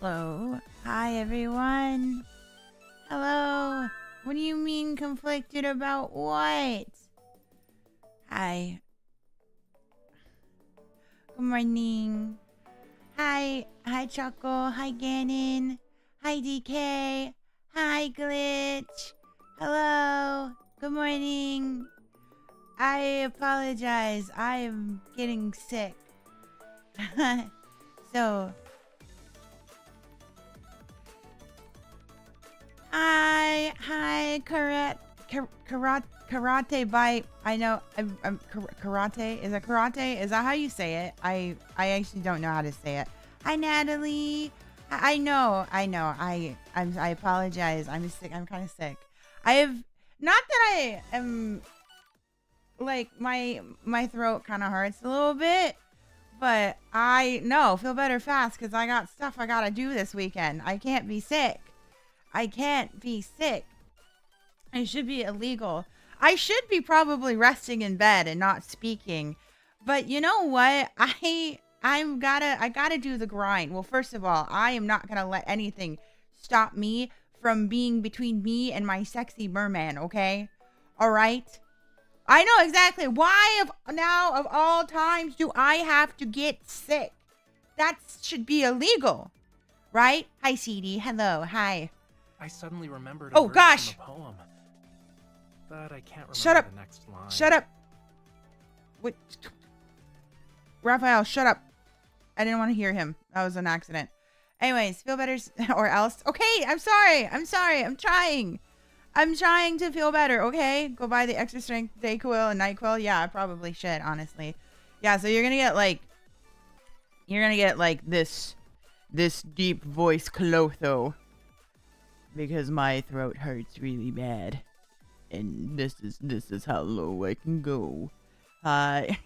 Hello. Hi, everyone. Hello. What do you mean conflicted about what? Hi. Good morning. Hi. Hi, Choco. Hi, Gannon. Hi, DK. Hi, Glitch. Hello. Good morning. I apologize. I am getting sick. So... Hi, karate bite. I know, I'm karate. Is it karate? Is that how you say it? I actually don't know how to say it. Hi, Natalie. I know. I apologize. I'm sick. I'm kind of sick. I have, not that I am, like, my throat kind of hurts a little bit, but feel better fast because I got stuff I gotta do this weekend. I can't be sick. I can't be sick. I should be illegal. I should be probably resting in bed and not speaking. But you know what? I gotta do the grind. Well, first of all, I am not gonna let anything stop me from being between me and my sexy merman, okay? All right? I know exactly why of all times do I have to get sick? That should be illegal, right? Hi, CD. Hello. Hi. I suddenly remembered a word from the poem, but I can't remember Shut up. the next line. Shut up. Wait. Raphael, shut up. I didn't want to hear him. That was an accident. Anyways, feel better or else. Okay, I'm sorry. I'm trying. I'm trying to feel better, okay? Go buy the extra strength Dayquil and NyQuil. Yeah, I probably should, honestly. Yeah, so you're going to get like this deep voice Clotho. Because my throat hurts really bad. And this is how low I can go. It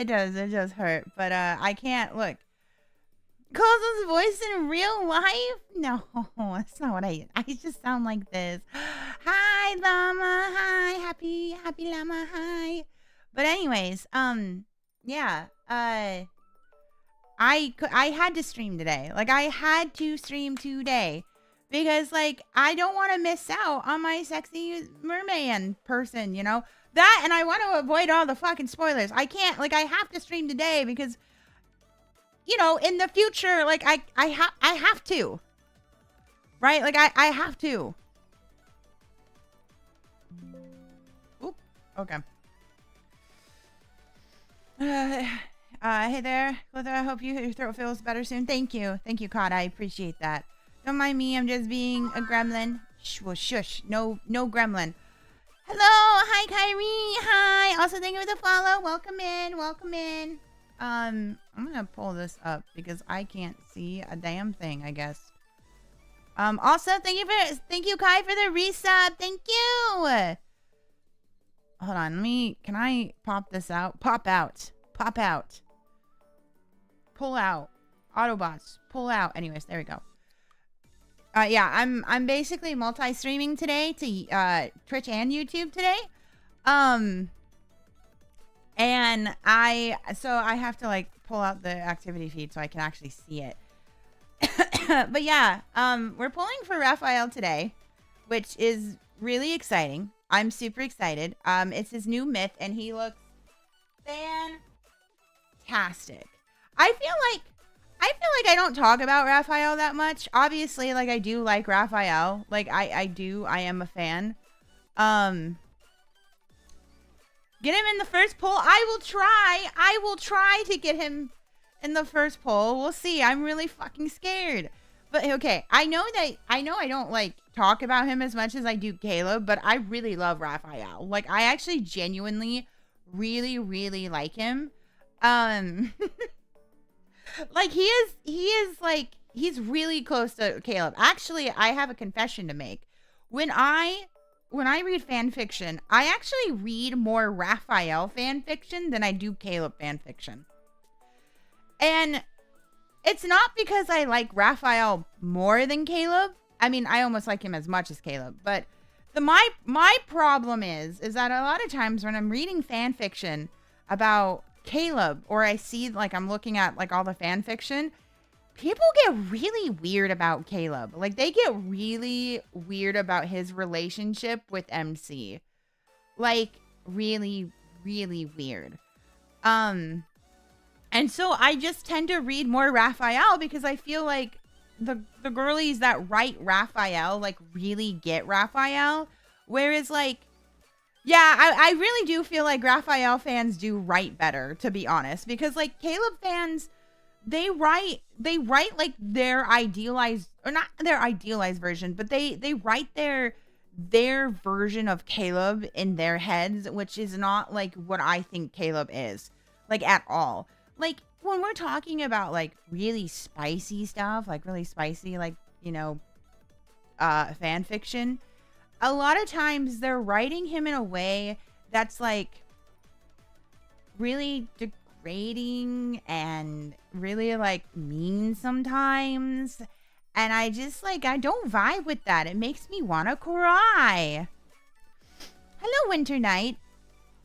does hurt. But I can't, look. Coulson's voice in real life? No, that's not what I just sound like this. Hi, llama. Hi, happy llama. Hi. But anyways, yeah. I had to stream today. Like, I had to stream today. Because, like, I don't want to miss out on my sexy merman person, you know? That, and I want to avoid all the fucking spoilers. I can't, like, I have to stream today because, you know, in the future, like, I have to. Right? Like, I have to. Oop. Okay. Hey there, Clither, I hope your throat feels better soon. Thank you, Cod. I appreciate that. Don't mind me. I'm just being a gremlin. Shush. No gremlin. Hello. Hi, Kyrie. Hi. Also, thank you for the follow. Welcome in. I'm gonna pull this up because I can't see a damn thing, I guess. Also, thank you, Kai, for the resub. Thank you. Hold on. Can I pop this out? Pop out. Pull out. Autobots. Pull out. Anyways, there we go. Yeah, I'm basically multi-streaming today to Twitch and YouTube today. And I have to like pull out the activity feed so I can actually see it. But yeah, we're pulling for Raphael today, which is really exciting. I'm super excited. It's his new myth and he looks fantastic. I feel like I don't talk about Raphael that much. Obviously, like, I do like Raphael. Like, I do. I am a fan. Get him in the first poll. I will try to get him in the first poll. We'll see. I'm really fucking scared. But, okay. I know I don't, like, talk about him as much as I do Caleb, but I really love Raphael. Like, I actually genuinely really, really like him. Like, he is like, he's really close to Caleb. Actually, I have a confession to make. When I read fan fiction, I actually read more Raphael fan fiction than I do Caleb fan fiction. And it's not because I like Raphael more than Caleb. I mean, I almost like him as much as Caleb. But my problem is that a lot of times when I'm reading fan fiction about Caleb, or I see, like, I'm looking at, like, all the fan fiction, people get really weird about Caleb. Like, they get really weird about his relationship with MC. Like, really, really weird. And so I just tend to read more Raphael because I feel like the girlies that write Raphael, like, really get Raphael. Whereas, like, yeah, I really do feel like Raphael fans do write better, to be honest. Because, like, Caleb fans, they write like their idealized, or not their idealized version, but they write their version of Caleb in their heads, which is not like what I think Caleb is, like, at all. Like, when we're talking about like really spicy stuff, like really spicy, like, you know, fan fiction, a lot of times they're writing him in a way that's like really degrading and really like mean sometimes. And I just like, I don't vibe with that. It makes me want to cry. Hello, Winter Night.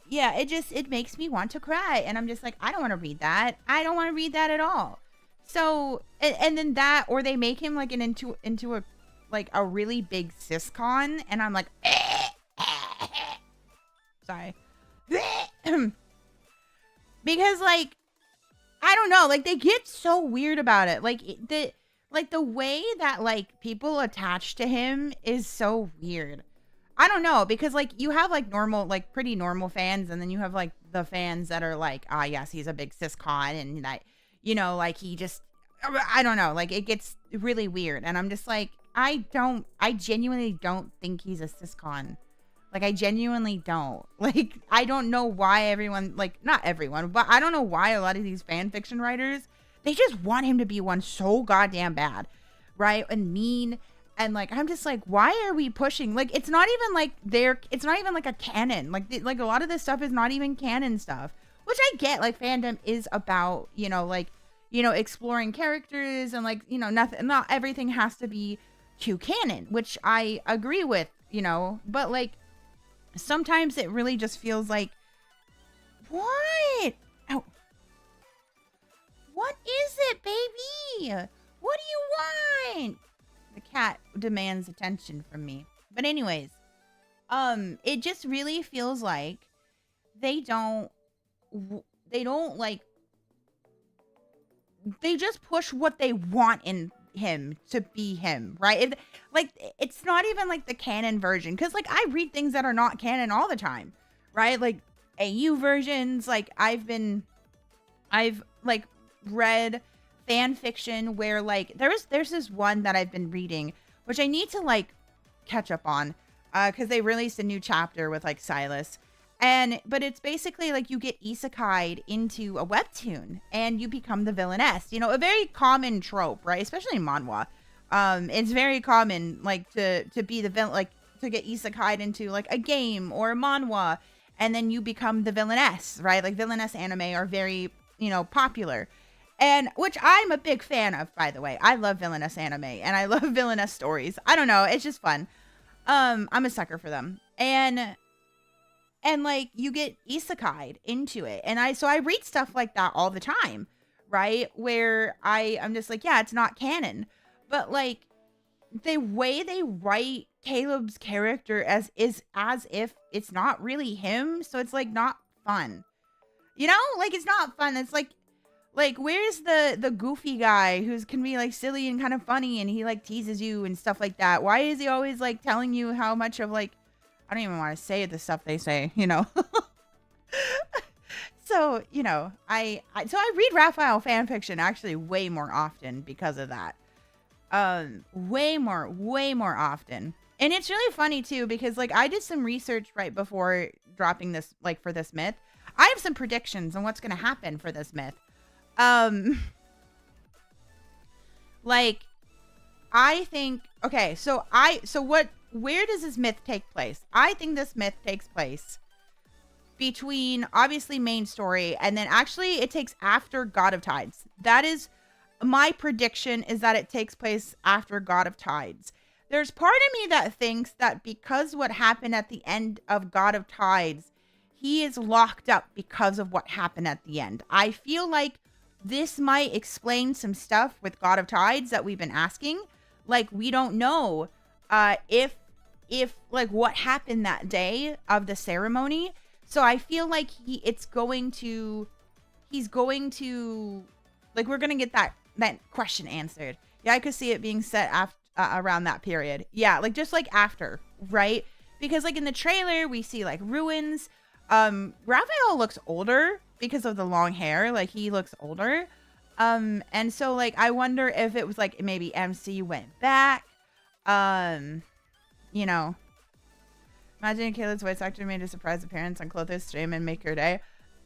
Yeah, it makes me want to cry. And I'm just like, I don't want to read that. I don't want to read that at all. So, and then that, or they make him like into a, like a really big siscon. And I'm like, sorry. Because like, I don't know, like they get so weird about it. Like the way that like people attach to him is so weird. I don't know, because like you have like normal, like pretty normal fans, and then you have like the fans that are like, ah, yes, he's a big siscon, and that, you know, like he just, I don't know, like it gets really weird. And I'm just like, I genuinely don't think he's a siscon. Like, I genuinely don't. Like, I don't know why everyone, like, not everyone, but I don't know why a lot of these fan fiction writers, they just want him to be one so goddamn bad, right? And mean. And, like, I'm just like, why are we pushing? Like, it's not even like it's not even like a canon. Like, like a lot of this stuff is not even canon stuff, which I get. Like, fandom is about, you know, like, you know, exploring characters and, like, you know, not everything has to be to canon, which I agree with, you know, but, like, sometimes it really just feels like, what? Oh. What is it, baby? What do you want? The cat demands attention from me. But anyways, it just really feels like they don't like, they just push what they want in him to be him, right? Like, it's not even like the canon version, because like I read things that are not canon all the time, right? Like AU versions. Like I've like read fan fiction where like there's this one that I've been reading, which I need to like catch up on, because they released a new chapter with like Silas. But it's basically like you get isekai'd into a webtoon and you become the villainess. You know, a very common trope, right? Especially in manhwa. It's very common, like, to be the villain, like, to get isekai'd into, like, a game or a manhwa, and then you become the villainess, right? Like, villainess anime are very, you know, popular. And, which I'm a big fan of, by the way. I love villainess anime, and I love villainess stories. I don't know, it's just fun. I'm a sucker for them. And like, you get isekai'd into it. And so I read stuff like that all the time, right? Where I'm just like, yeah, it's not canon. But like, the way they write Caleb's character as if it's not really him. So it's like not fun. You know? Like, it's not fun. It's like where's the goofy guy who's can be like silly and kind of funny and he like teases you and stuff like that? Why is he always like telling you how much of like, I don't even want to say the stuff they say, you know. So, you know, I read Raphael fanfiction actually way more often because of that. Way more often. And it's really funny too, because like I did some research right before dropping this, like for this myth. I have some predictions on what's going to happen for this myth. Like, I think, okay, where does this myth take place? I think this myth takes place between, obviously, main story, and then actually it takes after God of Tides. That is my prediction, is that it takes place after God of Tides. There's part of me that thinks that because what happened at the end of God of Tides, he is locked up because of what happened at the end. I feel like this might explain some stuff with God of Tides that we've been asking. Like, we don't know if like what happened that day of the ceremony. So I feel like he's going to like, we're gonna get that question answered. Yeah, I could see it being set after around that period. Yeah, like just like after, right? Because like in the trailer we see like ruins. Raphael looks older because of the long hair. Like, he looks older. And so like I wonder if it was like maybe MC went back. You know, imagine if Kayla's voice actor made a surprise appearance on Clotho's stream and make her day.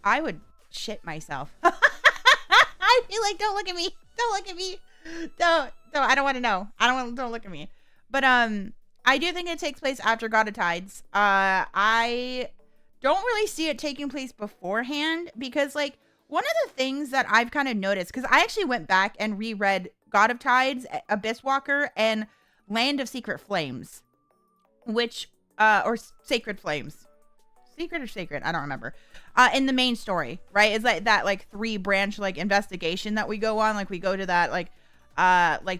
I would shit myself. I feel like, don't look at me. Don't look at me. Don't. I don't want to know. Don't look at me. But I do think it takes place after God of Tides. I don't really see it taking place beforehand, because like one of the things that I've kind of noticed, because I actually went back and reread God of Tides, Abyss Walker, and Land of Secret Flames, which or Sacred Flames. Secret or Sacred, I don't remember. In the main story, right? It's like that like 3-branch like investigation that we go on. Like, we go to that like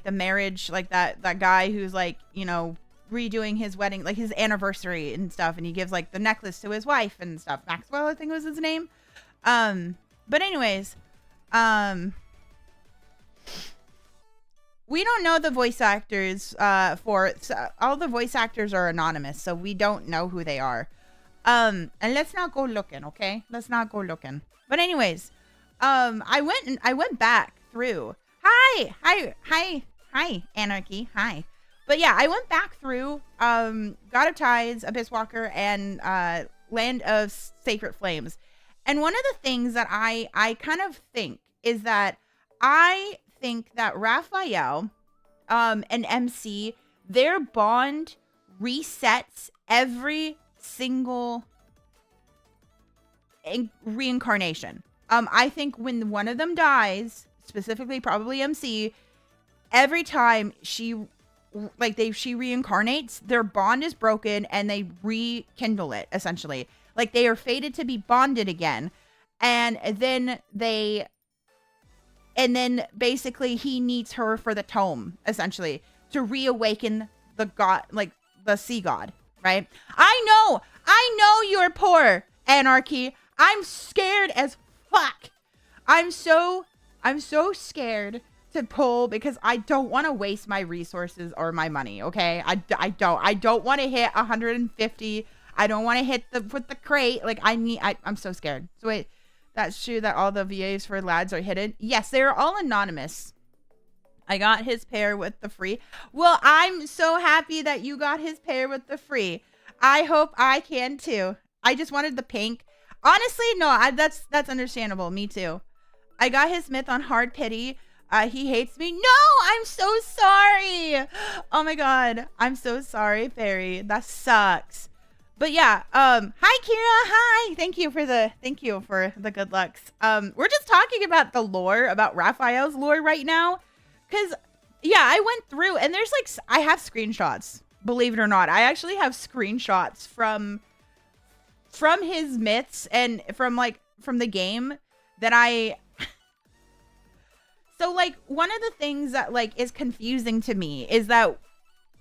the marriage, like that guy who's like, you know, redoing his wedding, like his anniversary and stuff, and he gives like the necklace to his wife and stuff. Maxwell, I think was his name. But anyways, we don't know the voice actors all the voice actors are anonymous, so we don't know who they are. And let's not go looking, okay? Let's not go looking. But anyways, I went back through. Hi, Anarchy. Hi. But yeah, I went back through God of Tides, Abyss Walker, and Land of Sacred Flames. And one of the things that I kind of think is that I think that Raphael and MC, their bond resets every single reincarnation. I think when one of them dies, specifically probably MC, every time she reincarnates, their bond is broken and they rekindle it, essentially. Like, they are fated to be bonded again. And then basically he needs her for the tome, essentially, to reawaken the god, like the sea god, right? I know you're poor, Anarchy. I'm scared as fuck. I'm so scared to pull, because I don't want to waste my resources or my money, okay? I don't want to hit 150. I don't want to hit with the crate. Like, I'm so scared. So wait, that's true that all the VAs for lads are hidden? Yes, they're all anonymous. I got his pair with the free. Well, I'm so happy that you got his pair with the free. I hope I can too. I just wanted the pink. Honestly, no, that's understandable. Me too. I got his myth on hard pity. He hates me. No, I'm so sorry. Oh my god, I'm so sorry, Barry. That sucks. But yeah, hi Kira, hi. Thank you for the good lucks. We're just talking about the lore, about Raphael's lore right now, cuz yeah, I went through and there's like, I have screenshots. Believe it or not, I actually have screenshots from his myths and from the game that I So like, one of the things that like is confusing to me is that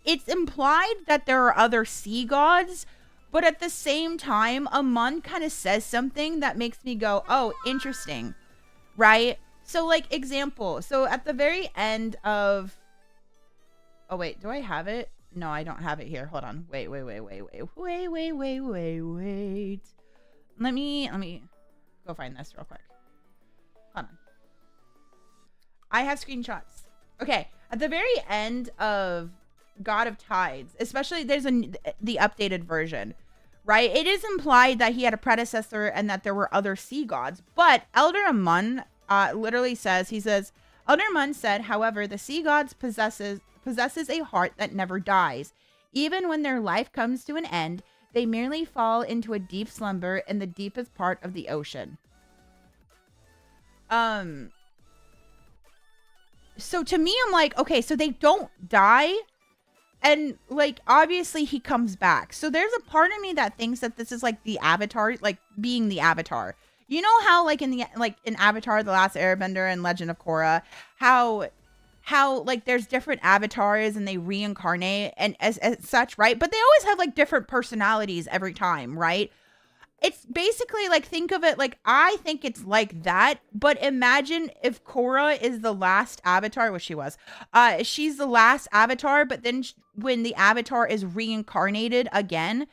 it's implied that there are other sea gods, but at the same time, Amun kind of says something that makes me go, oh, interesting, right? So like, example, so at the very end of, oh wait, do I have it? No, I don't have it here. Hold on. Wait. Let me go find this real quick. Hold on. I have screenshots. Okay, at the very end of God of Tides, especially there's the updated version, right? It is implied that he had a predecessor and that there were other sea gods. But Elder Amun literally says, Elder Amun said, however, the sea gods possesses a heart that never dies. Even when their life comes to an end, they merely fall into a deep slumber in the deepest part of the ocean. So to me, I'm like, okay, so they don't die. And like, obviously he comes back. So there's a part of me that thinks that this is like the Avatar, like being the Avatar. You know how like in Avatar: The Last Airbender and Legend of Korra, how like there's different avatars and they reincarnate and as such, right? But they always have like different personalities every time, right? It's basically like, think of it like, I think it's like that, but imagine if Korra is the last avatar, well, she was, she's the last avatar, but then when the avatar is reincarnated again,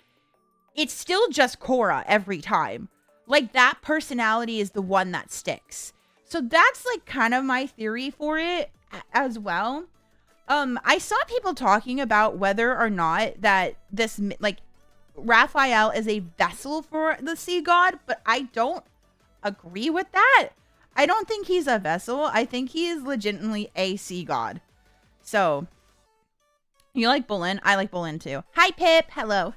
it's still just Korra every time. Like, that personality is the one that sticks. So that's like kind of my theory for it as well. I saw people talking about whether or not that this, like, Raphael is a vessel for the sea god, but I don't agree with that. I don't think he's a vessel. I think he is legitimately a sea god. So, you like Bullen? I like Bullen too. Hi, Pip. Hello.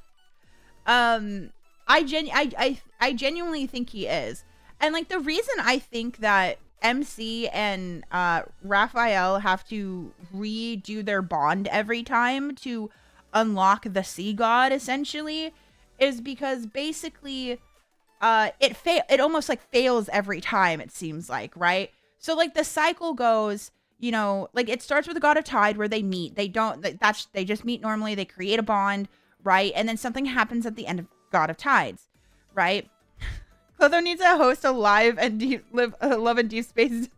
I genuinely think he is. And like, the reason I think that MC and Raphael have to redo their bond every time to unlock the sea god essentially is because basically it almost like fails every time, it seems like, right? So like the cycle goes, you know, like it starts with the god of tide where they meet. They just meet normally, they create a bond, right? And then something happens at the end of God of Tides, right? Clotho needs to host a live and love and deep space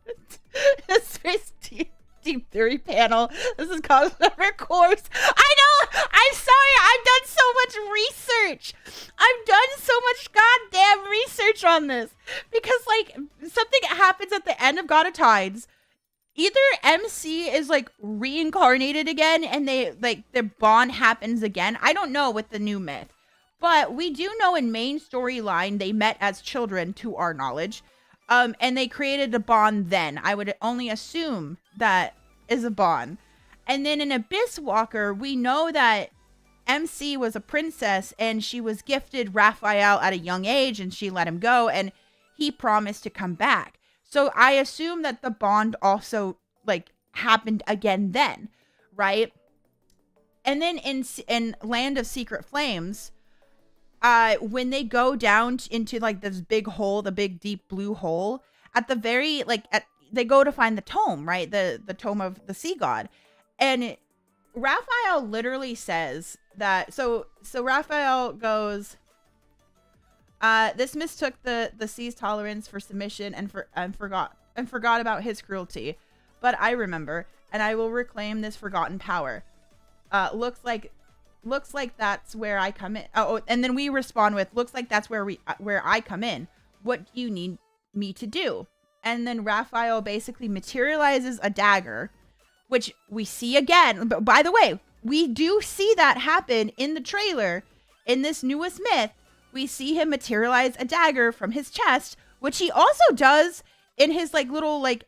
deep theory panel. This is called another course. I know. I'm sorry. I've done so much research. I've done so much goddamn research on this because like something happens at the end of God of Tides. Either MC is like reincarnated again and they like their bond happens again. I don't know with the new myth, but we do know in main storyline they met as children to our knowledge. And they created a bond then. I would only assume that is a bond. And then in Abyss Walker, we know that MC was a princess and she was gifted Raphael at a young age and she let him go and he promised to come back. So I assume that the bond also like happened again then, right? And then in Land of Secret Flames, when they go down into like this big hole, the big deep blue hole, at the very they go to find the tome, right? The tome of the sea god. And Raphael literally says that so Raphael goes, this mistook the sea's tolerance for submission and forgot about his cruelty. But I remember, and I will reclaim this forgotten power. Looks like that's where I come in. Oh, and then we respond with, looks like that's where I come in. What do you need me to do? And then Raphael basically materializes a dagger, which we see again. But by the way, we do see that happen in the trailer. In this newest myth, we see him materialize a dagger from his chest, which he also does in his like little like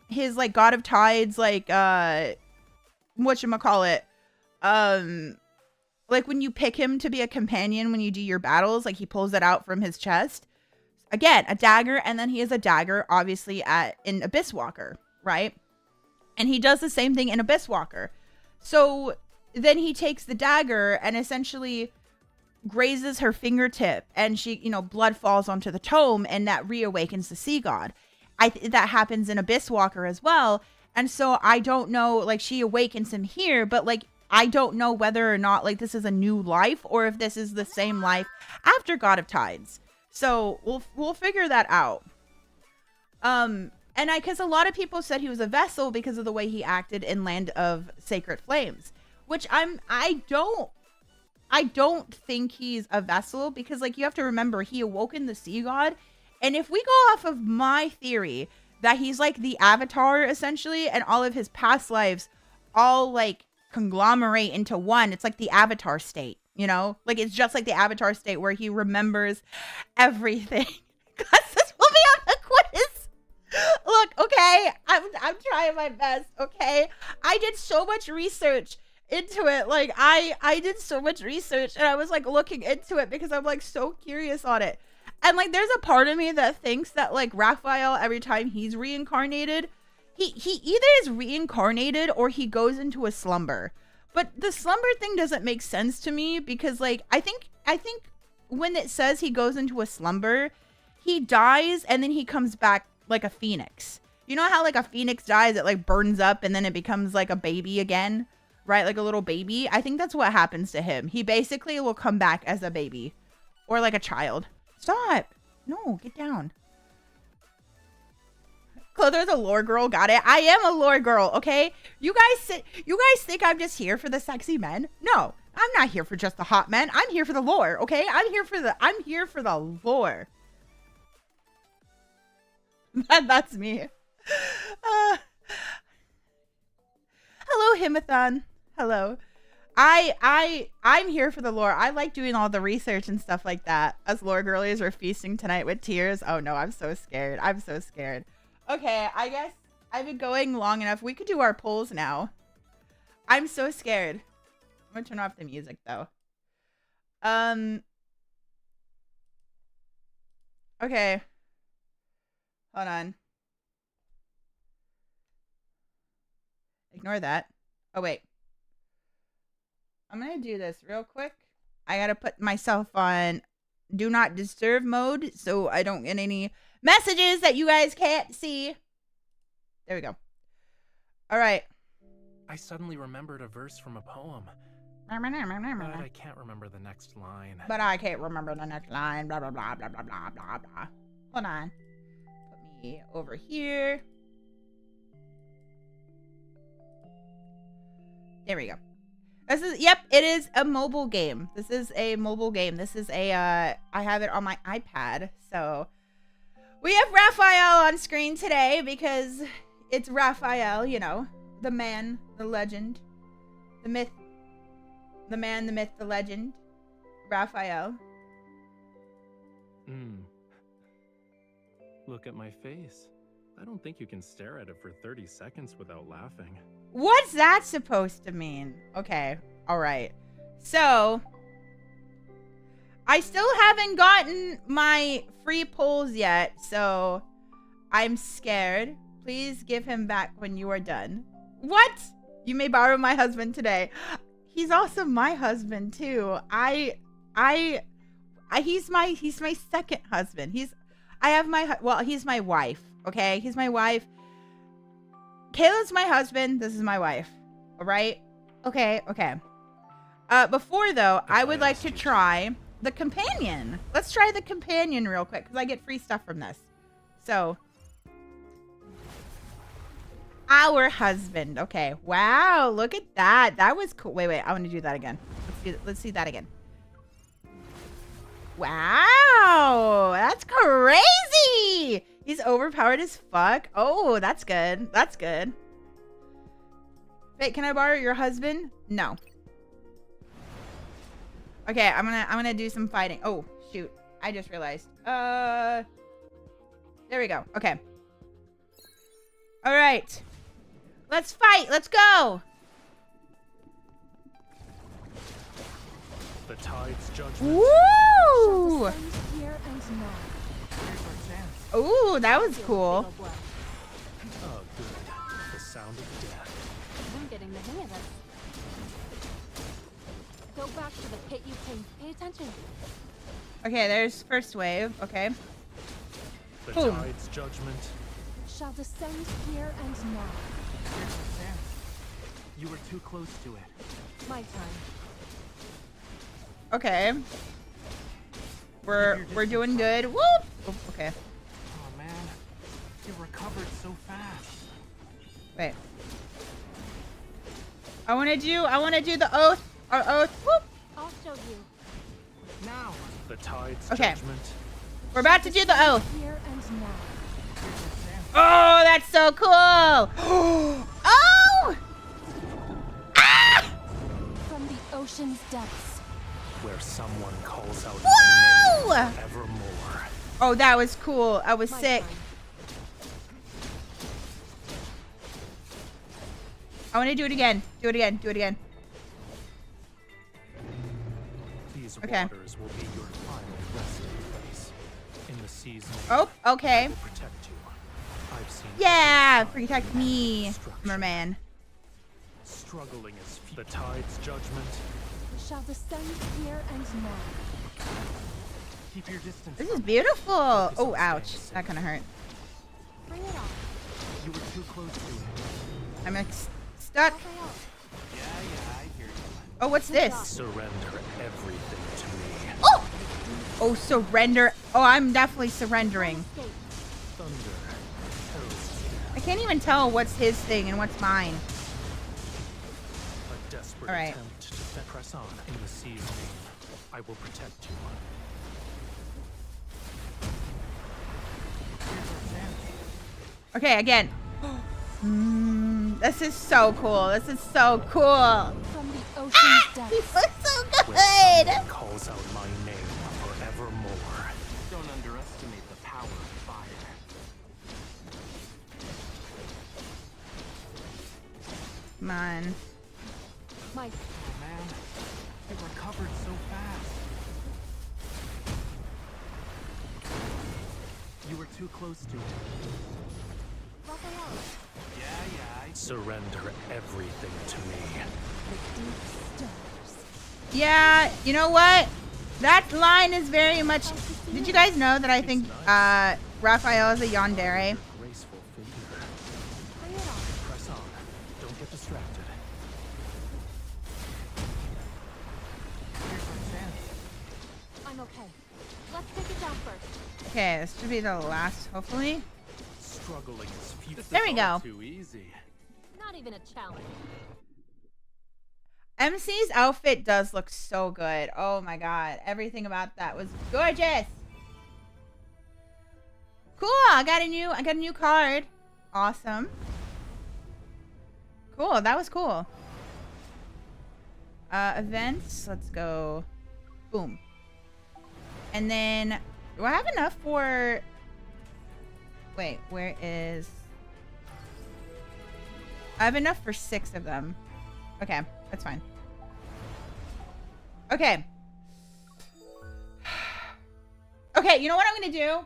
his like God of Tides like whatchamacallit, like when you pick him to be a companion when you do your battles, like he pulls it out from his chest. Again, a dagger, and then he has a dagger obviously in Abyss Walker, right? And he does the same thing in Abyss Walker. So then he takes the dagger and essentially grazes her fingertip, and she, you know, blood falls onto the tome, and that reawakens the sea god. That happens in Abyss Walker as well. And so I don't know, like she awakens him here, but like I don't know whether or not like this is a new life or if this is the same life after God of Tides. So we'll figure that out. And because a lot of people said he was a vessel because of the way he acted in Land of Sacred Flames, which I don't think he's a vessel, because like you have to remember he awoken the sea god. And if we go off of my theory that he's like the Avatar essentially, and all of his past lives all like conglomerate into one, it's like the Avatar state, you know, like it's just like the Avatar state where he remembers everything. Because this will be on the quiz. Look, okay, I'm trying my best, okay? I did so much research into it. Like I did so much research, and I was like looking into it because I'm like so curious on it. And like there's a part of me that thinks that like Raphael, every time he's reincarnated, he either is reincarnated or he goes into a slumber. But the slumber thing doesn't make sense to me, because like I think when it says he goes into a slumber, he dies and then he comes back like a phoenix. You know how like a phoenix dies, it like burns up and then it becomes like a baby again, right? Like a little baby. I think that's what happens to him. He basically will come back as a baby or like a child. Stop. No, get down. Clother's a lore girl. Got it. I am a lore girl. Okay. You guys think I'm just here for the sexy men? No, I'm not here for just the hot men. I'm here for the lore. Okay. I'm here for the lore. That's me. Hello, Himathon. Hello. I'm here for the lore. I like doing all the research and stuff like that. Us lore girlies are feasting tonight with tears. Oh no, I'm so scared. I'm so scared. Okay, I guess I've been going long enough. We could do our polls now. I'm so scared. I'm gonna turn off the music though. Okay. Hold on. Ignore that. Oh wait. I'm gonna do this real quick. I gotta put myself on do not disturb mode so I don't get any messages that you guys can't see. There we go. All right. I suddenly remembered a verse from a poem. But I can't remember the next line. But I can't remember the next line. Blah, blah, blah, blah, blah, blah, blah, blah. Hold on. Put me over here. There we go. This is, yep, it is a mobile game. This is a mobile game. This is a, I have it on my iPad. So we have Raphael on screen today because it's Raphael, you know, the man, the legend, the myth, the man, the myth, the legend, Raphael. Look at my face. I don't think you can stare at it for 30 seconds without laughing. What's that supposed to mean? Okay. All right. So I still haven't gotten my free polls yet, so I'm scared. Please give him back when you are done. What? You may borrow my husband today. He's also my husband too. He's my second husband. He's my wife. Okay, he's my wife. Caleb's my husband. This is my wife. All right. Okay. Before though, I would like to try the companion. Let's try the companion real quick because I get free stuff from this. So, our husband. Okay. Wow. Look at that. That was cool. Wait. I want to do that again. Let's see that again. Wow. That's crazy. He's overpowered as fuck. Oh, that's good. That's good. Wait, can I borrow your husband? No. Okay, I'm gonna do some fighting. Oh, shoot. I just realized. There we go. Okay. All right. Let's fight. Let's go. The tide's judgment. Woo! Ooh, that was cool. Oh, good. The sound of death. I'm getting the hang of this. Go back to the pit you came. Pay attention. Okay, there's first wave. Okay. The Boom. tide's judgment. Shall descend here and now. You were too close to it. My turn. Okay. We're doing good. Whoop! Oh, okay. Oh man, you recovered so fast. Wait. I want to do the oath. Our oath. Whoop! I'll show you. Now, the tide's Okay. judgment. We're about to do the oath. Here and now. Oh, that's so cool. Oh! Ah! From the ocean's depths. Where someone calls out Whoa! my name evermore. Oh, that was cool. I was My sick. turn. I want to do it again. Do it again. Do it again. These Okay. waters will be your final resting place. In the season. Oh, okay. I will protect you. I've seen Yeah, every protect me, destruction. merman. Struggling is the tide's judgment. Shall descend here and now. Keep your distance. This is beautiful. Oh, ouch. That kind of hurt. Bring it on. You were too close to it. I'm stuck. Raphael, Yeah, I hear you. Oh, what's this? Surrender everything to me. Oh! Oh, surrender. Oh, I'm definitely surrendering. escape. Thunder. I can't even tell what's his thing and what's mine. A desperate All right. attempt to press on in the sea's name. I will protect you. Okay, again. This is so cool. This is so cool. From the ocean's He depths. looks so Where good. someone calls out my name forevermore. Don't underestimate the power of fire. Come on. My Oh man, it recovered so fast. You were too close to it. Raphael, Yeah, I surrender everything to me. the deep stirs. Yeah, you know what? That line is very much... Did you guys know that I think Raphael is a yandere? Your graceful figure. Bring it on. Press on. Don't get distracted. Here's my chance. I'm okay. Let's take it down first. Okay, this should be the last, hopefully. Struggling is futile. There we go. Too easy. Not even a challenge. MC's outfit does look so good. Oh my god. Everything about that was gorgeous. Cool. I got a new card. Awesome. Cool. That was cool. Events. Let's go. Boom. And then do I have enough for... Wait, where is... I have enough for 6 of them. Okay, that's fine. Okay. Okay, you know what I'm going to do?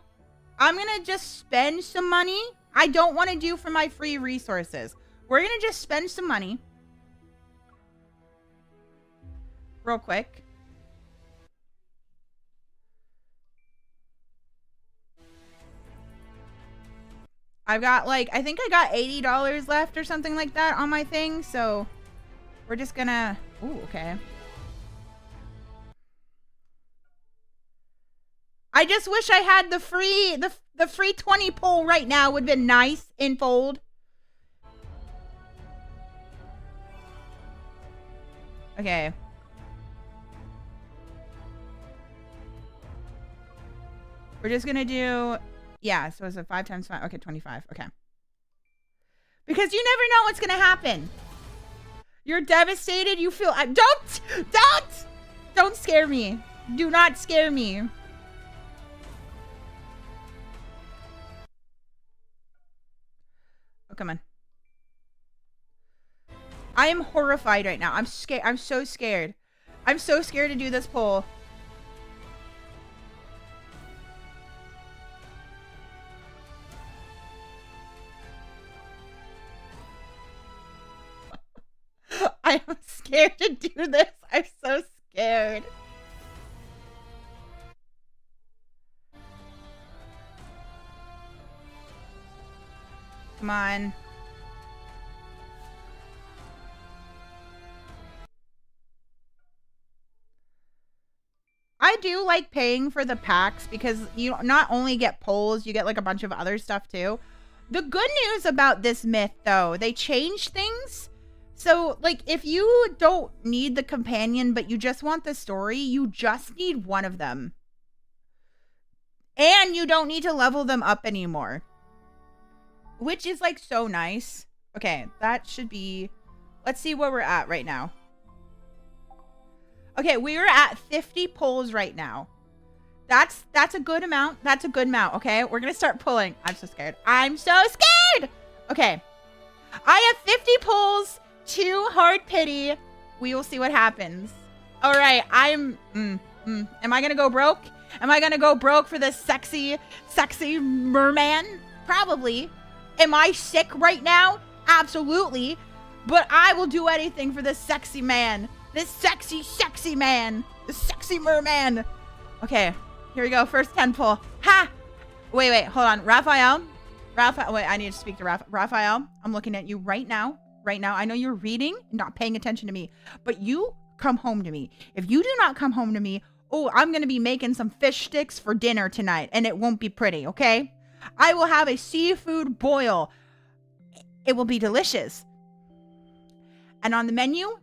I'm going to just spend some money. I don't want to do for my free resources. We're going to just spend some money. Real quick. I've got like, I think I got $80 left or something like that on my thing. So we're just gonna, ooh, okay. I just wish I had the free, the free 20 pull right now would have been nice in fold. Okay. We're just gonna do, yeah, so it's a 5 times 5. Okay, 25. Okay. Because you never know what's gonna happen. You're devastated. You feel, don't scare me. Do not scare me. Oh, come on. I am horrified right now. I'm scared. I'm so scared. I'm so scared to do this poll. I am scared to do this. I'm so scared. Come on. I do like paying for the packs because you not only get polls, you get like a bunch of other stuff too. The good news about this myth though, they changed things. So like if you don't need the companion, but you just want the story, you just need one of them. And you don't need to level them up anymore. Which is like so nice. Okay, that should be, let's see where we're at right now. Okay, we're at 50 pulls right now. That's a good amount. That's a good amount, okay? We're going to start pulling. I'm so scared. I'm so scared! Okay. I have 50 pulls, 2 hard pity. We will see what happens. All right, am I going to go broke? Am I going to go broke for this sexy merman? Probably. Am I sick right now? Absolutely. But I will do anything for this sexy man. This sexy man. This sexy merman. Okay. Here we go. First 10 pull. Ha! Wait. Hold on. Raphael. Wait, I need to speak to Raphael. I'm looking at you right now. I know you're reading, not paying attention to me. But you come home to me. If you do not come home to me, oh, I'm going to be making some fish sticks for dinner tonight. And it won't be pretty, okay? I will have a seafood boil. It will be delicious. And on the menu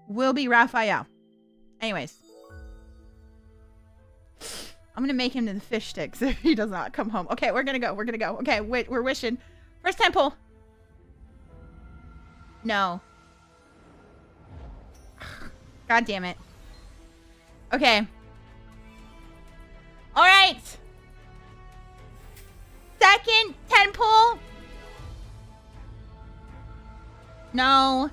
will be Raphael. Anyways. I'm going to make him to the fish sticks if he does not come home. Okay, we're going to go. Okay, wait, we're wishing. First time pull. No. God damn it. Okay. All right. Second 10 pull. No.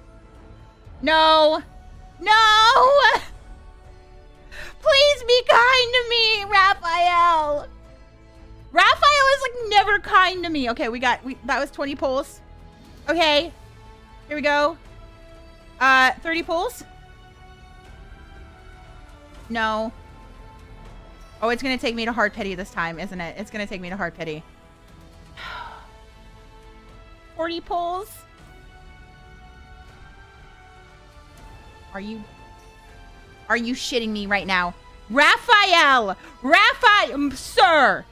Please be kind to me, Raphael. Raphael is like never kind to me. Okay, that was 20 pulls. Okay. Here we go. 30 pulls. No. Oh, it's going to take me to hard pity this time, isn't it? It's going to take me to hard pity. 40 pulls. Are you shitting me right now? Raphael! Sir!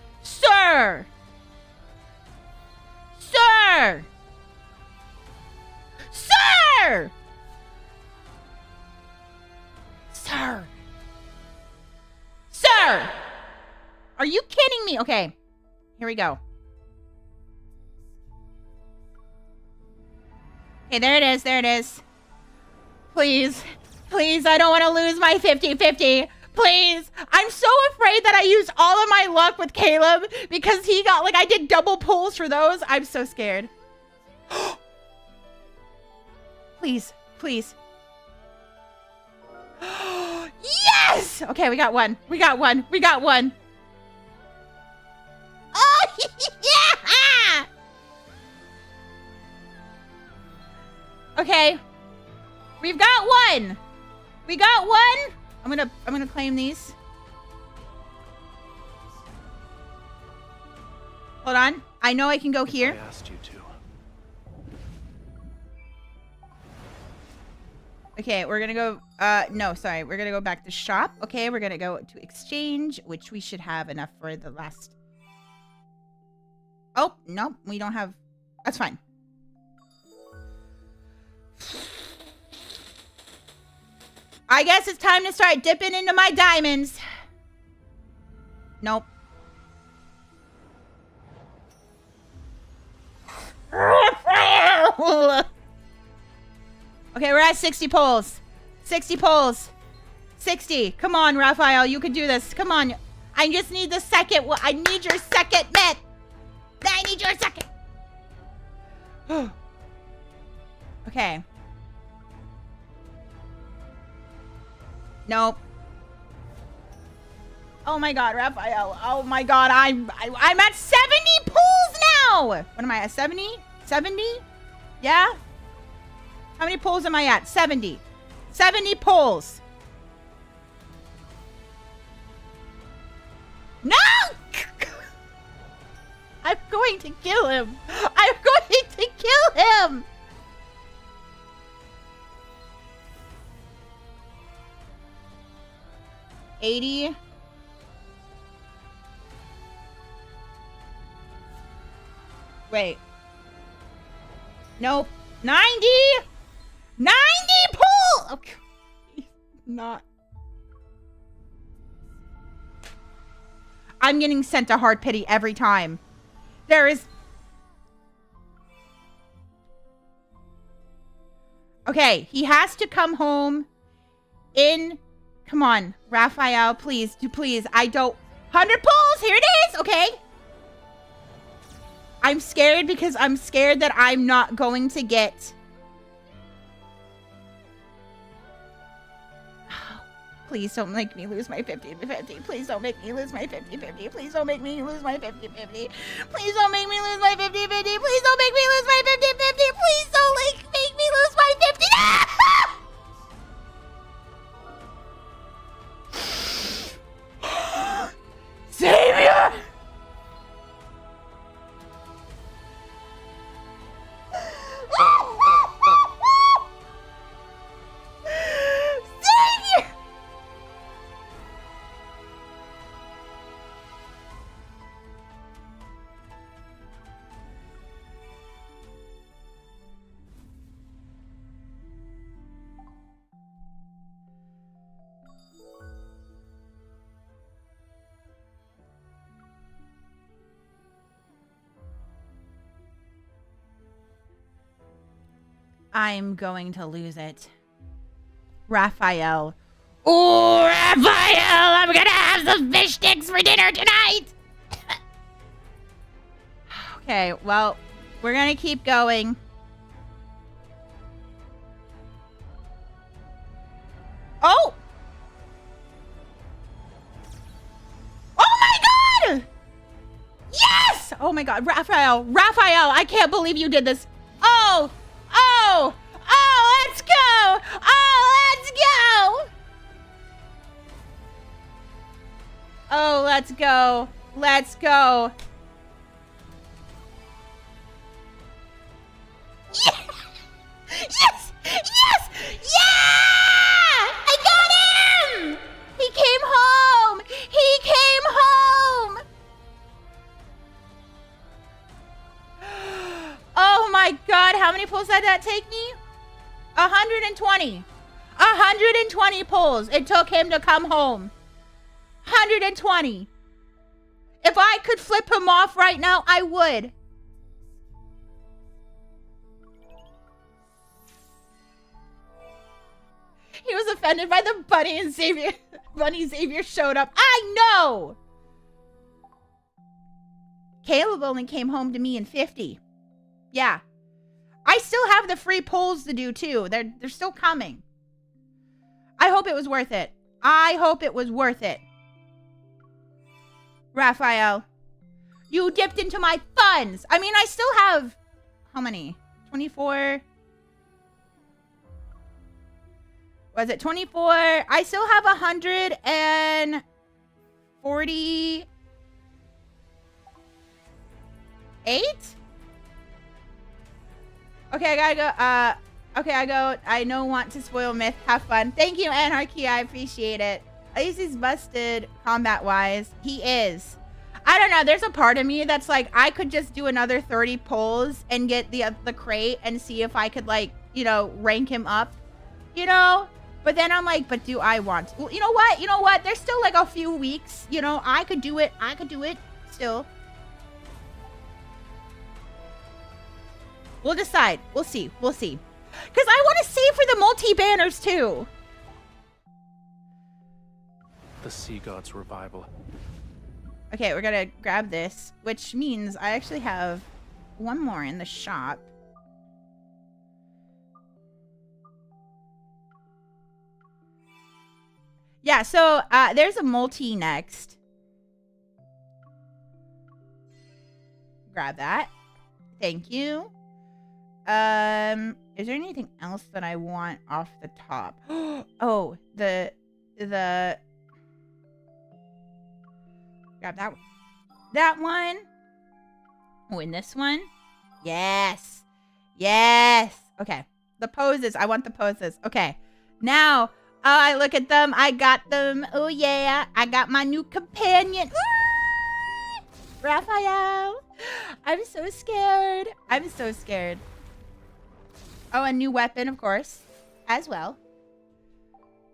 Are you kidding me? Okay. Here we go. Okay, there it is. Please, I don't want to lose my 50-50. Please. I'm so afraid that I used all of my luck with Caleb because he got, I did double pulls for those. I'm so scared. Please. Yes! Okay, we got one. Oh, yeah! Okay. We've got one. I'm gonna claim these. Hold on. I know I can go here. I asked you to. Okay, we're gonna go, no, sorry. We're gonna go back to shop. Okay, we're gonna go to exchange, which we should have enough for the last. Oh, no, we don't have, that's fine. I guess it's time to start dipping into my diamonds. Nope. Okay, we're at 60 pulls. 60 pulls. 60. Come on, Raphael. You can do this. Come on. I just need the second. I need your second bet. I need your second. Okay. Nope. Oh my god, Raphael. Oh my god, I'm at 70 pulls now. What am I at? 70? 70? Yeah? How many pulls am I at? 70. 70 pulls. No! I'm going to kill him. I'm going to kill him. $80. Wait. Nope. 90. 90 pull. Okay. Not. I'm getting sent to hard pity every time. There is. Okay, he has to come home in. Come on, Raphael, please, please. I don't. 100 pulls. Here it is. Okay. I'm scared because I'm scared that I'm not going to get. Please don't make me lose my 50-50. Please don't make me lose my 50-50. Please don't make me lose my 50-50. Please don't make me lose my 50-50. Please don't make me lose my 50-50. Please don't make me lose my 50. Ah! I'm going to lose it. Raphael. Oh, Raphael, I'm gonna have some fish sticks for dinner tonight. Okay, well, we're gonna keep going. Oh! Oh my god! Yes! Oh my god, Raphael, I can't believe you did this. Oh! Oh! Oh, let's go! Oh, let's go! Oh, let's go. Let's go. Yeah! Yes! Yes! Yeah! I got him! He came home! He came home! Oh my god, how many pulls did that take me? 120. 120 pulls it took him to come home. 120. If I could flip him off right now, I would. He was offended by the bunny and Xavier. Bunny Xavier showed up. I know. Caleb only came home to me in 50. Yeah. I still have the free polls to do too. They're still coming. I hope it was worth it. I hope it was worth it. Raphael, you dipped into my funds. I mean, I still have, how many? 24. Was it 24? I still have 148. Okay, I gotta go. Okay, I don't want to spoil myth. Have fun. Thank you, Anarchy. I appreciate it. At least he's busted combat-wise. He is. I don't know. There's a part of me that's like, I could just do another 30 pulls and get the crate and see if I could, like, you know, rank him up, you know? But then I'm like, but do I want to? Well, you know what? You know what? There's still like a few weeks. You know, I could do it. I could do it still. We'll decide. We'll see. We'll see. Because I want to save for the multi-banners too. The Sea God's revival. Okay, we're going to grab this, which means I actually have one more in the shop. Yeah, so there's a multi next. Grab that. Thank you. Is there anything else that I want off the top? Oh, the grab that one. That one. Oh, and this one. Yes. Yes. Okay. The poses. I want the poses. Okay. Now, I look at them. I got them. Oh, yeah. I got my new companion. Raphael. I'm so scared. I'm so scared. Oh, a new weapon, of course, as well.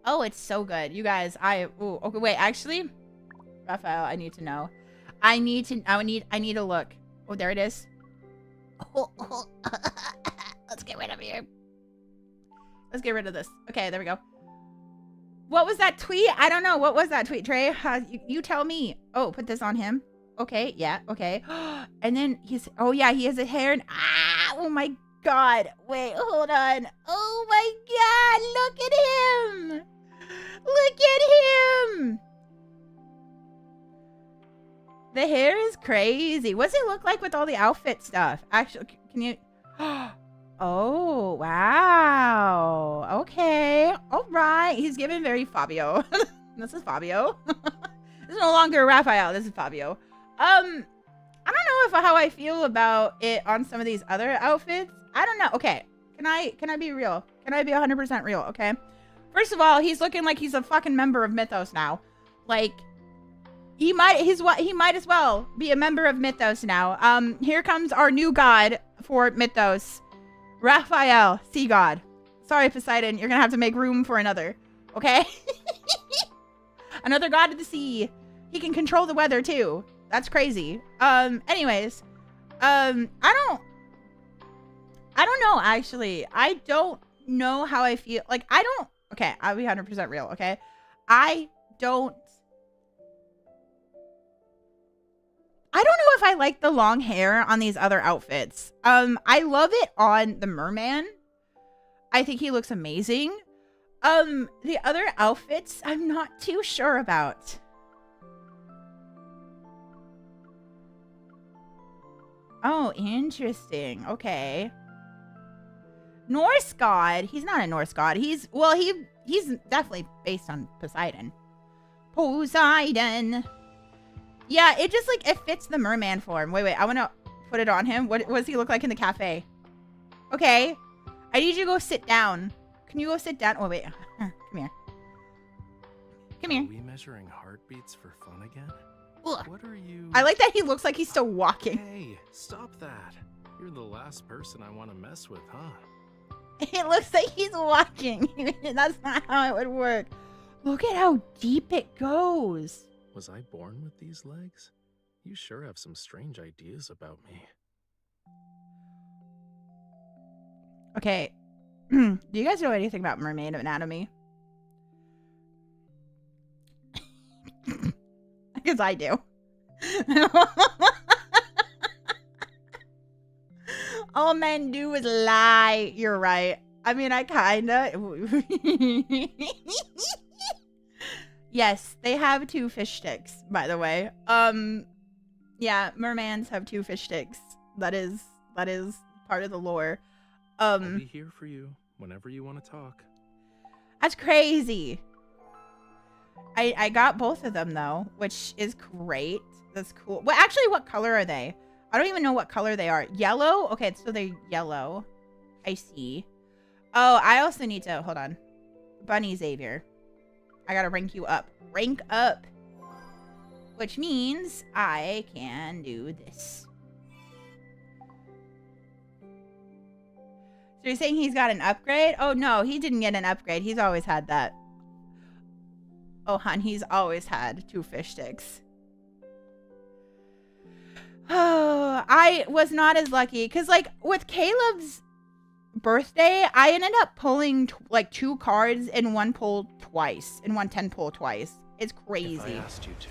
Oh, it's so good. You guys, ooh, okay, wait, actually, Raphael, I need to know. I need to look. Oh, there it is. Oh. Let's get rid of here. Let's get rid of this. Okay, there we go. What was that tweet? I don't know. What was that tweet, Trey? You tell me. Oh, put this on him. Okay, yeah, okay. And then oh yeah, he has a hair and, oh my God. Wait, hold on. Oh my God, look at him. Look at him. The hair is crazy. What's it look like with all the outfit stuff? Actually, can you, oh, wow. Okay, all right. He's giving very Fabio. This is Fabio. This is no longer Raphael. This is Fabio. I don't know how I feel about it on some of these other outfits. I don't know. Okay, can I be real? Can I be 100% real? Okay. First of all, he's looking like he's a fucking member of Mythos now. Like, he might as well be a member of Mythos now. Here comes our new god for Mythos, Raphael, Sea God. Sorry, Poseidon, you're gonna have to make room for another. Okay. Another god of the sea. He can control the weather too. That's crazy. Anyways, I I don't know, actually. I don't know how I feel. Like, I don't... Okay, I'll be 100% real, okay? I don't know if I like the long hair on these other outfits. I love it on the merman. I think he looks amazing. The other outfits, I'm not too sure about. Oh, interesting. Okay. Norse god. He's not a Norse god. He's definitely based on Poseidon. Poseidon. Yeah, it just like, it fits the merman form. Wait, I want to put it on him. What does he look like in the cafe? Okay. I need you to go sit down. Can you go sit down? Oh, wait. Come here. Come here. Are we measuring heartbeats for fun again? Ugh. What are you... I like that he looks like he's still walking. Hey, stop that. You're the last person I want to mess with, huh? It looks like he's walking. That's not how it would work. Look at how deep it goes. Was I born with these legs? You sure have some strange ideas about me. Okay. Do you guys know anything about mermaid anatomy? Because I do. All men do is lie. You're right. I mean, I kinda... Yes, they have 2 fish sticks, by the way. Yeah, mermans have 2 fish sticks. That is part of the lore. I'll be here for you whenever you want to talk. That's crazy. I got both of them though, which is great. That's cool. Well, actually, what color are they? I don't even know what color they are. Yellow? Okay, so they're yellow. I see. Oh, I also need to... Hold on. Bunny Xavier. I gotta rank you up. Rank up. Which means I can do this. So you're saying he's got an upgrade? Oh, no. He didn't get an upgrade. He's always had that. Oh, hon. He's always had 2 fish sticks. Oh, I was not as lucky. Because, like, with Caleb's birthday, I ended up pulling, like, 2 cards in one pull twice. In one 10 pull twice. It's crazy. If I asked you to.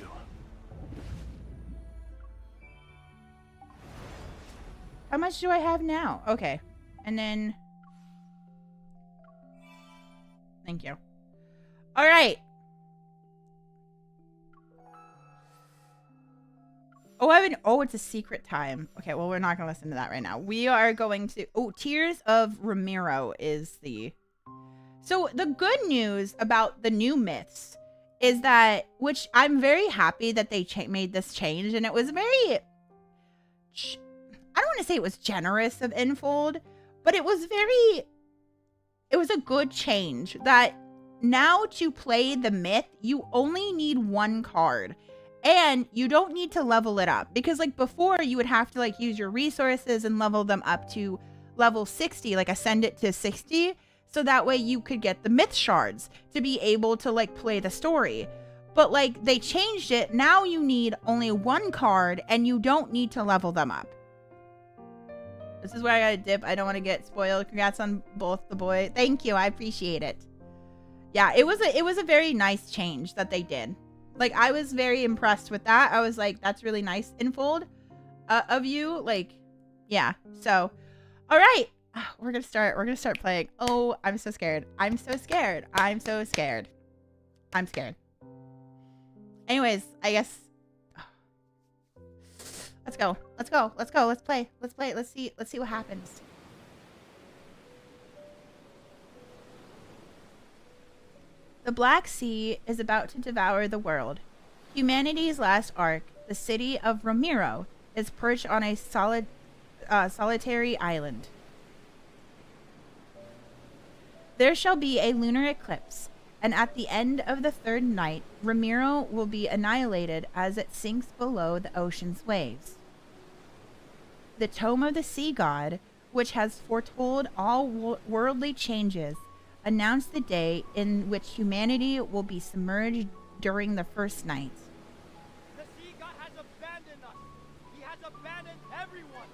How much do I have now? Okay. And then... Thank you. All right. Oh, it's a secret time. Okay, well, we're not going to listen to that right now. We are going to... Oh, Tears of Ramiro is the... So, the good news about the new myths is that... Which I'm very happy that they made this change. And it was very... I don't want to say it was generous of Infold, but it was very... It was a good change that now to play the myth, you only need 1 card. And you don't need to level it up. Because, like, before, you would have to, like, use your resources and level them up to level 60. Like, ascend it to 60. So that way you could get the myth shards to be able to, like, play the story. But, like, they changed it. Now you need only 1 card, and you don't need to level them up. This is where I gotta dip. I don't want to get spoiled. Congrats on both the boy. Thank you. I appreciate it. Yeah, it was a very nice change that they did. Like, I was very impressed with that. I was like, that's really nice, Infold, of you. Like, yeah. So, all right. We're going to start playing. Oh, I'm so scared. I'm so scared. I'm so scared. I'm scared. Anyways, I guess. Let's go. Let's go. Let's go. Let's play. Let's play. Let's see what happens. The Black Sea is about to devour the world. Humanity's last ark, the city of Ramiro, is perched on a solitary island. There shall be a lunar eclipse, and at the end of the 3rd night, Ramiro will be annihilated as it sinks below the ocean's waves. The Tome of the Sea God, which has foretold all worldly changes, announced the day in which humanity will be submerged during the 1st night. The sea god has abandoned us. He has abandoned everyone.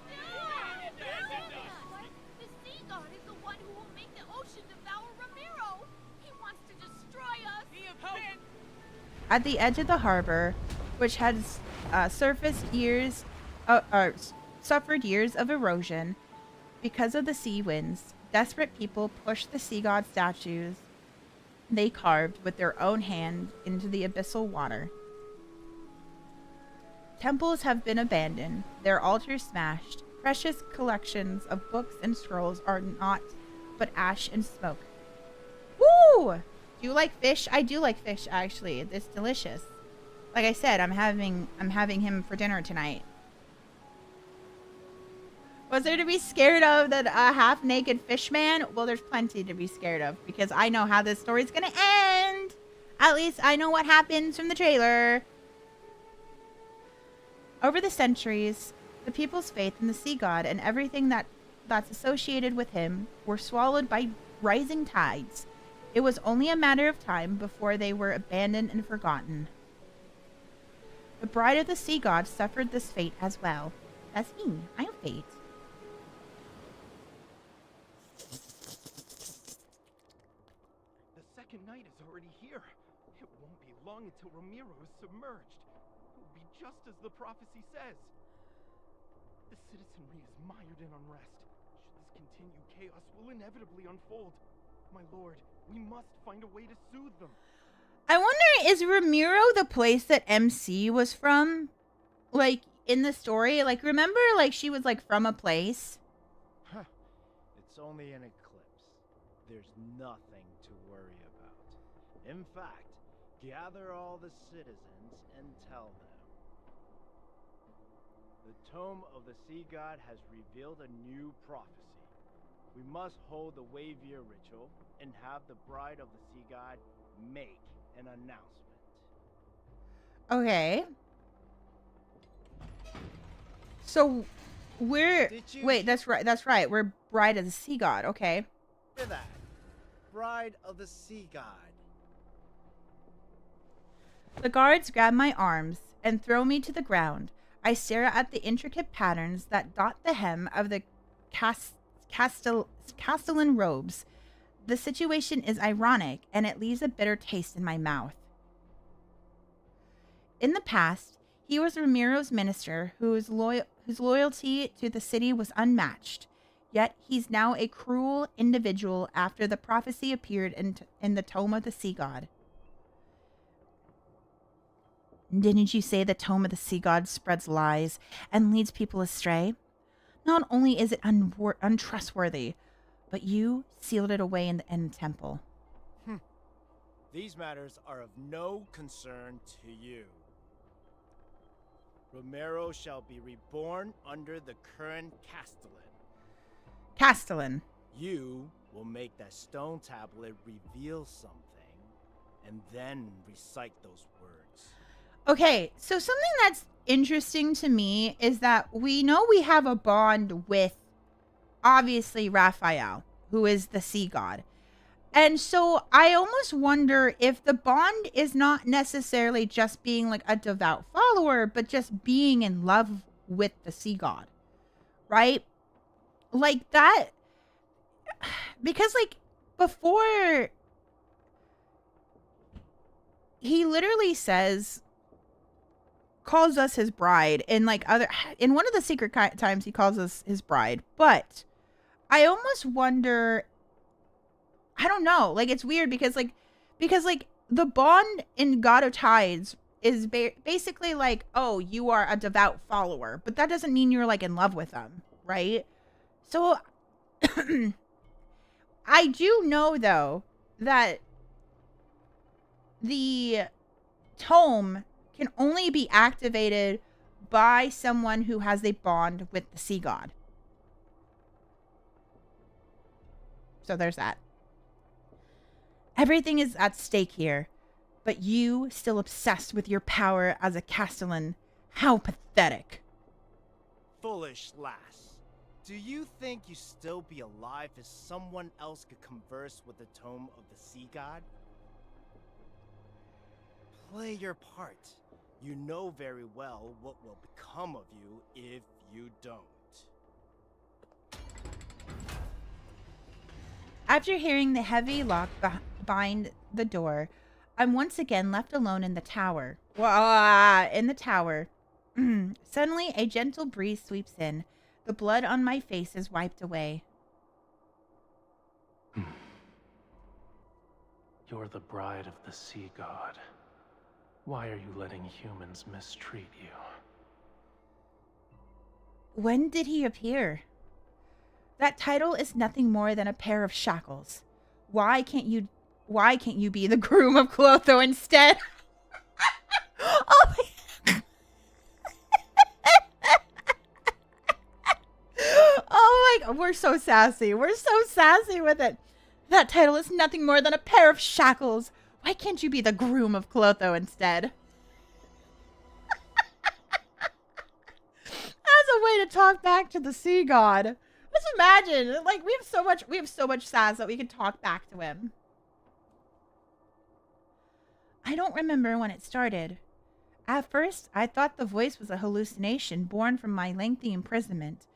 The sea god is the one who will make the ocean devour Ramiro. He wants to destroy us. He abandoned. At the edge of the harbor, which had suffered years of erosion because of the sea winds, desperate people pushed the sea god statues they carved with their own hand into the abyssal water. Temples have been abandoned, their altars smashed. Precious collections of books and scrolls are naught but ash and smoke. Woo! Do you like fish? I do like fish, actually. It's delicious. Like I said, I'm having him for dinner tonight. Was there to be scared of that half-naked fish man? Well, there's plenty to be scared of because I know how this story's gonna end. At least I know what happens from the trailer. Over the centuries, the people's faith in the sea god and everything that's associated with him were swallowed by rising tides. It was only a matter of time before they were abandoned and forgotten. The bride of the sea god suffered this fate as well. That's me. I'm fate. The second night is already here. It won't be long until Ramiro is submerged. It will be just as the prophecy says. The citizenry is mired in unrest. Should this continue, chaos will inevitably unfold. My lord, we must find a way to soothe them. I wonder, is Ramiro the place that MC was from? Like, in the story? Like, remember, like, she was, like, from a place? Huh. It's only an eclipse. There's nothing to worry about. In fact, gather all the citizens and tell them. The Tome of the Sea God has revealed a new prophecy. We must hold the Wavier ritual and have the bride of the Sea God make an announcement. Okay. So, we're... Wait, that's right. That's right. We're bride of the sea god. Okay. Hear that? Bride of the Sea God. The guards grab my arms and throw me to the ground. I stare at the intricate patterns that dot the hem of the Castellan robes. The situation is ironic, and it leaves a bitter taste in my mouth. In the past, he was Ramiro's minister whose loyalty to the city was unmatched. Yet he's now a cruel individual after the prophecy appeared in the Tome of the Sea God. Didn't you say the Tome of the Sea God spreads lies and leads people astray? Not only is it untrustworthy, but you sealed it away in the temple. These matters are of no concern to you. Ramiro shall be reborn under the current Castellan. Castellan. You will make that stone tablet reveal something, and then recite those words. Okay, so something that's interesting to me is that we know we have a bond with, obviously, Raphael, who is the sea god. And so I almost wonder if the bond is not necessarily just being like a devout follower, but just being in love with the sea god, right? Like that, because like before, he literally says, calls us his bride, and like in one of the secret times he calls us his bride. But I almost wonder, I don't know, like it's weird because the bond in God of Tides is basically like, oh, you are a devout follower, but that doesn't mean you're like in love with them, right? So I do know though that the tome can only be activated by someone who has a bond with the sea god. So there's that. Everything is at stake here, but you still obsessed with your power as a Castellan. How pathetic. Foolish lass. Do you think you still be alive if someone else could converse with the Tome of the Sea God? Play your part. You know very well what will become of you if you don't. After hearing the heavy lock behind the door, I'm once again left alone in the tower. In the tower. Suddenly, a gentle breeze sweeps in. The blood on my face is wiped away. You're the bride of the sea god. Why are you letting humans mistreat you? When did he appear? That title is nothing more than a pair of shackles. Why can't you be the groom of Clotho instead? Oh my Oh my god, we're so sassy. We're so sassy with it. That title is nothing more than a pair of shackles. Why can't you be the groom of Clotho instead? That's a way to talk back to the sea god. Just imagine, like, we have so much sass that we can talk back to him. I don't remember when it started. At first, I thought the voice was a hallucination born from my lengthy imprisonment.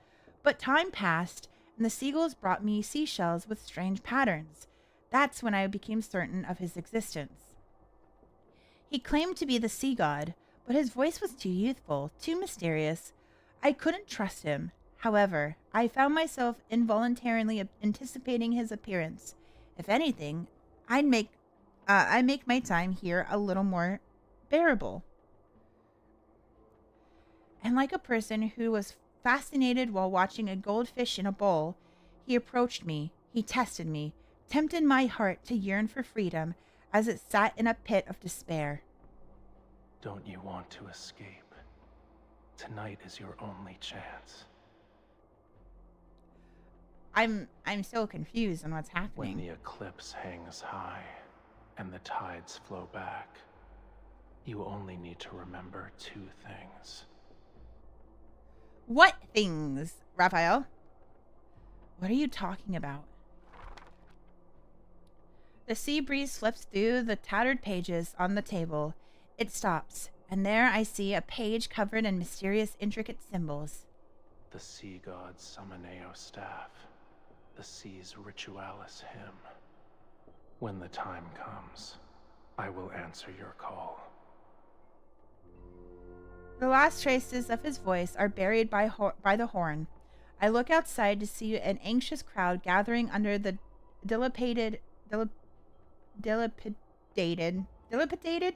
But time passed, and the seagulls brought me seashells with strange patterns. That's when I became certain of his existence. He claimed to be the sea god, but his voice was too youthful, too mysterious. I couldn't trust him. However, I found myself involuntarily anticipating his appearance. If anything, I make my time here a little more bearable. And like a person who was fascinated while watching a goldfish in a bowl, he approached me, he tested me, tempted my heart to yearn for freedom as it sat in a pit of despair. Don't you want to escape? Tonight is your only chance. I'm so confused on what's happening. When the eclipse hangs high and the tides flow back, you only need to remember two things. What things, Raphael? What are you talking about? The sea breeze flips through the tattered pages on the table. It stops, and there I see a page covered in mysterious, intricate symbols. The sea god's Summoneo staff. The sea's ritualis hymn. When the time comes, I will answer your call. The last traces of his voice are buried by the horn. I look outside to see an anxious crowd gathering under the dilapidated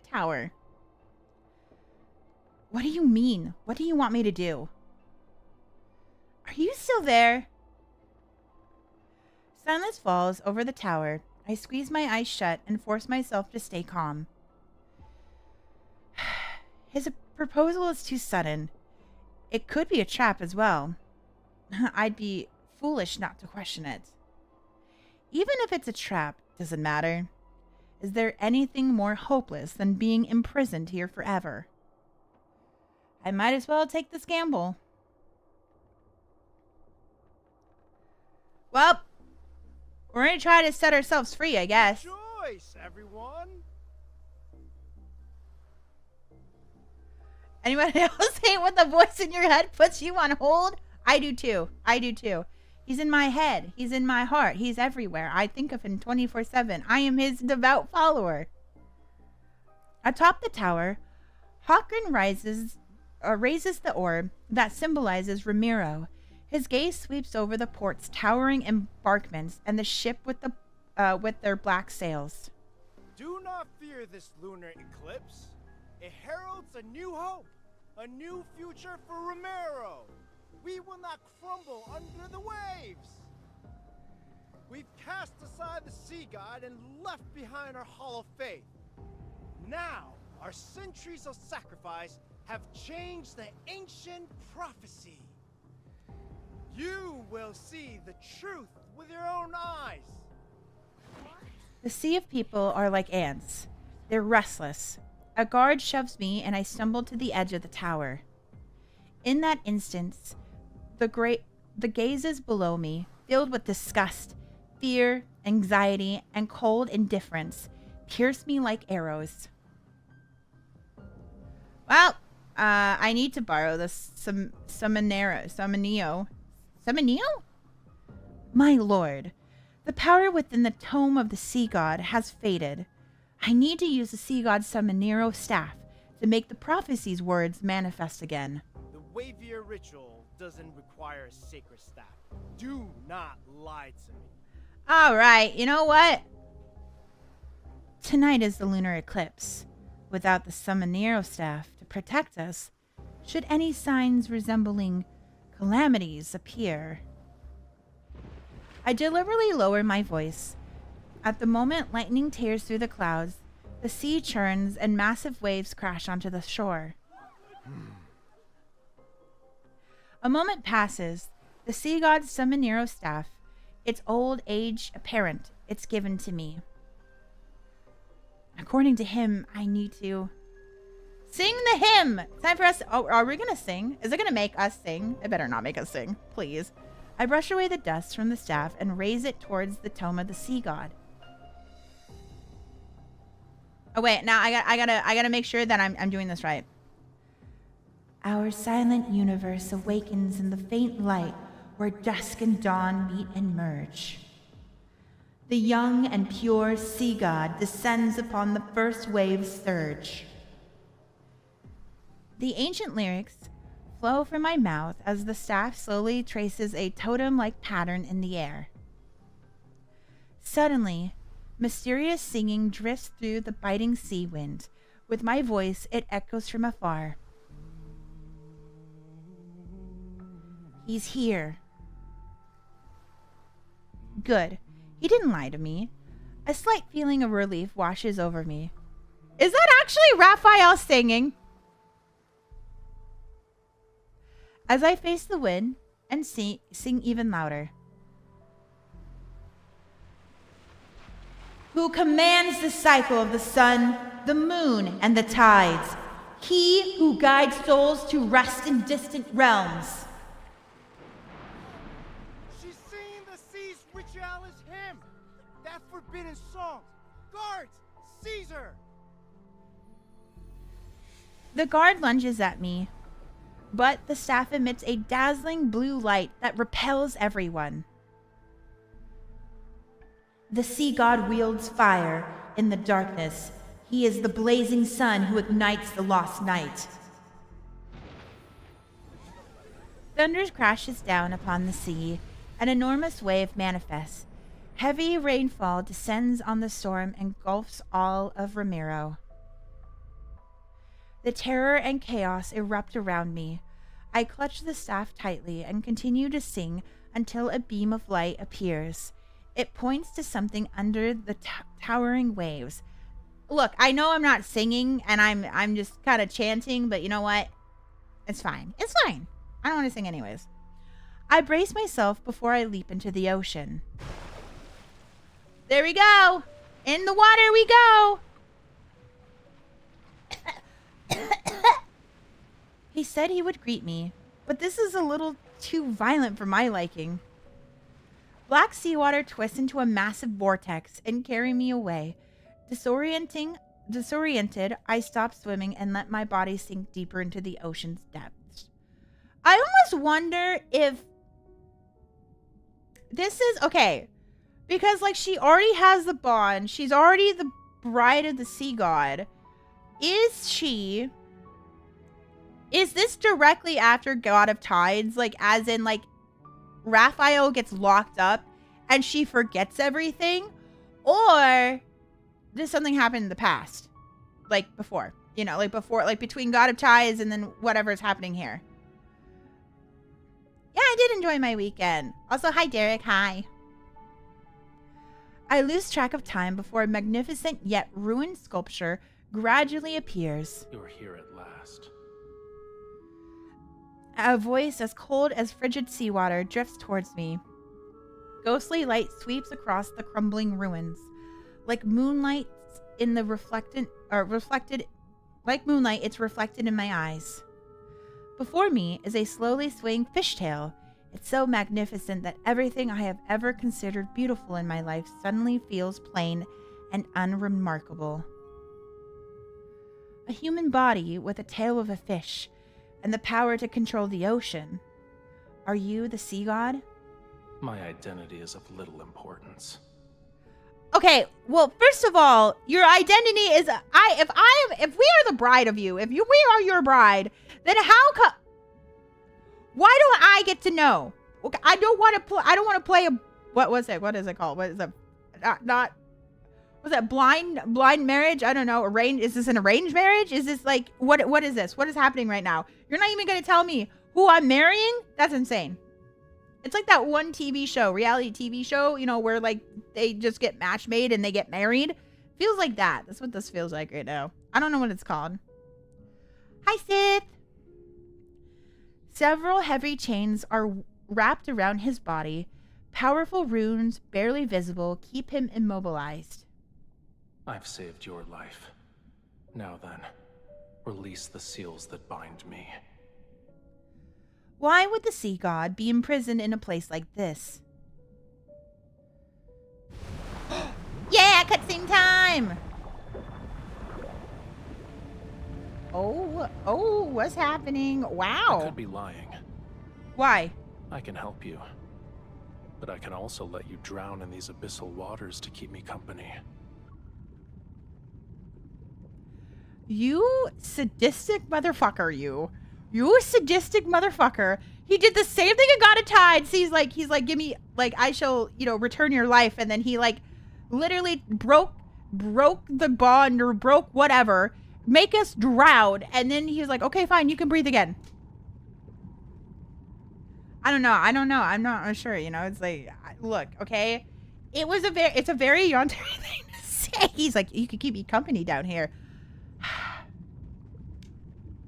tower. What do you mean? What do you want me to do? Are you still there? Silence falls over the tower. I squeeze my eyes shut and force myself to stay calm. His proposal is too sudden. It could be a trap as well. I'd be foolish not to question it. Even if it's a trap, does it matter? Is there anything more hopeless than being imprisoned here forever? I might as well take this gamble. Well, we're going to try to set ourselves free, I guess. Rejoice, everyone! Anyone else hate when the voice in your head puts you on hold? I do too. I do too. He's in my head. He's in my heart. He's everywhere. I think of him 24/7. I am his devout follower. Atop the tower, Hawken raises the orb that symbolizes Ramiro. His gaze sweeps over the port's towering embankments and the ship with their black sails. Do not fear this lunar eclipse. It heralds a new hope, a new future for Ramiro. We will not crumble under the waves. We've cast aside the sea god and left behind our hollow faith. Now, our centuries of sacrifice have changed the ancient prophecy. You will see the truth with your own eyes. The sea of people are like ants. They're restless. A guard shoves me and I stumble to the edge of the tower. In that instant, the gazes below me, filled with disgust, fear, anxiety, and cold indifference, pierce me like arrows. Well, I need to borrow this Summoneo. Summoneo? My lord, The power within the tome of the sea god has faded. I need to use the sea god's Submerged staff to make the prophecy's words manifest again. The Wavier ritual doesn't require a sacred staff. Do not lie to me. All right, you know what? Tonight is the lunar eclipse. Without the Submerged staff to protect us, should any signs resembling calamities appear. I deliberately lower my voice. At the moment lightning tears through the clouds, the sea churns and massive waves crash onto the shore. A moment passes. The sea god's Submerged staff, its old age apparent, it's given to me. According to him, I need to sing the hymn. Time for us. Oh, are we going to sing? Is it going to make us sing? It better not make us sing, please. I brush away the dust from the staff and raise it towards the tome of the sea god. Oh wait, now I gotta make sure that I'm doing this right. Our silent universe awakens in the faint light where dusk and dawn meet and merge. The young and pure sea god descends upon the first wave's surge. The ancient lyrics flow from my mouth as the staff slowly traces a totem-like pattern in the air. Suddenly, mysterious singing drifts through the biting sea wind. With my voice, it echoes from afar. He's here. Good. He didn't lie to me. A slight feeling of relief washes over me. Is that actually Raphael singing? As I face the wind and sing even louder. Who commands the cycle of the sun, the moon, and the tides. He who guides souls to rest in distant realms. She's singing the sea's ritualis hymn. That forbidden song. Guards, seize her. The guard lunges at me, but the staff emits a dazzling blue light that repels everyone. The sea god wields fire in the darkness. He is the blazing sun who ignites the lost night. Thunder crashes down upon the sea. An enormous wave manifests. Heavy rainfall descends on the storm and engulfs all of Ramiro. The terror and chaos erupt around me. I clutch the staff tightly and continue to sing until a beam of light appears. It points to something under the towering waves. Look, I know I'm not singing and I'm just kind of chanting, but you know what? It's fine. It's fine. I don't want to sing anyways. I brace myself before I leap into the ocean. There we go. In the water we go. He said he would greet me, but this is a little too violent for my liking. Black seawater twists into a massive vortex and carry me away. Disoriented, I stop swimming and let my body sink deeper into the ocean's depths. I almost wonder if this is okay, because like she already has the bond. She's already the bride of the sea god. Is this directly after God of Tides? Like, as in, like, Raphael gets locked up and she forgets everything? Or does something happen in the past? Like, before. You know, like, before, like, between God of Tides and then whatever's happening here. Yeah, I did enjoy my weekend. Also, hi, Derek. Hi. I lose track of time before a magnificent yet ruined sculpture gradually appears. You're here at last. A voice as cold as frigid seawater drifts towards me. Ghostly light sweeps across the crumbling ruins. Like moonlight, it's reflected in my eyes. Before me is a slowly swaying fishtail. It's so magnificent that everything I have ever considered beautiful in my life suddenly feels plain and unremarkable. A human body with a tail of a fish and the power to control the ocean. Are you the sea god? My identity is of little importance. Okay, well, first of all, your identity is if we are the bride of you, we are your bride, then why don't I get to know? Okay, I don't want to play a what is it called? What is it? Not was that blind marriage? I don't know. Arranged? Is this an arranged marriage? Is this like what is this? What is happening right now? You're not even going to tell me who I'm marrying? That's insane. It's like that one TV show, reality TV show, you know, where like they just get match made and they get married. Feels like that. That's what this feels like right now. I don't know what it's called. Hi, Sith. Several heavy chains are wrapped around his body. Powerful runes, barely visible, keep him immobilized. I've saved your life. Now then, release the seals that bind me. Why would the sea god be imprisoned in a place like this? Yeah, cutscene time! Oh, what's happening? Wow. I could be lying. Why? I can help you. But I can also let you drown in these abyssal waters to keep me company. You sadistic motherfucker, you. You sadistic motherfucker. He did the same thing and got a tide. So he's like, give me, like, I shall, return your life. And then he, like, literally broke the bond or broke whatever. Make us drown. And then he was like, okay, fine, you can breathe again. I don't know. I'm not sure, It's like, look, okay. It's a very Yontae thing to say. He's like, you could keep me company down here.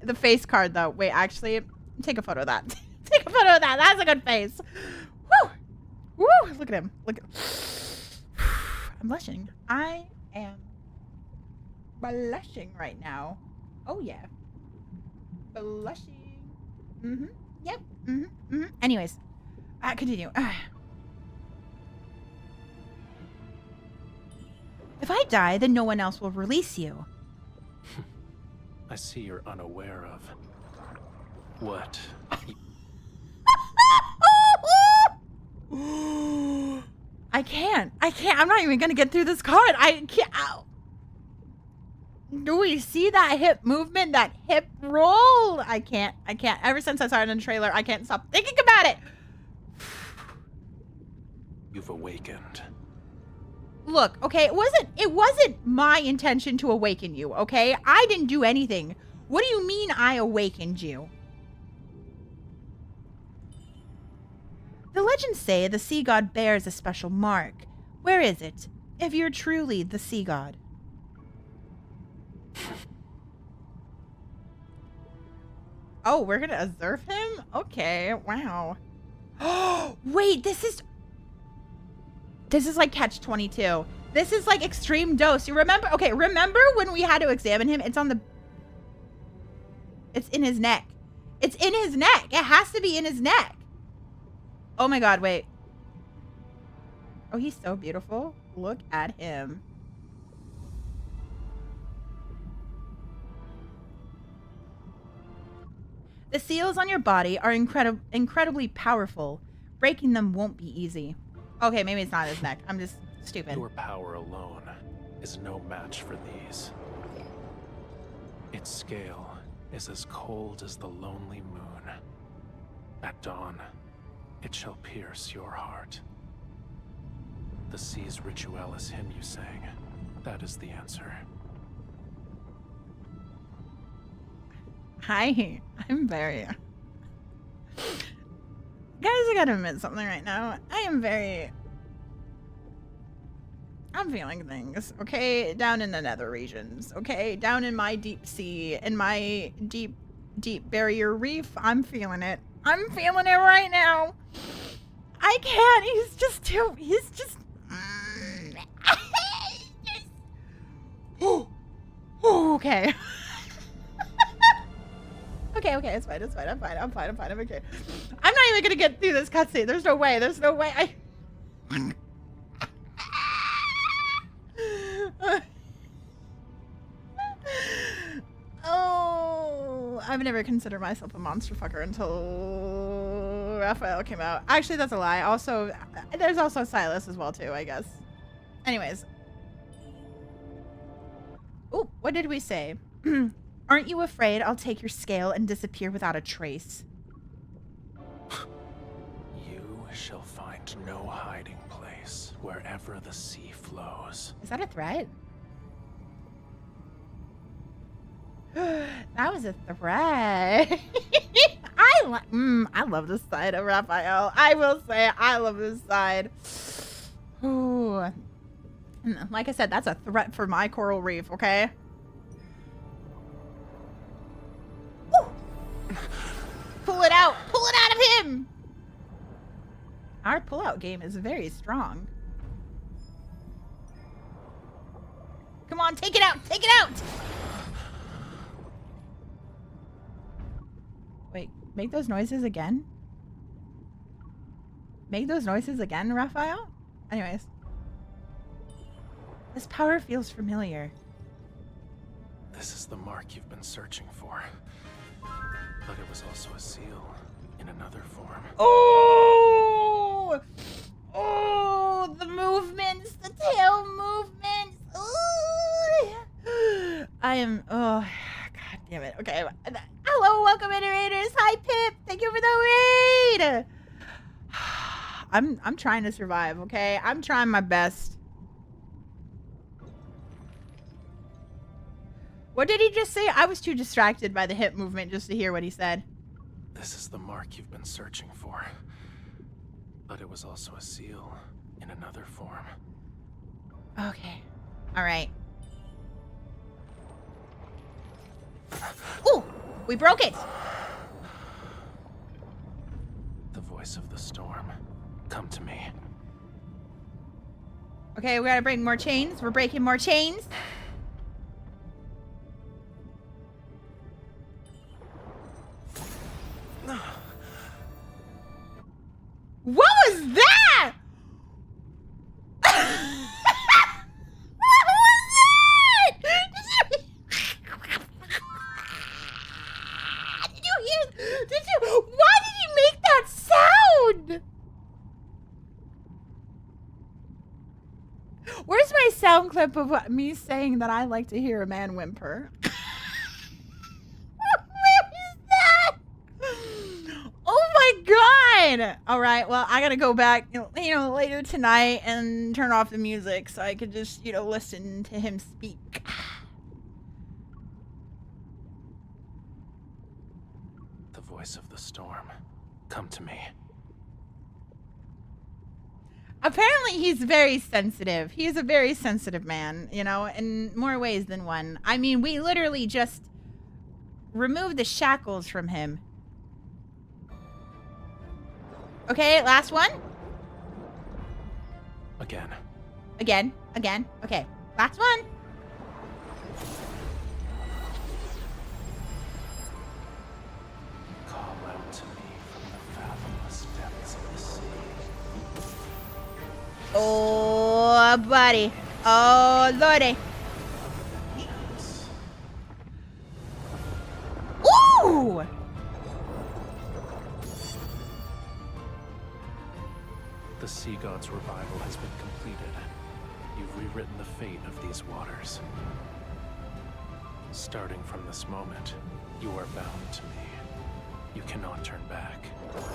The face card, though. Wait, actually, take a photo of that. Take a photo of that. That's a good face. Woo! Woo! Look at him. Look at I'm blushing. I am blushing right now. Oh, yeah. Blushing. Mm-hmm. Yep. Mm-hmm. Mm-hmm. Anyways, continue. If I die, then no one else will release you. I see you're unaware of what. I can't. I'm not even gonna get through this card. I can't. Ow. Do we see that hip movement? That hip roll? I can't. Ever since I saw it in the trailer, I can't stop thinking about it. You've awakened. Look, okay, it wasn't my intention to awaken you, okay? I didn't do anything. What do you mean I awakened you? The legends say the sea god bears a special mark. Where is it, if you're truly the sea god? Oh, we're gonna observe him? Okay, wow. Oh, wait, this is like Catch-22. This is like extreme dose. You remember? Okay, remember when we had to examine him? It's in his neck. It's in his neck. It has to be in his neck. Oh my God, wait. Oh, he's so beautiful. Look at him. The seals on your body are incredibly powerful. Breaking them won't be easy. Okay, maybe it's not his neck. I'm just stupid. Your power alone is no match for these. Its scale is as cold as the lonely moon. At dawn, it shall pierce your heart. The sea's ritualis hymn you sang, that is the answer. Hi, I'm very... Guys, I gotta admit something right now. I'm feeling things, okay? Down in the nether regions, okay? Down in my deep sea, in my deep barrier reef, I'm feeling it. I'm feeling it right now. I can't, he's just... Okay. Okay, it's fine. I'm fine. I'm okay. I'm not even gonna get through this cutscene. There's no way. Oh, I've never considered myself a monster fucker until Raphael came out. Actually, that's a lie. Also, there's also Silas as well too, I guess. Anyways. Oh, what did we say? Aren't you afraid I'll take your scale and disappear without a trace? You shall find no hiding place wherever the sea flows. Is that a threat? That was a threat. I love this side of Raphael. I will say I love this side. Ooh. Like I said, that's a threat for my coral reef, okay? Woo! Pull it out! Pull it out of him! Our pullout game is very strong. Come on, take it out! Take it out! Wait, make those noises again? Make those noises again, Raphael? Anyways. This power feels familiar. This is the mark you've been searching for. But it was also a seal in another form. Oh! Oh, the movements, the tail movements. Ooh. I am, oh, god damn it. Okay. Hello, welcome iterators. Hi, Pip. Thank you for the raid. I'm trying to survive, okay? I'm trying my best. What did he just say? I was too distracted by the hip movement just to hear what he said. This is the mark you've been searching for. But it was also a seal in another form. Okay. All right. Ooh! We broke it! The voice of the storm. Come to me. Okay, we gotta break more chains. We're breaking more chains. What was that? What was that? Did you hear? Why did he make that sound? Where's my sound clip of me saying that I like to hear a man whimper? All right, well, I gotta go back, later tonight and turn off the music so I could just, listen to him speak. The voice of the storm. Come to me. Apparently, he's very sensitive. He's a very sensitive man, in more ways than one. I mean, we literally just removed the shackles from him. Okay, last one. Again. Again. Okay, last one. Call out to me from the fathomless depths of the sea. Oh, buddy. Oh, lordy. Ooh! The sea god's revival has been completed. You've rewritten the fate of these waters. Starting from this moment, you are bound to me. You cannot turn back.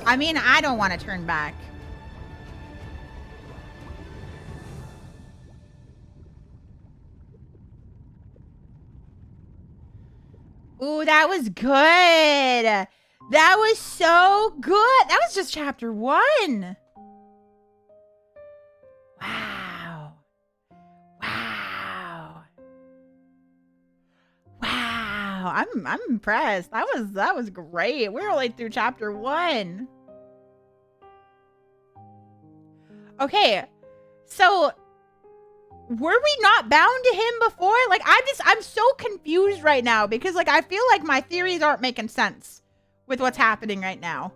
I mean, I don't want to turn back. Ooh, that was good. That was so good. That was just chapter 1. Wow. Wow. Wow. I'm impressed. That was great. We're only through chapter 1. Okay. So were we not bound to him before? Like, I'm so confused right now because, like, I feel like my theories aren't making sense with what's happening right now.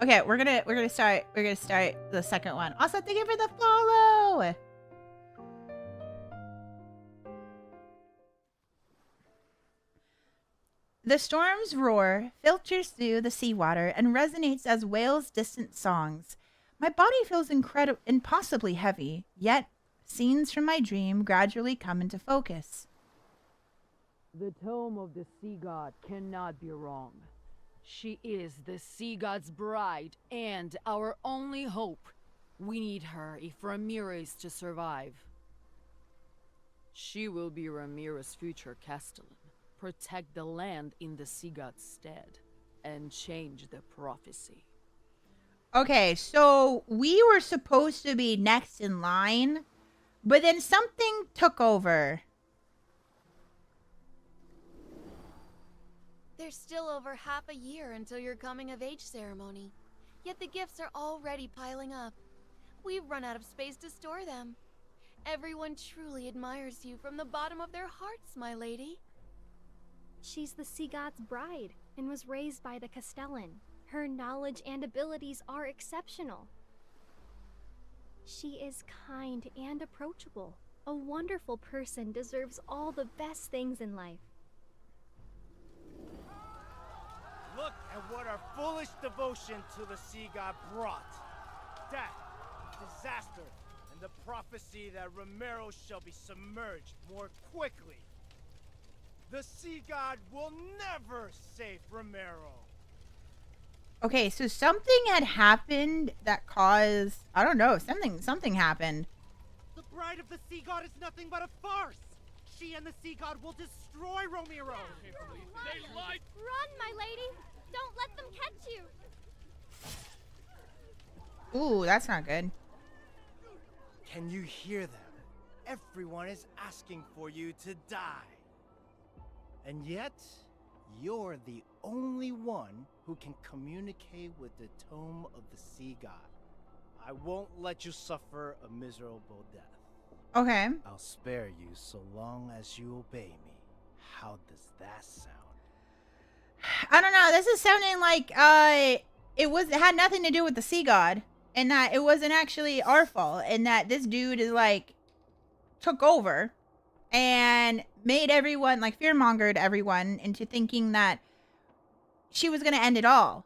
Okay, we're gonna start the second one. Also, thank you for the follow. The storm's roar filters through the seawater and resonates as whales' distant songs. My body feels impossibly heavy, yet scenes from my dream gradually come into focus. The tome of the sea god cannot be wrong. She is the sea god's bride and our only hope. We need her if Ramiro is to survive. She will be Ramiro's future castellan, protect the land in the sea god's stead, and change the prophecy. Okay, so we were supposed to be next in line, but then something took over. There's still over half a year until your coming of age ceremony. Yet the gifts are already piling up. We've run out of space to store them. Everyone truly admires you from the bottom of their hearts, my lady. She's the sea god's bride and was raised by the Castellan. Her knowledge and abilities are exceptional. She is kind and approachable. A wonderful person deserves all the best things in life. Look at what our foolish devotion to the sea god brought. Death, disaster, and the prophecy that Ramiro shall be submerged more quickly. The sea god will never save Ramiro. Okay, so something had happened that caused, I don't know, something happened. The bride of the sea god is nothing but a farce. She and the sea god will destroy Ramiro. They lied. Run, my lady! Don't let them catch you! Ooh, that's not good. Can you hear them? Everyone is asking for you to die. And yet, you're the only one who can communicate with the tome of the sea god. I won't let you suffer a miserable death. Okay. I'll spare you so long as you obey me. How does that sound? I don't know. This is sounding like it had nothing to do with the sea god, and that it wasn't actually our fault, and that this dude is like took over and made everyone like fearmongered everyone into thinking that she was gonna end it all.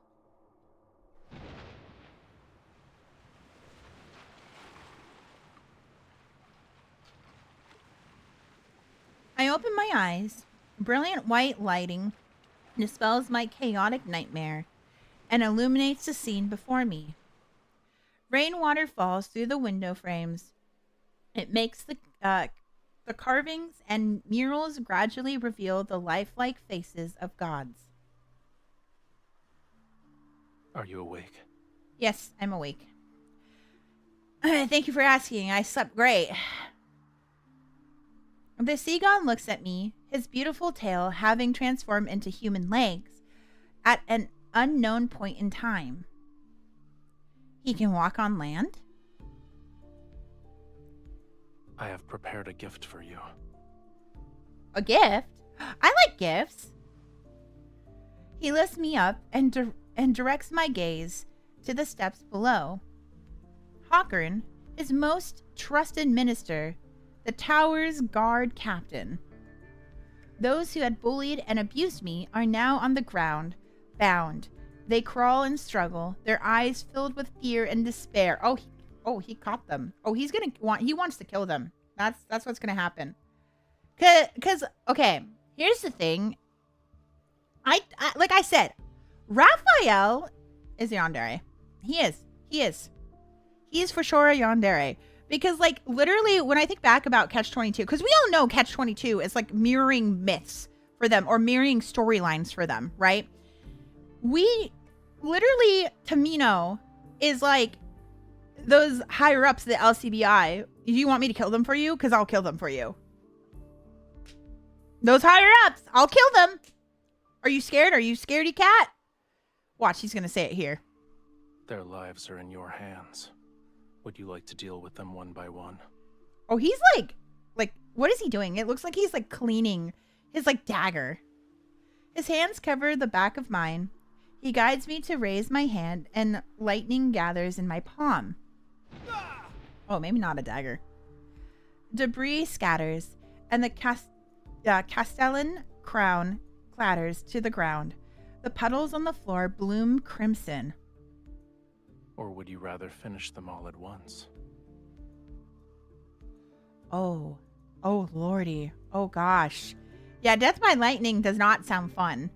I open my eyes. Brilliant white lighting dispels my chaotic nightmare and illuminates the scene before me. Rainwater falls through the window frames. It makes the carvings and murals gradually reveal the lifelike faces of gods. Are you awake? Yes, I'm awake. Thank you for asking. I slept great. The sea god looks at me, his beautiful tail having transformed into human legs at an unknown point in time. He can walk on land? I have prepared a gift for you. A gift? I like gifts. He lifts me up and directs my gaze to the steps below. Hawkern, his most trusted minister, the tower's guard captain. Those who had bullied and abused me are now on the ground, bound. They crawl and struggle, their eyes filled with fear and despair. Oh, he caught them. Oh, he wants to kill them. That's what's gonna happen. Cause okay, here's the thing. I like I said, Raphael is yandere. He is for sure a yandere. Because, like, literally, when I think back about Catch-22, because we all know Catch-22 is, like, mirroring myths for them, or mirroring storylines for them, right? We, literally, Tamino is, like, those higher-ups, the LCBI. Do you want me to kill them for you? Because I'll kill them for you. Those higher-ups, I'll kill them. Are you scared? Are you scaredy cat? Watch, he's going to say it here. Their lives are in your hands. Would you like to deal with them one by one? Oh, he's like, what is he doing? It looks like he's like cleaning his like dagger. His hands cover the back of mine. He guides me to raise my hand and lightning gathers in my palm. Oh, maybe not a dagger. Debris scatters and the Castellan crown clatters to the ground. The puddles on the floor bloom crimson. Or would you rather finish them all at once? Oh lordy. Oh gosh. Yeah, death by lightning does not sound fun.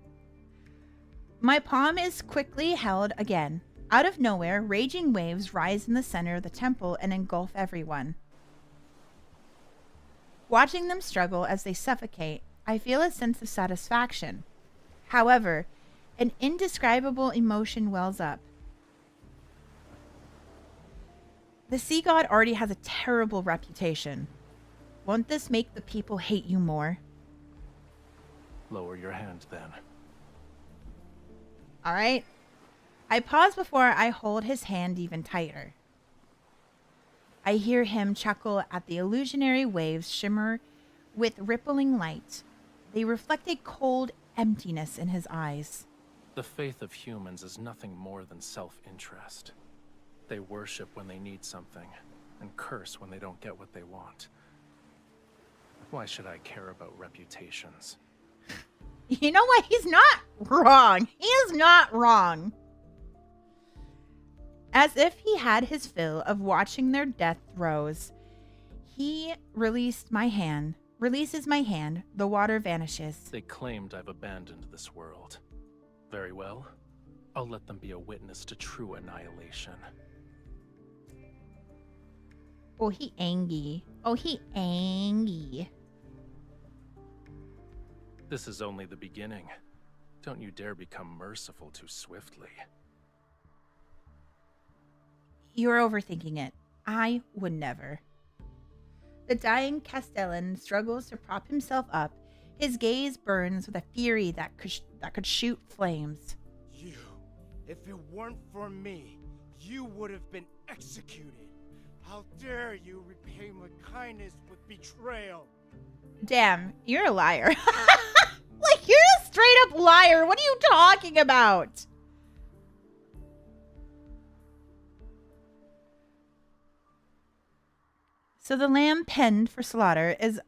My palm is quickly held again. Out of nowhere, raging waves rise in the center of the temple and engulf everyone. Watching them struggle as they suffocate, I feel a sense of satisfaction. However, an indescribable emotion wells up. The sea god already has a terrible reputation. Won't this make the people hate you more? Lower your hand then. All right. I pause before I hold his hand even tighter. I hear him chuckle at the illusionary waves shimmer with rippling light. They reflect a cold emptiness in his eyes. The faith of humans is nothing more than self-interest. They worship when they need something, and curse when they don't get what they want. Why should I care about reputations? You know what? He's not wrong. He is not wrong. As if he had his fill of watching their death throes, he releases my hand. The water vanishes. They claimed I've abandoned this world. Very well. I'll let them be a witness to true annihilation. Oh, he angry. This is only the beginning. Don't you dare become merciful too swiftly. You're overthinking it. I would never. The dying Castellan struggles to prop himself up. His gaze burns with a fury that could shoot flames. You, if it weren't for me, you would have been executed. How dare you repay my kindness with betrayal? Damn, you're a liar. Like, you're a straight up liar. What are you talking about? So the lamb penned for slaughter is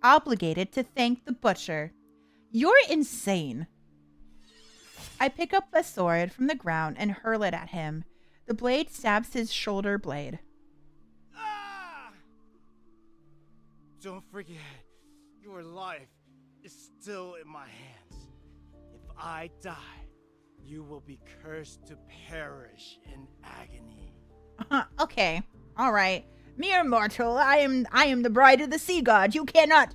obligated to thank the butcher. You're insane. I pick up a sword from the ground and hurl it at him. The blade stabs his shoulder blade. Ah! Don't forget, your life is still in my hands. If I die, you will be cursed to perish in agony. Okay, all right. Mere mortal, I am the bride of the sea god. You cannot.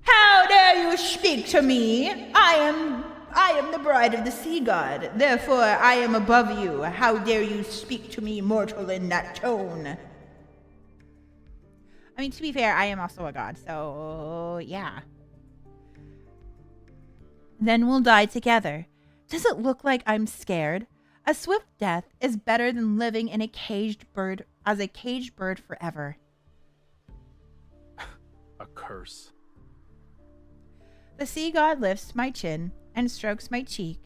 How dare you speak to me? I am the bride of the sea god. Therefore, I am above you. How dare you speak to me, mortal, in that tone? I mean, to be fair, I am also a god, so yeah. Then we'll die together. Does it look like I'm scared? A swift death is better than living in a caged bird forever. A curse. The sea god lifts my chin and strokes my cheek.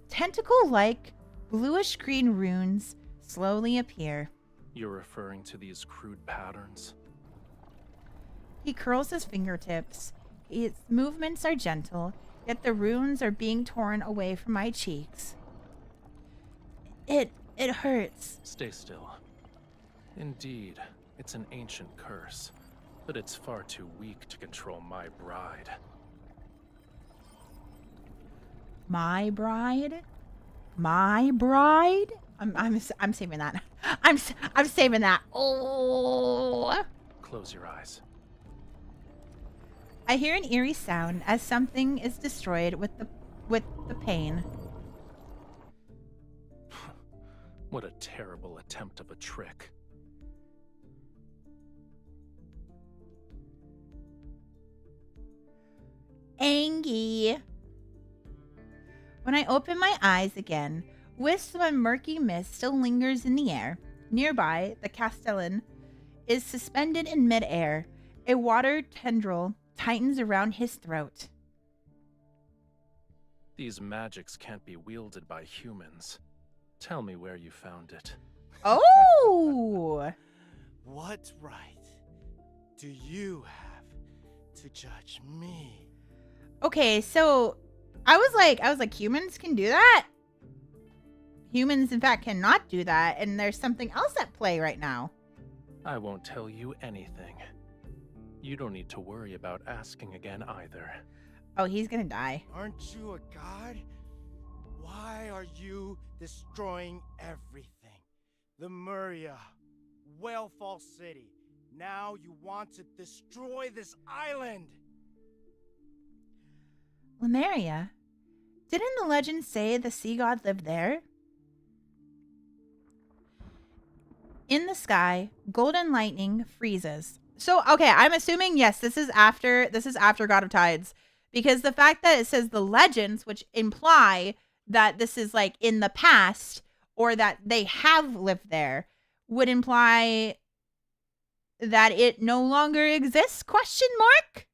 Tentacle-like bluish-green runes slowly appear. You're referring to these crude patterns? He curls his fingertips. His movements are gentle, yet the runes are being torn away from my cheeks. It hurts. Stay still. Indeed, it's an ancient curse, but it's far too weak to control my bride. My bride? My bride? I'm saving that. I'm saving that. Oh. Close your eyes. I hear an eerie sound as something is destroyed with the pain. What a terrible attempt of a trick. Angie. When I open my eyes again, wisps of a murky mist still lingers in the air. Nearby, the Castellan is suspended in midair. A water tendril tightens around his throat. These magics can't be wielded by humans. Tell me where you found it. Oh! What right do you have to judge me? Okay, so I was like, humans can do that? Humans, in fact, cannot do that, and there's something else at play right now. I won't tell you anything. You don't need to worry about asking again either. Oh, he's gonna die. Aren't you a god? Why are you destroying everything? Lemuria, Whalefall City. Now you want to destroy this island. Lemuria? Didn't the legend say the sea god lived there? In the sky, golden lightning freezes. So, okay, I'm assuming, yes, this is after God of Tides. Because the fact that it says the legends, which imply that this is like in the past or that they have lived there, would imply that it no longer exists, question mark?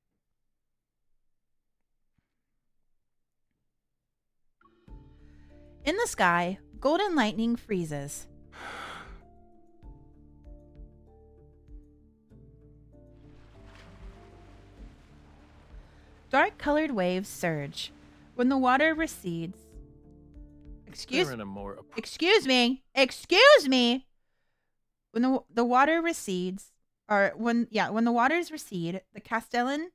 In the sky, golden lightning freezes. Dark-colored waves surge. When the water recedes... Excuse me. When the water recedes, or when the waters recede, the Castellan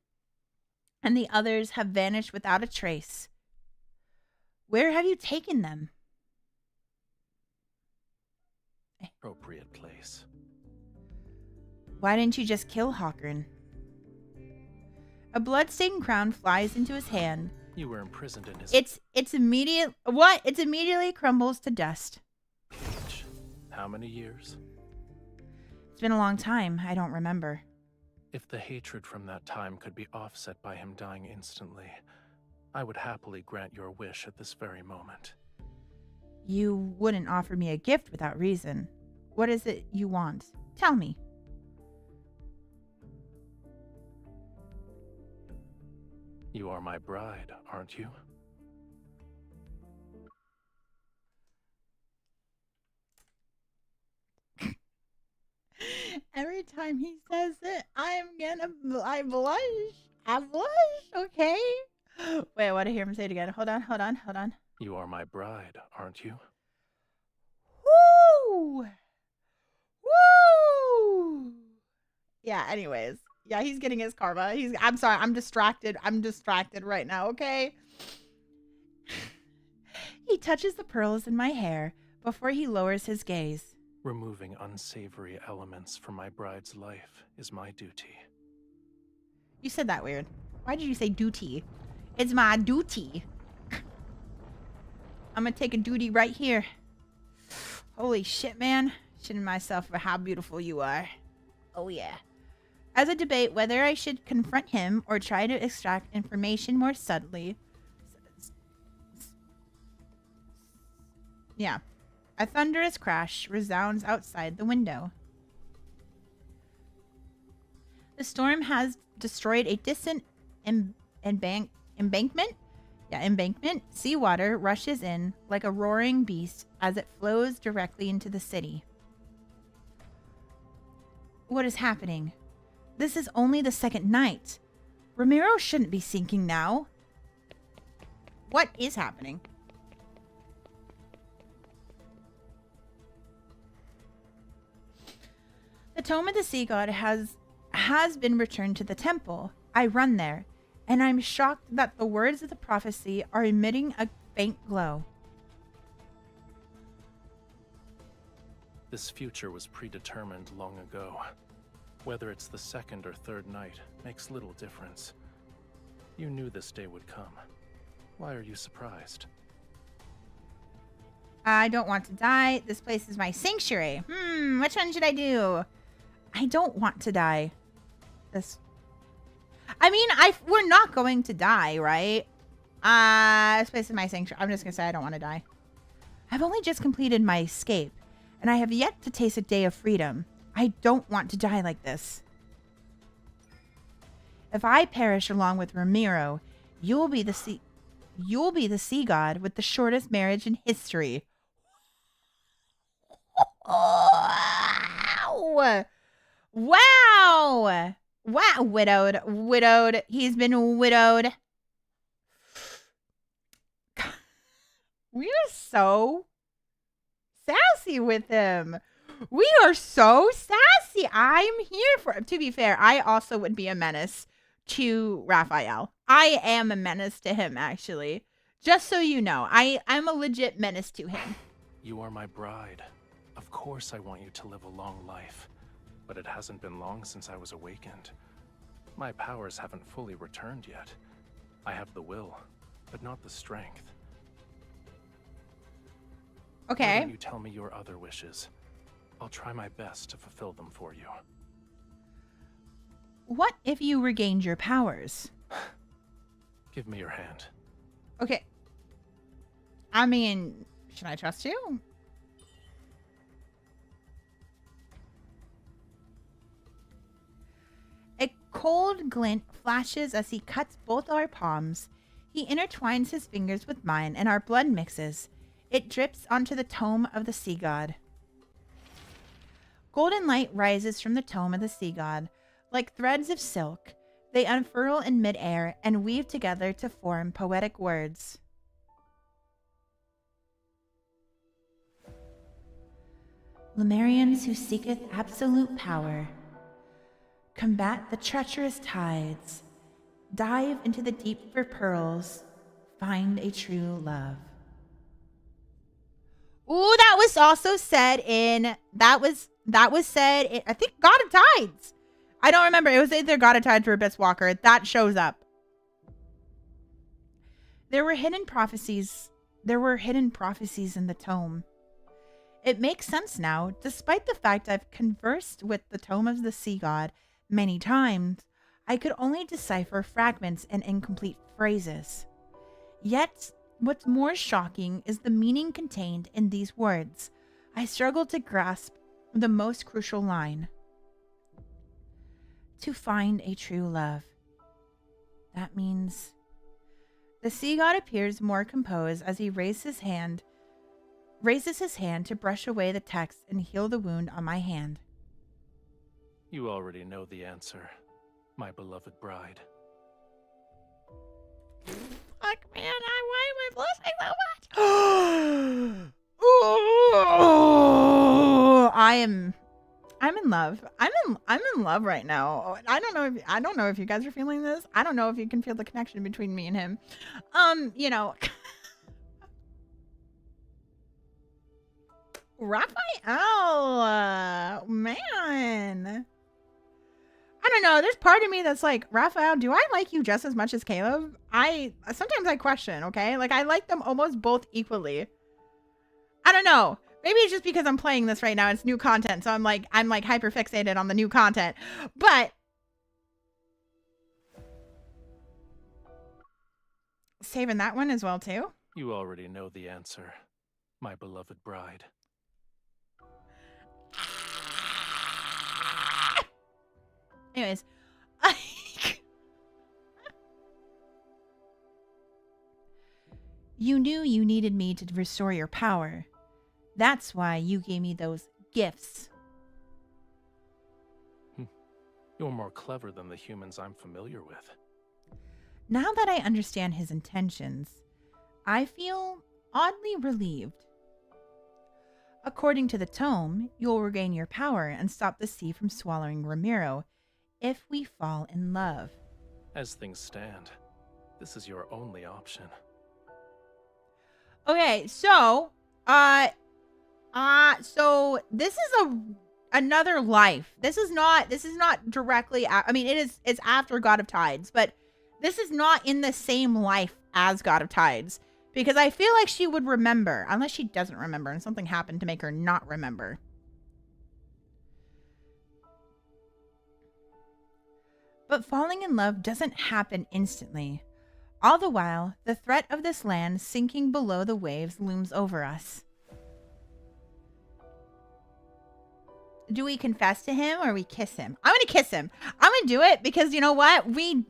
and the others have vanished without a trace. Where have you taken them? Appropriate place. Why didn't you just kill Hawkern? A bloodstained crown flies into his hand. You were imprisoned in his It's immediate. What? It immediately crumbles to dust. cage. How many years? It's been a long time. I don't remember. If the hatred from that time could be offset by him dying instantly, I would happily grant your wish at this very moment. You wouldn't offer me a gift without reason. What is it you want? Tell me. You are my bride, aren't you? Every time he says it, I blush. I blush, okay? Wait, I want to hear him say it again. Hold on. You are my bride, aren't you? Woo! Woo! Yeah, anyways. Yeah, he's getting his karma. I'm sorry, I'm distracted. I'm distracted right now, okay? He touches the pearls in my hair before he lowers his gaze. Removing unsavory elements from my bride's life is my duty. You said that weird. Why did you say duty? It's my duty. I'm gonna take a duty right here. Holy shit, man. Shitting myself for how beautiful you are. Oh, yeah. As I debate whether I should confront him or try to extract information more subtly. Yeah. A thunderous crash resounds outside the window. The storm has destroyed a distant embankment. Yeah, embankment. Seawater rushes in like a roaring beast as it flows directly into the city. What is happening? This is only the second night. Ramiro shouldn't be sinking now. What is happening? The Tome of the Sea God has been returned to the temple. I run there, and I'm shocked that the words of the prophecy are emitting a faint glow. This future was predetermined long ago. Whether it's the second or third night makes little difference. You knew this day would come. Why are you surprised? I don't want to die. This place is my sanctuary. Which one should I do? I don't want to die. We're not going to die, right? This place is my sanctuary. I'm just gonna say I don't want to die. I've only just completed my escape, and I have yet to taste a day of freedom. I don't want to die like this. If I perish along with Ramiro, you'll be the sea god with the shortest marriage in history. Wow! Wow! Wow! Widowed. He's been widowed. We are so sassy with him. We are so sassy. I'm here for. To be fair, I also would be a menace to Raphael. I am a menace to him, actually. Just so you know, I'm a legit menace to him. You are my bride. Of course I want you to live a long life. But it hasn't been long since I was awakened. My powers haven't fully returned yet. I have the will, but not the strength. Why Okay. don't you tell me your other wishes? I'll try my best to fulfill them for you. What if you regained your powers? Give me your hand. Okay. I mean, should I trust you? A cold glint flashes as he cuts both our palms. He intertwines his fingers with mine and our blood mixes. It drips onto the tome of the sea god. Golden light rises from the tome of the sea god. Like threads of silk, they unfurl in midair and weave together to form poetic words. Lemurians who seeketh absolute power, combat the treacherous tides, dive into the deep for pearls, find a true love. Ooh, that was also said in I think God of Tides. I don't remember. It was either God of Tides or Abyss Walker. That shows up. There were hidden prophecies in the tome. It makes sense now, despite the fact I've conversed with the tome of the sea god many times. I could only decipher fragments and incomplete phrases. Yet, what's more shocking is the meaning contained in these words. I struggle to grasp the most crucial line. To find a true love. That means... The sea god appears more composed as he raises his hand to brush away the text and heal the wound on my hand. You already know the answer, my beloved bride. Fuck, man, why am I blushing so much? Ooh, I'm in love. I'm in love right now. I don't know if you guys are feeling this. I don't know if you can feel the connection between me and him. You know, Raphael, man. I don't know. There's part of me that's like, Raphael, do I like you just as much as Caleb? Sometimes I question, okay? Like, I like them almost both equally. I don't know. Maybe it's just because I'm playing this right now. It's new content, so I'm like hyper fixated on the new content. But saving that one as well too. You already know the answer, my beloved bride. Anyways, you knew you needed me to restore your power. That's why you gave me those gifts. You're more clever than the humans I'm familiar with. Now that I understand his intentions, I feel oddly relieved. According to the tome, you'll regain your power and stop the sea from swallowing Ramiro if we fall in love. As things stand, this is your only option. Okay, so so this is another life. This is not directly I mean it's after God of Tides, but this is not in the same life as God of Tides, because I feel like she would remember, unless she doesn't remember and something happened to make her not remember. But falling in love doesn't happen instantly. All the while, the threat of this land sinking below the waves looms over us. Do we confess to him or we kiss him? I'm going to kiss him. I'm going to do it because you know what?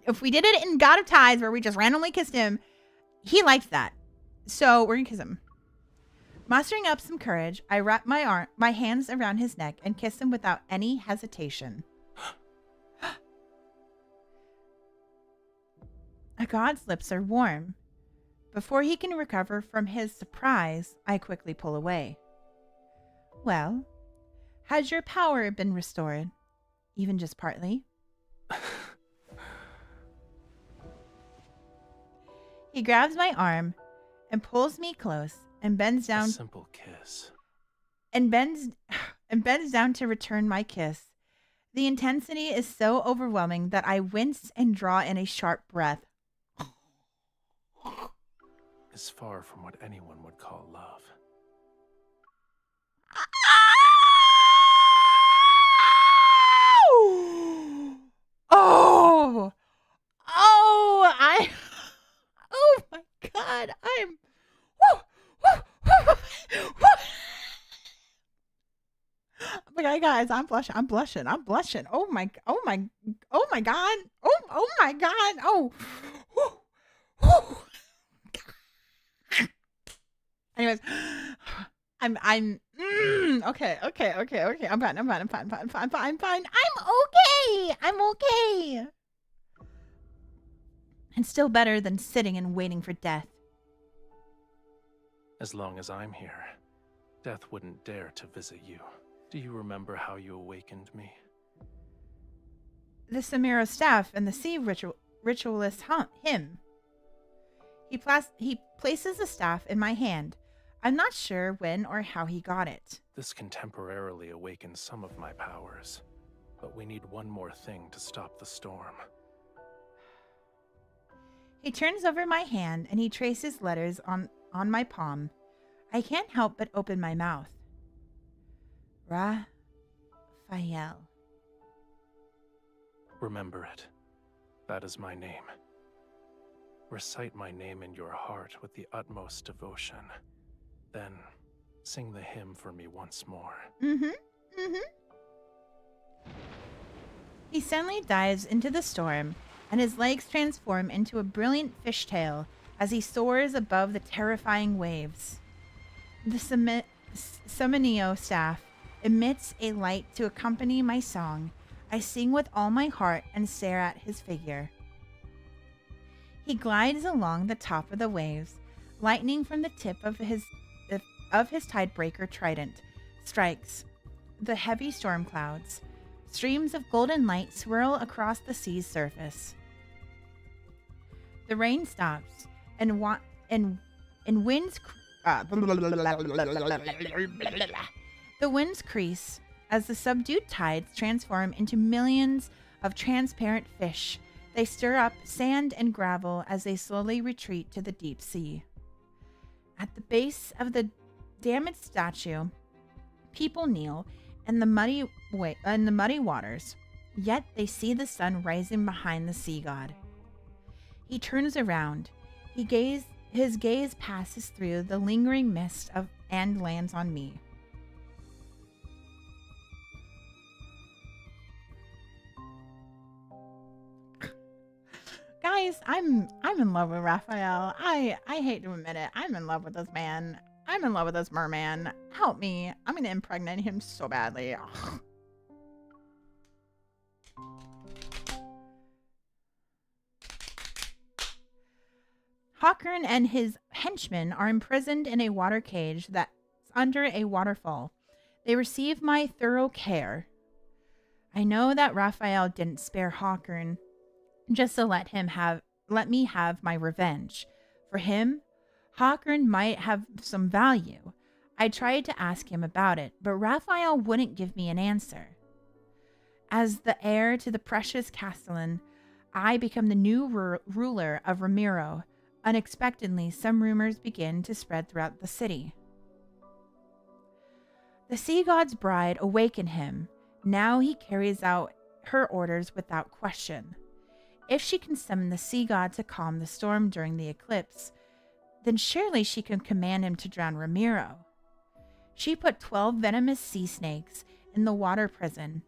If we did it in God of Tides where we just randomly kissed him, he liked that. So we're going to kiss him. Mustering up some courage, I wrap my hands around his neck and kiss him without any hesitation. A god's lips are warm, Before he can recover from his surprise, I quickly pull away. Well, has your power been restored? Even just partly? He grabs my arm and pulls me close and bends A down simple kiss. and bends down to return my kiss. The intensity is so overwhelming that I wince and draw in a sharp breath. Is far from what anyone would call love. Oh! Oh! Oh my God! Woo! Woo! Woo! Woo! Okay, guys, I'm blushing. I'm blushing. Oh my God. Oh my God. Oh. Whew. Anyways, okay. I'm fine. I'm okay. And still better than sitting and waiting for death. As long as I'm here, death wouldn't dare to visit you. Do you remember how you awakened me? The Samiro staff and the sea ritualist hymn. He places the staff in my hand. I'm not sure when or how he got it. This can temporarily awaken some of my powers, but we need one more thing to stop the storm. He turns over my hand and he traces letters on my palm. I can't help but open my mouth. Raphael. Remember it. That is my name. Recite my name in your heart with the utmost devotion. Then sing the hymn for me once more. He suddenly dives into the storm, and his legs transform into a brilliant fishtail as he soars above the terrifying waves. The Summonio staff emits a light to accompany my song. I sing with all my heart and stare at his figure. He glides along the top of the waves. Lightning from the tip of his tidebreaker trident strikes the heavy storm clouds. Streams of golden light swirl across the sea's surface. The rain stops, and winds the winds crease as the subdued tides transform into millions of transparent fish. They stir up sand and gravel as they slowly retreat to the deep sea. At the base of the damaged statue, people kneel in the muddy waters, yet they see the sun rising behind the sea god. He turns around. His gaze passes through the lingering mist and lands on me. Guys, I'm in love with Raphael. I hate to admit it. I'm in love with this man. I'm in love with this merman. Help me. I'm gonna impregnate him so badly. Ugh. Hawkern and his henchmen are imprisoned in a water cage that's under a waterfall. They receive my thorough care. I know that Raphael didn't spare Hawkern just to let me have my revenge. For him, Hawkern might have some value. I tried to ask him about it, but Raphael wouldn't give me an answer. As the heir to the precious Castellan, I become the new ruler of Ramiro. Unexpectedly, some rumors begin to spread throughout the city. The sea god's bride awakened him. Now he carries out her orders without question. If she can summon the sea god to calm the storm during the eclipse, then surely she can command him to drown Ramiro. She put 12 venomous sea snakes in the water prison.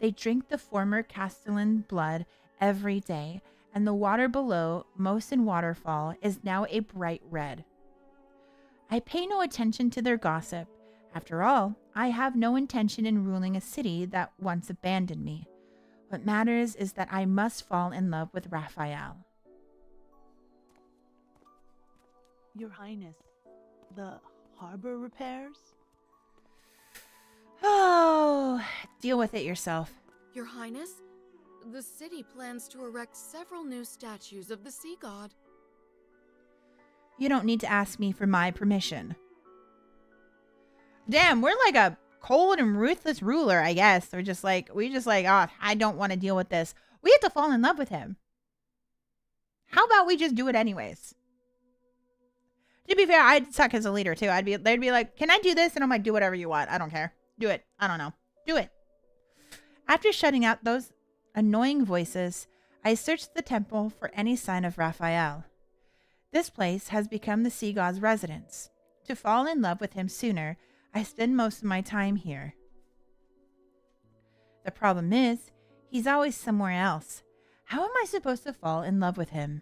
They drink the former Castellan blood every day, and the water below Mosin Waterfall is now a bright red. I pay no attention to their gossip. After all, I have no intention in ruling a city that once abandoned me. What matters is that I must fall in love with Raphael. Your Highness, the harbor repairs? Oh, deal with it yourself. Your Highness, the city plans to erect several new statues of the sea god. You don't need to ask me for my permission. Damn, we're like a cold and ruthless ruler, I guess. We just like, oh, I don't want to deal with this. We have to fall in love with him. How about we just do it anyways? To be fair, I'd suck as a leader too. They'd be like, can I do this? And I'm like, do whatever you want. I don't care. Do it. I don't know. Do it. After shutting out those annoying voices, I searched the temple for any sign of Raphael. This place has become the sea god's residence. To fall in love with him sooner, I spend most of my time here. The problem is, he's always somewhere else. How am I supposed to fall in love with him?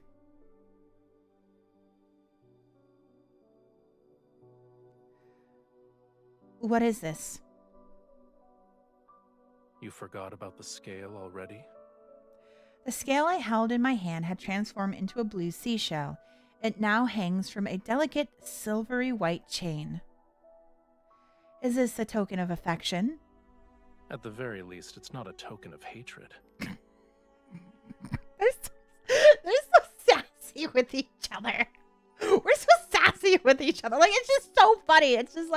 What is this? You forgot about the scale already? The scale I held in my hand had transformed into a blue seashell. It now hangs from a delicate silvery white chain. Is this a token of affection? At the very least, it's not a token of hatred. They're so sassy with each other. We're so sassy with each other. Like, it's just so funny. It's just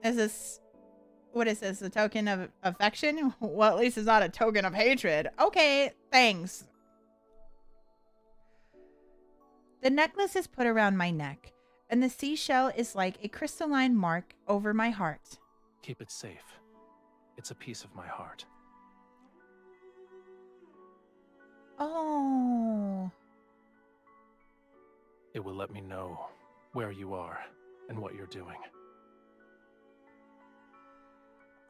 is this, what is this, a token of affection? Well, at least it's not a token of hatred. Okay, thanks. The necklace is put around my neck, and the seashell is like a crystalline mark over my heart. Keep it safe. It's a piece of my heart. Oh. It will let me know where you are and what you're doing.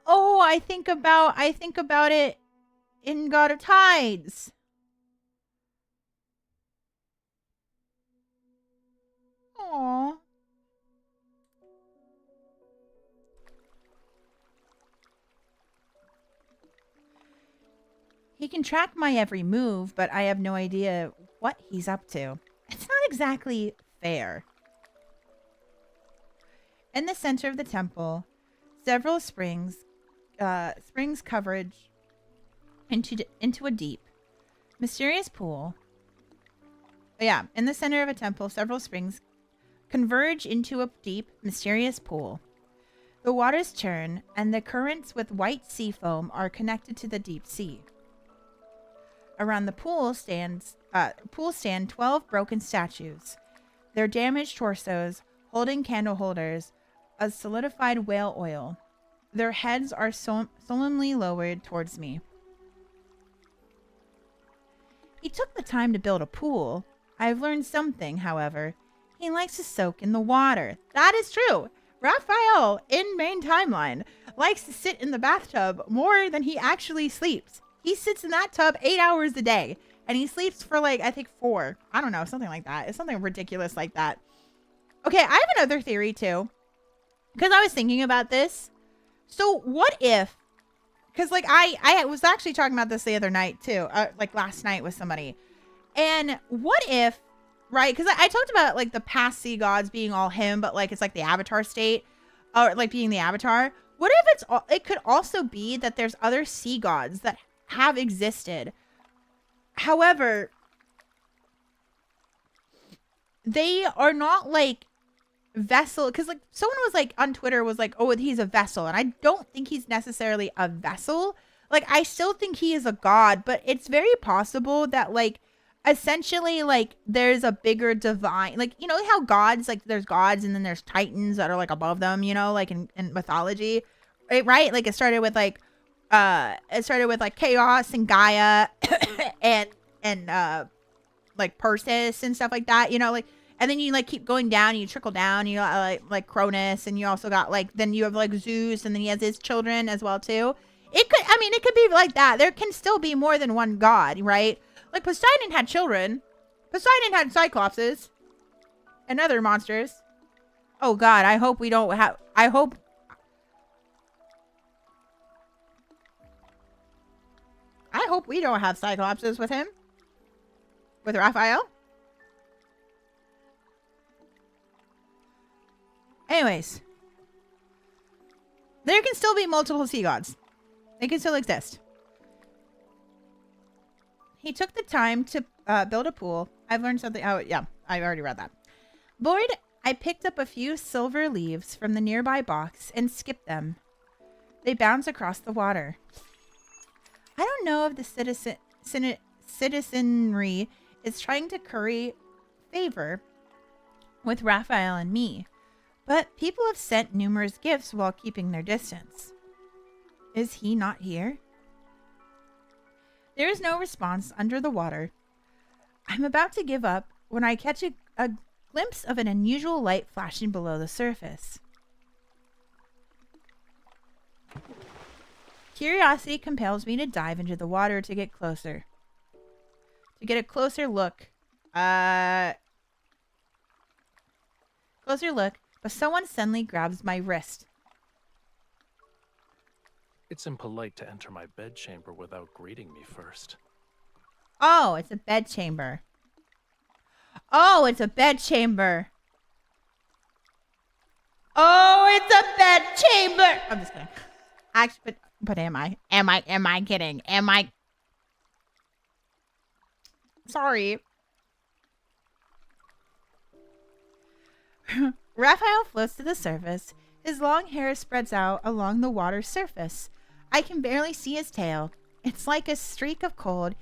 Oh, I think about it in God of Tides. Aww. He can track my every move, but I have no idea what he's up to. It's not exactly fair. In the center of the temple, several springs coverage into a deep, mysterious pool. Yeah, in the center of a temple, several springs converge into a deep, mysterious pool. The waters churn, and the currents with white sea foam are connected to the deep sea. Around the pool stand 12 broken statues. Their damaged torsos, holding candle holders, of solidified whale oil. Their heads are solemnly lowered towards me. He took the time to build a pool. I've learned something, however. He likes to soak in the water. That is true. Raphael, in main timeline, likes to sit in the bathtub more than he actually sleeps. He sits in that tub 8 hours a day, and he sleeps for like, I think 4. I don't know, something like that. It's something ridiculous like that. Okay, I have another theory too, because I was thinking about this. So what if, because like I was actually talking about this the other night too, like last night with somebody. And what if, right, because I talked about like the past sea gods being all him, but like it's like the avatar state, or like being the avatar. What if it could also be that there's other sea gods that have existed. However, they are not like vessel, because like someone was like on Twitter was like, oh, he's a vessel, and I don't think he's necessarily a vessel. Like, I still think he is a god, but it's very possible that like essentially like there's a bigger divine, like, you know how gods, like there's gods and then there's titans that are like above them, you know, like in mythology, right? Like it started with like Chaos and Gaia and like Perseus and stuff like that, you know, like, and then you like keep going down and you trickle down, you got like Cronus, and you also got like, then you have like Zeus, and then he has his children as well too. It could be like that. There can still be more than one god, right? Like Poseidon had children. Poseidon had Cyclopses and other monsters. Oh god, I hope we don't have, I hope we don't have Cyclopses with him. With Raphael. Anyways. There can still be multiple sea gods. They can still exist. He took the time to build a pool. I've learned something. Oh, yeah. I already read that. Bored, I picked up a few silver leaves from the nearby box and skipped them. They bounce across the water. I don't know if the citizenry is trying to curry favor with Raphael and me, but people have sent numerous gifts while keeping their distance. Is he not here? There is no response under the water. I'm about to give up when I catch a glimpse of an unusual light flashing below the surface. Curiosity compels me to dive into the water to get closer. To get a closer look. But someone suddenly grabs my wrist. It's impolite to enter my bedchamber without greeting me first. Oh, it's a bedchamber. Oh, it's a bedchamber. Oh, it's a bedchamber. I'm just kidding. Actually, but am I? Am I kidding? Am I? Sorry. Raphael floats to the surface. His long hair spreads out along the water's surface. I can barely see his tail. It's like a streak of cold,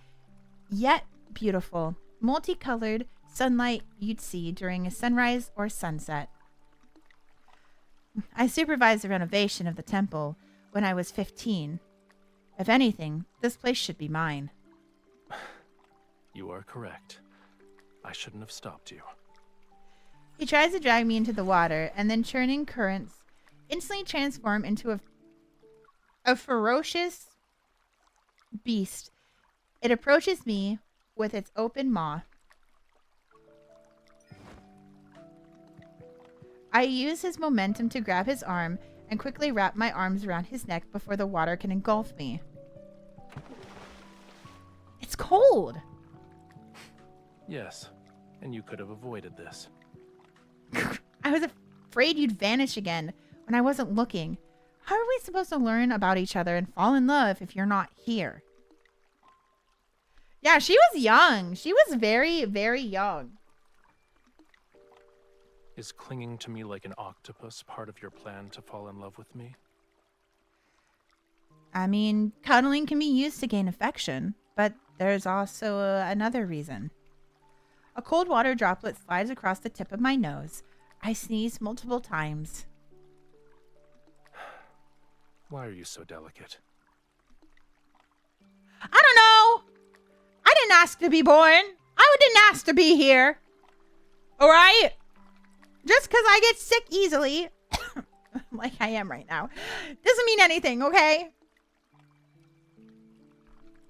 yet beautiful, multicolored sunlight you'd see during a sunrise or sunset. I supervised the renovation of the temple when I was 15. If anything, this place should be mine. You are correct. I shouldn't have stopped you. He tries to drag me into the water, and then churning currents instantly transform into a ferocious beast. It approaches me with its open maw. I use his momentum to grab his arm and quickly wrap my arms around his neck before the water can engulf me. It's cold. Yes, and you could have avoided this. I was afraid you'd vanish again when I wasn't looking. How are we supposed to learn about each other and fall in love if you're not here? Yeah, she was young. She was very, very young. Is clinging to me like an octopus part of your plan to fall in love with me? I mean, cuddling can be used to gain affection, but there's also another reason. A cold water droplet slides across the tip of my nose. I sneeze multiple times. Why are you so delicate? I don't know. I didn't ask to be born. I didn't ask to be here. All right? Just because I get sick easily, like I am right now, doesn't mean anything, okay?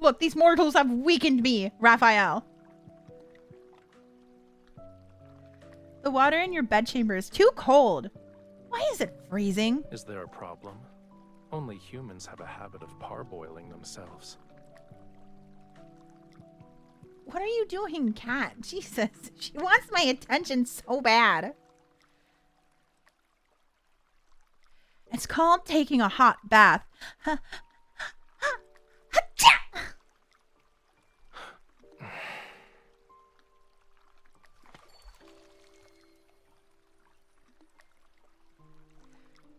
Look, these mortals have weakened me, Raphael. The water in your bedchamber is too cold. Why is it freezing? Is there a problem? Only humans have a habit of parboiling themselves. What are you doing, cat? Jesus, she wants my attention so bad. It's called taking a hot bath.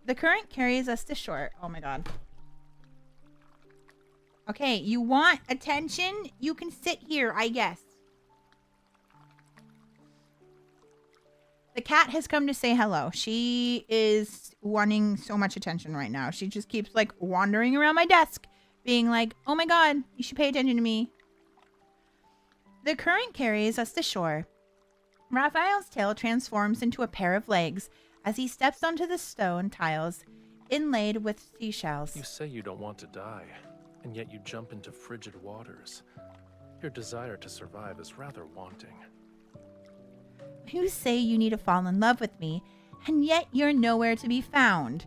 The current carries us to shore. Oh my god. Okay, you want attention? You can sit here, I guess. The cat has come to say hello. She is wanting so much attention right now. She just keeps like wandering around my desk, being like, oh my god, you should pay attention to me. The current carries us to shore. Raphael's tail transforms into a pair of legs as he steps onto the stone tiles inlaid with seashells. You say you don't want to die, and yet you jump into frigid waters. Your desire to survive is rather wanting. You say you need to fall in love with me, and yet you're nowhere to be found.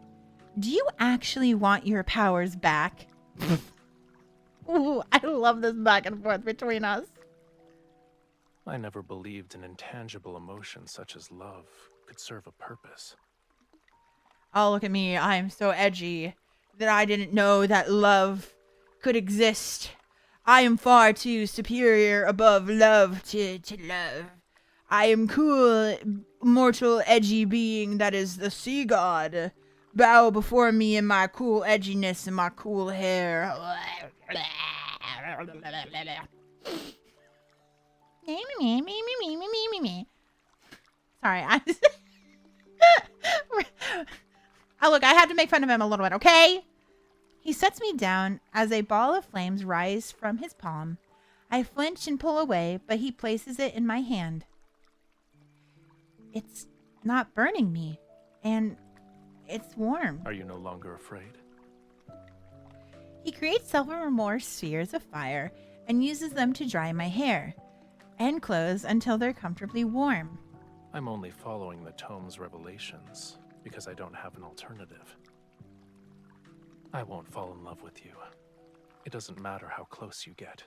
Do you actually want your powers back? Ooh, I love this back and forth between us. I never believed an intangible emotion such as love could serve a purpose. Oh, look at me. I'm so edgy that I didn't know that love could exist. I am far too superior above love to love. I am cool, mortal, edgy being that is the sea god. Bow before me in my cool edginess and my cool hair. Sorry, I oh, look, I had to make fun of him a little bit, okay? He sets me down as a ball of flames rise from his palm. I flinch and pull away, but he places it in my hand. It's not burning me, and it's warm. Are you no longer afraid? He creates self-remorse spheres of fire and uses them to dry my hair and clothes until they're comfortably warm. I'm only following the tome's revelations because I don't have an alternative. I won't fall in love with you. It doesn't matter how close you get.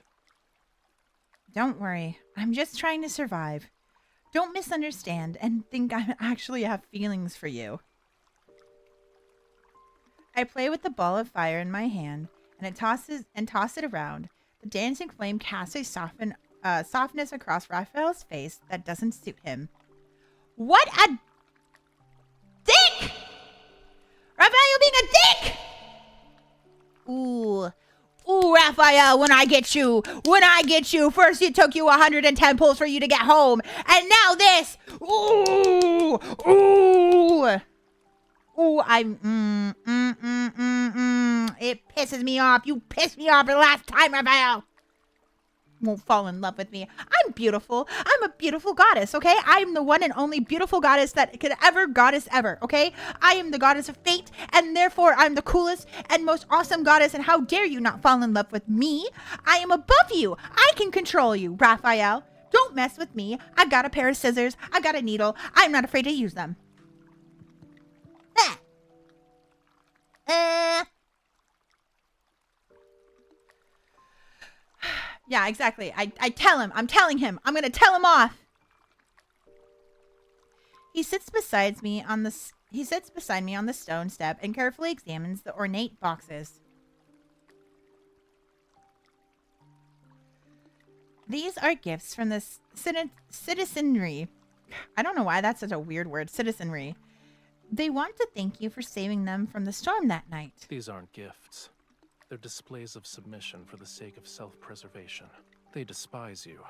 Don't worry. I'm just trying to survive. Don't misunderstand and think I actually have feelings for you. I play with the ball of fire in my hand and toss it around. The dancing flame casts a softness across Raphael's face that doesn't suit him. What a dick! Raphael, you're being a dick! Ooh. Ooh, Raphael, when I get you. First it took you 110 pulls for you to get home. And now this. Ooh. Ooh. Ooh, it pisses me off. You pissed me off the last time, Raphael. Won't fall in love with me. I'm beautiful. I'm a beautiful goddess, okay? I'm the one and only beautiful goddess that could goddess ever, okay? I am the goddess of fate, and therefore I'm the coolest and most awesome goddess, and how dare you not fall in love with me? I am above you. I can control you, Raphael. Don't mess with me. I got a pair of scissors. I got a needle. I'm not afraid to use them. Yeah, exactly. I tell him. I'm telling him. I'm going to tell him off. He sits beside me on the stone step and carefully examines the ornate boxes. These are gifts from the citizenry. I don't know why that's such a weird word, citizenry. They want to thank you for saving them from the storm that night. These aren't gifts. They're displays of submission for the sake of self-preservation. They despise you,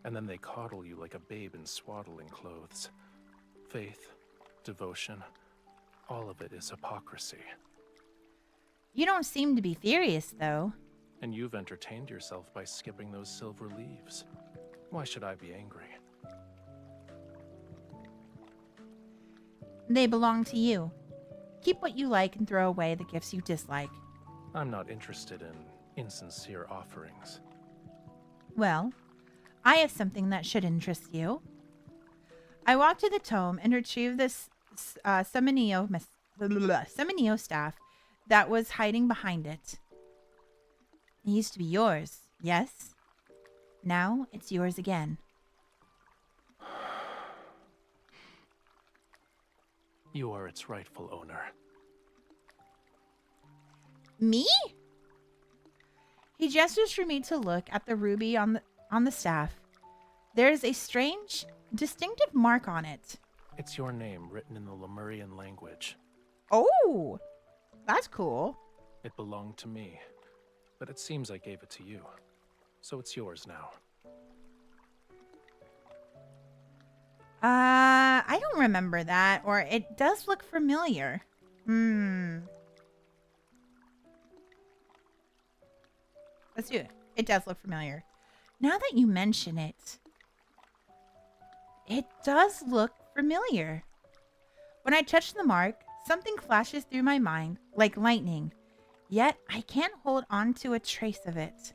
and then they coddle you like a babe in swaddling clothes. Faith, devotion, all of it is hypocrisy. You don't seem to be furious, though. And you've entertained yourself by skipping those silver leaves. Why should I be angry? They belong to you. Keep what you like and throw away the gifts you dislike. I'm not interested in insincere offerings. Well, I have something that should interest you. I walk to the tome and retrieve this Summonio staff that was hiding behind it. It used to be yours, yes? Now it's yours again. You are its rightful owner. Me? He gestures for me to look at the ruby on the staff. There's a strange, distinctive mark on it. It's your name written in the Lemurian language. Oh, that's cool. It belonged to me, but it seems I gave it to you. So it's yours now. I don't remember that, or it does look familiar. Let's do it. It does look familiar. Now that you mention it, it does look familiar. When I touch the mark, something flashes through my mind like lightning, yet I can't hold on to a trace of it.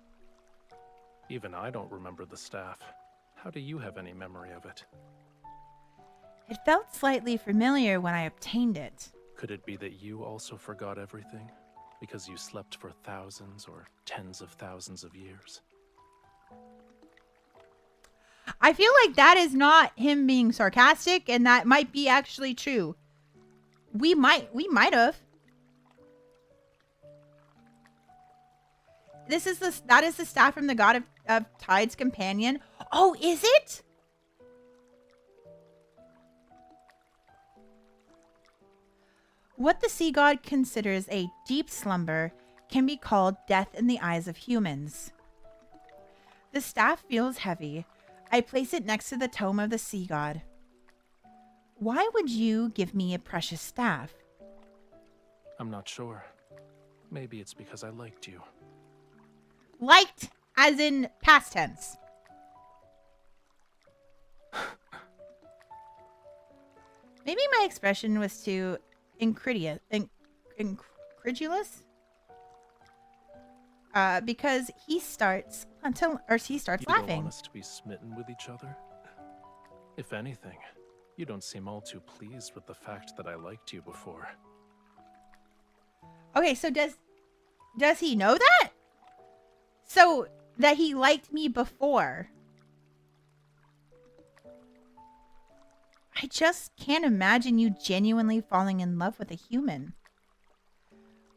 Even I don't remember the staff. How do you have any memory of it? It felt slightly familiar when I obtained it. Could it be that you also forgot everything? Because you slept for thousands or tens of thousands of years? I feel like that is not him being sarcastic, and that might be actually true. We might have. That is the staff from the god of Tide's companion. Oh, is it? What the sea god considers a deep slumber can be called death in the eyes of humans. The staff feels heavy. I place it next to the tome of the sea god. Why would you give me a precious staff? I'm not sure. Maybe it's because I liked you. Liked, as in past tense. Maybe my expression was too incredulous. Because he starts laughing. Don't want us to be smitten with each other? If anything, you don't seem all too pleased with the fact that I liked you before. Okay, so does he know that? So that he liked me before. I just can't imagine you genuinely falling in love with a human.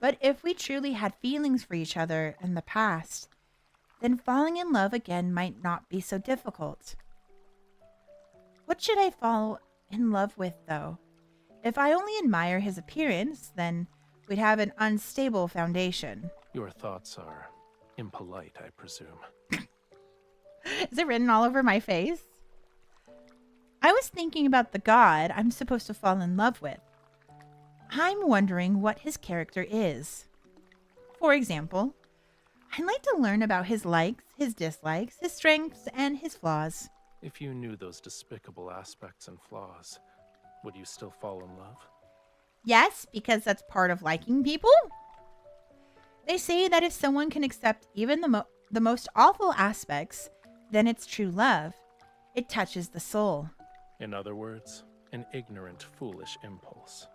But if we truly had feelings for each other in the past, then falling in love again might not be so difficult. What should I fall in love with, though? If I only admire his appearance, then we'd have an unstable foundation. Your thoughts are impolite, I presume. Is it written all over my face? I was thinking about the god I'm supposed to fall in love with. I'm wondering what his character is. For example, I'd like to learn about his likes, his dislikes, his strengths, and his flaws. If you knew those despicable aspects and flaws, would you still fall in love? Yes, because that's part of liking people. They say that if someone can accept even the most awful aspects, then it's true love. It touches the soul. In other words, an ignorant, foolish impulse.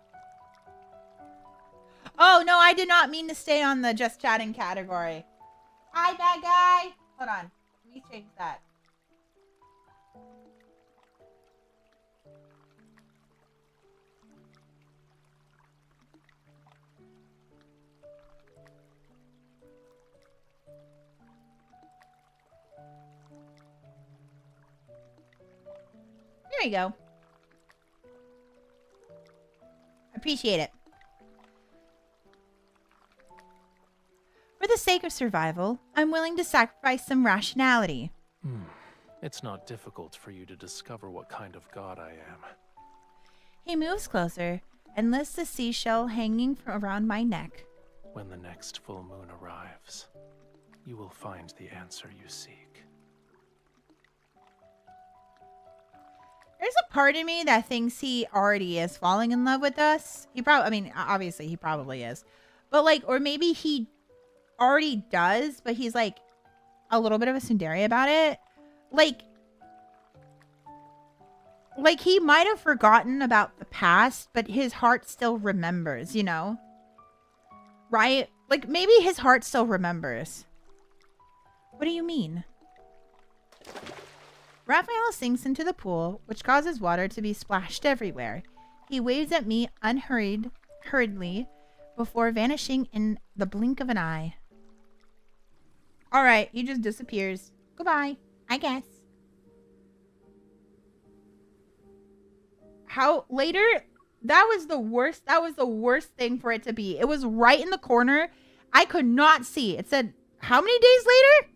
Oh, no, I did not mean to stay on the just chatting category. Hi, bad guy. Hold on. Let me change that. There you go. Appreciate it. For the sake of survival, I'm willing to sacrifice some rationality. It's not difficult for you to discover what kind of god I am. He moves closer and lifts the seashell hanging around my neck. When the next full moon arrives, you will find the answer you seek. There's a part of me that thinks he already is falling in love with us. Obviously he probably is. But or maybe he already does, but he's a little bit of a tsundere about it. He might have forgotten about the past, but his heart still remembers, Right? Maybe his heart still remembers. What do you mean? Raphael sinks into the pool, which causes water to be splashed everywhere. He waves at me hurriedly, before vanishing in the blink of an eye. All right, he just disappears. Goodbye, I guess. How later? That was the worst. That was the worst thing for it to be. It was right in the corner. I could not see. It said, how many days later?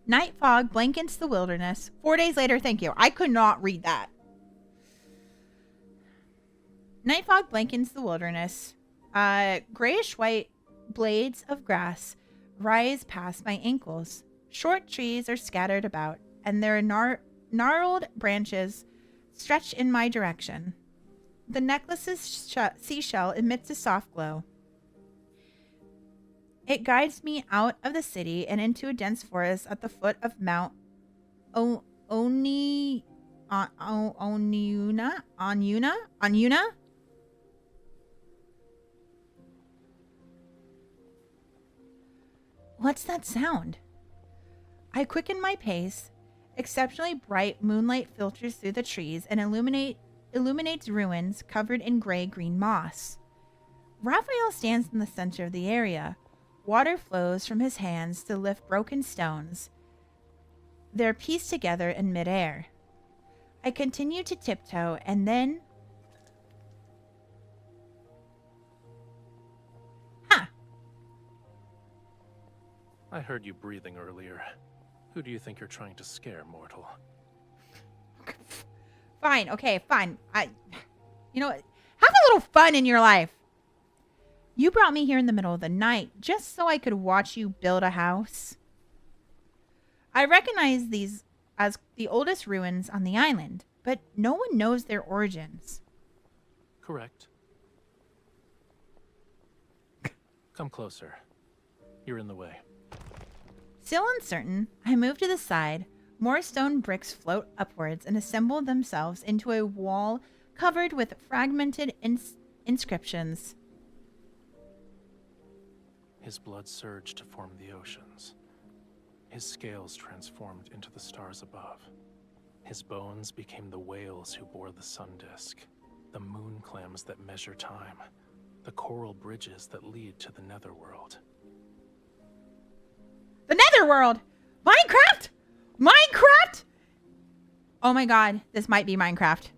Night fog blankets the wilderness. 4 days later, thank you. I could not read that. Night fog blankets the wilderness. Grayish-white blades of grass rise past my ankles. Short trees are scattered about, and their gnarled branches stretch in my direction. The necklace's seashell emits a soft glow. It guides me out of the city and into a dense forest at the foot of Mount Onyuna. What's that sound? I quicken my pace. Exceptionally bright moonlight filters through the trees and illuminates ruins covered in gray-green moss. Raphael stands in the center of the area. Water flows from his hands to lift broken stones. They're pieced together in midair. I continue to tiptoe, and then... Huh. I heard you breathing earlier. Who do you think you're trying to scare, mortal? Fine, okay, fine. You know what? Have a little fun in your life. You brought me here in the middle of the night just so I could watch you build a house. I recognize these as the oldest ruins on the island, but no one knows their origins. Correct. Come closer. You're in the way. Still uncertain, I move to the side. More stone bricks float upwards and assemble themselves into a wall covered with fragmented inscriptions. His blood surged to form the oceans. His scales transformed into the stars above. His bones became the whales who bore the sun disk, the moon clams that measure time, the coral bridges that lead to the netherworld. The netherworld! Minecraft! Minecraft! Oh my god, this might be Minecraft.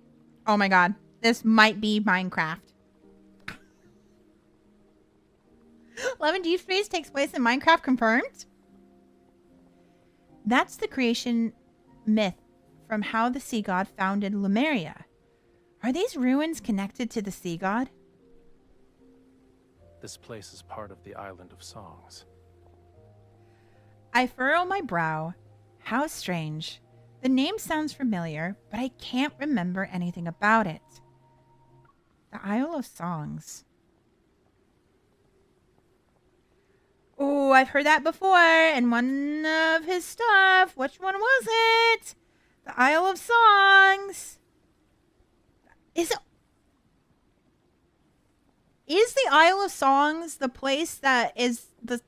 Oh my god, this might be Minecraft. Love and Deep Space takes place in Minecraft, confirmed? That's the creation myth from how the sea god founded Lemuria. Are these ruins connected to the sea god? This place is part of the Island of Songs. I furrow my brow. How strange. The name sounds familiar, but I can't remember anything about it. The Isle of Songs. Oh, I've heard that before in one of his stuff. Which one was it? The Isle of Songs. Is the Isle of Songs the place that is the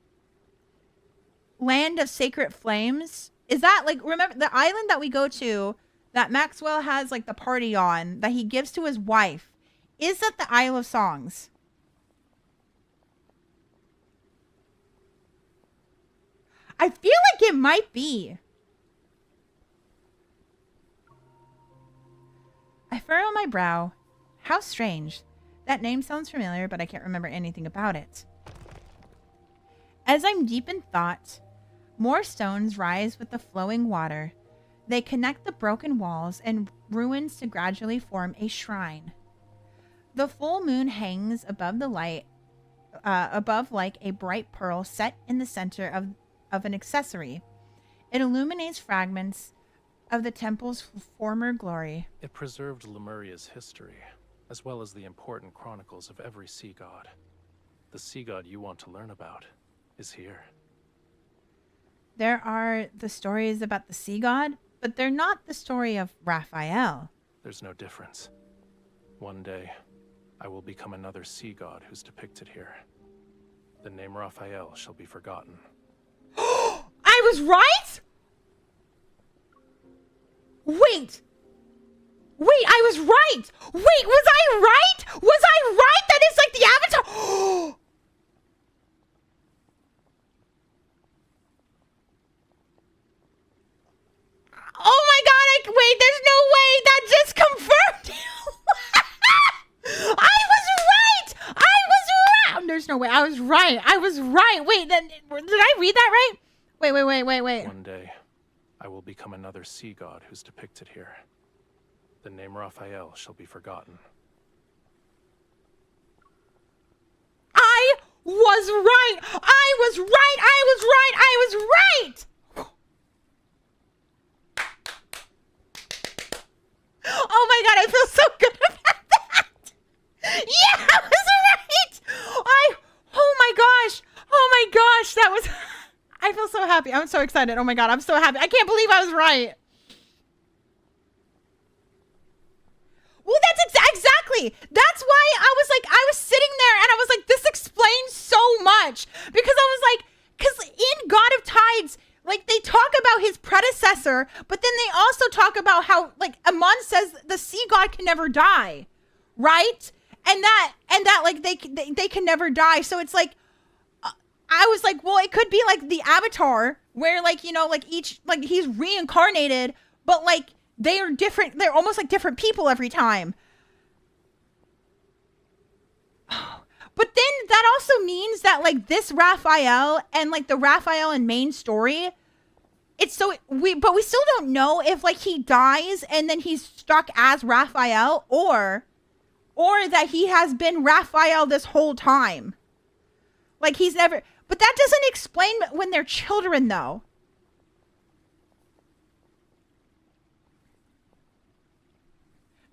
land of sacred flames? Is that like, remember the island that we go to that Maxwell has like the party on that he gives to his wife? Is that the Isle of Songs? I feel like it might be. I furrow my brow. How strange. That name sounds familiar, but I can't remember anything about it. As I'm deep in thought, more stones rise with the flowing water. They connect the broken walls and ruins to gradually form a shrine. The full moon hangs above the light, above like a bright pearl set in the center of an accessory. It illuminates fragments of the temple's former glory. It preserved Lemuria's history, as well as the important chronicles of every sea god. The sea god you want to learn about is here. There are the stories about the sea god, but they're not the story of Raphael. There's no difference. One day, I will become another sea god who's depicted here. The name Raphael shall be forgotten. I was right? Wait, I was right. Wait, was I right? Was I right that it's like the Avatar? Oh my god, wait, there's no way that just confirmed. I was right. There's no way. I was right. Wait, then did I read that right? Wait. One day, I will become another sea god who's depicted here. The name Raphael shall be forgotten. I was right. Oh my god, I feel so good about that. Yeah, I was right. Oh my gosh, that was, I feel so happy. I'm so excited. Oh my god, I'm so happy. I can't believe I was right. Well, that's exactly. That's why I was sitting there and I was like, this explains so much. Because I was like, because in God of Tides, Like, they talk about his predecessor, but then they also talk about how, like, Amon says the sea god can never die, right? And that like, they can never die. So it's like, I was like, well, it could be like the Avatar, where, like, you know, like, each, like, he's reincarnated, but, like, they are different. They're almost like different people every time. But then that also means that, like, this Raphael and, like, the Raphael and main story, it's so we still don't know if, like, he dies and then he's stuck as Raphael or that he has been Raphael this whole time. Like, he's never, but that doesn't explain when they're children, though.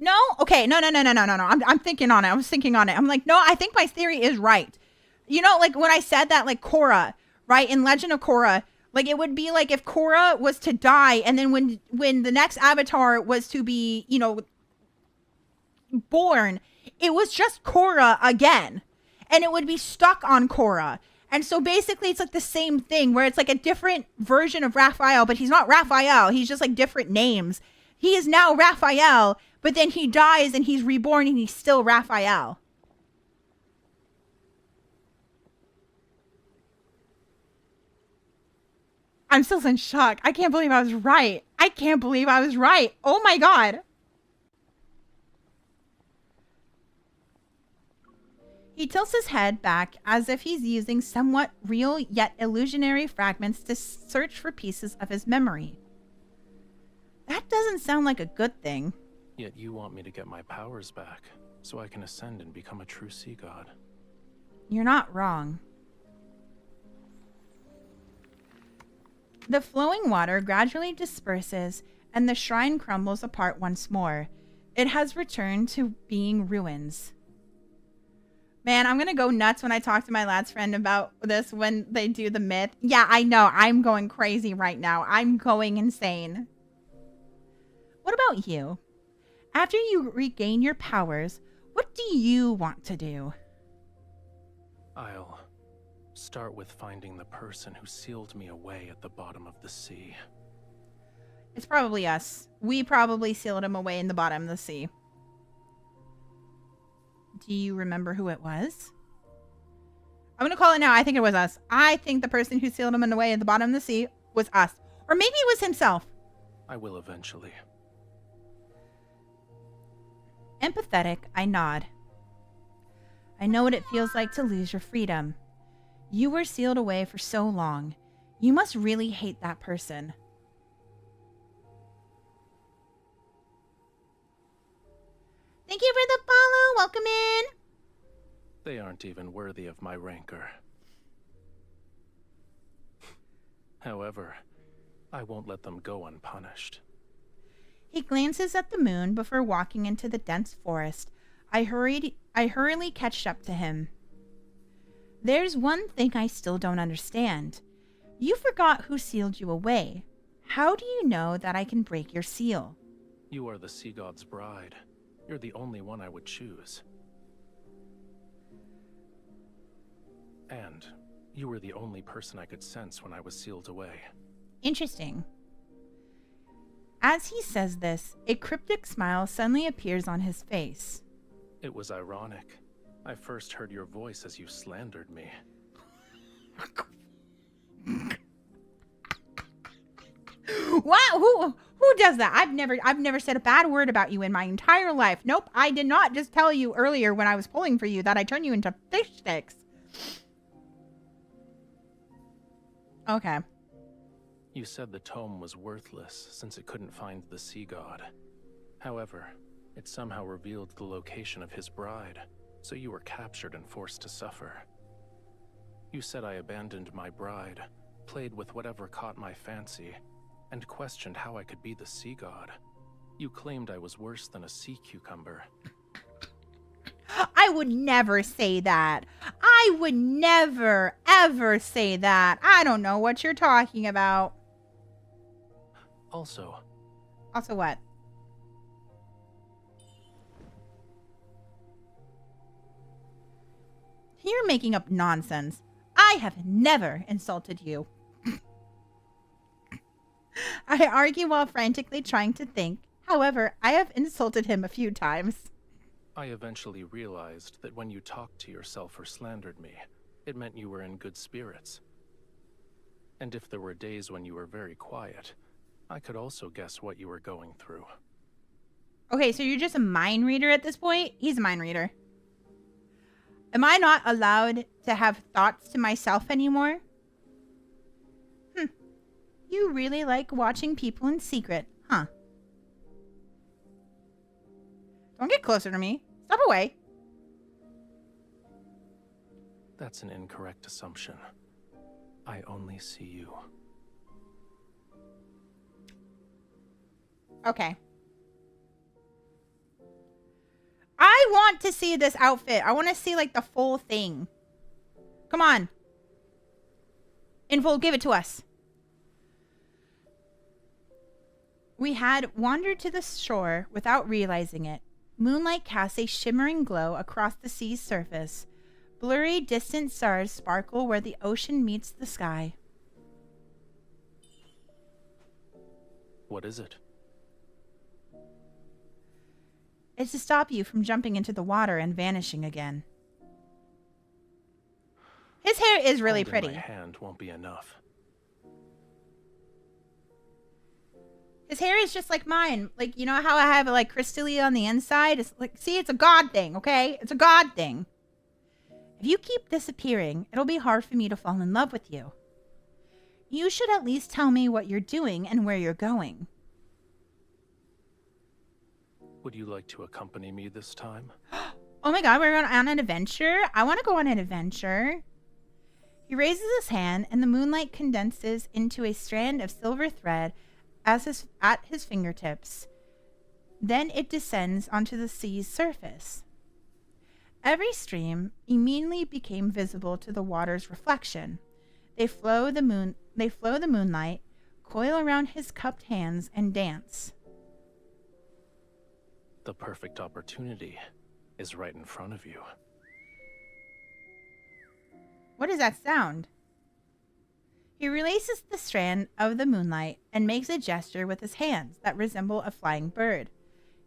No? Okay. No. I'm thinking on it. I was thinking on it. I'm like, no, I think my theory is right. You know, like, when I said that, like, Korra, right? In Legend of Korra, like, it would be like if Korra was to die, and then when the next Avatar was to be, you know, born, it was just Korra again. And it would be stuck on Korra. And so basically it's like the same thing, where it's like a different version of Raphael, but he's not Raphael. He's just like different names. He is now Raphael, but then he dies and he's reborn and he's still Raphael. I'm still in shock. I can't believe I was right. I can't believe I was right. Oh my God. He tilts his head back as if he's using somewhat real yet illusionary fragments to search for pieces of his memory. That doesn't sound like a good thing. Yet you want me to get my powers back, so I can ascend and become a true sea god. You're not wrong. The flowing water gradually disperses, and the shrine crumbles apart once more. It has returned to being ruins. Man, I'm going to go nuts when I talk to my lads friend about this when they do the myth. Yeah, I know. I'm going crazy right now. I'm going insane. What about you? After you regain your powers, what do you want to do? I'll start with finding the person who sealed me away at the bottom of the sea. It's probably us. We probably sealed him away in the bottom of the sea. Do you remember who it was? I'm going to call it now. I think it was us. I think the person who sealed him away at the bottom of the sea was us. Or maybe it was himself. I will eventually. Empathetic, I nod. I know what it feels like to lose your freedom. You were sealed away for so long. You must really hate that person. Thank you for the follow. Welcome in. They aren't even worthy of my rancor. However, I won't let them go unpunished. He glances at the moon before walking into the dense forest. I hurriedly catched up to him. There's one thing I still don't understand. You forgot who sealed you away. How do you know that I can break your seal? You are the sea god's bride. You're the only one I would choose. And you were the only person I could sense when I was sealed away. Interesting. As he says this, a cryptic smile suddenly appears on his face. It was ironic. I first heard your voice as you slandered me. Wow, who does that? I've never said a bad word about you in my entire life. Nope, I did not just tell you earlier when I was pulling for you that I turned you into fish sticks. Okay. You said the tome was worthless since it couldn't find the sea god. However, it somehow revealed the location of his bride, so you were captured and forced to suffer. You said I abandoned my bride, played with whatever caught my fancy, and questioned how I could be the sea god. You claimed I was worse than a sea cucumber. I would never say that. I would never, ever say that. I don't know what you're talking about. Also what? You're making up nonsense. I have never insulted you. I argue while frantically trying to think. However, I have insulted him a few times. I eventually realized that when you talked to yourself or slandered me, it meant you were in good spirits. And if there were days when you were very quiet, I could also guess what you were going through. Okay, so you're just a mind reader at this point? He's a mind reader. Am I not allowed to have thoughts to myself anymore? You really like watching people in secret, huh? Don't get closer to me. Step away. That's an incorrect assumption. I only see you. Okay. I want to see this outfit. I want to see, like, the full thing. Come on. In full, give it to us. We had wandered to the shore without realizing it. Moonlight casts a shimmering glow across the sea's surface. Blurry, distant stars sparkle where the ocean meets the sky. What is it? It's to stop you from jumping into the water and vanishing again. His hair is really Holding pretty. my hand won't be enough. His hair is just like mine. Like, you know how I have it like crystally on the inside? It's like, see, it's a God thing, okay? It's a God thing. If you keep disappearing, it'll be hard for me to fall in love with you. You should at least tell me what you're doing and where you're going. Would you like to accompany me this time? Oh my God, we're going on an adventure? I want to go on an adventure. He raises his hand and the moonlight condenses into a strand of silver thread at his fingertips. Then it descends onto the sea's surface. Every stream immediately became visible to the water's reflection. They flow the moonlight, coil around his cupped hands, and dance. The perfect opportunity is right in front of you. What does that sound? He releases the strand of the moonlight and makes a gesture with his hands that resemble a flying bird.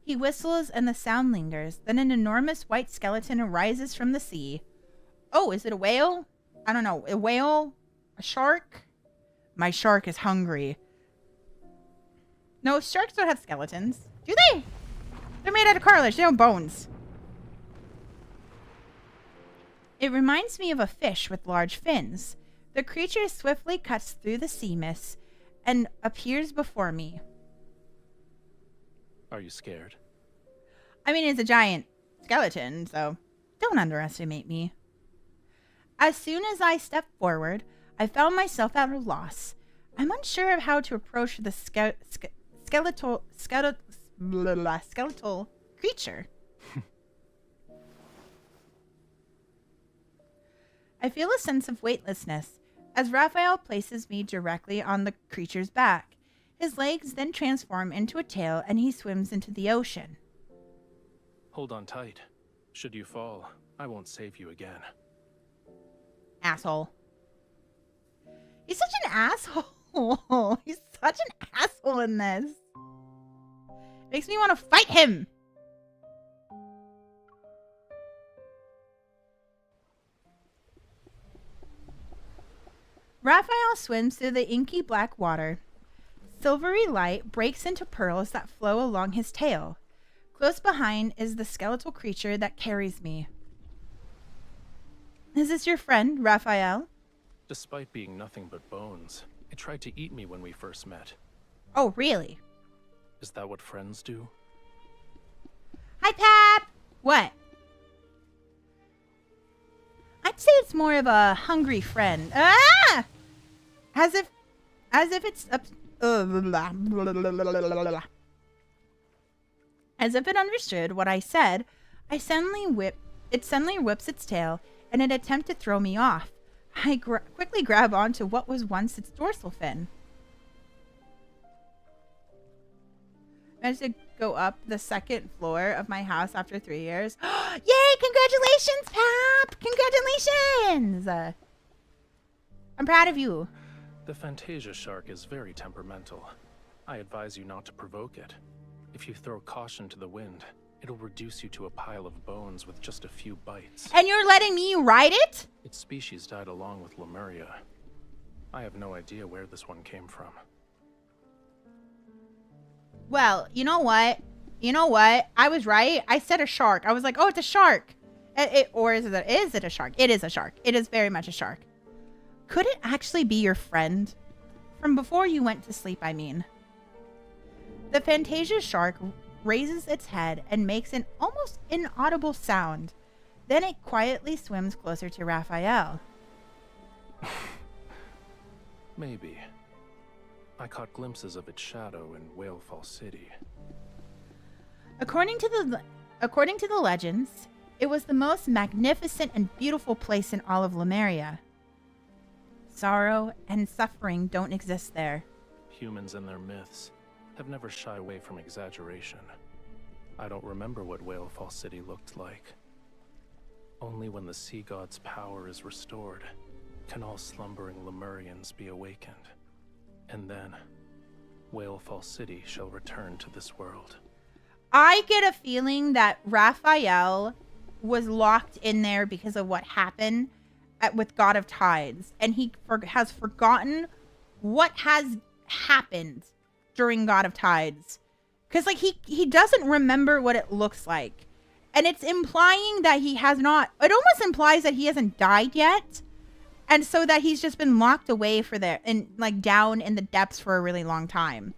He whistles and the sound lingers. Then an enormous white skeleton arises from the sea. Oh, is it a whale? I don't know. A whale? A shark? My shark is hungry. No, sharks don't have skeletons. Do they? They're made out of cartilage. They don't have bones. It reminds me of a fish with large fins. The creature swiftly cuts through the sea mist and appears before me. Are you scared? I mean, it's a giant skeleton, so don't underestimate me. As soon as I stepped forward, I found myself at a loss. I'm unsure of how to approach the skeletal creature. I feel a sense of weightlessness as Raphael places me directly on the creature's back. His legs then transform into a tail and he swims into the ocean. Hold on tight. Should you fall, I won't save you again. Asshole. He's such an asshole. He's such an asshole in this. Makes me want to fight him. Raphael swims through the inky black water. Silvery light breaks into pearls that flow along his tail. Close behind is the skeletal creature that carries me. Is this your friend, Raphael? Despite being nothing but bones, it tried to eat me when we first met. Oh, really? Is that what friends do? Hi, Pap! What? I'd say it's more of a hungry friend. Ah! As if it's as if it understood what I said, it suddenly whips its tail in an attempt to throw me off. I quickly grab onto what was once its dorsal fin. Managed to go up the second floor of my house after 3 years. Yay! Congratulations, Pap! Congratulations! I'm proud of you. The Fantasia shark is very temperamental. I advise you not to provoke it. If you throw caution to the wind, it'll reduce you to a pile of bones with just a few bites. And you're letting me ride it? Its species died along with Lemuria. I have no idea where this one came from. Well, you know what? I was right. I said a shark. I was like, oh, it's a shark. Is it a shark? It is a shark. It is very much a shark. Could it actually be your friend? From before you went to sleep, I mean. The Fantasia shark raises its head and makes an almost inaudible sound. Then it quietly swims closer to Raphael. Maybe. I caught glimpses of its shadow in Whalefall City. According to the legends, it was the most magnificent and beautiful place in all of Lemuria. Sorrow and suffering don't exist there. Humans and their myths have never shied away from exaggeration. I don't remember what Whalefall City looked like. Only when the sea god's power is restored can all slumbering Lemurians be awakened. And then, Whalefall City shall return to this world. I get a feeling that Raphael was locked in there because of what happened with God of Tides. And he has forgotten what has happened during God of Tides. Because, like, he doesn't remember what it looks like. And it's implying that he has not... It almost implies that he hasn't died yet. And so that he's just been locked away for there and like down in the depths for a really long time.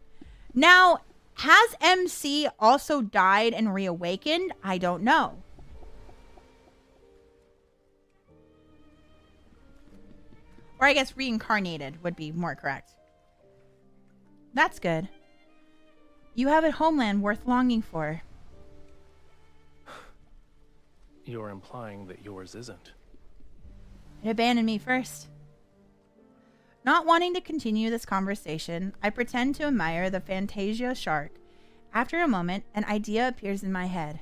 Now, has MC also died and reawakened? I don't know. Or I guess reincarnated would be more correct. That's good. You have a homeland worth longing for. You're implying that yours isn't. It abandoned me first. Not wanting to continue this conversation, I pretend to admire the Fantasia shark. After a moment, an idea appears in my head.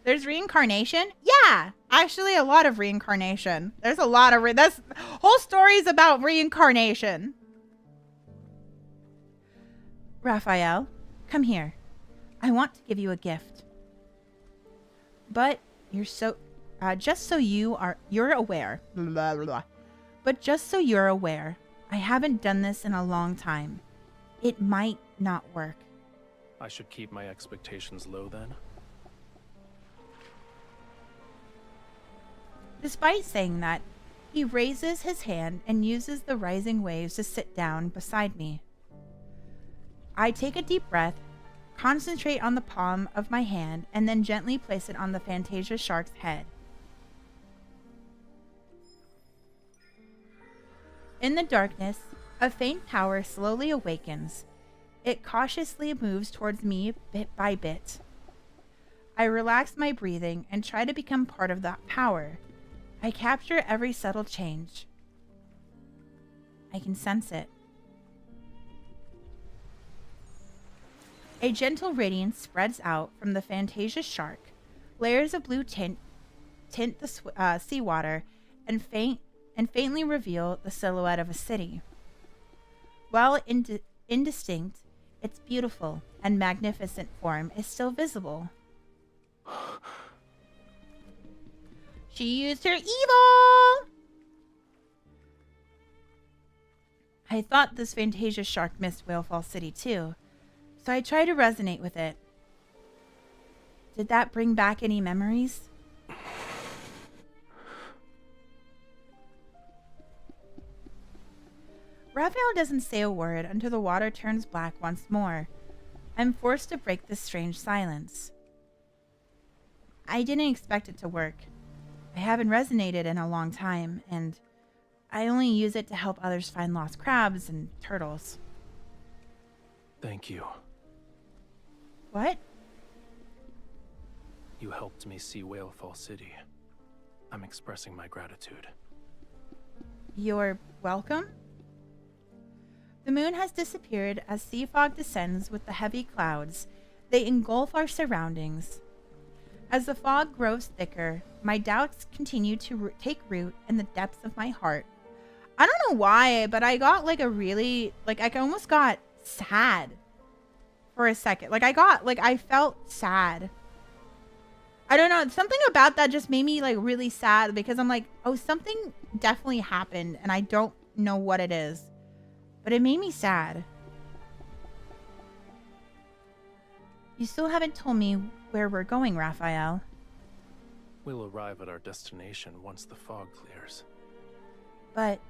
There's reincarnation? Yeah, actually a lot of reincarnation. There's a lot of this whole story is about reincarnation. Raphael, come here. I want to give you a gift. But you're so just so you're aware. Blah, blah, blah. But just so you're aware, I haven't done this in a long time. It might not work. I should keep my expectations low then? Despite saying that, he raises his hand and uses the rising waves to sit down beside me. I take a deep breath, concentrate on the palm of my hand, and then gently place it on the Fantasia shark's head. In the darkness, a faint power slowly awakens. It cautiously moves towards me bit by bit. I relax my breathing and try to become part of that power. I capture every subtle change. I can sense it. A gentle radiance spreads out from the Fantasia shark. Layers of blue tint the seawater and faintly reveal the silhouette of a city. While indistinct, its beautiful and magnificent form is still visible. She used her evil! I thought this Fantasia shark missed Whalefall City too, so I tried to resonate with it. Did that bring back any memories? Raphael doesn't say a word until the water turns black once more. I'm forced to break this strange silence. I didn't expect it to work. I haven't resonated in a long time, and I only use it to help others find lost crabs and turtles. Thank you. What? You helped me see Whalefall City. I'm expressing my gratitude. You're welcome? The moon has disappeared as sea fog descends with the heavy clouds. They engulf our surroundings. As the fog grows thicker, my doubts continue to take root in the depths of my heart. I don't know why, but I got like a really, I almost got sad for a second. Like I felt sad. I don't know. Something about that just made me like really sad because I'm like, oh, something definitely happened and I don't know what it is. But it made me sad. You still haven't told me where we're going, Raphael. We'll arrive at our destination once the fog clears. But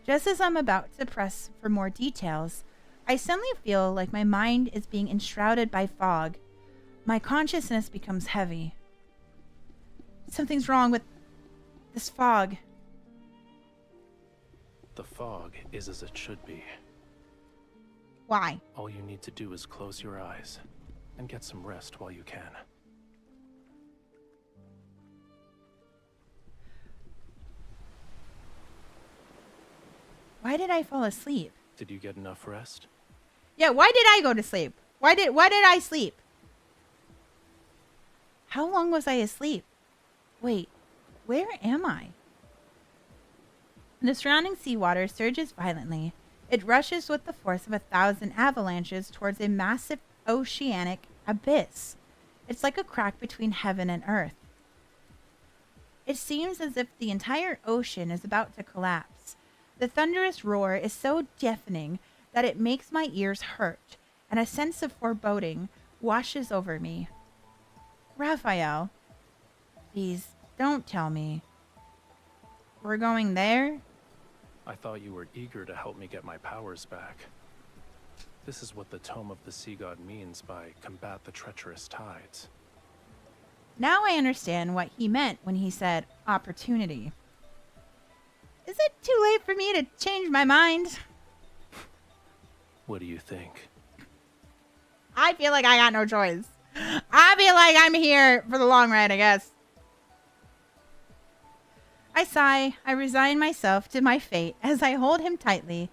just as I'm about to press for more details, I suddenly feel like my mind is being enshrouded by fog. My consciousness becomes heavy. Something's wrong with this fog. The fog is as it should be. Why? All you need to do is close your eyes and get some rest while you can. Why did I fall asleep? Did you get enough rest? Yeah, why did I go to sleep? Why did I sleep? How long was I asleep? Wait, where am I? The surrounding seawater surges violently. It rushes with the force of 1,000 avalanches towards a massive oceanic abyss. It's like a crack between heaven and earth. It seems as if the entire ocean is about to collapse. The thunderous roar is so deafening that it makes my ears hurt, and a sense of foreboding washes over me. Raphael, please don't tell me. We're going there? I thought you were eager to help me get my powers back. This is what the Tome of the Sea God means by combat the treacherous tides. Now I understand what he meant when he said opportunity. Is it too late for me to change my mind? What do you think? I feel like I got no choice. I feel like I'm here for the long ride, I guess. I sigh. I resign myself to my fate as I hold him tightly,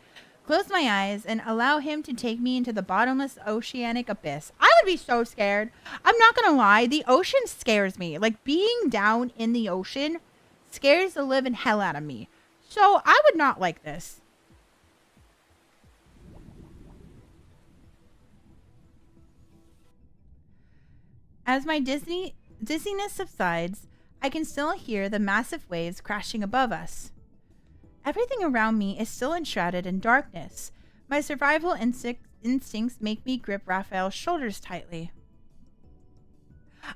close my eyes, and allow him to take me into the bottomless oceanic abyss. I would be so scared. I'm not gonna lie. The ocean scares me. Like, being down in the ocean scares the living hell out of me. So I would not like this. As my dizziness subsides, I can still hear the massive waves crashing above us. Everything around me is still enshrouded in darkness. My survival instincts make me grip Raphael's shoulders tightly.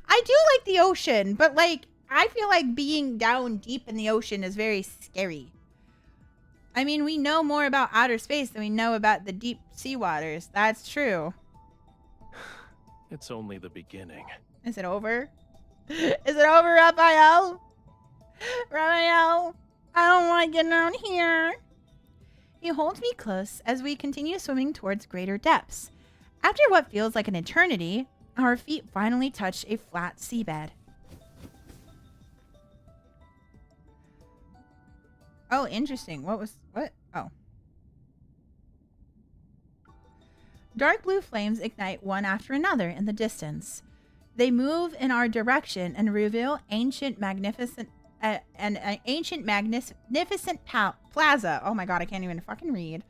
I do like the ocean, but like, I feel like being down deep in the ocean is very scary. I mean, we know more about outer space than we know about the deep sea waters. That's true. It's only the beginning. Is it over? Is it over, Raphael? Raphael, I don't want to get down here. He holds me close as we continue swimming towards greater depths. After what feels like an eternity, our feet finally touch a flat seabed. Oh, interesting. What? Oh. Dark blue flames ignite one after another in the distance. They move in our direction and reveal an ancient magnificent plaza. Oh my god, I can't even fucking read.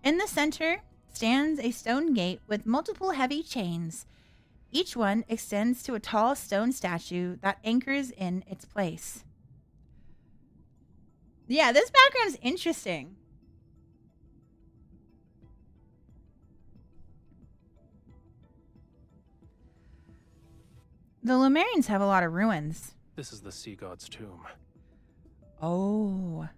In the center stands a stone gate with multiple heavy chains. Each one extends to a tall stone statue that anchors in its place. Yeah, this background is interesting. The Lumerians have a lot of ruins. This is the Sea God's tomb. Oh.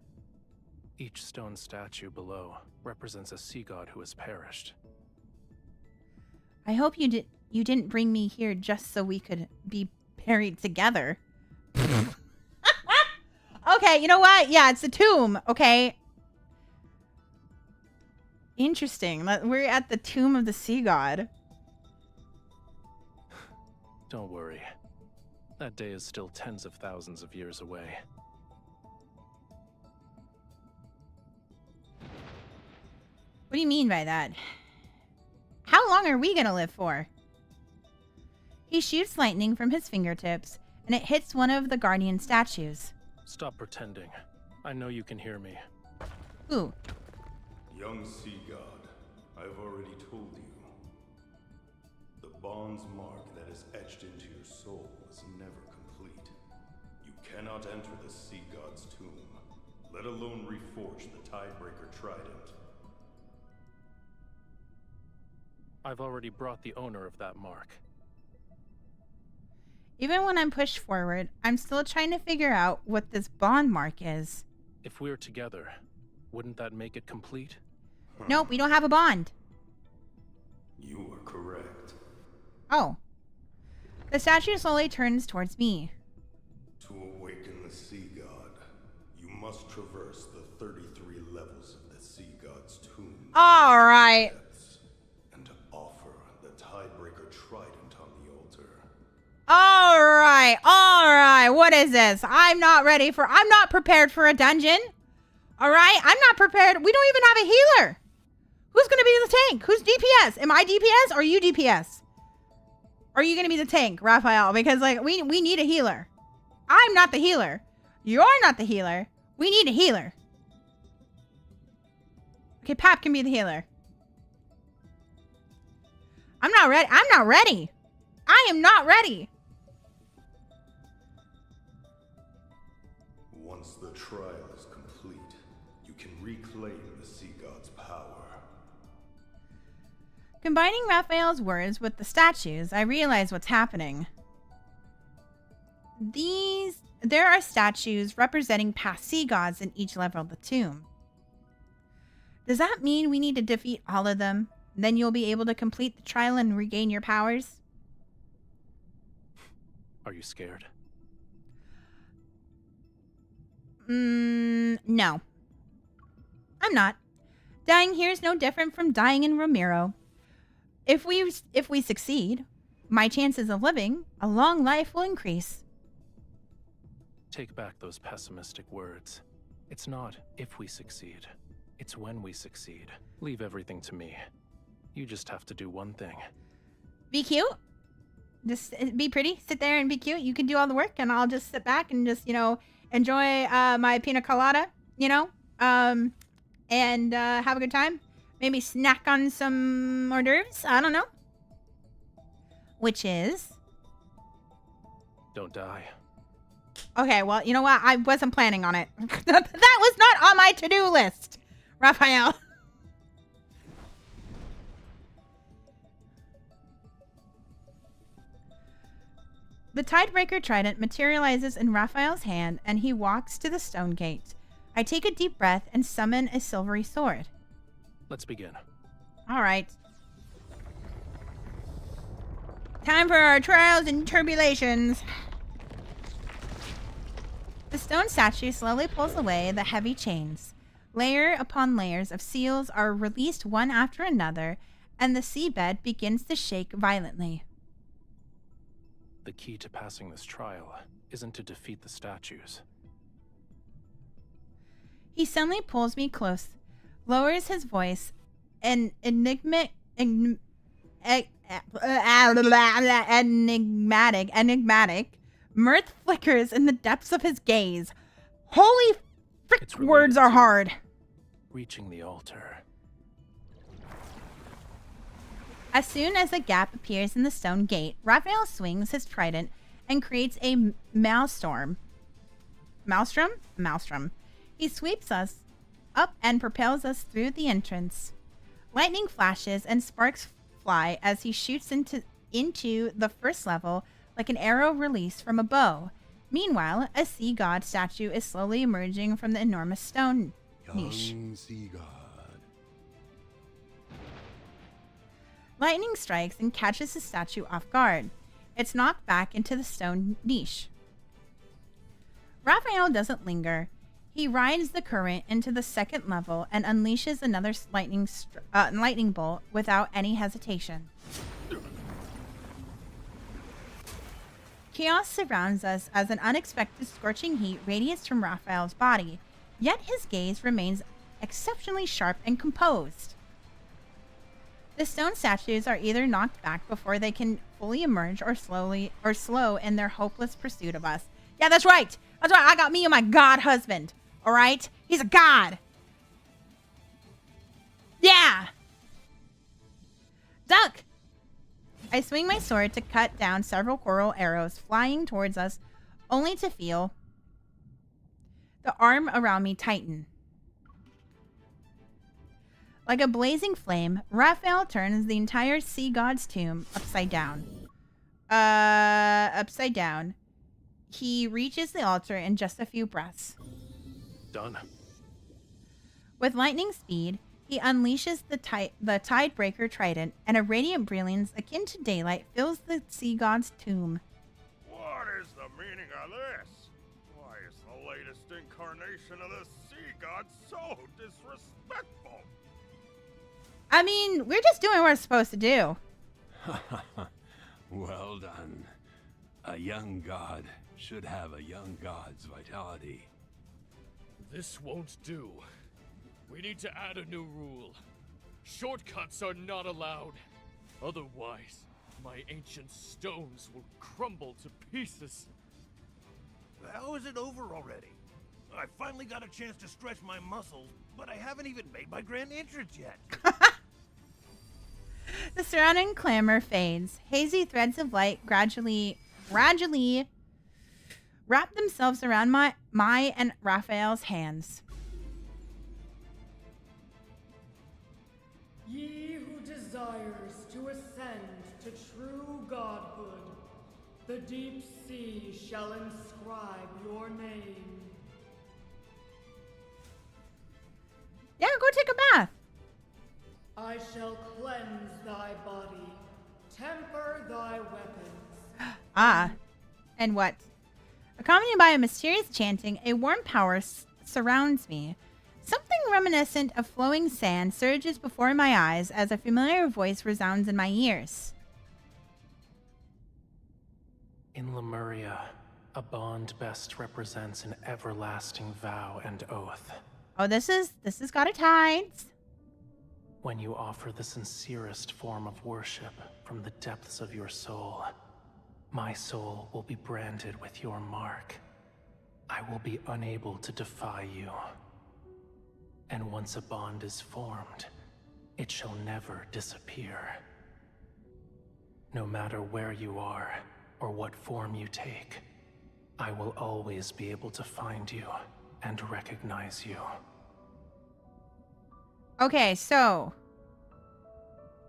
Each stone statue below represents a sea god who has perished. I hope you didn't bring me here just so we could be buried together. Okay, you know what? Yeah, it's a tomb, okay? Interesting. We're at the tomb of the sea god. Don't worry. That day is still tens of thousands of years away. What do you mean by that? How long are we gonna live for? He shoots lightning from his fingertips, and it hits one of the guardian statues. Stop pretending. I know you can hear me. Ooh. Young sea god, I've already told you. The bond's mark that is etched into your soul is never complete. You cannot enter the sea god's tomb, let alone reforge the Tidebreaker trident. I've already brought the owner of that mark. Even when I'm pushed forward, I'm still trying to figure out what this bond mark is. If we're together, wouldn't that make it complete? Nope, we don't have a bond. You are correct. Oh. The statue slowly turns towards me. To awaken the sea god, you must traverse the 33 levels of the sea god's tomb. All right. And offer the Tidebreaker trident on the altar. All right. What is this? I'm not prepared for a dungeon. All right. I'm not prepared. We don't even have a healer. Who's going to be the tank? Who's DPS? Am I DPS or are you DPS? Are you going to be the tank, Raphael? Because like we need a healer. I'm not the healer. You're not the healer. We need a healer. Okay, Pap can be the healer. I'm not ready. I am not ready. Once the trial is complete, you can reclaim the sea god's power. Combining Raphael's words with the statues, I realize what's happening. There are statues representing past sea gods in each level of the tomb. Does that mean we need to defeat all of them? Then you'll be able to complete the trial and regain your powers? Are you scared? No. I'm not. Dying here is no different from dying in Ramiro. If we succeed, my chances of living a long life will increase. Take back those pessimistic words. It's not if we succeed. It's when we succeed. Leave everything to me. You just have to do one thing. Be cute. Just be pretty. Sit there and be cute. You can do all the work and I'll just sit back and just, enjoy my pina colada, and have a good time. Maybe snack on some hors d'oeuvres. I don't know. Which is? Don't die. Okay, well, you know what? I wasn't planning on it. That was not on my to-do list, Raphael. The Tidebreaker trident materializes in Raphael's hand, and he walks to the stone gate. I take a deep breath and summon a silvery sword. Let's begin. All right. Time for our trials and tribulations. The stone statue slowly pulls away the heavy chains. Layer upon layers of seals are released one after another, and the seabed begins to shake violently. The key to passing this trial isn't to defeat the statues. He suddenly pulls me close, lowers his voice, and enigmatic. Mirth flickers in the depths of his gaze. Holy frick, words are hard. Reaching the altar. As soon as a gap appears in the stone gate, Raphael swings his trident and creates a maelstrom. Maelstrom. He sweeps us up and propels us through the entrance. Lightning flashes and sparks fly as he shoots into the first level like an arrow released from a bow. Meanwhile, a sea god statue is slowly emerging from the enormous stone niche. Young sea god. Lightning strikes and catches the statue off guard. It's knocked back into the stone niche. Raphael doesn't linger. He rides the current into the second level and unleashes another lightning bolt without any hesitation. Chaos surrounds us as an unexpected scorching heat radiates from Raphael's body, yet his gaze remains exceptionally sharp and composed. The stone statues are either knocked back before they can fully emerge or slow in their hopeless pursuit of us. Yeah, that's right. That's right. I got me and my god husband. All right? He's a god. Yeah! Duck! I swing my sword to cut down several coral arrows flying towards us, only to feel the arm around me tighten. Like a blazing flame, Raphael turns the entire sea god's tomb upside down. Upside down. He reaches the altar in just a few breaths. Done. With lightning speed, he unleashes the Tidebreaker Trident, and a radiant brilliance akin to daylight fills the sea god's tomb. What is the meaning of this? Why is the latest incarnation of the sea god so disrespectful? I mean, we're just doing what we're supposed to do. Well done. A young god should have a young god's vitality. This won't do. We need to add a new rule. Shortcuts are not allowed. Otherwise, my ancient stones will crumble to pieces. How is it over already? I finally got a chance to stretch my muscles, but I haven't even made my grand entrance yet. The surrounding clamor fades. Hazy threads of light gradually wrap themselves around my and Raphael's hands. Ye who desires to ascend to true godhood, the deep sea shall inscribe your name. Yeah, go take a bath. I shall cleanse thy body, temper thy weapons. And what? Accompanied by a mysterious chanting, a warm power surrounds me. Something reminiscent of flowing sand surges before my eyes as a familiar voice resounds in my ears. In Lemuria, a bond best represents an everlasting vow and oath. Oh, this has got a tides. When you offer the sincerest form of worship from the depths of your soul, my soul will be branded with your mark. I will be unable to defy you. And once a bond is formed, it shall never disappear. No matter where you are or what form you take, I will always be able to find you and recognize you. Okay, so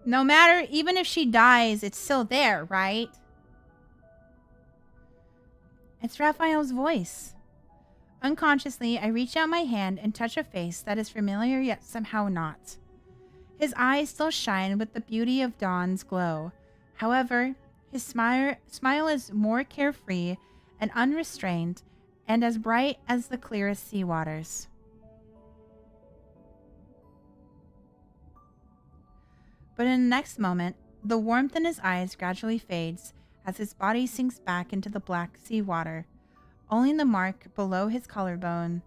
no matter, even if she dies, it's still there, right? It's Raphael's voice. Unconsciously, I reach out my hand and touch a face that is familiar yet somehow not. His eyes still shine with the beauty of dawn's glow. However, his smile is more carefree and unrestrained and as bright as the clearest sea waters. But in the next moment, the warmth in his eyes gradually fades as his body sinks back into the black sea water. Only the mark below his collarbone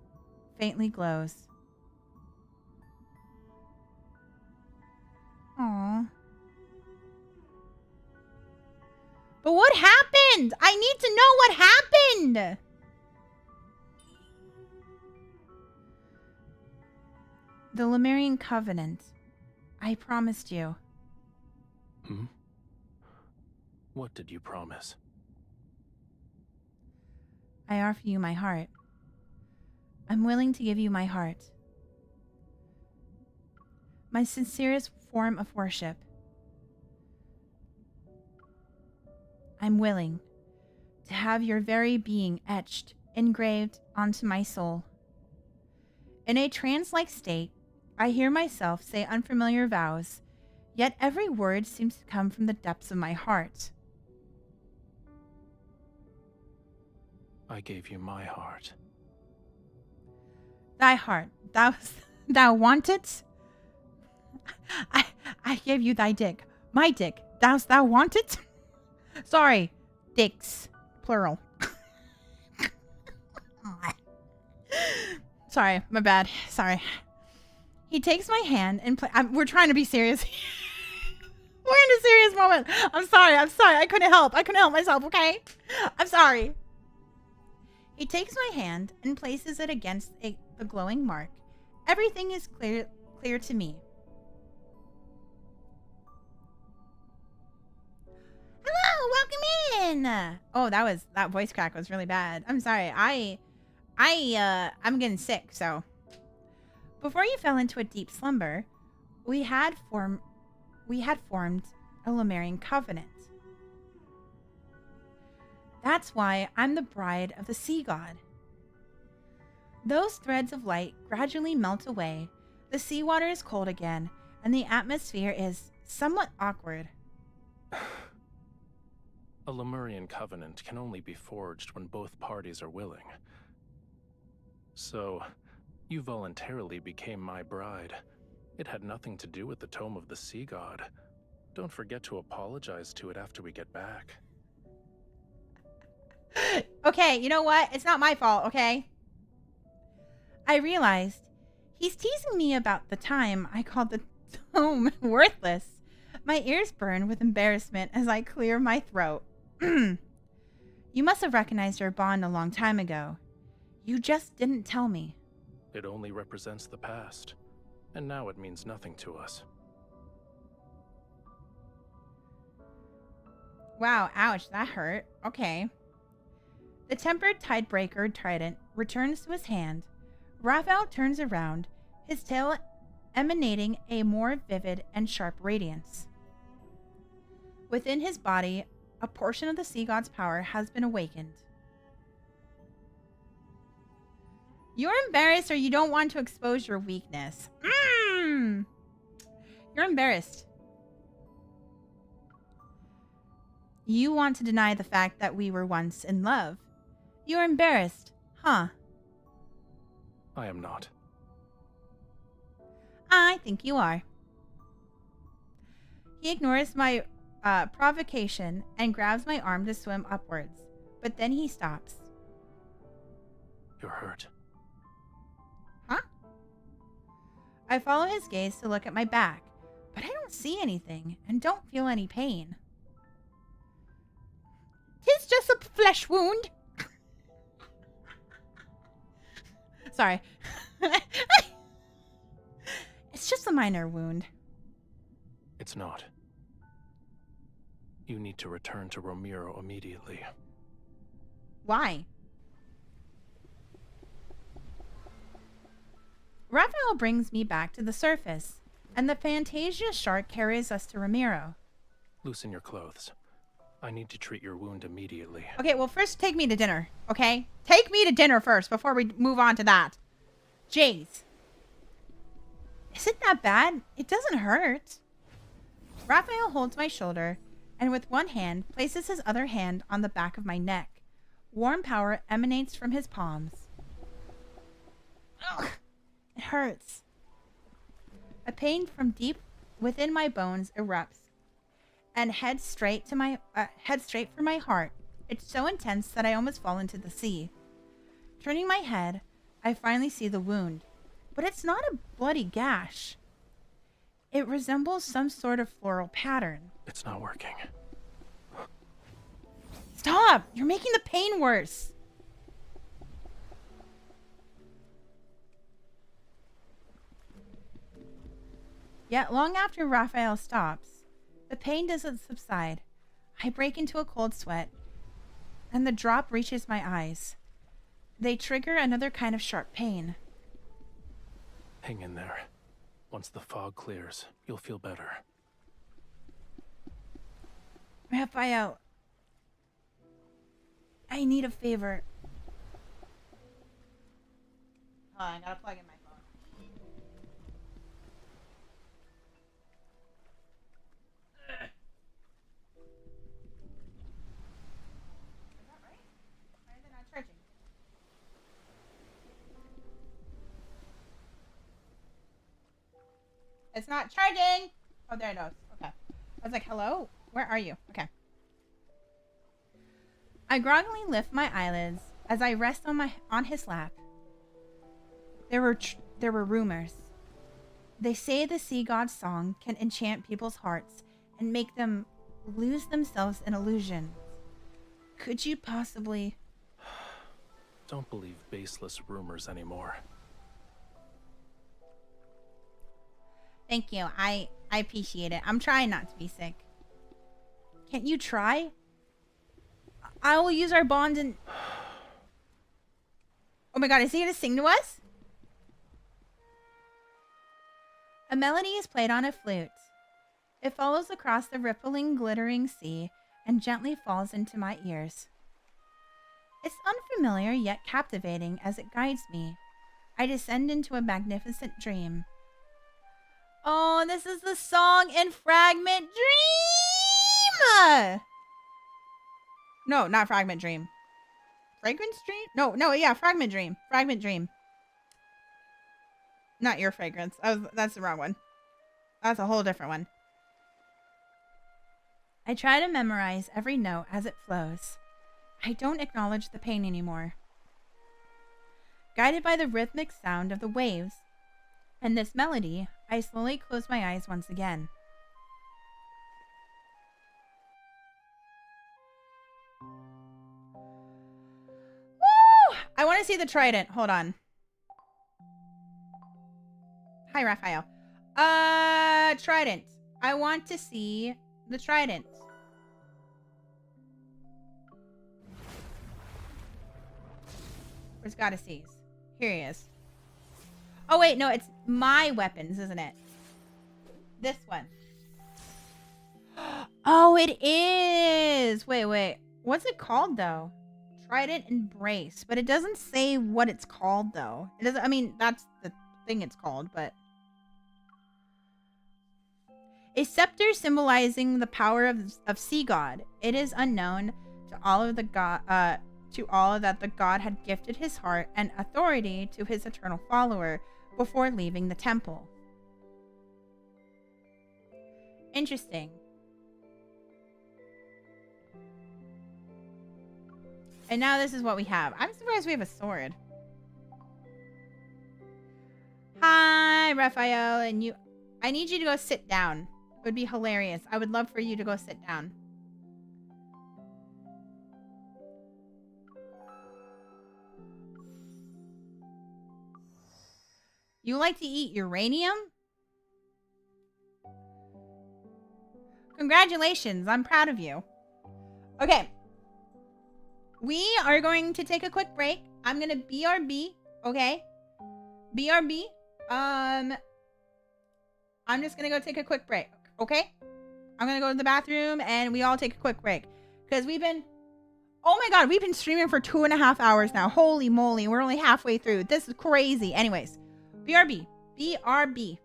faintly glows. Aww. But what happened? I need to know what happened! The Lemurian Covenant. I promised you. Hmm? What did you promise? I offer you my heart. I'm willing to give you my heart. My sincerest form of worship. I'm willing to have your very being etched, engraved onto my soul. In a trance-like state, I hear myself say unfamiliar vows, yet every word seems to come from the depths of my heart. I gave you my heart. Thy heart, thou want it? I gave you thy dick, my dick, thou want it? Sorry, dicks, plural. Sorry, my bad. Sorry. He takes my hand and we're trying to be serious. We're in a serious moment. I'm sorry. I couldn't help myself, okay? I'm sorry. He takes my hand and places it against the glowing mark. Everything is clear to me. Listen. Oh, that voice crack was really bad. I'm sorry. I'm getting sick, so. Before you fell into a deep slumber, we had formed a Lemurian covenant. That's why I'm the bride of the sea god. Those threads of light gradually melt away, the seawater is cold again, and the atmosphere is somewhat awkward. A Lemurian covenant can only be forged when both parties are willing. So, you voluntarily became my bride. It had nothing to do with the Tome of the Sea God. Don't forget to apologize to it after we get back. Okay, you know what? It's not my fault, okay? I realized he's teasing me about the time I called the tome worthless. My ears burn with embarrassment as I clear my throat. You must have recognized our bond a long time ago. You just didn't tell me. It only represents the past, and now it means nothing to us. Wow, ouch, that hurt. Okay. The tempered tidebreaker trident returns to his hand. Raphael turns around, his tail emanating a more vivid and sharp radiance. Within his body, a portion of the sea god's power has been awakened. You're embarrassed or you don't want to expose your weakness. You're embarrassed. You want to deny the fact that we were once in love. You're embarrassed, huh? I am not. I think you are. He ignores my provocation and grabs my arm to swim upwards, but then he stops. You're hurt. Huh? I follow his gaze to look at my back, but I don't see anything and don't feel any pain. 'Tis just a flesh wound. Sorry. It's just a minor wound. It's not. You need to return to Ramiro immediately. Why? Raphael brings me back to the surface, and the Fantasia shark carries us to Ramiro. Loosen your clothes. I need to treat your wound immediately. Okay, well, first take me to dinner, okay? Take me to dinner first before we move on to that. Jeez. Is it that bad? It doesn't hurt. Raphael holds my shoulder and with one hand places his other hand on the back of my neck. Warm power emanates from his palms. Ugh, it hurts. A pain from deep within my bones erupts and heads straight for my heart. It's so intense that I almost fall into the sea. Turning my head, I finally see the wound, but it's not a bloody gash. It resembles some sort of floral pattern. It's not working. Stop! You're making the pain worse. Yet long after Raphael stops, the pain doesn't subside. I break into a cold sweat, and the drop reaches my eyes. They trigger another kind of sharp pain. Hang in there. Once the fog clears, you'll feel better. Raphael, I need a favor. Hold on, I gotta plug in my phone. Is that right? Why is it not charging? It's not charging! Oh, there it goes. Okay. I was like, hello? Where are you? Okay. I groggily lift my eyelids as I rest on his lap. There were rumors. They say the sea god's song can enchant people's hearts and make them lose themselves in illusions. Could you possibly... Don't believe baseless rumors anymore. Thank you. I appreciate it. I'm trying not to be sick. Can't you try? I will use our bond and... Oh my god, is he gonna sing to us? A melody is played on a flute. It follows across the rippling, glittering sea and gently falls into my ears. It's unfamiliar yet captivating as it guides me. I descend into a magnificent dream. Oh, this is the song in Fragment Dream! No, not Fragment Dream. Fragrance Dream? No, yeah, Fragment Dream. Fragment Dream. Not your fragrance. That's the wrong one. That's a whole different one. I try to memorize every note as it flows. I don't acknowledge the pain anymore. Guided by the rhythmic sound of the waves and this melody, I slowly close my eyes once again. Woo! I want to see the trident. Hold on. Hi, Raphael. Trident. I want to see the trident. Where's Goddesses? Here he is. Oh, wait, no, it's my weapons, isn't it? This one. Oh, it is. Wait. What's it called, though? Trident Embrace. But it doesn't say what it's called, though. It doesn't, I mean, that's the thing it's called, but... A scepter symbolizing the power of Sea God. It is unknown to all of the god, that the god had gifted his heart and authority to his eternal follower before leaving the temple. Interesting. And now this is what we have. I'm surprised we have a sword. Hi, Raphael, and you. I need you to go sit down. It would be hilarious. I would love for you to go sit down. You like to eat uranium? Congratulations. I'm proud of you. Okay. We are going to take a quick break. I'm going to BRB. Okay. BRB. I'm just going to go take a quick break. Okay. I'm going to go to the bathroom and we all take a quick break. Because we've been... Oh my god. We've been streaming for 2.5 hours now. Holy moly. We're only halfway through. This is crazy. Anyways. BRB. BRB.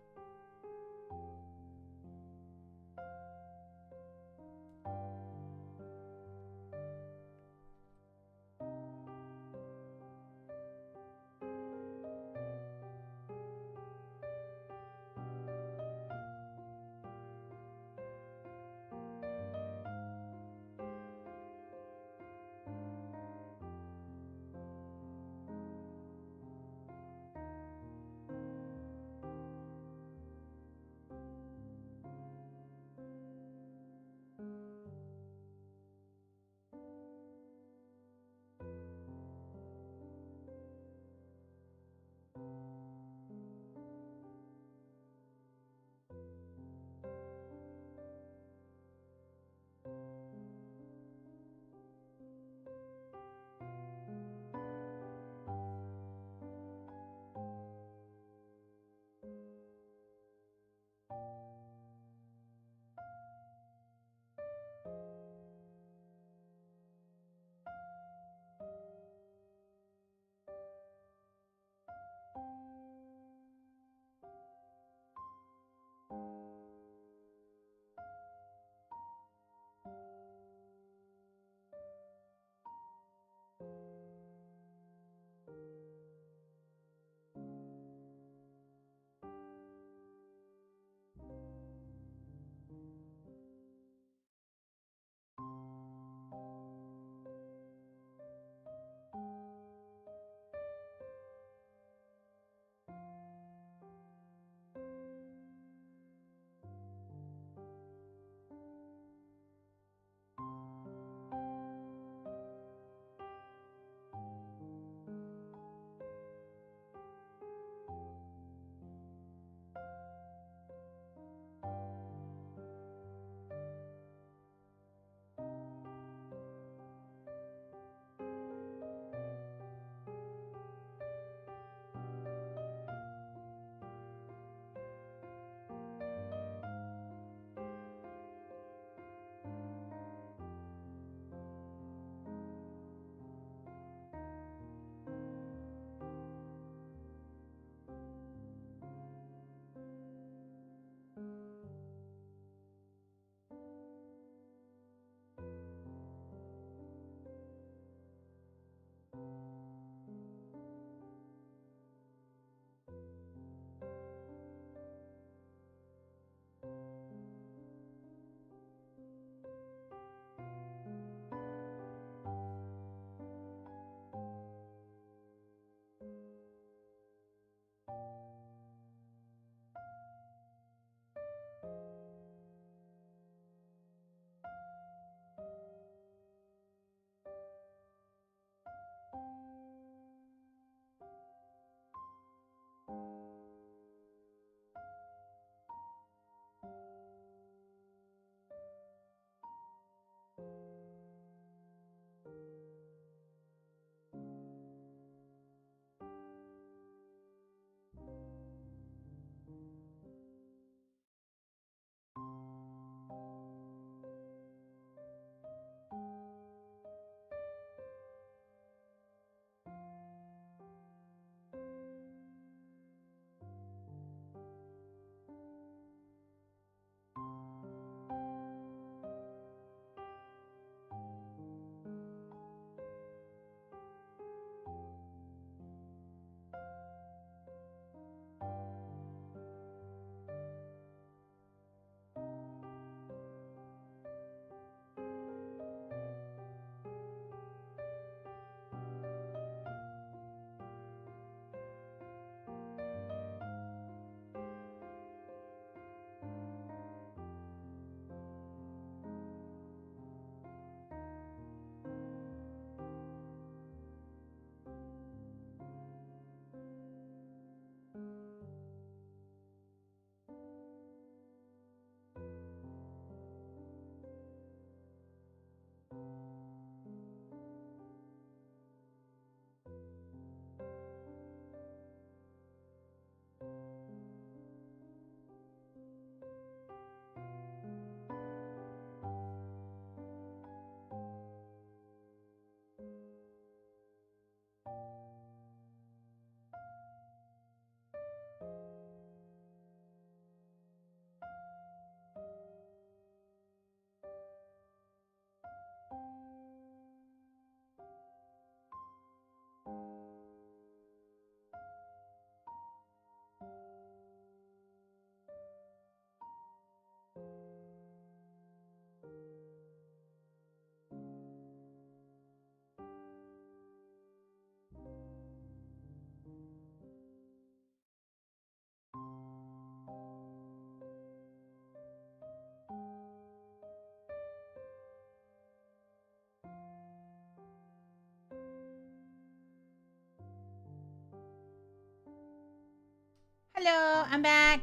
Hello, I'm back.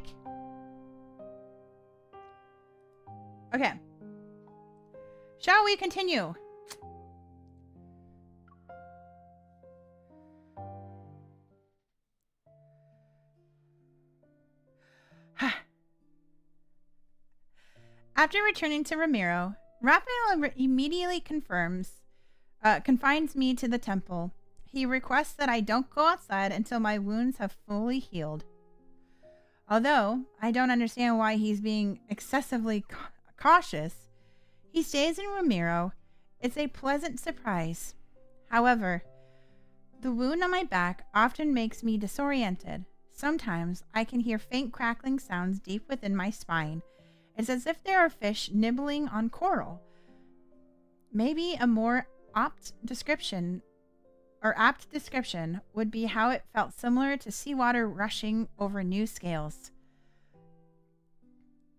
Okay. Shall we continue? After returning to Ramiro, Raphael immediately confines me to the temple. He requests that I don't go outside until my wounds have fully healed. Although I don't understand why he's being excessively cautious, he stays in Ramiro. It's a pleasant surprise. However, the wound on my back often makes me disoriented. Sometimes I can hear faint crackling sounds deep within my spine. It's as if there are fish nibbling on coral. Maybe a more apt description would be how it felt similar to seawater rushing over new scales.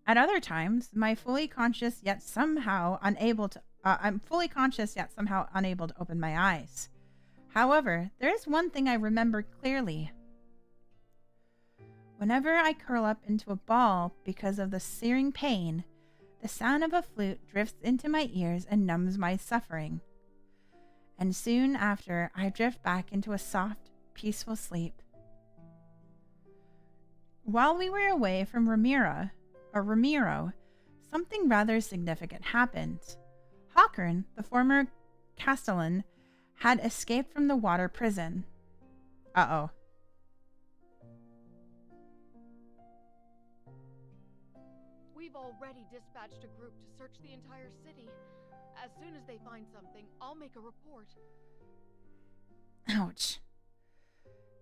At other times, I'm fully conscious yet somehow unable to open my eyes. However, there is one thing I remember clearly. Whenever I curl up into a ball because of the searing pain, the sound of a flute drifts into my ears and numbs my suffering. And soon after, I drift back into a soft, peaceful sleep. While we were away from Ramiro, something rather significant happened. Hawkern, the former Castellan, had escaped from the water prison. Uh-oh. We've already dispatched a group to search the entire city. As soon as they find something, I'll make a report. Ouch.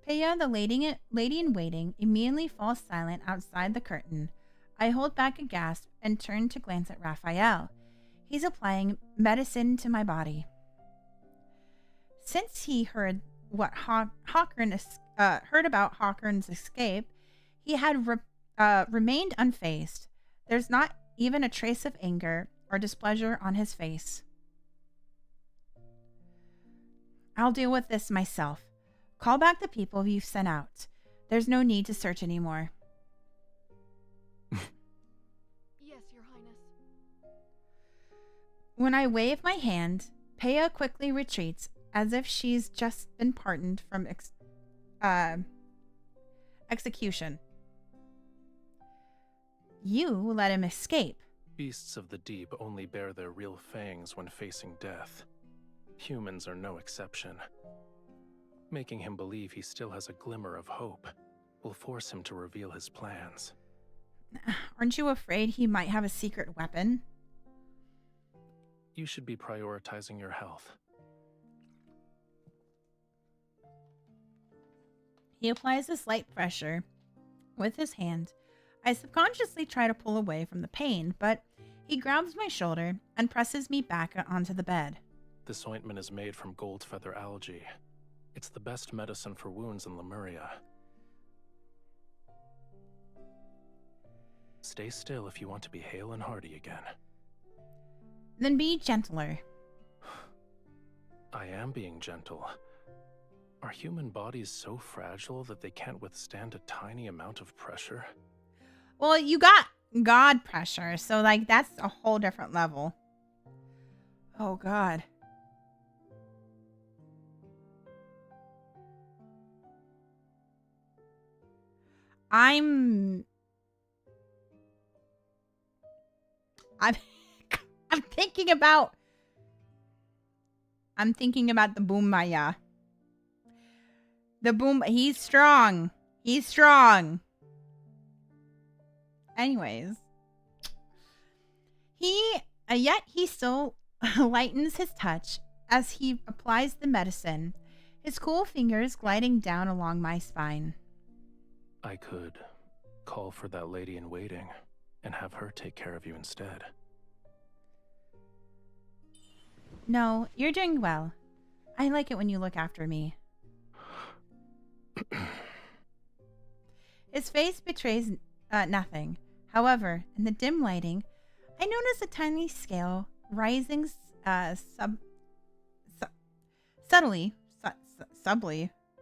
Peya, the lady-in-waiting, immediately falls silent outside the curtain. I hold back a gasp and turn to glance at Raphael. He's applying medicine to my body. Since he heard what heard about Hawkern's escape, he had remained unfazed. There's not even a trace of anger or displeasure on his face. I'll deal with this myself. Call back the people you've sent out. There's no need to search anymore. Yes, Your Highness. When I wave my hand, Peya quickly retreats as if she's just been pardoned from execution. You let him escape. Beasts of the deep only bare their real fangs when facing death. Humans are no exception. Making him believe he still has a glimmer of hope will force him to reveal his plans. Aren't you afraid he might have a secret weapon? You should be prioritizing your health. He applies a slight pressure with his hand. I subconsciously try to pull away from the pain, but he grabs my shoulder and presses me back onto the bed. This ointment is made from gold feather algae. It's the best medicine for wounds in Lemuria. Stay still if you want to be hale and hearty again. Then be gentler. I am being gentle. Are human bodies so fragile that they can't withstand a tiny amount of pressure? Well, you got God pressure, so like that's a whole different level. Oh God. I'm thinking about the Boomaya. The Boom, he's strong. He's strong. Anyways, yet he still lightens his touch as he applies the medicine, his cool fingers gliding down along my spine. I could call for that lady in waiting and have her take care of you instead. No, you're doing well. I like it when you look after me. His face betrays nothing. However, in the dim lighting, I notice a tiny scale rising subtly.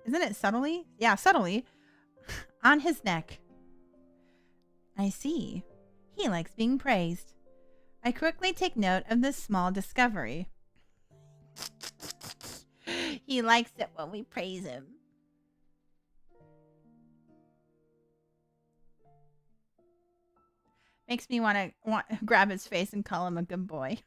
Isn't it subtly? Yeah, subtly. On his neck. I see. He likes being praised. I quickly take note of this small discovery. He likes it when we praise him. Makes me want to grab his face and call him a good boy.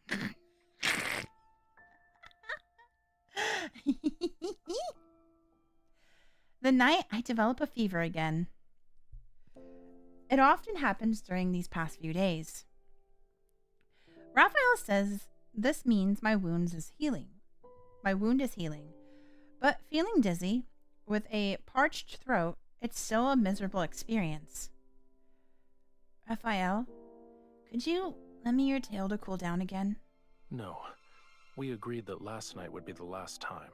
The night I develop a fever again. It often happens during these past few days. Raphael says this means my wound is healing. But feeling dizzy, with a parched throat, it's still a miserable experience. Raphael, could you lend me your tail to cool down again? No. We agreed that last night would be the last time.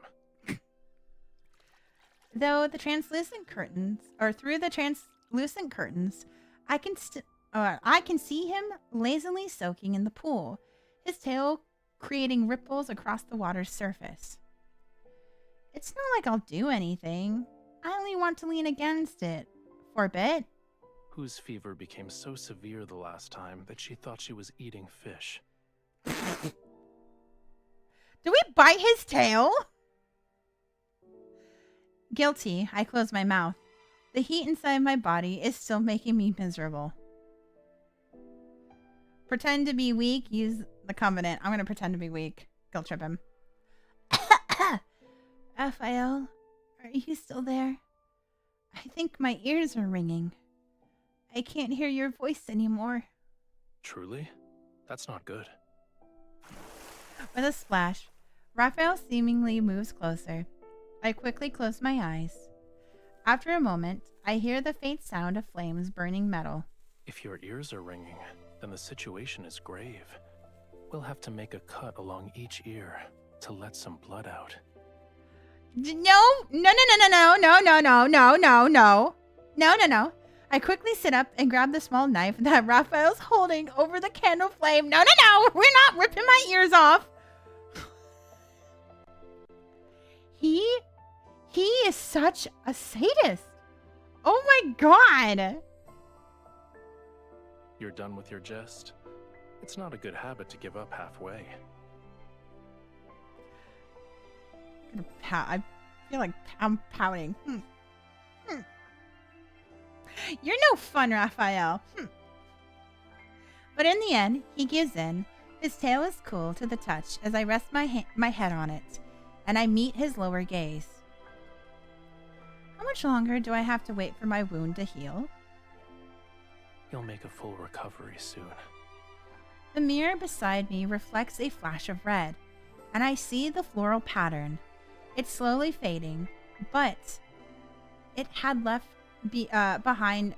Though the translucent curtains, or through the translucent curtains, I can see him lazily soaking in the pool, his tail creating ripples across the water's surface. It's not like I'll do anything. I only want to lean against it for a bit. Whose fever became so severe the last time that she thought she was eating fish. Do we bite his tail? Guilty, I close my mouth. The heat inside my body is still making me miserable. Pretend to be weak, use the covenant. I'm going to pretend to be weak. Guilt trip him. Raphael, are you still there? I think my ears are ringing. I can't hear your voice anymore. Truly? That's not good. With a splash, Raphael seemingly moves closer. I quickly close my eyes. After a moment, I hear the faint sound of flames burning metal. If your ears are ringing, then the situation is grave. We'll have to make a cut along each ear to let some blood out. No. I quickly sit up and grab the small knife that Raphael's holding over the candle flame. No. We're not ripping my ears off. He is such a sadist. Oh my god. You're done with your jest? It's not a good habit to give up halfway. I feel like I'm pouting. You're no fun, Raphael. But in the end, he gives in. His tail is cool to the touch as I rest my head on it, and I meet his lower gaze. How much longer do I have to wait for my wound to heal? You'll make a full recovery soon. The mirror beside me reflects a flash of red, and I see the floral pattern. It's slowly fading, but it had left behind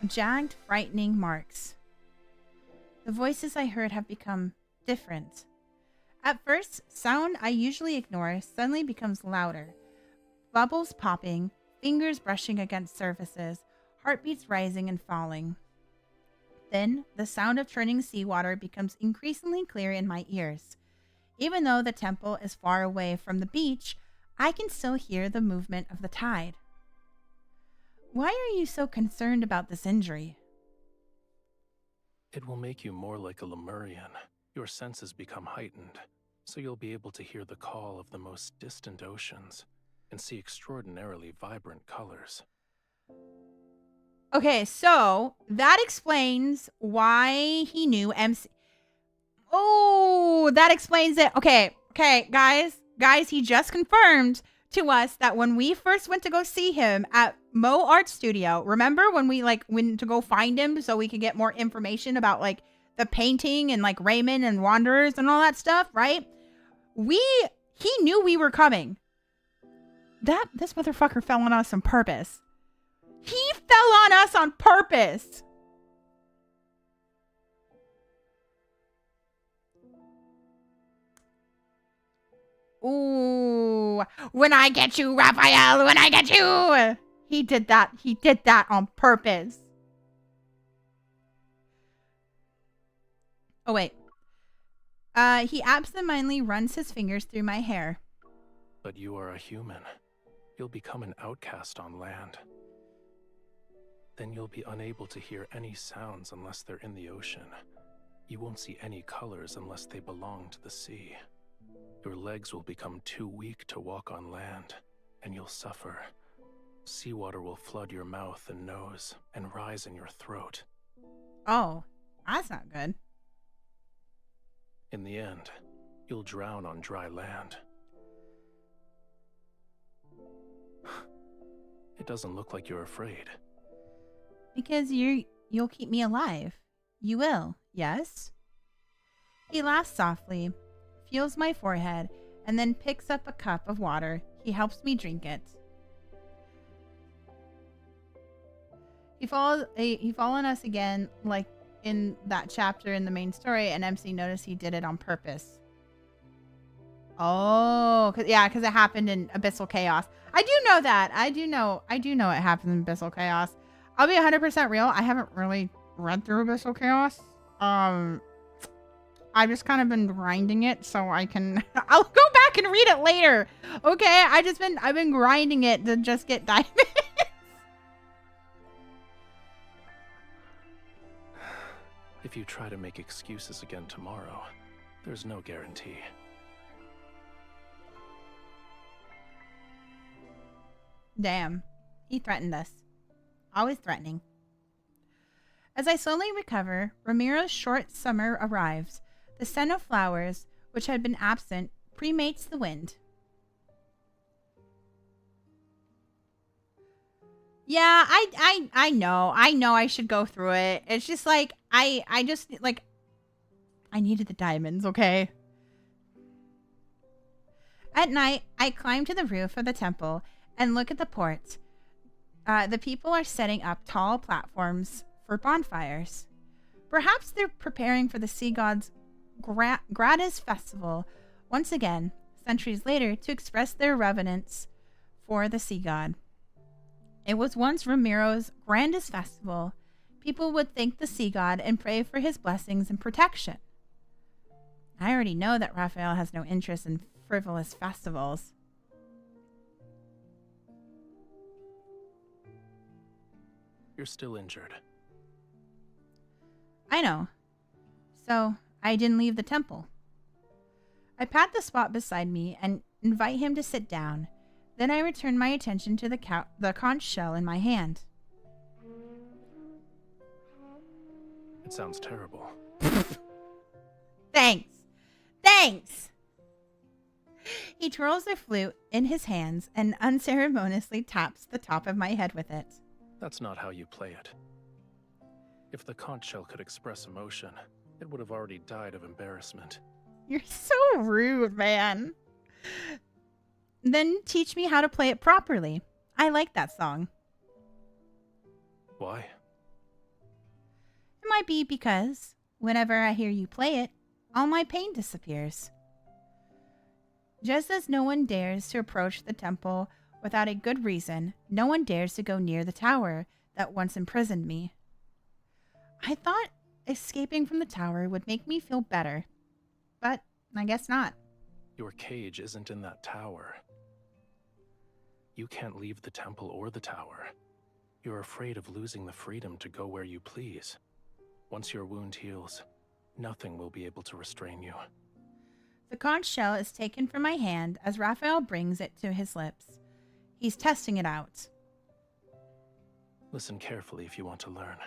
jagged, frightening marks. The voices I heard have become different. At first, sound I usually ignore suddenly becomes louder. Bubbles popping, fingers brushing against surfaces, heartbeats rising and falling. Then, the sound of churning seawater becomes increasingly clear in my ears. Even though the temple is far away from the beach, I can still hear the movement of the tide. Why are you so concerned about this injury? It will make you more like a Lemurian. Your senses become heightened, so you'll be able to hear the call of the most distant oceans and see extraordinarily vibrant colors. Okay, so that explains why he knew MC. Oh, that explains it. Okay, guys, he just confirmed to us that when we first went to go see him at Mo Art Studio, remember when we went to go find him so we could get more information about the painting and Raymond and Wanderers and all that stuff, right? He knew we were coming. This motherfucker fell on us on purpose. He fell on us on purpose. Ooh, when I get you, Raphael, when I get you. He did that. He did that on purpose. Oh, wait. He absentmindedly runs his fingers through my hair. But you are a human. You'll become an outcast on land. Then you'll be unable to hear any sounds unless they're in the ocean. You won't see any colors unless they belong to the sea. Your legs will become too weak to walk on land, and you'll suffer. Seawater will flood your mouth and nose and rise in your throat. Oh, that's not good. In the end, you'll drown on dry land. It doesn't look like you're afraid. Because you'll keep me alive. You will, yes? He laughs softly, feels my forehead, and then picks up a cup of water. He helps me drink it. He followed us again, like in that chapter in the main story, and MC noticed he did it on purpose. Oh, because it happened in Abyssal Chaos. I do know that. I do know it happens in Abyssal Chaos. I'll be 100% real. I haven't really read through Abyssal Chaos. I've just kind of been grinding it so I can. I'll go back and read it later. Okay, I've been grinding it to just get diamonds. If you try to make excuses again tomorrow, there's no guarantee. Damn. He threatened us. Always threatening. As I slowly recover, Ramiro's short summer arrives. The scent of flowers, which had been absent, premates the wind. Yeah, I know I should go through it. It's just like, I needed the diamonds, okay? At night, I climb to the roof of the temple and look at the port. The people are setting up tall platforms for bonfires. Perhaps they're preparing for the sea god's Grata's festival once again, centuries later, to express their reverence for the sea god. It was once Ramiro's grandest festival. People would thank the sea god and pray for his blessings and protection. I already know that Raphael has no interest in frivolous festivals. You're still injured. I know. So, I didn't leave the temple. I pat the spot beside me and invite him to sit down. Then I return my attention to the conch shell in my hand. It sounds terrible. Thanks! He twirls the flute in his hands and unceremoniously taps the top of my head with it. That's not how you play it. If the conch shell could express emotion, it would have already died of embarrassment. You're so rude, man. Then teach me how to play it properly. I like that song. Why? It might be because whenever I hear you play it, all my pain disappears. Just as no one dares to approach the temple without a good reason, no one dares to go near the tower that once imprisoned me. I thought escaping from the tower would make me feel better, but I guess not. Your cage isn't in that tower. You can't leave the temple or the tower. You're afraid of losing the freedom to go where you please. Once your wound heals, nothing will be able to restrain you. The conch shell is taken from my hand as Raphael brings it to his lips. He's testing it out. Listen carefully if you want to learn.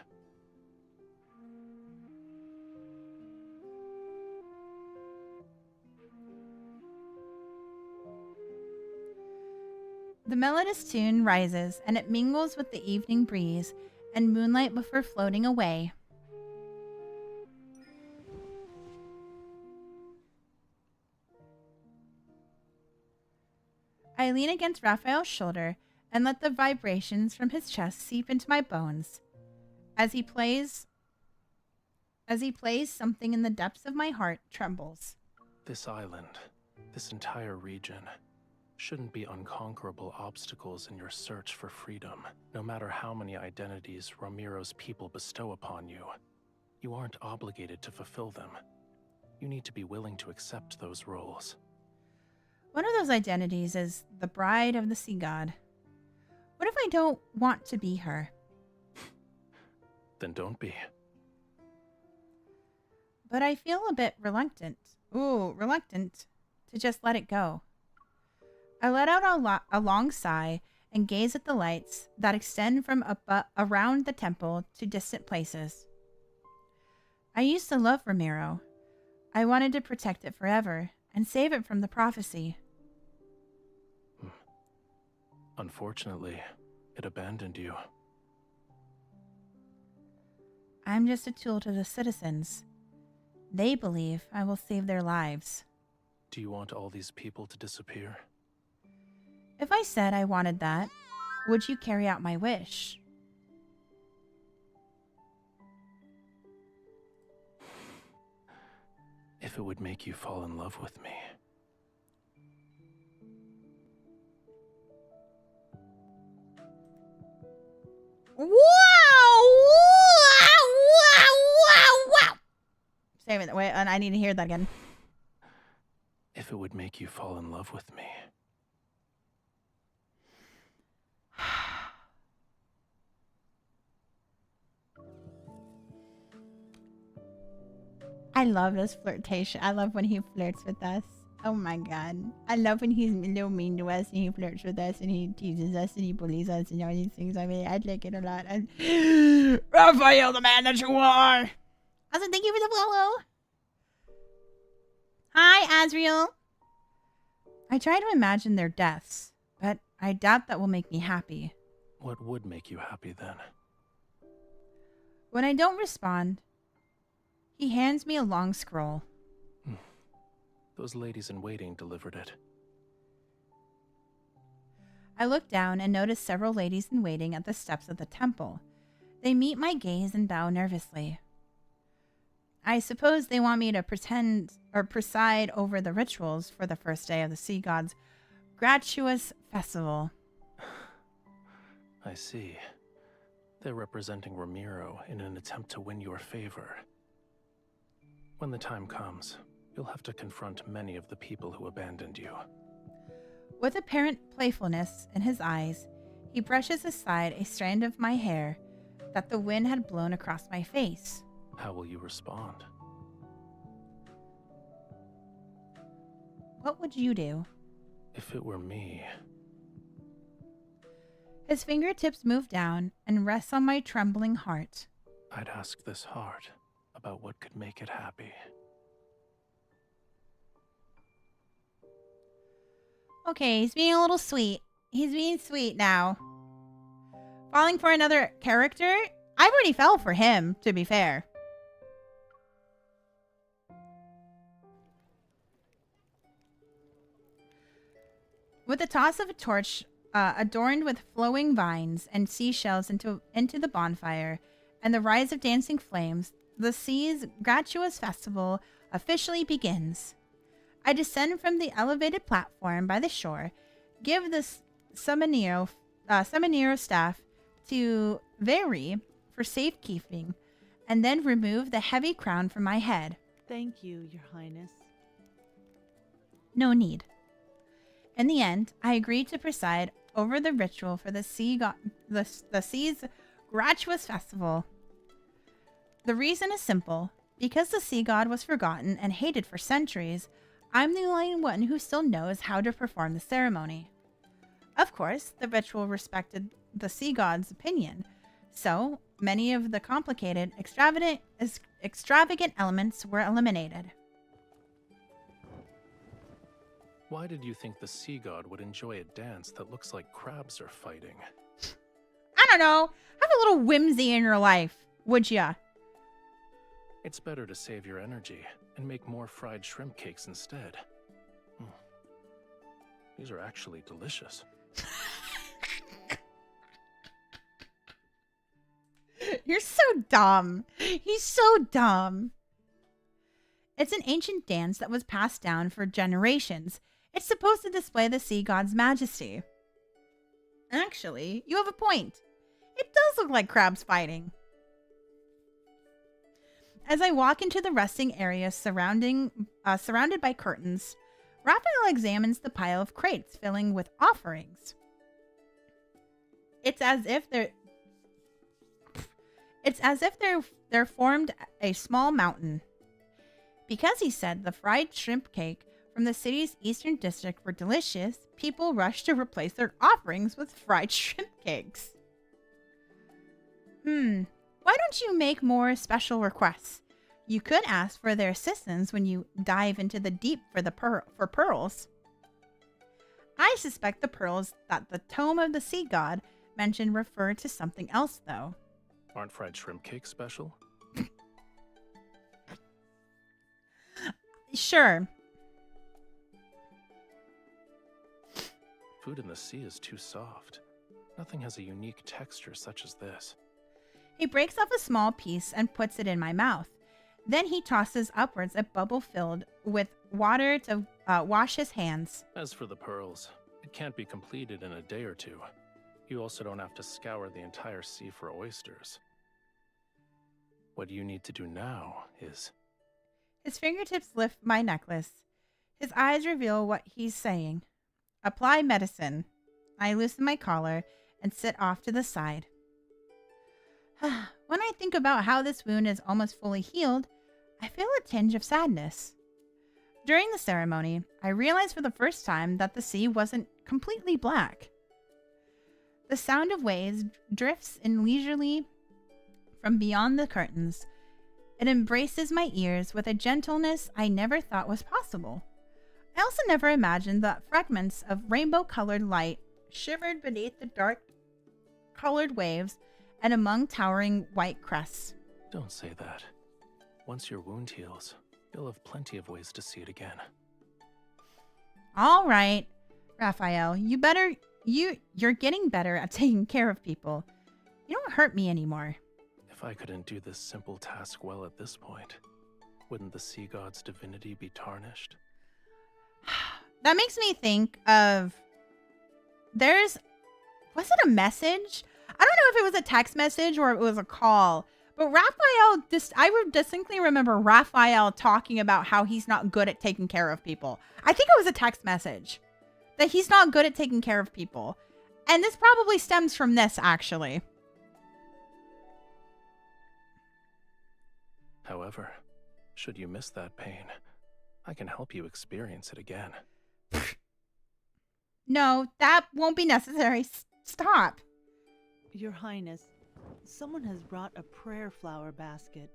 The melodious tune rises, and it mingles with the evening breeze and moonlight before floating away. I lean against Raphael's shoulder and let the vibrations from his chest seep into my bones. As he plays, something in the depths of my heart trembles. This island, this entire region, shouldn't be unconquerable obstacles in your search for freedom, no matter how many identities Ramiro's people bestow upon you. You aren't obligated to fulfill them. You need to be willing to accept those roles. One of those identities is the bride of the sea god. What if I don't want to be her? then don't be. But I feel a bit reluctant. Reluctant to just let it go. I let out a long sigh and gaze at the lights that extend from around the temple to distant places. I used to love Ramiro. I wanted to protect it forever and save it from the prophecy. Unfortunately, it abandoned you. I'm just a tool to the citizens. They believe I will save their lives. Do you want all these people to disappear? If I said I wanted that, would you carry out my wish? If it would make you fall in love with me. Wow! Wow! Wow! Wow! Save it. Wait, and I need to hear that again. If it would make you fall in love with me. I love this flirtation. I love when he flirts with us. Oh my god. I love when he's a little mean to us and he flirts with us and he teases us and he bullies us and all these things. I mean, I like it a lot. And Raphael, the man that you are. Also, thank you for the follow. Hi, Azriel. I try to imagine their deaths, but I doubt that will make me happy. What would make you happy then? When I don't respond, he hands me a long scroll. Those ladies in waiting delivered it. I look down and notice several ladies in waiting at the steps of the temple. They meet my gaze and bow nervously. I suppose they want me to pretend or preside over the rituals for the first day of the Sea God's gratuitous festival. I see. They're representing Ramiro in an attempt to win your favor. When the time comes, you'll have to confront many of the people who abandoned you. With apparent playfulness in his eyes, he brushes aside a strand of my hair that the wind had blown across my face. How will you respond? What would you do? If it were me... His fingertips move down and rest on my trembling heart. I'd ask this heart about what could make it happy. Okay, he's being a little sweet. He's being sweet now. Falling for another character? I've already fell for him, to be fair. With the toss of a torch adorned with flowing vines and seashells into the bonfire, and the rise of dancing flames, the sea's gratuitous festival officially begins. I descend from the elevated platform by the shore, give the Seminero staff to Veri for safekeeping, and then remove the heavy crown from my head. Thank you, Your Highness. No need. In the end, I agreed to preside over the ritual for the sea's gratuitous festival. The reason is simple. Because the sea god was forgotten and hated for centuries, I'm the only one who still knows how to perform the ceremony. Of course, the ritual respected the sea god's opinion, so many of the complicated, extravagant elements were eliminated. Why did you think the sea god would enjoy a dance that looks like crabs are fighting? I don't know. Have a little whimsy in your life, would ya? It's better to save your energy and make more fried shrimp cakes instead. These are actually delicious. You're so dumb. He's so dumb. It's an ancient dance that was passed down for generations. It's supposed to display the sea god's majesty. Actually, you have a point. It does look like crabs fighting. As I walk into the resting area surrounded by curtains, Raphael examines the pile of crates filling with offerings. It's as if It's as if they're formed a small mountain. Because he said the fried shrimp cake from the city's eastern district were delicious, people rushed to replace their offerings with fried shrimp cakes. Why don't you make more special requests? You could ask for their assistance when you dive into the deep for pearls. I suspect the pearls that the Tome of the Sea God mentioned refer to something else, though. Aren't fried shrimp cakes special? Sure. Food in the sea is too soft. Nothing has a unique texture such as this. He breaks off a small piece and puts it in my mouth. Then he tosses upwards a bubble filled with water to wash his hands. As for the pearls, it can't be completed in a day or two. You also don't have to scour the entire sea for oysters. What you need to do now is... His fingertips lift my necklace. His eyes reveal what he's saying. Apply medicine. I loosen my collar and sit off to the side. When I think about how this wound is almost fully healed, I feel a tinge of sadness. During the ceremony, I realized for the first time that the sea wasn't completely black. The sound of waves drifts in leisurely from beyond the curtains. It embraces my ears with a gentleness I never thought was possible. I also never imagined that fragments of rainbow-colored light shivered beneath the dark-colored waves and among towering white crests. Don't say that. Once your wound heals, you'll have plenty of ways to see it again. All right, Raphael, you're getting better at taking care of people. You don't hurt me anymore. If I couldn't do this simple task well at this point, wouldn't the sea god's divinity be tarnished? That makes me think of... Was it a message? I don't know if it was a text message or it was a call, but Raphael, I would distinctly remember Raphael talking about how he's not good at taking care of people. I think it was a text message that he's not good at taking care of people. And this probably stems from this, actually. However, should you miss that pain, I can help you experience it again. No, that won't be necessary. Stop. Your Highness, someone has brought a prayer flower basket.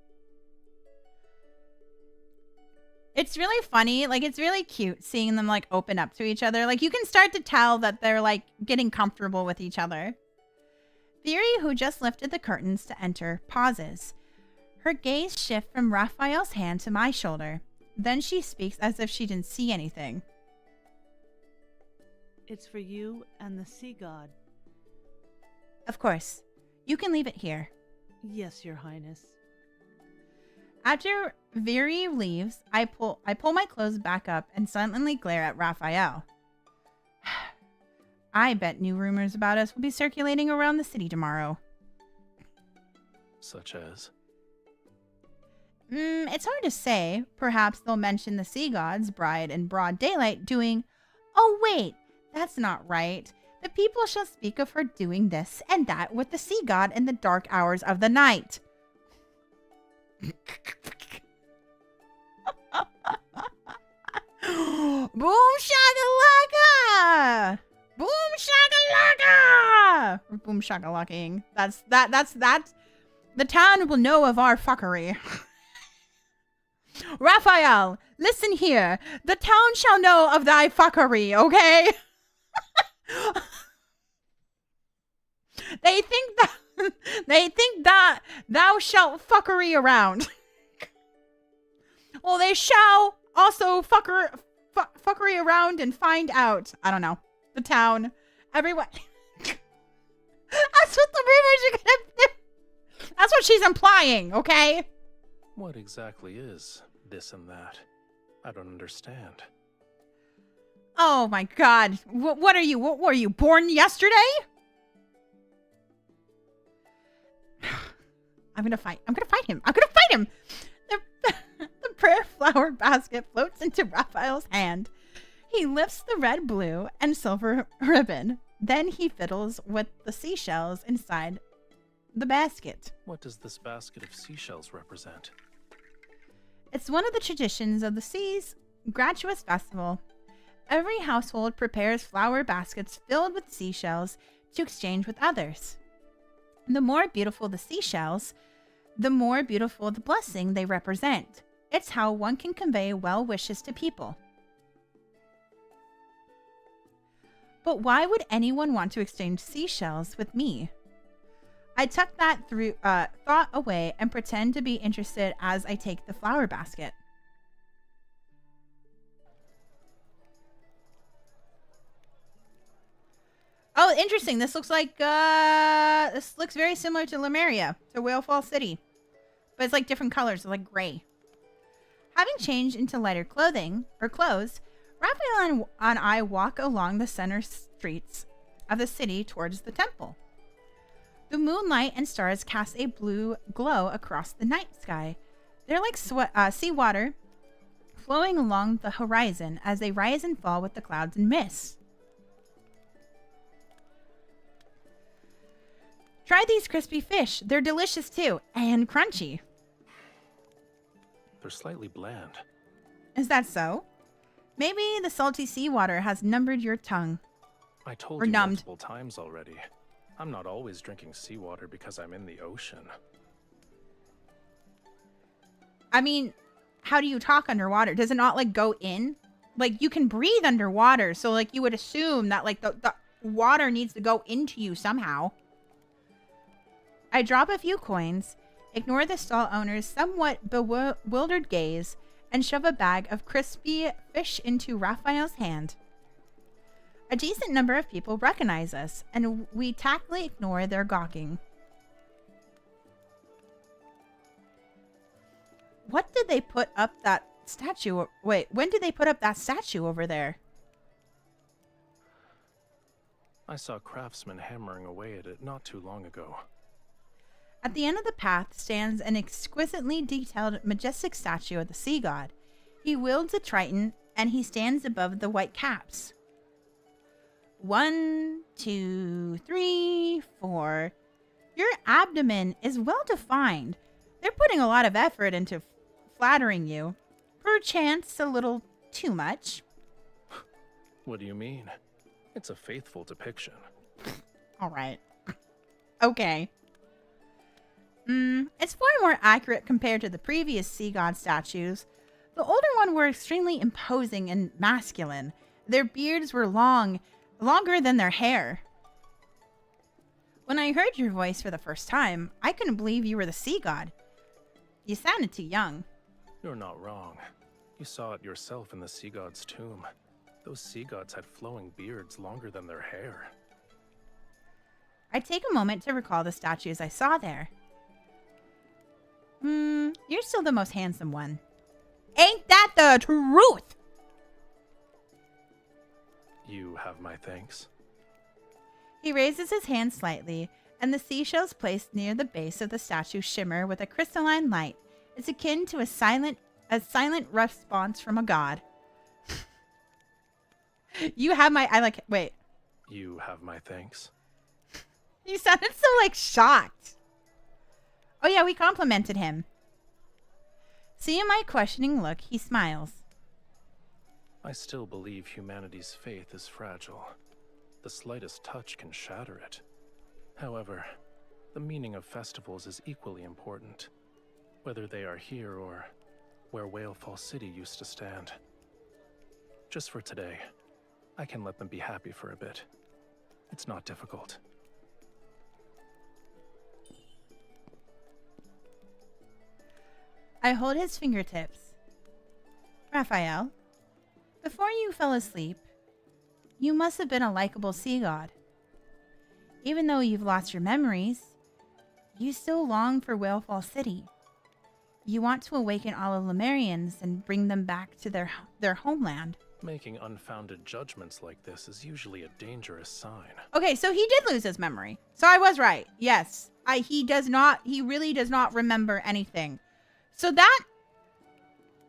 It's really funny. Like, it's really cute seeing them, like, open up to each other. Like, you can start to tell that they're, like, getting comfortable with each other. Theory, who just lifted the curtains to enter, pauses. Her gaze shifts from Raphael's hand to my shoulder. Then she speaks as if she didn't see anything. It's for you and the sea god. Of course. You can leave it here. Yes, Your Highness. After Viri leaves, I pull my clothes back up and silently glare at Raphael. I bet new rumors about us will be circulating around the city tomorrow. Such as? It's hard to say. Perhaps they'll mention the sea god's bride in broad daylight doing... Oh, wait, that's not right. The people shall speak of her doing this and that with the sea god in the dark hours of the night. Boom shakalaka! Boom shakalaka! Boom shakalaka. That's the town will know of our fuckery. Raphael, listen here. The town shall know of thy fuckery, okay? They think that thou shalt fuckery around. Well, they shall also fuckery around and find out. I don't know. The town. Everyone. That's what the rumors are gonna do. That's what she's implying, okay? What exactly is this and that? I don't understand. Oh my god. What are you? What were you, born yesterday? I'm gonna fight him. The prayer flower basket floats into Raphael's hand. He lifts the red, blue, and silver ribbon. Then he fiddles with the seashells inside the basket. What does this basket of seashells represent? It's one of the traditions of the Sea's Gratuitous Festival. Every household prepares flower baskets filled with seashells to exchange with others. The more beautiful the seashells, the more beautiful the blessing they represent. It's how one can convey well wishes to people. But why would anyone want to exchange seashells with me? I tuck that thought away and pretend to be interested as I take the flower basket. Oh, interesting. This looks like, this looks very similar to Lemuria, to Whale Fall City. But it's like different colors, it's like gray. Having changed into lighter clothes, Raphael and I walk along the center streets of the city towards the temple. The moonlight and stars cast a blue glow across the night sky. They're like seawater flowing along the horizon as they rise and fall with the clouds and mist. Try these crispy fish. They're delicious too, and crunchy. They're slightly bland. Is that so? Maybe the salty seawater has numbed your tongue. I told or you numbed. multiple times already. I'm not always drinking seawater because I'm in the ocean. I mean, how do you talk underwater? Does it not like go in? Like you can breathe underwater, so like you would assume that like the water needs to go into you somehow. I drop a few coins, ignore the stall owner's somewhat bewildered gaze, and shove a bag of crispy fish into Raphael's hand. A decent number of people recognize us, and we tactfully ignore their gawking. What did they put up that statue? Wait, when did they put up that statue over there? I saw craftsmen hammering away at it not too long ago. At the end of the path stands an exquisitely detailed, majestic statue of the sea god. He wields a trident, and he stands above the white caps. 1, 2, 3, 4. Your abdomen is well defined. They're putting a lot of effort into flattering you. Perchance a little too much. What do you mean? It's a faithful depiction. All right. Okay. It's far more accurate compared to the previous sea god statues. The older ones were extremely imposing and masculine. Their beards were longer than their hair. When I heard your voice for the first time, I couldn't believe you were the sea god. You sounded too young. You're not wrong. You saw it yourself in the sea god's tomb. Those sea gods had flowing beards longer than their hair. I take a moment to recall the statues I saw there. You're still the most handsome one. Ain't that the truth? You have my thanks. He raises his hand slightly, and the seashells placed near the base of the statue shimmer with a crystalline light. It's akin to a silent response from a god. You have my... Wait. You have my thanks. You sounded so, like, shocked. Oh, yeah, we complimented him. Seeing my questioning look, he smiles. I still believe humanity's faith is fragile. The slightest touch can shatter it. However, the meaning of festivals is equally important, whether they are here or where Whale Fall City used to stand. Just for today, I can let them be happy for a bit. It's not difficult. I hold his fingertips. Raphael, before you fell asleep, you must have been a likable sea god. Even though you've lost your memories, you still long for Whale Fall City. You want to awaken all of Lemurians and bring them back to their homeland. Making unfounded judgments like this is usually a dangerous sign. Okay, so he did lose his memory. So I was right. Yes. He really does not remember anything. So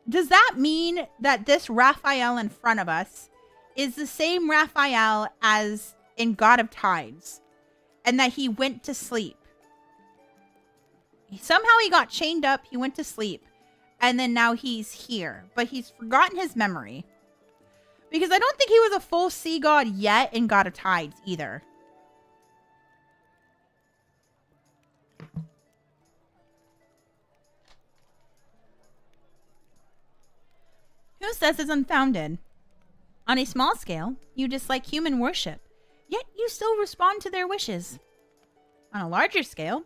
does that mean that this Raphael in front of us is the same Raphael as in God of Tides, and that he went to sleep Somehow he got chained up, he went to sleep, and then now he's here. But he's forgotten his memory. Because I don't think he was a full sea god yet in God of Tides either. Who says it's unfounded? On a small scale, you dislike human worship, yet you still respond to their wishes. On a larger scale,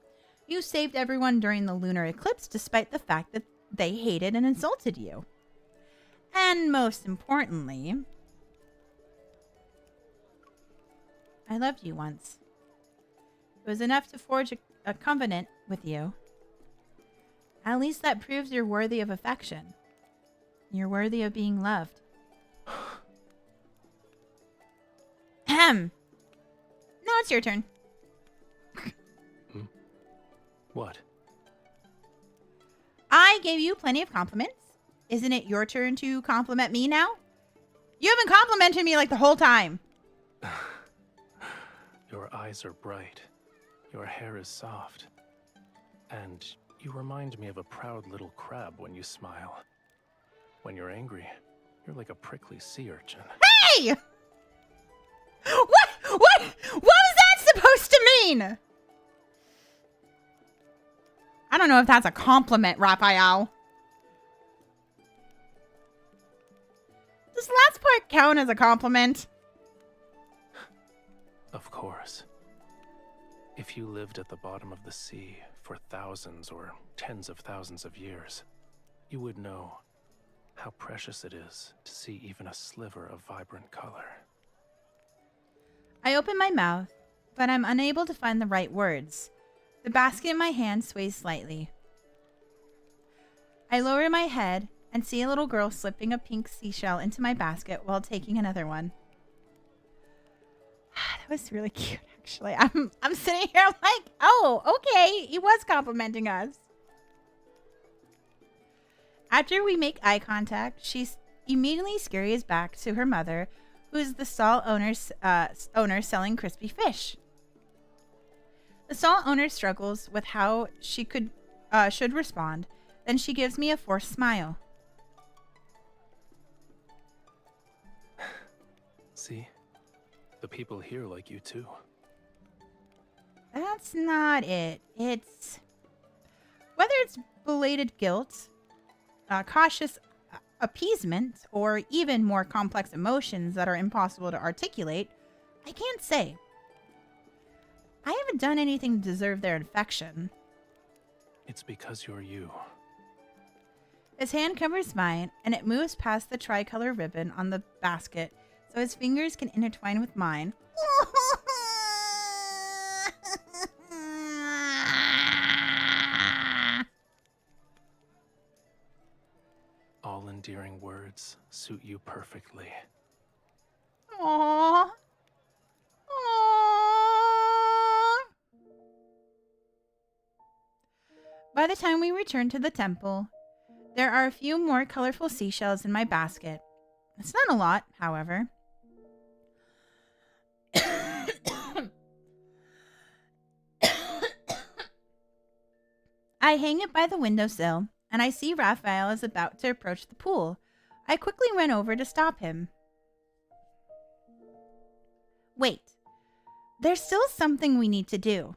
you saved everyone during the lunar eclipse despite the fact that they hated and insulted you. And most importantly, I loved you once. It was enough to forge a covenant with you. At least that proves you're worthy of affection. You're worthy of being loved. Ahem. Now it's your turn. What? I gave you plenty of compliments. Isn't it your turn to compliment me now? You haven't complimented me like the whole time. Your eyes are bright. Your hair is soft. And you remind me of a proud little crab when you smile. When you're angry, you're like a prickly sea urchin. Hey! What was that supposed to mean? I don't know if that's a compliment, Raphael. Does the last part count as a compliment? Of course. If you lived at the bottom of the sea for thousands or tens of thousands of years, you would know how precious it is to see even a sliver of vibrant color. I open my mouth, but I'm unable to find the right words. The basket in my hand sways slightly. I lower my head and see a little girl slipping a pink seashell into my basket while taking another one. That was really cute, actually. I'm sitting here like, oh, okay, he was complimenting us. After we make eye contact, she immediately scurries back to her mother, who is the stall owner selling crispy fish. The stall owner struggles with how she should respond. Then she gives me a forced smile. See? The people here like you too. That's not it. It's... Whether it's belated guilt, cautious appeasement, or even more complex emotions that are impossible to articulate, I can't say. I haven't done anything to deserve their affection. It's because you're you. His hand covers mine, and it moves past the tricolor ribbon on the basket so his fingers can intertwine with mine. All endearing words suit you perfectly. Aww. Aww. By the time we return to the temple, there are a few more colorful seashells in my basket. It's not a lot, however. I hang it by the windowsill, and I see Raphael is about to approach the pool. I quickly run over to stop him. Wait. There's still something we need to do.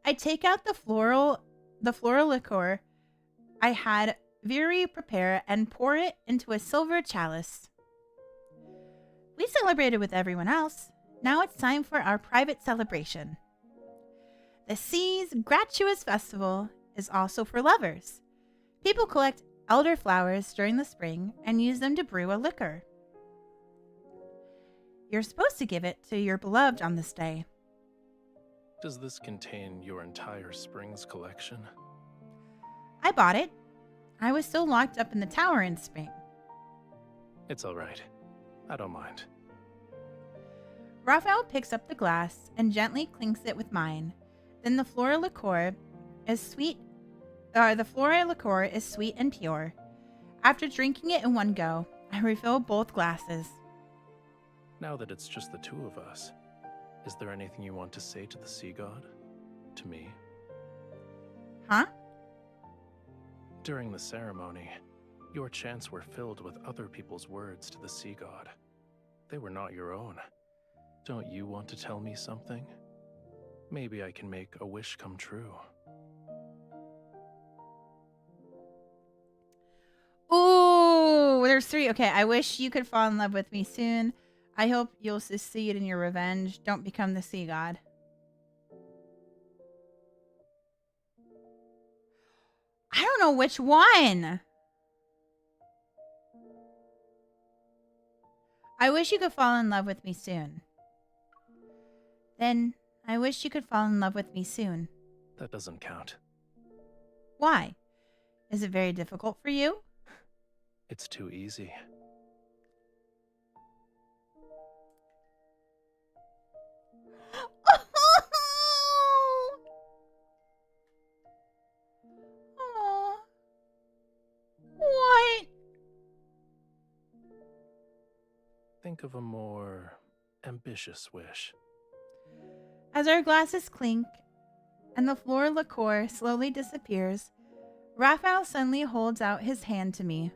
I take out the floral liqueur I had Viri prepare and pour it into a silver chalice. We celebrated with everyone else. Now it's time for our private celebration. The Sea's gratuitous festival is also for lovers. People collect elderflowers during the spring and use them to brew a liquor. You're supposed to give it to your beloved on this day. Does this contain your entire spring's collection? I bought it. I was still locked up in the tower in spring. It's all right. I don't mind. Raphael picks up the glass and gently clinks it with mine. Then the floral liqueur is sweet. The floral liqueur is sweet and pure. After drinking it in one go, I refill both glasses. Now that it's just the two of us, is there anything you want to say to the sea god? To me? Huh? During the ceremony, your chants were filled with other people's words to the sea god. They were not your own. Don't you want to tell me something? Maybe I can make a wish come true. Ooh, there's 3. Okay, I wish you could fall in love with me soon. I hope you'll succeed in your revenge. Don't become the sea god. I don't know which one. I wish you could fall in love with me soon. Then, I wish you could fall in love with me soon. That doesn't count. Why? Is it very difficult for you? It's too easy. Oh. What? Think of a more ambitious wish. As our glasses clink and the floor liqueur slowly disappears, Raphael suddenly holds out his hand to me.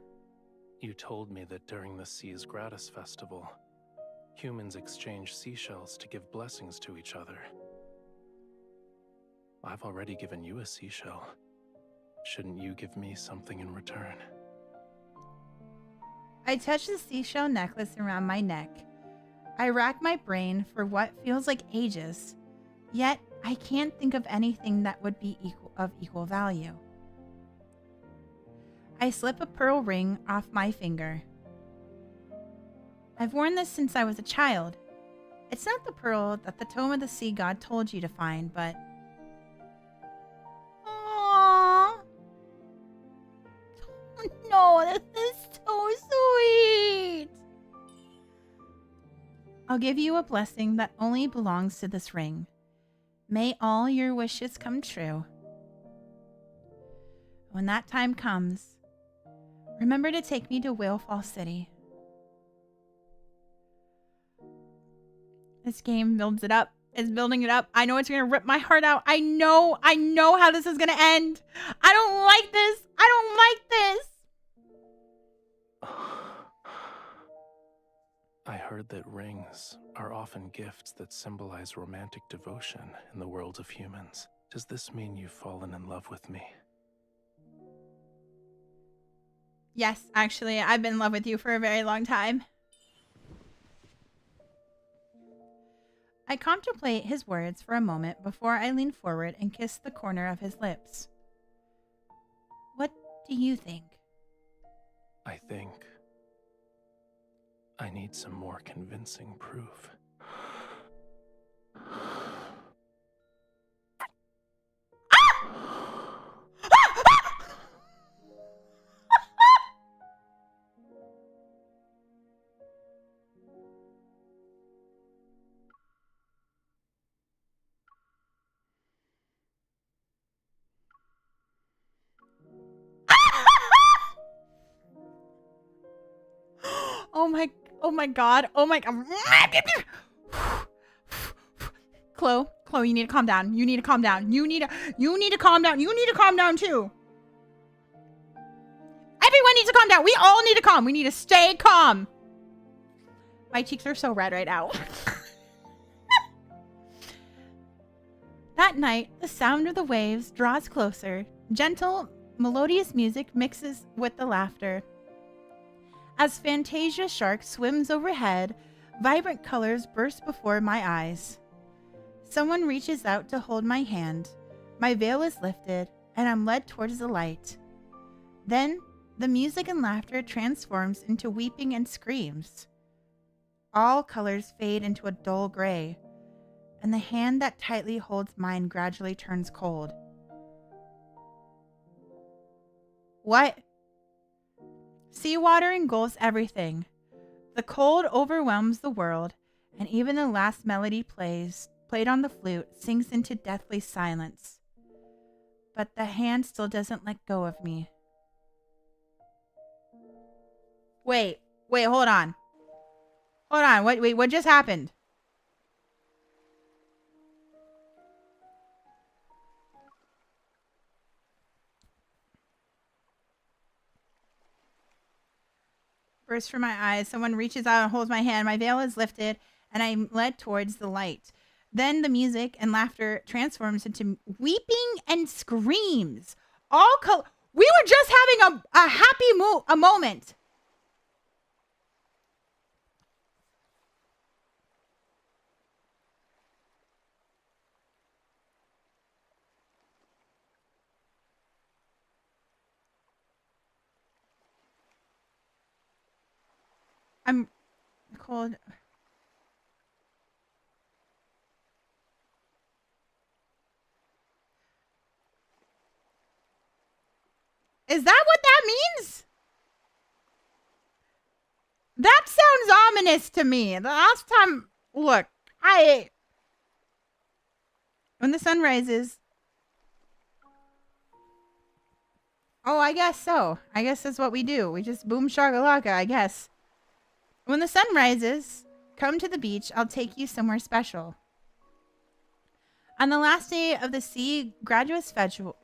You told me that during the Seas Gratis Festival, humans exchange seashells to give blessings to each other. I've already given you a seashell. Shouldn't you give me something in return? I touch the seashell necklace around my neck. I rack my brain for what feels like ages, yet I can't think of anything that would be of equal value. I slip a pearl ring off my finger. I've worn this since I was a child. It's not the pearl that the Tome of the Sea God told you to find, but... Aww. No, this is so sweet. I'll give you a blessing that only belongs to this ring. May all your wishes come true. When that time comes, remember to take me to Whalefall City. This game builds it up. It's building it up. I know it's going to rip my heart out. I know how this is going to end. I don't like this. I don't like this. I heard that rings are often gifts that symbolize romantic devotion in the world of humans. Does this mean you've fallen in love with me? Yes, actually, I've been in love with you for a very long time. I contemplate his words for a moment before I lean forward and kiss the corner of his lips. What do you think? I think I need some more convincing proof. Oh my god. Oh my god. Chloe, you need to calm down. You need to calm down. You need to calm down. You need to calm down too. Everyone needs to calm down. We all need to calm. We need to stay calm. My cheeks are so red right now. That night, the sound of the waves draws closer. Gentle, melodious music mixes with the laughter. As Fantasia Shark swims overhead, vibrant colors burst before my eyes. Someone reaches out to hold my hand. My veil is lifted, and I'm led towards the light. Then, the music and laughter transforms into weeping and screams. All colors fade into a dull gray, and the hand that tightly holds mine gradually turns cold. What? Seawater engulfs everything. The cold overwhelms the world, and even the last melody played on the flute, sinks into deathly silence. But the hand still doesn't let go of me. Wait, hold on. Wait, what just happened? bursts from my eyes. Someone reaches out and holds my hand. My veil is lifted, and I'm led towards the light. Then the music and laughter transforms into weeping and screams. We were just having a happy moment. I'm cold. Is that what that means? That sounds ominous to me. The last time, look, when the sun rises. Oh, I guess so. I guess that's what we do. We just boom shakalaka, I guess. When the sun rises, come to the beach. I'll take you somewhere special. On the last day of the Sea Gratis Festival,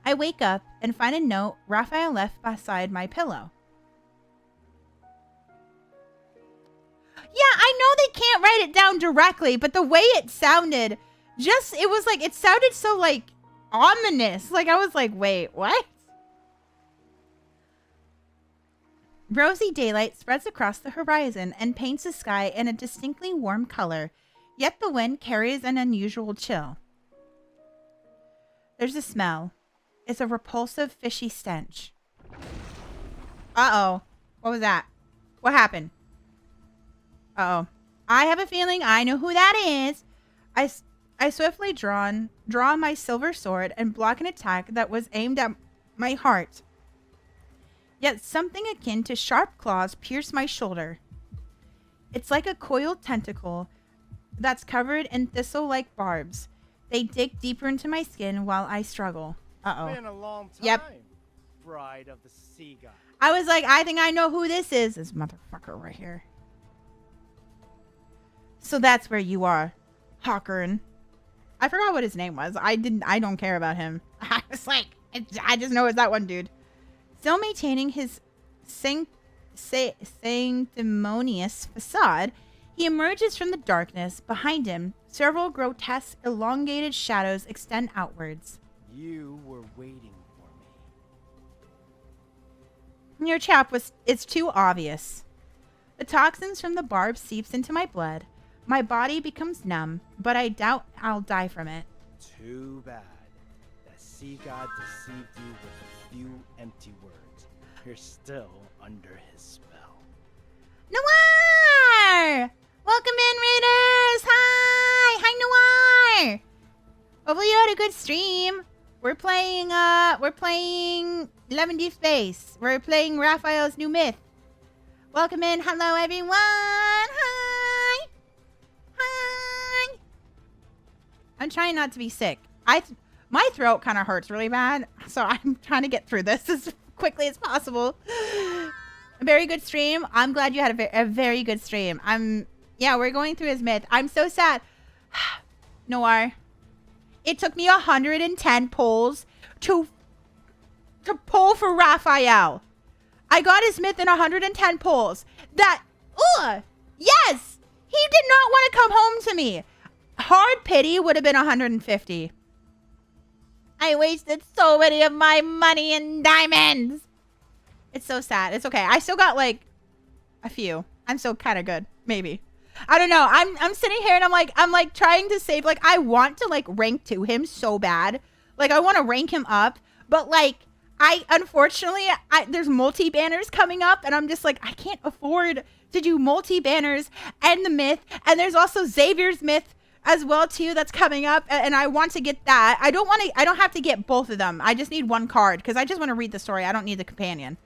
I wake up and find a note Raphael left beside my pillow. Yeah, I know they can't write it down directly, but the way it sounded, it sounded so, like, ominous. Like, I was like, wait, what? Rosy daylight spreads across the horizon and paints the sky in a distinctly warm color, yet the wind carries an unusual chill. There's a smell. It's a repulsive, fishy stench. Uh-oh. What was that? What happened? Uh-oh. I have a feeling I know who that is. I swiftly draw my silver sword and block an attack that was aimed at my heart. Yet something akin to sharp claws pierce my shoulder. It's like a coiled tentacle that's covered in thistle-like barbs. They dig deeper into my skin while I struggle. Uh-oh. It's been a long time, yep. Bride of the Sea God. I was like, I think I know who this is. This motherfucker right here. So that's where you are, Hawkern. I forgot what his name was. I don't care about him. I was like, I just know it's that one dude. Still maintaining his sanctimonious facade, he emerges from the darkness. Behind him, several grotesque, elongated shadows extend outwards. You were waiting for me. Your chap it's too obvious. The toxins from the barb seeps into my blood. My body becomes numb, but I doubt I'll die from it. Too bad. The Sea God deceived you with a few empty words. You're still under his spell. Noir! Welcome in, Raiders! Hi Noir! Hopefully you had a good stream. We're playing 11 Deep Space. We're playing Raphael's new myth. Welcome in. Hello, everyone. Hi. I'm trying not to be sick. My throat kind of hurts really bad, so I'm trying to get through this as quickly as possible. A very good stream. I'm glad you had a very good stream. Yeah, we're going through his myth. I'm so sad. Noir. It took me 110 pulls to pull for Raphael. I got his myth in 110 pulls. Yes! He did not want to come home to me. Hard pity would have been 150. I wasted so many of my money in diamonds. It's so sad. It's okay. I still got like a few. I'm still kind of good. Maybe. I don't know. I'm sitting here and I'm like trying to save. Like, I want to like rank to him so bad. Like, I want to rank him up. But like, unfortunately, there's multi-banners coming up. And I'm just like, I can't afford to do multi-banners and the myth. And there's also Xavier's myth as well too that's coming up, and I want to get that. I don't have to get both of them. I just need one card because I just want to read the story. I don't need the companion.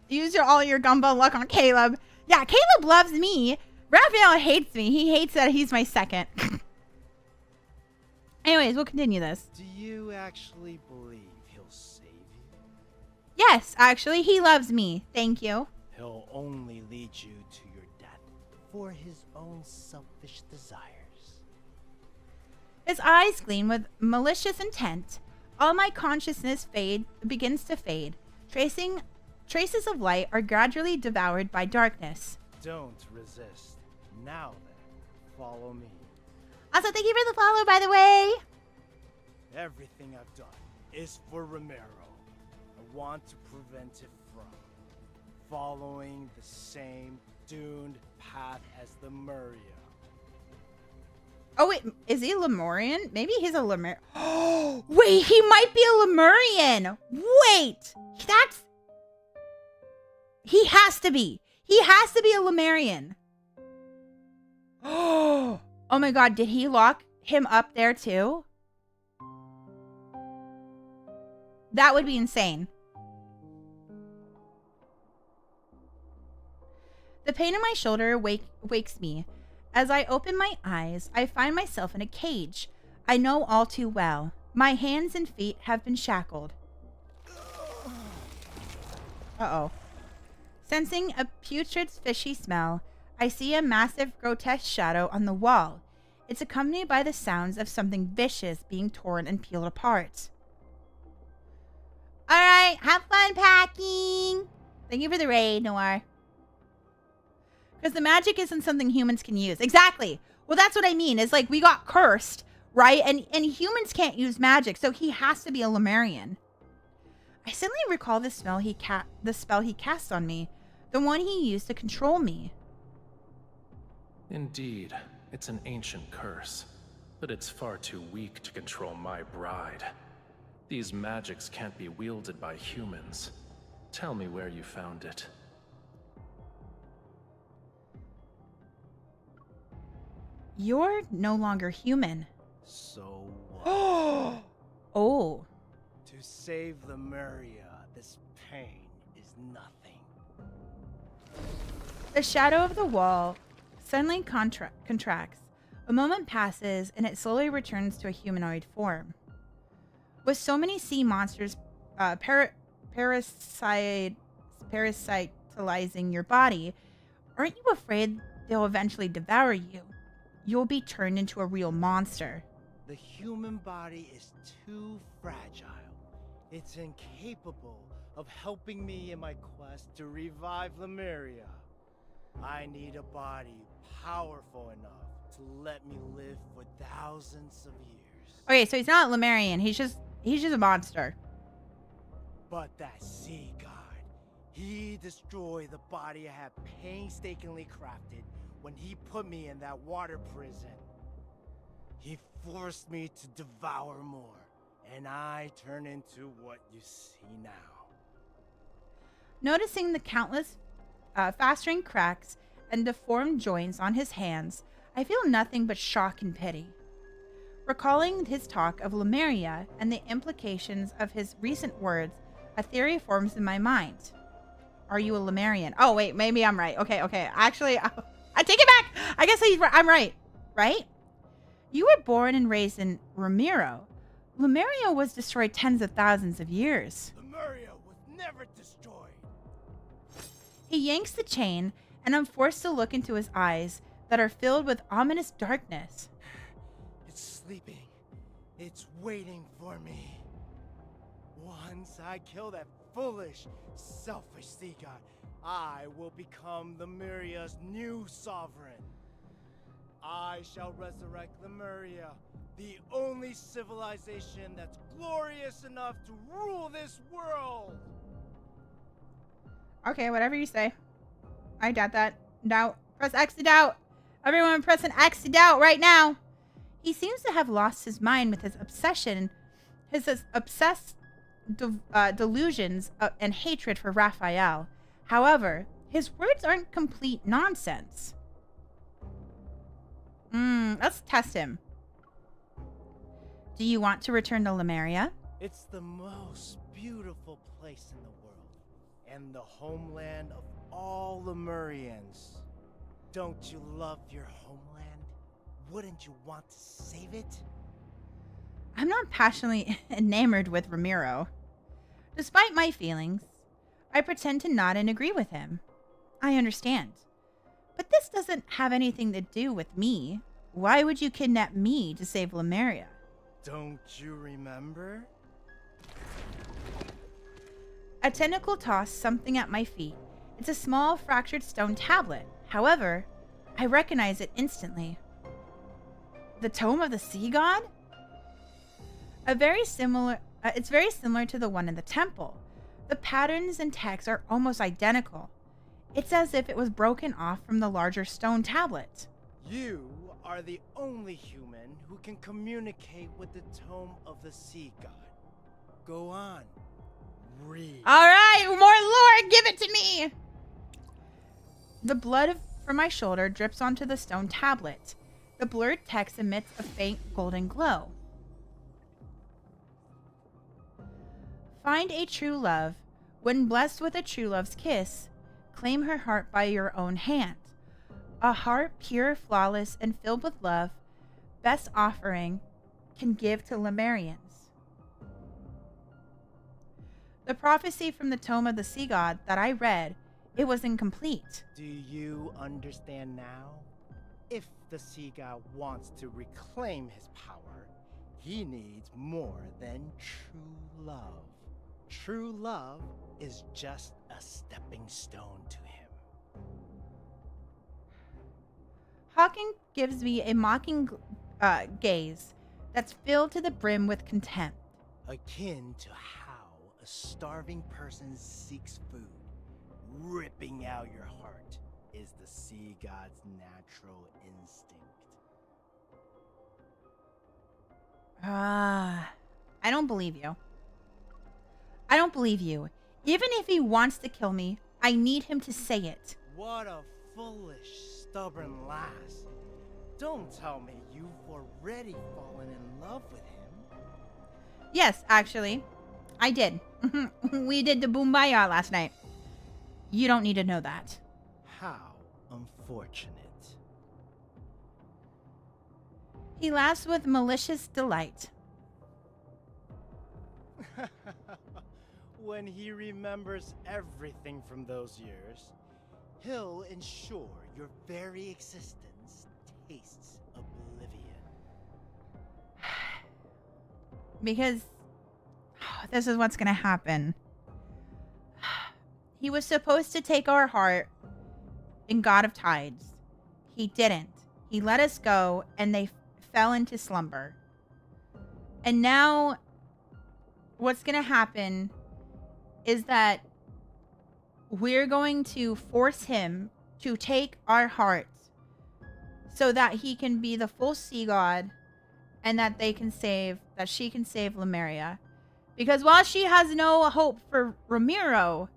Use all your gumbo luck on Caleb. Yeah, Caleb loves me. Raphael hates me. He hates that he's my second. Anyways, we'll continue this. Do you actually believe he'll save you? Yes, actually, he loves me. Thank you. He'll only lead you to your death for his own selfish desires. His eyes gleam with malicious intent. All my consciousness begins to fade. Traces of light are gradually devoured by darkness. Don't resist. Now then, follow me. Also, thank you for the follow, by the way. Everything I've done is for Romero. I want to prevent it from following the same doomed path as the Lemuria. Oh, wait, is he a Lemurian? Maybe he's a Lemurian. Oh, wait, he might be a Lemurian. Wait, he has to be. He has to be a Lemurian. Oh my God, did he lock him up there too? That would be insane. The pain in my shoulder wakes me. As I open my eyes, I find myself in a cage I know all too well. My hands and feet have been shackled. Uh-oh. Sensing a putrid, fishy smell, I see a massive, grotesque shadow on the wall. It's accompanied by the sounds of something vicious being torn and peeled apart. All right, have fun packing. Thank you for the raid, Noir. Because the magic isn't something humans can use. Exactly. Well, that's what I mean. Is like we got cursed, right? And humans can't use magic, so he has to be a Lemurian. I suddenly recall the spell he cast on me, the one he used to control me. Indeed, it's an ancient curse, but it's far too weak to control my bride. These magics can't be wielded by humans. Tell me where you found it. You're no longer human. So what? Oh. To save the Lemuria, this pain is nothing. The shadow of the wall suddenly contracts. A moment passes, and it slowly returns to a humanoid form. With so many sea monsters parasitalizing your body, aren't you afraid they'll eventually devour you? You'll be turned into a real monster. The human body is too fragile. It's incapable of helping me in my quest to revive Lemuria. I need a body powerful enough to let me live for thousands of years. Okay, so he's not Lemurian. He's just a monster. But that sea god, he destroyed the body I had painstakingly crafted when he put me in that water prison. He forced me to devour more, and I turn into what you see now. Noticing the countless festering cracks and deformed joints on his hands, I feel nothing but shock and pity. Recalling his talk of Lemuria and the implications of his recent words, a theory forms in my mind. Are you a Lemurian? Oh, wait, maybe I'm right. Okay. Actually, I take it back. I guess I'm right. Right? You were born and raised in Ramiro. Lemuria was destroyed tens of thousands of years. Lemuria was never destroyed. He yanks the chain, and I'm forced to look into his eyes that are filled with ominous darkness. It's sleeping. It's waiting for me. Once I kill that foolish, selfish sea god, I will become Lemuria's new sovereign. I shall resurrect Lemuria, the only civilization that's glorious enough to rule this world. Okay, whatever you say. I doubt that. Doubt. Press X to doubt. Everyone press an X to doubt right now. He seems to have lost his mind with his obsession, his obsessed delusions and hatred for Raphael. However, his words aren't complete nonsense. Let's test him. Do you want to return to Lemuria? It's the most beautiful place in the world, and the homeland of all Lemurians. Don't you love your homeland? Wouldn't you want to save it? I'm not passionately enamored with Ramiro. Despite my feelings, I pretend to nod and agree with him. I understand. But this doesn't have anything to do with me. Why would you kidnap me to save Lemuria? Don't you remember? A tentacle tossed something at my feet. It's a small fractured stone tablet. However, I recognize it instantly. The Tome of the Sea God? It's very similar to the one in the temple. The patterns and text are almost identical. It's as if it was broken off from the larger stone tablet. You are the only human who can communicate with the Tome of the Sea God. Go on. Read. All right, more lore. Give it to me. The blood from my shoulder drips onto the stone tablet. The blurred text emits a faint golden glow. Find a true love. When blessed with a true love's kiss, claim her heart by your own hand. A heart pure, flawless, and filled with love, best offering can give to Lemurians. The prophecy from the Tome of the Sea God that I read, it was incomplete. Do you understand now? If the Sea God wants to reclaim his power, he needs more than true love. True love is just a stepping stone to him. Hawking gives me a mocking gaze that's filled to the brim with contempt. Akin to how a starving person seeks food, ripping out your heart is the Sea God's natural instinct. I don't believe you. I don't believe you. Even if he wants to kill me, I need him to say it. What a foolish, stubborn lass. Don't tell me you've already fallen in love with him. Yes, actually. I did. We did the Boombaya last night. You don't need to know that. How unfortunate. He laughs with malicious delight. When he remembers everything from those years, he'll ensure your very existence tastes oblivion. Because this is what's going to happen. He was supposed to take our heart in God of Tides. He didn't. He let us go, and they fell into slumber. And now, what's going to happen is that we're going to force him to take our hearts so that he can be the full sea god and that she can save Lemuria. Because while she has no hope for Ramiro,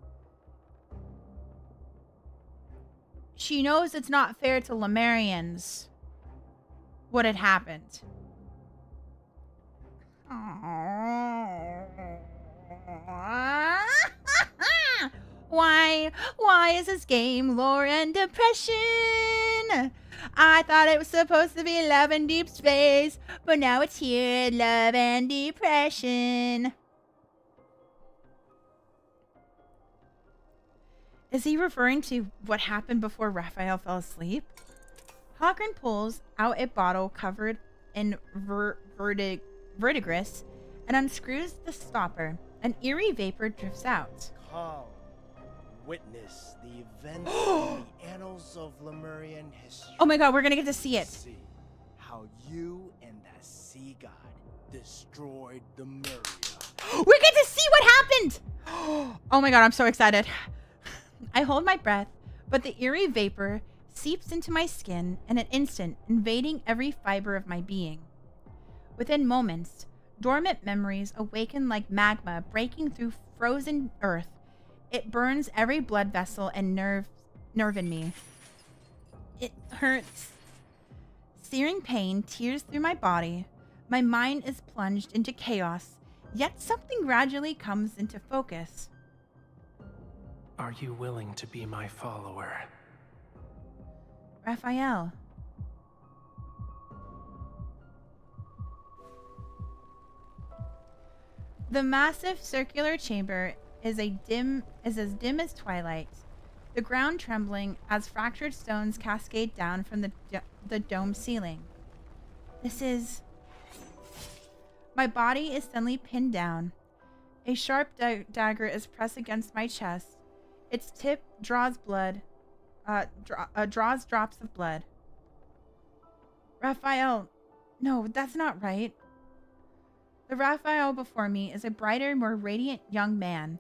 she knows it's not fair to Lemurians what had happened. Why is this game lore and depression? I thought it was supposed to be love and deep space, but now it's here, love and depression. Is he referring to what happened before Raphael fell asleep? Hawkern pulls out a bottle covered in verdigris and unscrews the stopper. An eerie vapor drifts out. Come, witness the events in the annals of Lemurian history. Oh my god, we're gonna get to see it. See how you and that sea god destroyed Lemuria. We get to see what happened! Oh my god, I'm so excited. I hold my breath, but the eerie vapor seeps into my skin in an instant, invading every fiber of my being. Within moments, dormant memories awaken like magma breaking through frozen earth. It burns every blood vessel and nerve in me. It hurts. Searing pain tears through my body. My mind is plunged into chaos, yet something gradually comes into focus. Are you willing to be my follower? Raphael. The massive circular chamber is as dim as twilight, the ground trembling as fractured stones cascade down from the dome ceiling. My body is suddenly pinned down. A sharp dagger is pressed against my chest. Its tip draws draws drops of blood. Raphael, no, that's not right. The Raphael before me is a brighter, more radiant young man.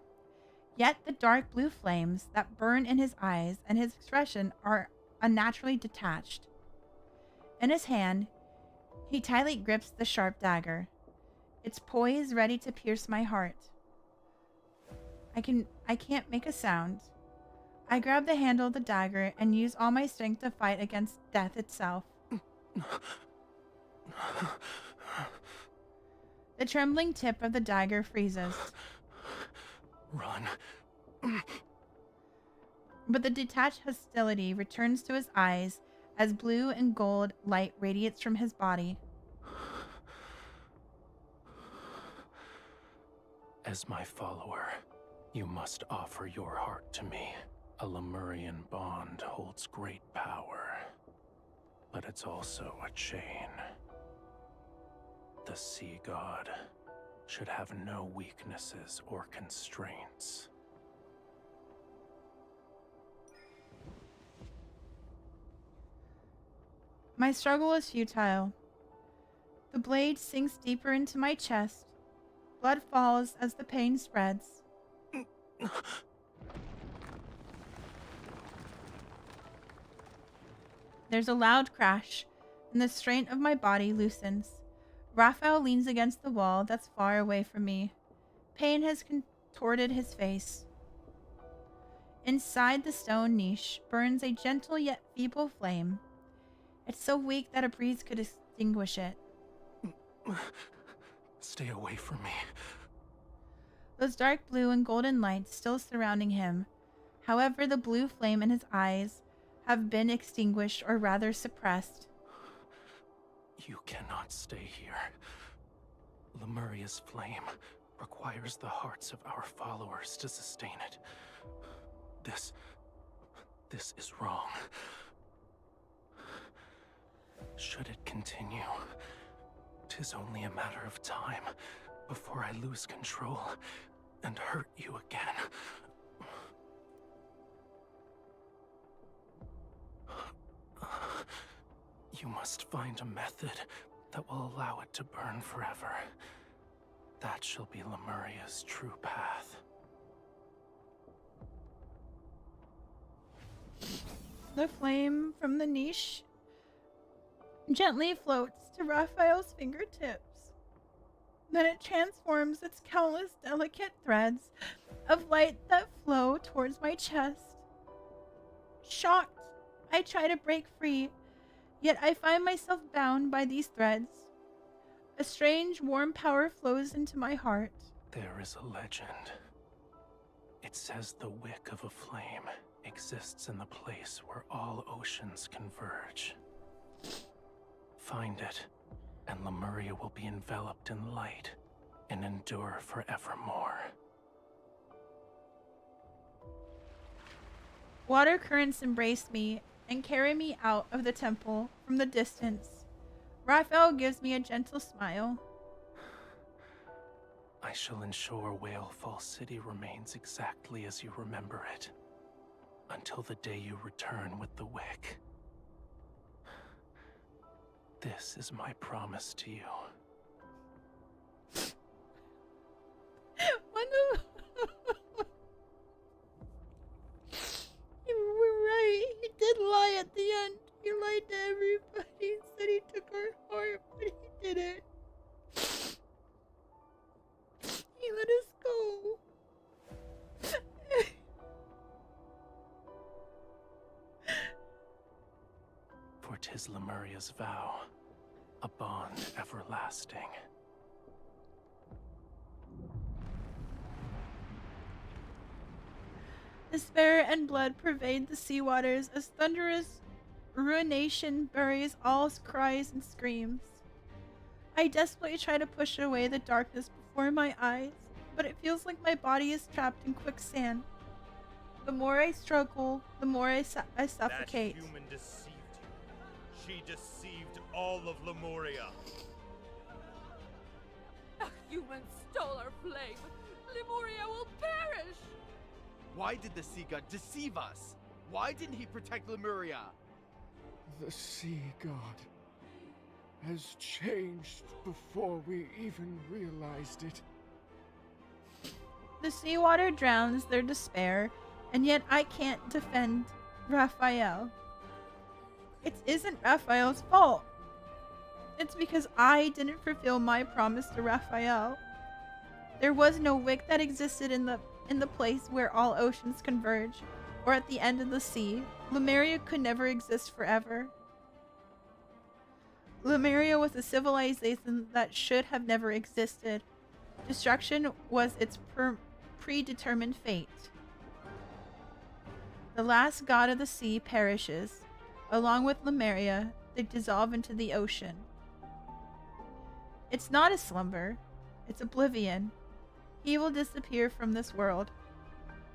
Yet the dark blue flames that burn in his eyes and his expression are unnaturally detached. In his hand, he tightly grips the sharp dagger. Its poise ready to pierce my heart. I can't make a sound. I grab the handle of the dagger and use all my strength to fight against death itself. The trembling tip of the dagger freezes. Run. But the detached hostility returns to his eyes as blue and gold light radiates from his body. As my follower, you must offer your heart to me. A Lemurian bond holds great power, but it's also a chain. The Sea God should have no weaknesses or constraints. My struggle is futile. The blade sinks deeper into my chest. Blood falls as the pain spreads. There's a loud crash, and the strain of my body loosens. Raphael leans against the wall that's far away from me. Pain has contorted his face. Inside the stone niche burns a gentle yet feeble flame. It's so weak that a breeze could extinguish it. Stay away from me. Those dark blue and golden lights still surrounding him. However, the blue flame in his eyes have been extinguished, or rather suppressed. You cannot stay here. Lemuria's flame requires the hearts of our followers to sustain it. This is wrong. Should it continue, 'tis only a matter of time before I lose control and hurt you again. You must find a method that will allow it to burn forever. That shall be Lemuria's true path. The flame from the niche gently floats to Raphael's fingertips. Then it transforms its countless delicate threads of light that flow towards my chest. Shocked, I try to break free, yet I find myself bound by these threads. A strange, warm power flows into my heart. There is a legend. It says the wick of a flame exists in the place where all oceans converge. Find it, and Lemuria will be enveloped in light and endure forevermore. Water currents embrace me and carry me out of the temple from the distance. Raphael gives me a gentle smile. I shall ensure Whalefall City remains exactly as you remember it, until the day you return with the wick. This is my promise to you. You were right. He did lie at the end. He lied to everybody. Said he took our heart, but he didn't. He let us go. For 'tis Lemuria's vow, a bond everlasting. Despair and blood pervade the sea waters as thunderous ruination buries all cries and screams. I desperately try to push away the darkness before my eyes, but it feels like my body is trapped in quicksand. The more I struggle, the more I suffocate. That human deceived you. She deceived all of Lemuria. A human stole our flame. Lemuria will perish! Why did the sea god deceive us? Why didn't he protect Lemuria? The sea god has changed before we even realized it. The seawater drowns their despair, and yet I can't defend Raphael. It isn't Raphael's fault. It's because I didn't fulfill my promise to Raphael. There was no wick that existed in the place where all oceans converge, or at the end of the sea. Lemuria could never exist forever. Lemuria was a civilization that should have never existed. Destruction was its predetermined fate. The last god of the sea perishes. Along with Lemuria, they dissolve into the ocean. It's not a slumber. It's oblivion. He will disappear from this world.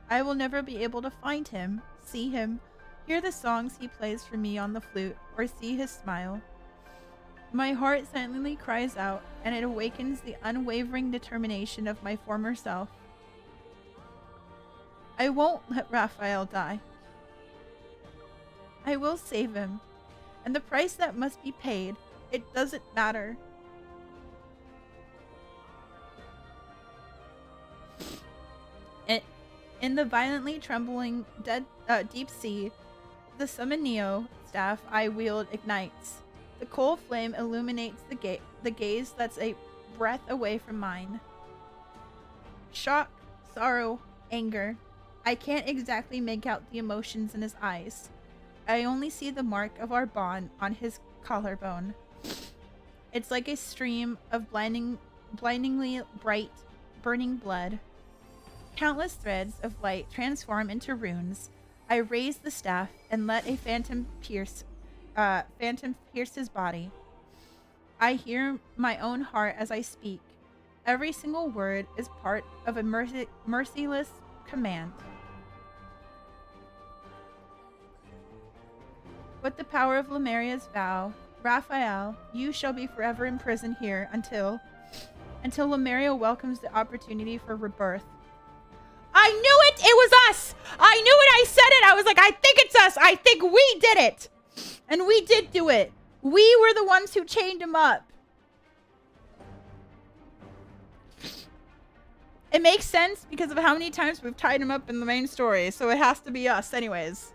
I will never be able to find him, see him, hear the songs he plays for me on the flute, or see his smile. My heart silently cries out, and it awakens the unwavering determination of my former self. I won't let Raphael die. I will save him, and the price that must be paid, it doesn't matter. In the violently trembling deep sea, the Summoneo staff I wield ignites. The cold flame illuminates the gaze that's a breath away from mine. Shock, sorrow, anger. I can't exactly make out the emotions in his eyes. I only see the mark of our bond on his collarbone. It's like a stream of blindingly bright, burning blood. Countless threads of light transform into runes. I raise the staff and let a phantom pierce his body. I hear my own heart as I speak. Every single word is part of a merciless command. With the power of Lemuria's vow, Raphael, you shall be forever imprisoned here until Lemuria welcomes the opportunity for rebirth. I knew it! It was us! I knew it! I said it! I was like, I think it's us! I think we did it! And we did do it! We were the ones who chained him up. It makes sense because of how many times we've tied him up in the main story, so it has to be us anyways.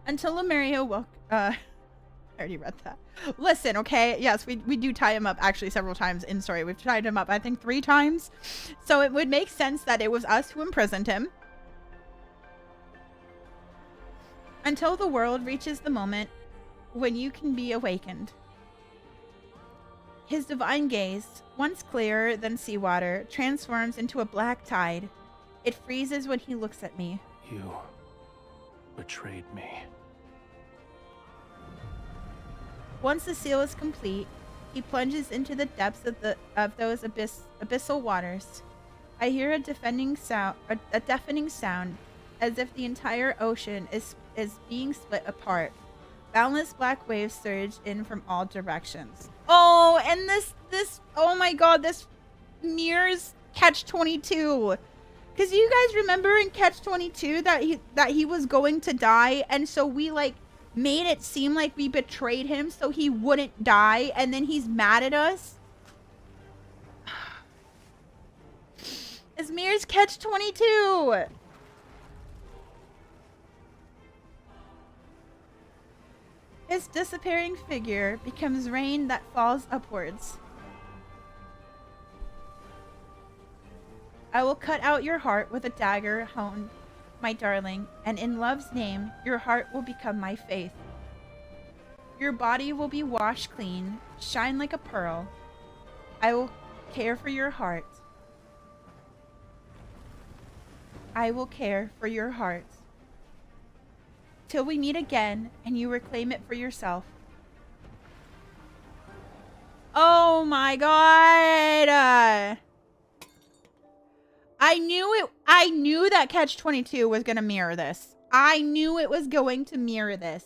Until Lemuria woke... I already read that. Listen, okay? Yes, we do tie him up actually several times in story. We've tied him up, I think, 3 times. So it would make sense that it was us who imprisoned him. Until the world reaches the moment when you can be awakened. His divine gaze, once clearer than seawater, transforms into a black tide. It freezes when he looks at me. You betrayed me. Once the seal is complete, he plunges into the depths of those abyssal waters. I hear a deafening sound, as if the entire ocean is being split apart. Boundless black waves surge in from all directions. Oh, and this oh my god, this mirrors Catch-22. Because you guys remember in Catch-22 that he was going to die, and so we like made it seem like we betrayed him so he wouldn't die, and then he's mad at us. It's mirrors Catch-22. His disappearing figure becomes rain that falls upwards. I will cut out your heart with a dagger honed, my darling, and in love's name, your heart will become my faith. Your body will be washed clean, shine like a pearl. I will care for your heart. I will care for your heart. Till we meet again and you reclaim it for yourself. Oh my god! I knew that Catch-22 was going to mirror this. I knew it was going to mirror this.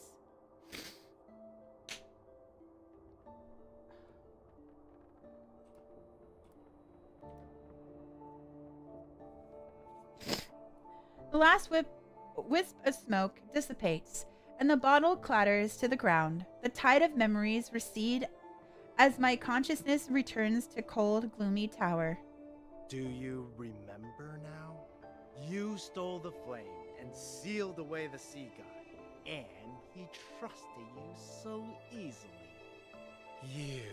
The last wisp of smoke dissipates, and the bottle clatters to the ground. The tide of memories recede as my consciousness returns to cold, gloomy tower. Do you remember now? You stole the flame and sealed away the sea god, and he trusted you so easily. You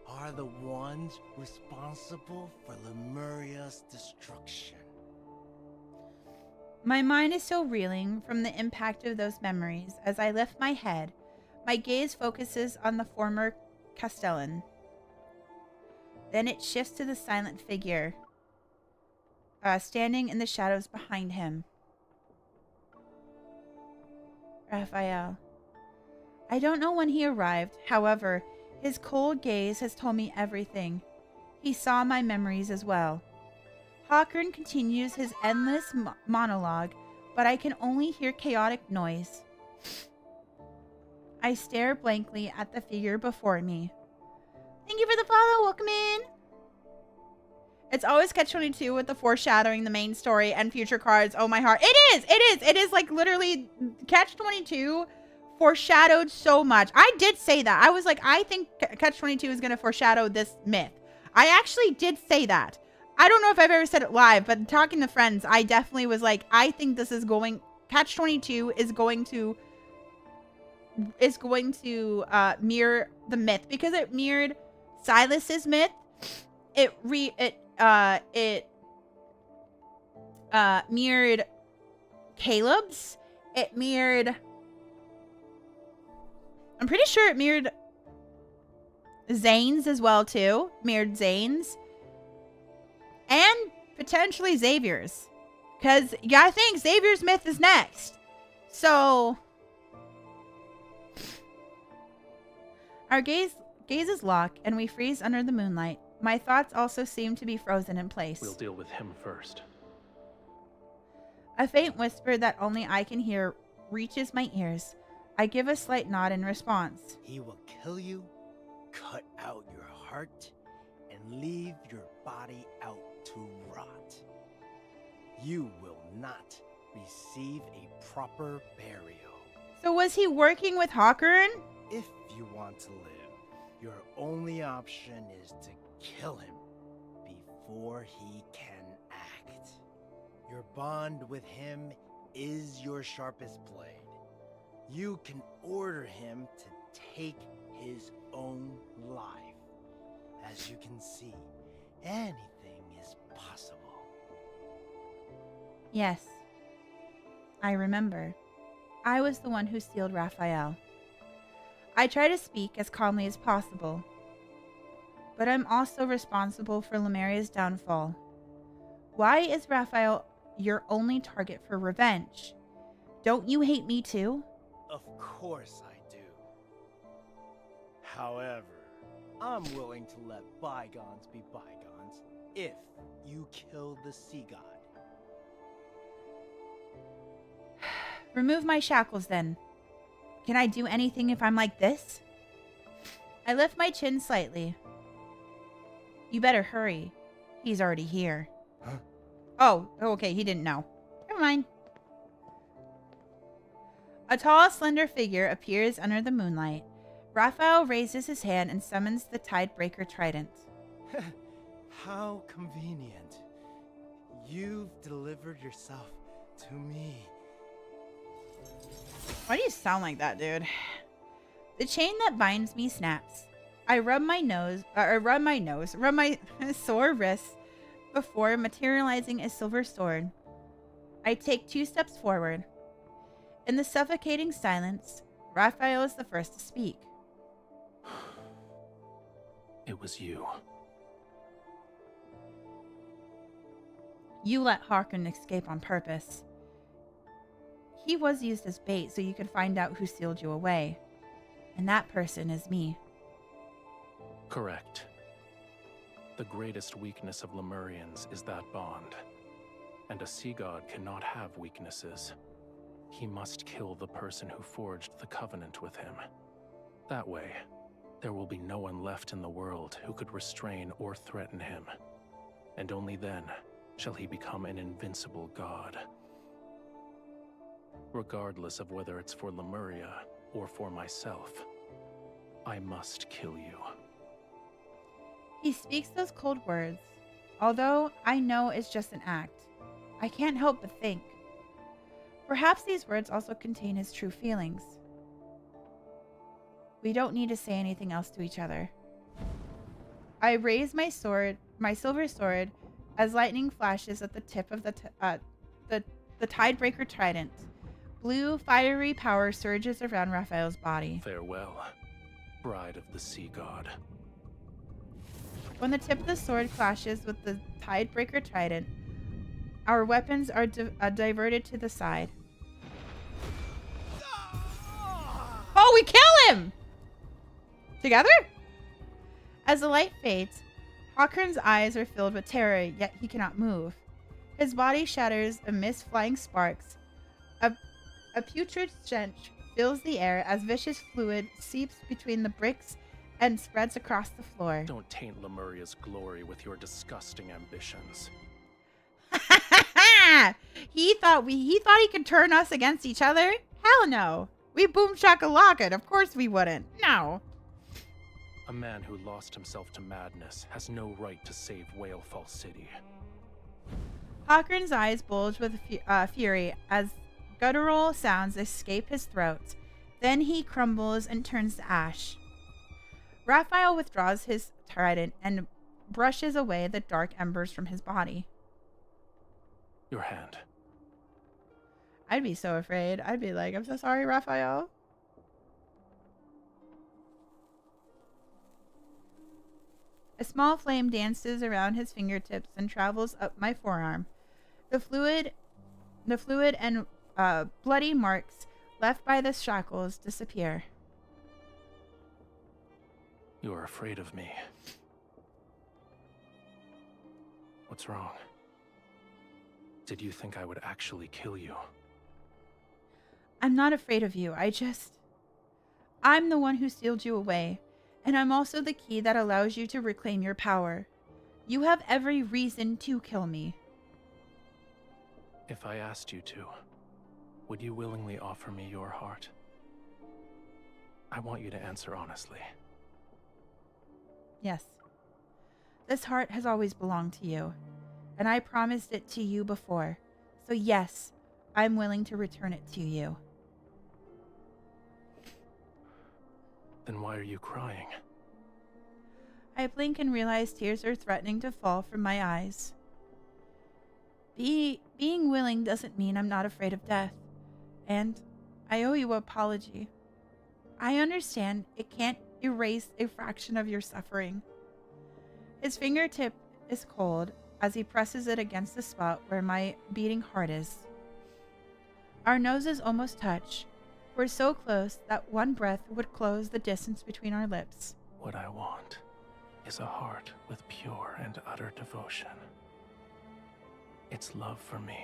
are the ones responsible for Lemuria's destruction. My mind is still reeling from the impact of those memories. As I lift my head, my gaze focuses on the former Castellan. Then it shifts to the silent figure standing in the shadows behind him. Raphael. I don't know when he arrived. However, his cold gaze has told me everything. He saw my memories as well. Hawkern continues his endless monologue, but I can only hear chaotic noise. I stare blankly at the figure before me. Thank you for the follow. Welcome in. It's always Catch-22 with the foreshadowing the main story and future cards. Oh, my heart. It is like literally Catch-22 foreshadowed so much. I did say that. I was like, I think Catch-22 is going to foreshadow this myth. I actually did say that. I don't know if I've ever said it live, but talking to friends, I definitely was like, I think this is going, Catch-22 is going to mirror the myth, because it mirrored Silas's myth. It mirrored Caleb's. It mirrored, I'm pretty sure it mirrored Zane's as well too. Mirrored Zane's. And potentially Xavier's. Because you gotta think Xavier's myth is next. So our gazes lock and we freeze under the moonlight. My thoughts also seem to be frozen in place. We'll deal with him first. A faint whisper that only I can hear reaches my ears. I give a slight nod in response. He will kill you, cut out your heart, and leave your body out to rot. You will not receive a proper burial. So was he working with Hawkern? If you want to live, your only option is to kill him before he can act. Your bond with him is your sharpest blade. You can order him to take his own life. As you can see, anything is possible. Yes. I remember. I was the one who sealed Raphael. I try to speak as calmly as possible. But I'm also responsible for Lemuria's downfall. Why is Raphael your only target for revenge? Don't you hate me too? Of course I do. However, I'm willing to let bygones be bygones if you kill the sea god. Remove my shackles then. Can I do anything if I'm like this? I lift my chin slightly. You better hurry. He's already here. Huh? Oh, okay, he didn't know. Never mind. A tall, slender figure appears under the moonlight. Raphael raises his hand and summons the Tidebreaker Trident. How convenient. You've delivered yourself to me. Why do you sound like that, dude? The chain that binds me snaps. I rub my sore wrists before materializing a silver sword. I take 2 steps forward. In the suffocating silence, Raphael is the first to speak. It was you. You let Hawkern escape on purpose. He was used as bait so you could find out who sealed you away. And that person is me. Correct. The greatest weakness of Lemurians is that bond. And a sea god cannot have weaknesses. He must kill the person who forged the covenant with him. That way, there will be no one left in the world who could restrain or threaten him. And only then shall he become an invincible god. Regardless of whether it's for Lemuria or for myself, I must kill you. He speaks those cold words. Although I know it's just an act, I can't help but think. Perhaps these words also contain his true feelings. We don't need to say anything else to each other. I raise my sword, my silver sword, as lightning flashes at the tip of the Tidebreaker trident. Blue, fiery power surges around Raphael's body. Farewell, bride of the sea god. When the tip of the sword clashes with the Tidebreaker trident, our weapons are diverted to the side. Oh, we kill him! Together? As the light fades, Hawkern's eyes are filled with terror, yet he cannot move. His body shatters amidst flying sparks. A putrid stench fills the air as vicious fluid seeps between the bricks and spreads across the floor. Don't taint Lemuria's glory with your disgusting ambitions. He thought he could turn us against each other? Hell no. We boom shakalaka. Of course we wouldn't. No. A man who lost himself to madness has no right to save Whalefall City. Hawkern's eyes bulge with fury as guttural sounds escape his throat. Then he crumbles and turns to ash. Raphael withdraws his trident and brushes away the dark embers from his body. Your hand. I'd be so afraid. I'd be like, I'm so sorry, Raphael. A small flame dances around his fingertips and travels up my forearm. The fluid and bloody marks left by the shackles disappear. You are afraid of me. What's wrong? Did you think I would actually kill you? I'm not afraid of you. I'm the one who sealed you away, and I'm also the key that allows you to reclaim your power. You have every reason to kill me. If I asked you to, would you willingly offer me your heart? I want you to answer honestly. Yes. This heart has always belonged to you, and I promised it to you before. So yes, I'm willing to return it to you. Then why are you crying? I blink and realize tears are threatening to fall from my eyes. Being willing doesn't mean I'm not afraid of death, and I owe you an apology. I understand it can't erase a fraction of your suffering. His fingertip is cold as he presses it against the spot where my beating heart is. Our noses almost touch. We're so close that one breath would close the distance between our lips. What I want is a heart with pure and utter devotion. Its love for me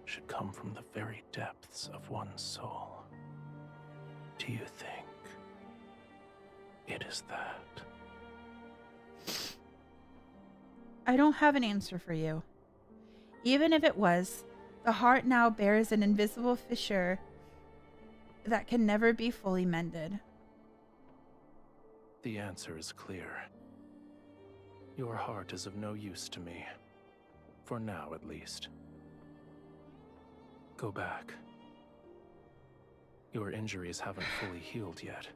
should come from the very depths of one's soul. Do you think it is that? I don't have an answer for you. Even if it was, the heart now bears an invisible fissure that can never be fully mended. The answer is clear. Your heart is of no use to me. For now, at least. Go back. Your injuries haven't fully healed yet.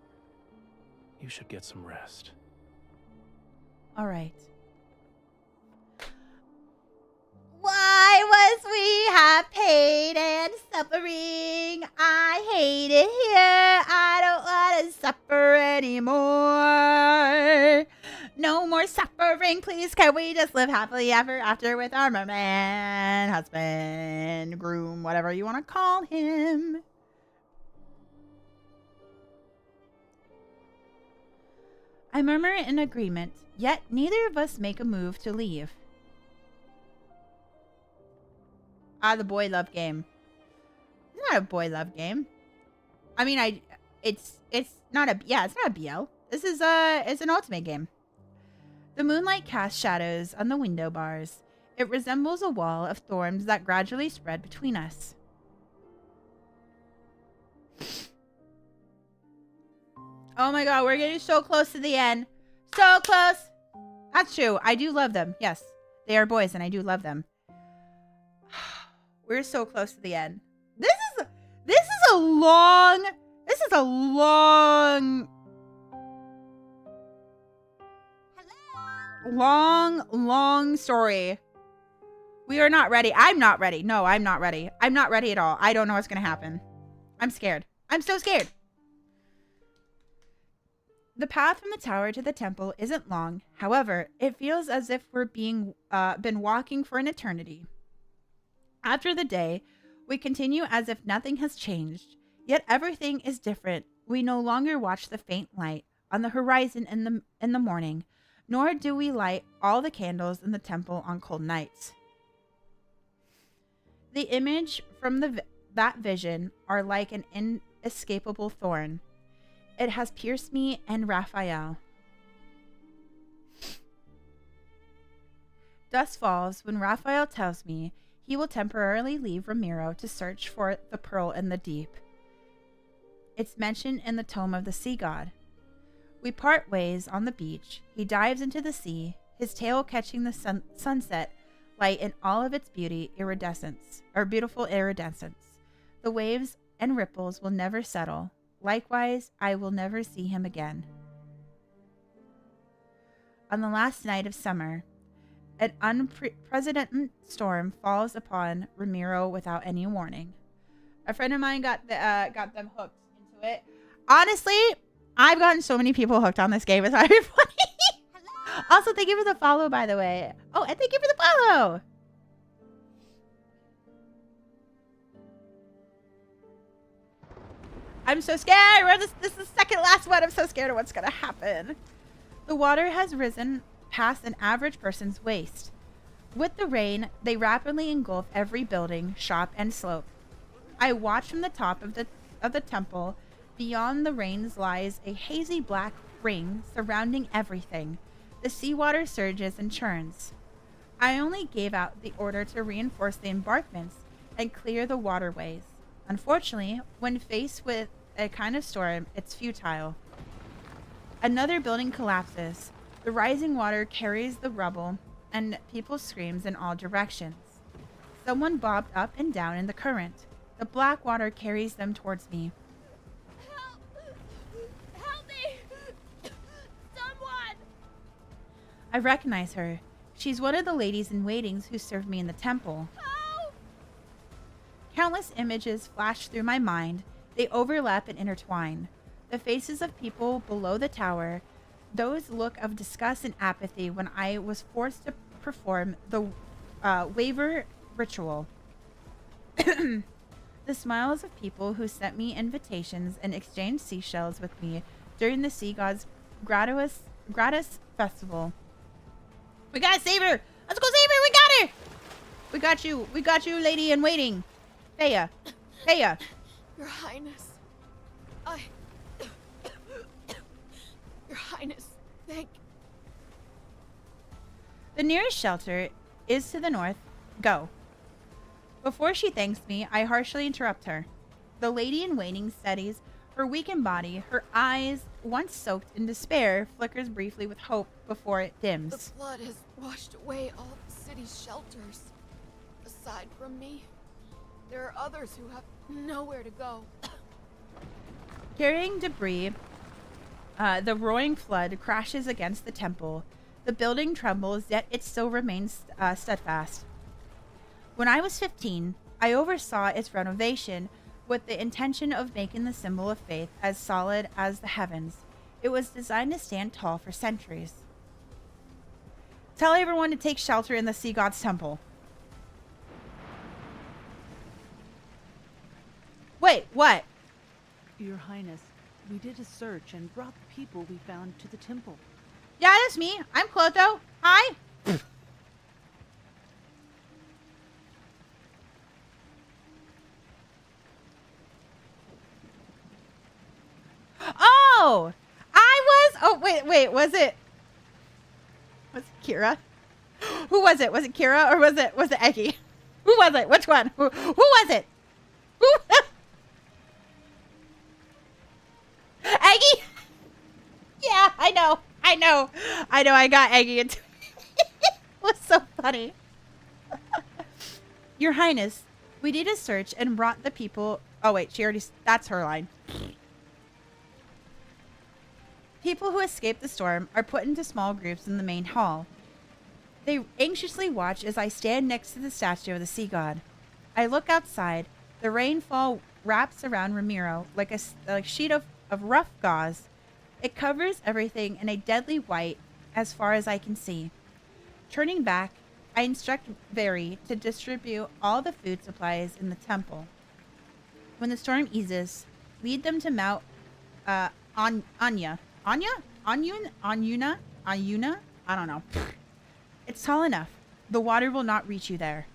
You should get some rest. All right. Why was we have pain and suffering? I hate it here. I don't want to suffer anymore. No more suffering, please. Can we just live happily ever after with our merman, husband, groom, whatever you want to call him? I murmur in agreement, yet neither of us make a move to leave. The boy love game. It's not a boy love game. I mean, it's not a BL. This is it's an ultimate game. The moonlight casts shadows on the window bars. It resembles a wall of thorns that gradually spread between us. Oh my god, we're getting so close to the end. So close. That's true. I do love them. Yes. They are boys and I do love them. We're so close to the end. This is a long long story. We are not ready. I'm not ready. No, I'm not ready. I'm not ready at all. I don't know what's going to happen. I'm scared. I'm so scared. The path from the tower to the temple isn't long. However, it feels as if we're been walking for an eternity. After the day, we continue as if nothing has changed. Yet everything is different. We no longer watch the faint light on the horizon in the morning, nor do we light all the candles in the temple on cold nights. The image from that vision are like an inescapable thorn. It has pierced me and Raphael. Dusk falls when Raphael tells me he will temporarily leave Ramiro to search for the pearl in the deep. It's mentioned in the Tome of the Sea God. We part ways on the beach. He dives into the sea, his tail catching the sunset light in all of its beautiful iridescence. The waves and ripples will never settle. Likewise, I will never see him again. On the last night of summer, an unprecedented storm falls upon Ramiro without any warning. A friend of mine got them hooked into it. Honestly, I've gotten so many people hooked on this game. It's very funny. Also, thank you for the follow, by the way. Oh, and thank you for the follow. I'm so scared. This is the second last one. I'm so scared of what's going to happen. The water has risen past an average person's waist. With the rain, they rapidly engulf every building, shop, and slope. I watch from the top of the temple. Beyond the rains lies a hazy black ring surrounding everything. The seawater surges and churns. I only gave out the order to reinforce the embankments and clear the waterways. Unfortunately, when faced with a kind of storm, it's futile. Another building collapses. The rising water carries the rubble, and people screams in all directions. Someone bobbed up and down in the current. The black water carries them towards me. Help me! Someone! I recognize her. She's one of the ladies in waiting who served me in the temple. Help! Countless images flash through my mind. They overlap and intertwine. The faces of people below the tower, those look of disgust and apathy when I was forced to perform the waiver ritual. The smiles of people who sent me invitations and exchanged seashells with me during the Sea God's gratis festival. We gotta save her! Let's go save her! We got her! We got you! We got you, lady in waiting! Thea! Thea! Your Highness. Your Highness, thank... The nearest shelter is to the north. Go. Before she thanks me, I harshly interrupt her. The lady in waiting steadies her weakened body. Her eyes, once soaked in despair, flickers briefly with hope before it dims. The flood has washed away all the city's shelters. Aside from me, there are others who have nowhere to go. Carrying debris, the roaring flood crashes against the temple. The building trembles, yet it still remains steadfast. When I was 15, I oversaw its renovation with the intention of making the symbol of faith as solid as the heavens. It was designed to stand tall for centuries. Tell everyone to take shelter in the Sea God's temple. Wait, what? Your Highness, we did a search and brought the people we found to the temple. Yeah, that's me. I'm Clotho. Hi. Oh! Was it Kira? Who was it? Was it Kira or was it Eggy? Who was it? Which one? Who was it? Who? Eggy? I know. I got Eggy into it. Was so funny. Your Highness, we did a search and brought the people. Oh wait, she already. That's her line. People who escaped the storm are put into small groups in the main hall. They anxiously watch as I stand next to the statue of the sea god. I look outside. The rainfall wraps around Ramiro like a sheet of rough gauze. It covers everything in a deadly white as far as I can see. Turning back, I instruct Veri to distribute all the food supplies in the temple. When the storm eases, lead them to Mount Anya. Anyuna? I don't know. It's tall enough. The water will not reach you there.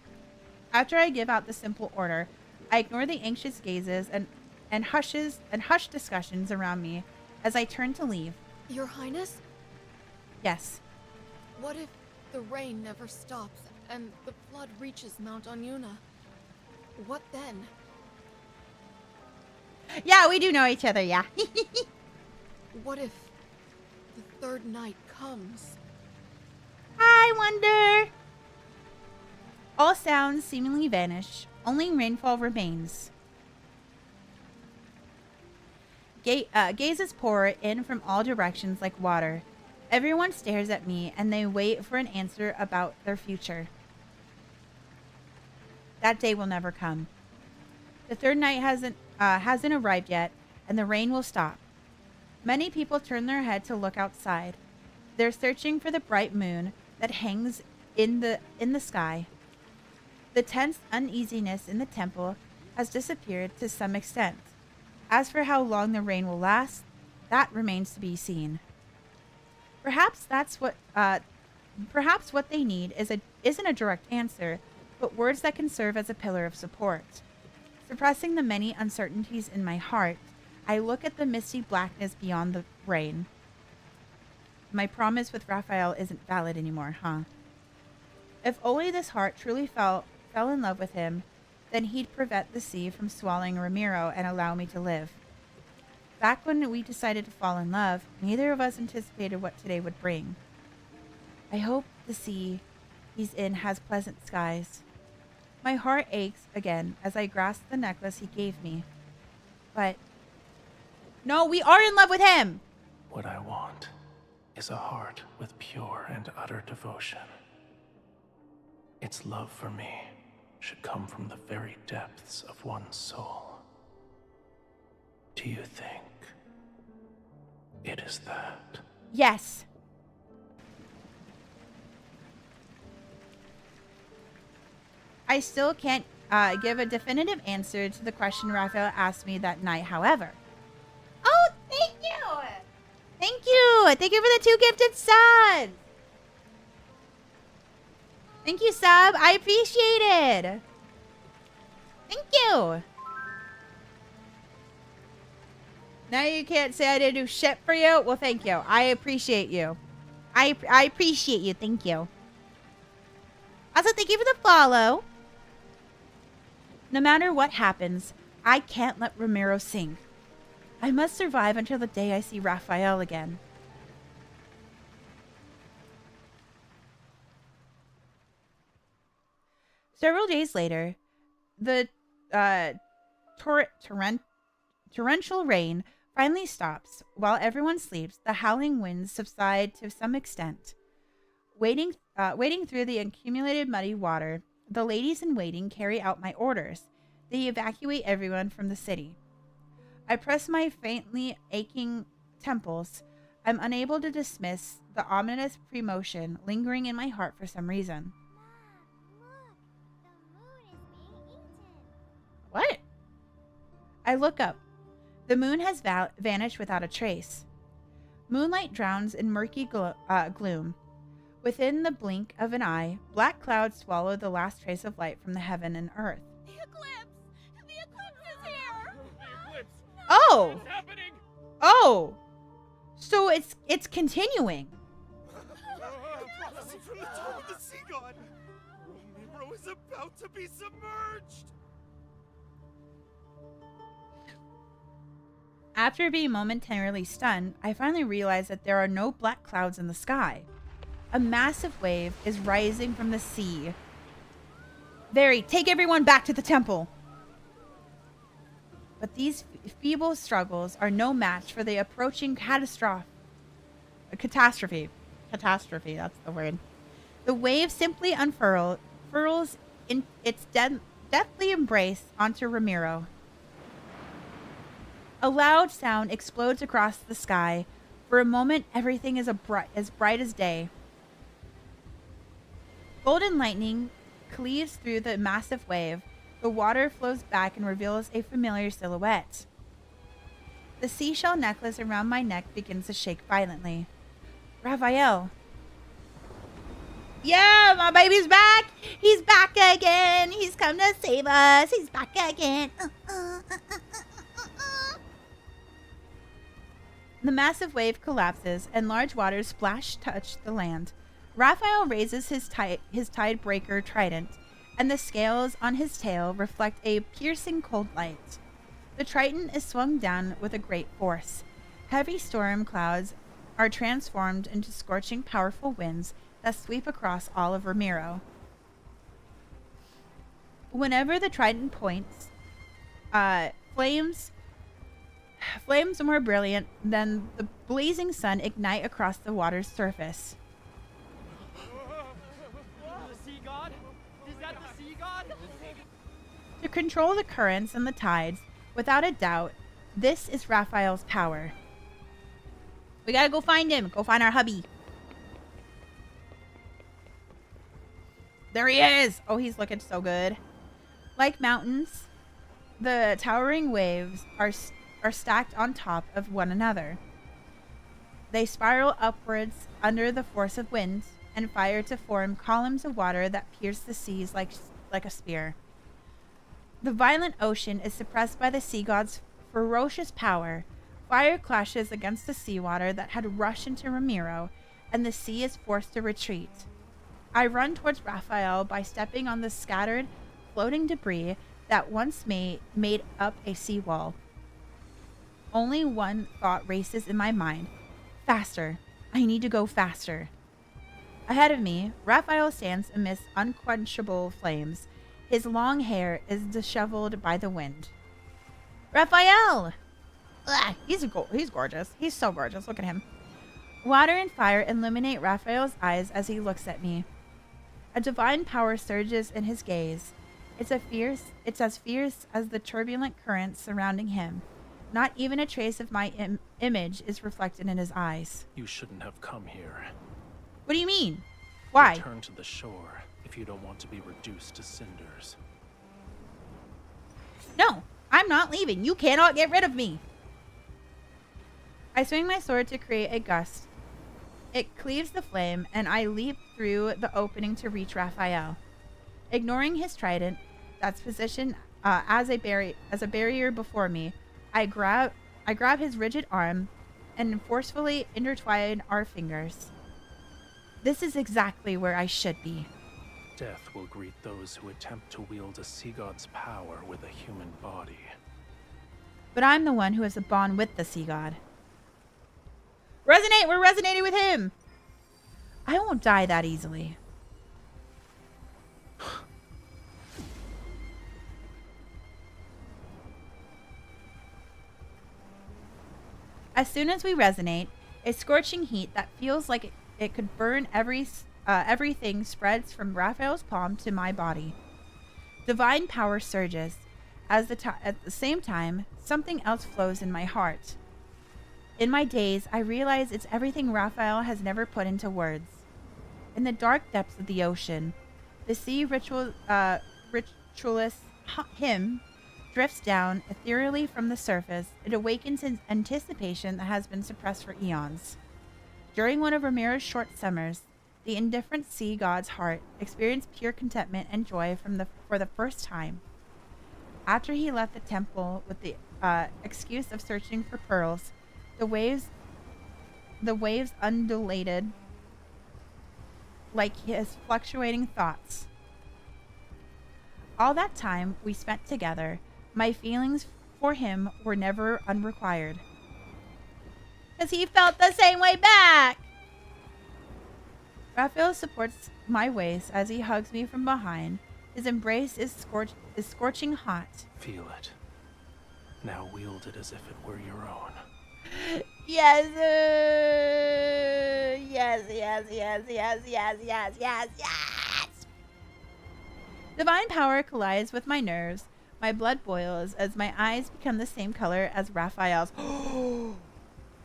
After I give out the simple order, I ignore the anxious gazes and hushed discussions around me as I turn to leave. Your Highness? Yes. What if the rain never stops and the flood reaches Mount Anyuna? What then? Yeah, we do know each other, yeah. What if the third night comes? I wonder. All sounds seemingly vanish. Only rainfall remains. Gazes pour in from all directions like water. Everyone stares at me and they wait for an answer about their future. That day will never come. The third night hasn't arrived yet, and the rain will stop. Many people turn their head to look outside. They're searching for the bright moon that hangs in the sky. The tense uneasiness in the temple has disappeared to some extent. As for how long the rain will last, that remains to be seen. Perhaps what they need isn't a direct answer, but words that can serve as a pillar of support. Suppressing the many uncertainties in my heart, I look at the misty blackness beyond the rain. My promise with Raphael isn't valid anymore, huh? If only this heart truly fell in love with him, then he'd prevent the sea from swallowing Ramiro and allow me to live. Back when we decided to fall in love, neither of us anticipated what today would bring. I hope the sea he's in has pleasant skies. My heart aches again as I grasp the necklace he gave me. But no, we are in love with him! What I want is a heart with pure and utter devotion. Its love for me should come from the very depths of one's soul. Do you think it is that? Yes. I still can't give a definitive answer to the question Raphael asked me that night, however. Oh, thank you! Thank you! Thank you for the 2 gifted subs! Thank you, sub! I appreciate it! Thank you! Now you can't say I didn't do shit for you? Well, thank you. I appreciate you. I appreciate you. Thank you. Also, thank you for the follow. No matter what happens, I can't let Ramiro sink. I must survive until the day I see Raphael again. Several days later, the torrential rain finally stops. While everyone sleeps, the howling winds subside to some extent. Wading through the accumulated muddy water, the ladies in waiting carry out my orders. They evacuate everyone from the city. I press my faintly aching temples. I'm unable to dismiss the ominous premotion lingering in my heart for some reason. What? I look up. The moon has vanished without a trace. Moonlight drowns in murky gloom. Within the blink of an eye, black clouds swallow the last trace of light from the heaven and earth. The Eclipse! The Eclipse is here! The Eclipse! Oh! What's happening? Oh! So it's continuing. Prophecy from the tome of the sea god! Ramiro is about to be submerged! After being momentarily stunned, I finally realize that there are no black clouds in the sky. A massive wave is rising from the sea. Very, take everyone back to the temple. But these feeble struggles are no match for the approaching catastrophe. Catastrophe, that's the word. The wave simply furls in its deathly embrace onto Ramiro. A loud sound explodes across the sky. For a moment, everything is as bright as day. Golden lightning cleaves through the massive wave. The water flows back and reveals a familiar silhouette. The seashell necklace around my neck begins to shake violently. Raphael. Yeah, my baby's back. He's back again. He's come to save us. He's back again. The massive wave collapses and large waters touch the land. Raphael raises his tide breaker trident, and the scales on his tail reflect a piercing cold light. The trident is swung down with a great force. Heavy storm clouds are transformed into scorching, powerful winds that sweep across all of Ramiro. Whenever the trident points, flames more brilliant than the blazing sun ignite across the water's surface. The sea god? Is that the sea god? To control the currents and the tides, without a doubt, this is Raphael's power. We gotta go find him. Go find our hubby. There he is. Oh, he's looking so good. Like mountains, the towering waves are stacked on top of one another. They spiral upwards under the force of wind and fire to form columns of water that pierce the seas like a spear. The violent ocean is suppressed by the sea god's ferocious power. Fire clashes against the seawater that had rushed into Ramiro, and the sea is forced to retreat. I run towards Raphael by stepping on the scattered, floating debris that once made up a seawall. Only one thought races in my mind. Faster. I need to go faster. Ahead of me, Raphael stands amidst unquenchable flames. His long hair is disheveled by the wind. Raphael! Ugh, he's gorgeous. He's so gorgeous. Look at him. Water and fire illuminate Raphael's eyes as he looks at me. A divine power surges in his gaze. It's as fierce as the turbulent currents surrounding him. Not even a trace of my image is reflected in his eyes. You shouldn't have come here. What do you mean? Why? Return to the shore if you don't want to be reduced to cinders. No, I'm not leaving. You cannot get rid of me. I swing my sword to create a gust. It cleaves the flame, and I leap through the opening to reach Raphael. Ignoring his trident, that's positioned as a barrier before me, I grab his rigid arm and forcefully intertwine our fingers. This is exactly where I should be. Death will greet those who attempt to wield a sea god's power with a human body. But I'm the one who has a bond with the sea god. Resonate! We're resonating with him! I won't die that easily. As soon as we resonate, a scorching heat that feels like it could burn everything spreads from Raphael's palm to my body. Divine power surges. At the same time, something else flows in my heart. In my daze, I realize it's everything Raphael has never put into words. In the dark depths of the ocean, the sea ritualist hymn drifts down ethereally from the surface. It awakens an anticipation that has been suppressed for eons. During one of Ramiro's short summers, the indifferent sea god's heart experienced pure contentment and joy for the first time. After he left the temple with the excuse of searching for pearls, the waves undulated like his fluctuating thoughts. All that time we spent together, my feelings for him were never unrequired. Because he felt the same way back. Raphael supports my waist as he hugs me from behind. His embrace is scorching hot. Feel it. Now wield it as if it were your own. Yes, yes, yes, yes, yes, yes, yes, yes, yes. Divine power collides with my nerves. My blood boils as my eyes become the same color as Raphael's.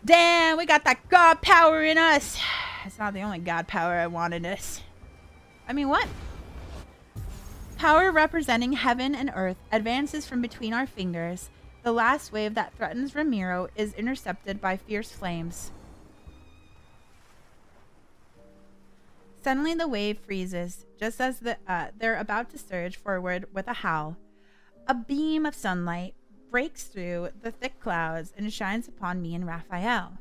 Damn, we got that god power in us. It's not the only god power I want in us. I mean, what? Power representing heaven and earth advances from between our fingers. The last wave that threatens Ramiro is intercepted by fierce flames. Suddenly the wave freezes, just as they're about to surge forward with a howl. A beam of sunlight breaks through the thick clouds and shines upon me and Raphael.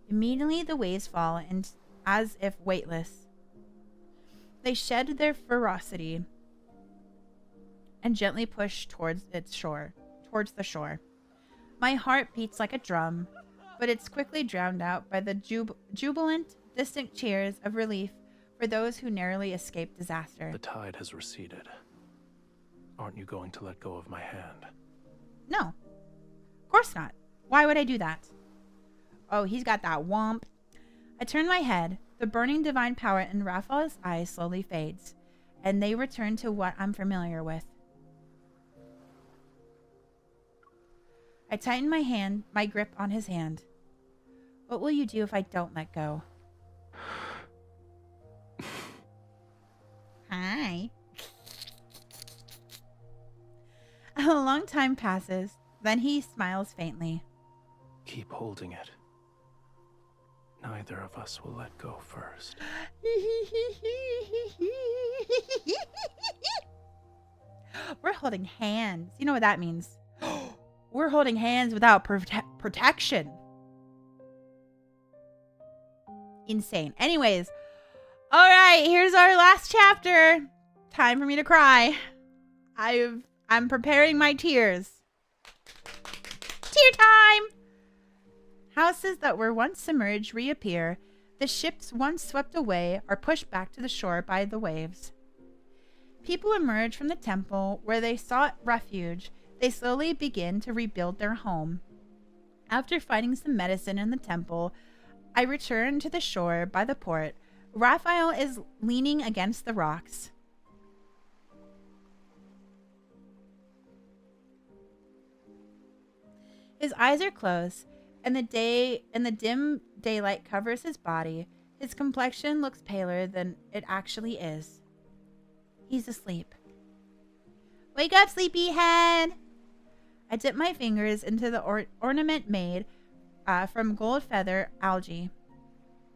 Immediately the waves fall, and as if weightless. They shed their ferocity and gently push towards the shore. My heart beats like a drum, but it's quickly drowned out by the jubilant, distant cheers of relief for those who narrowly escaped disaster. The tide has receded. Aren't you going to let go of my hand? No. Of course not. Why would I do that? Oh, he's got that womp. I turn my head. The burning divine power in Raphael's eyes slowly fades, and they return to what I'm familiar with. I tighten my grip on his hand. What will you do if I don't let go? Hi. A long time passes, then he smiles faintly. Keep holding it. Neither of us will let go first. We're holding hands. You know what that means. We're holding hands without protection. Insane. Anyways. All right, here's our last chapter. Time for me to cry. I'm preparing my tears. Tear time! Houses that were once submerged reappear. The ships once swept away are pushed back to the shore by the waves. People emerge from the temple where they sought refuge. They slowly begin to rebuild their home. After finding some medicine in the temple, I return to the shore by the port. Raphael is leaning against the rocks. His eyes are closed, and the dim daylight covers his body. His complexion looks paler than it actually is. He's asleep. Wake up, sleepyhead! I dip my fingers into the ornament made from gold feather algae.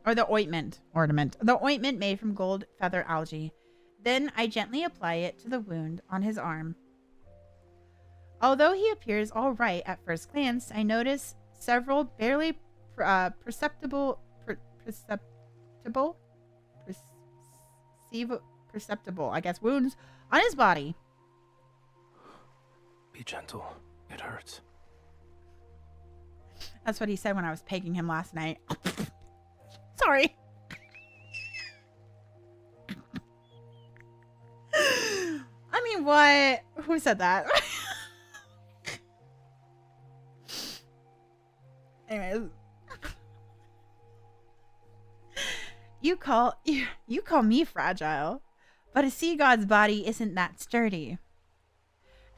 Or the ointment. The ointment made from gold feather algae. Then I gently apply it to the wound on his arm. Although he appears all right at first glance, I notice several barely perceptible, I guess, wounds on his body. Be gentle. It hurts. That's what he said when I was pegging him last night. Sorry. I mean, what? Who said that? Anyways. You call me fragile, but a sea god's body isn't that sturdy.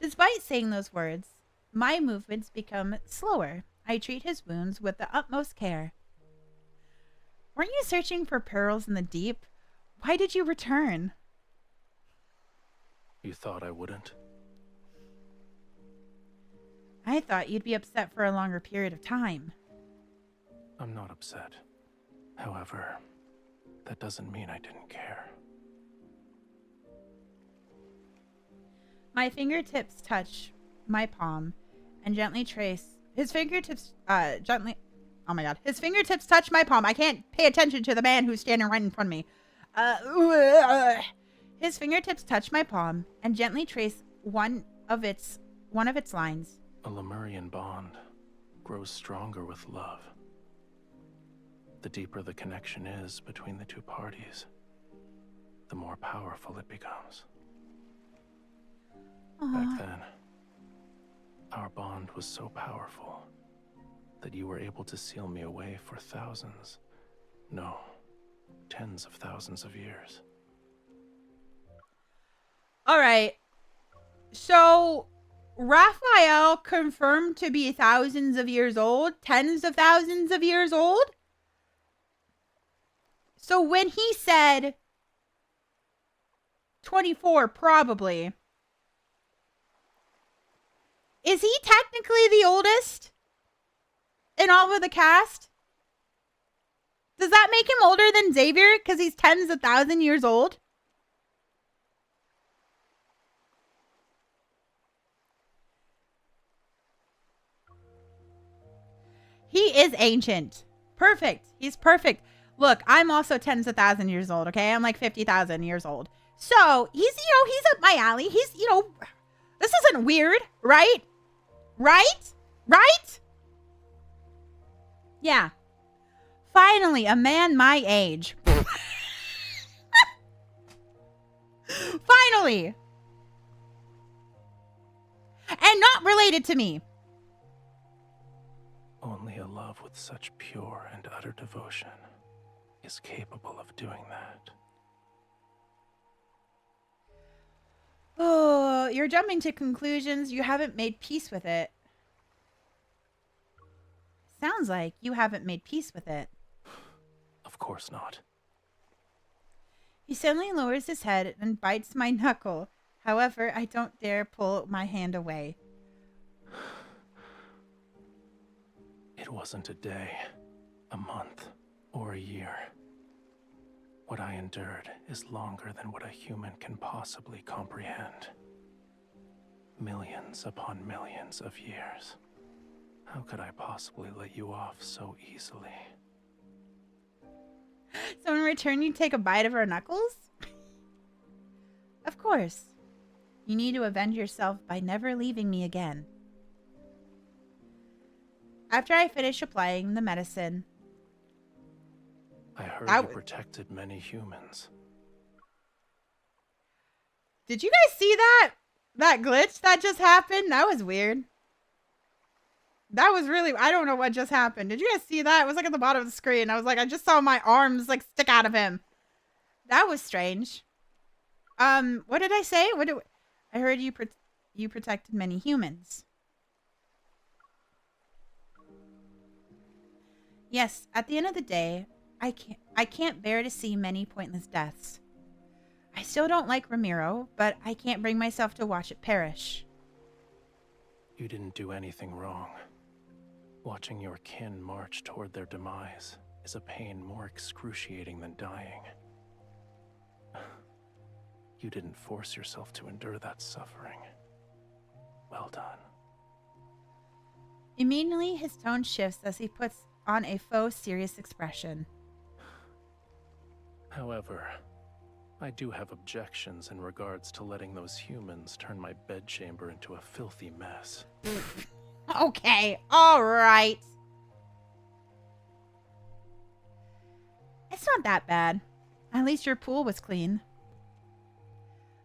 Despite saying those words, my movements become slower. I treat his wounds with the utmost care. Weren't you searching for pearls in the deep? Why did you return? You thought I wouldn't? I thought you'd be upset for a longer period of time. I'm not upset. However, that doesn't mean I didn't care. My fingertips touch my palm and gently trace. His fingertips gently. Oh my god. His fingertips touch my palm. I can't pay attention to the man who's standing right in front of me. His fingertips touch my palm and gently trace one of its lines. A Lemurian bond grows stronger with love. The deeper the connection is between the two parties, the more powerful it becomes. Back then, our bond was so powerful that you were able to seal me away for thousands, no, tens of thousands of years. All right. So, Raphael confirmed to be thousands of years old, tens of thousands of years old. So when he said 24, probably, is he technically the oldest in all of the cast? Does that make him older than Xavier because he's tens of thousand years old? He is ancient. Perfect. He's perfect. Look, I'm also tens of thousand years old, okay? I'm like 50,000 years old. So, he's up my alley. He's, this isn't weird, right? Right? Right? Yeah. Finally, a man my age. Finally. And not related to me. Only a love with such pure and utter devotion is capable of doing that. Oh, you're jumping to conclusions. You haven't made peace with it. Sounds like you haven't made peace with it. Of course not. He suddenly lowers his head and bites my knuckle. However, I don't dare pull my hand away. It wasn't a day, a month, or a year. What I endured is longer than what a human can possibly comprehend. Millions upon millions of years. How could I possibly let you off so easily? So in return, you take a bite of our knuckles? Of course. You need to avenge yourself by never leaving me again. After I finish applying the medicine... I heard you protected many humans. Did you guys see that? That glitch that just happened? That was weird. That was really... I don't know what just happened. Did you guys see that? It was like at the bottom of the screen. I was like, I just saw my arms like stick out of him. That was strange. What did I say? I heard you protected many humans. Yes, at the end of the day, I can't bear to see many pointless deaths. I still don't like Ramiro, but I can't bring myself to watch it perish. You didn't do anything wrong. Watching your kin march toward their demise is a pain more excruciating than dying. You didn't force yourself to endure that suffering. Well done. Immediately, his tone shifts as he puts on a faux serious expression. However, I do have objections in regards to letting those humans turn my bedchamber into a filthy mess. Okay, all right. It's not that bad. At least your pool was clean.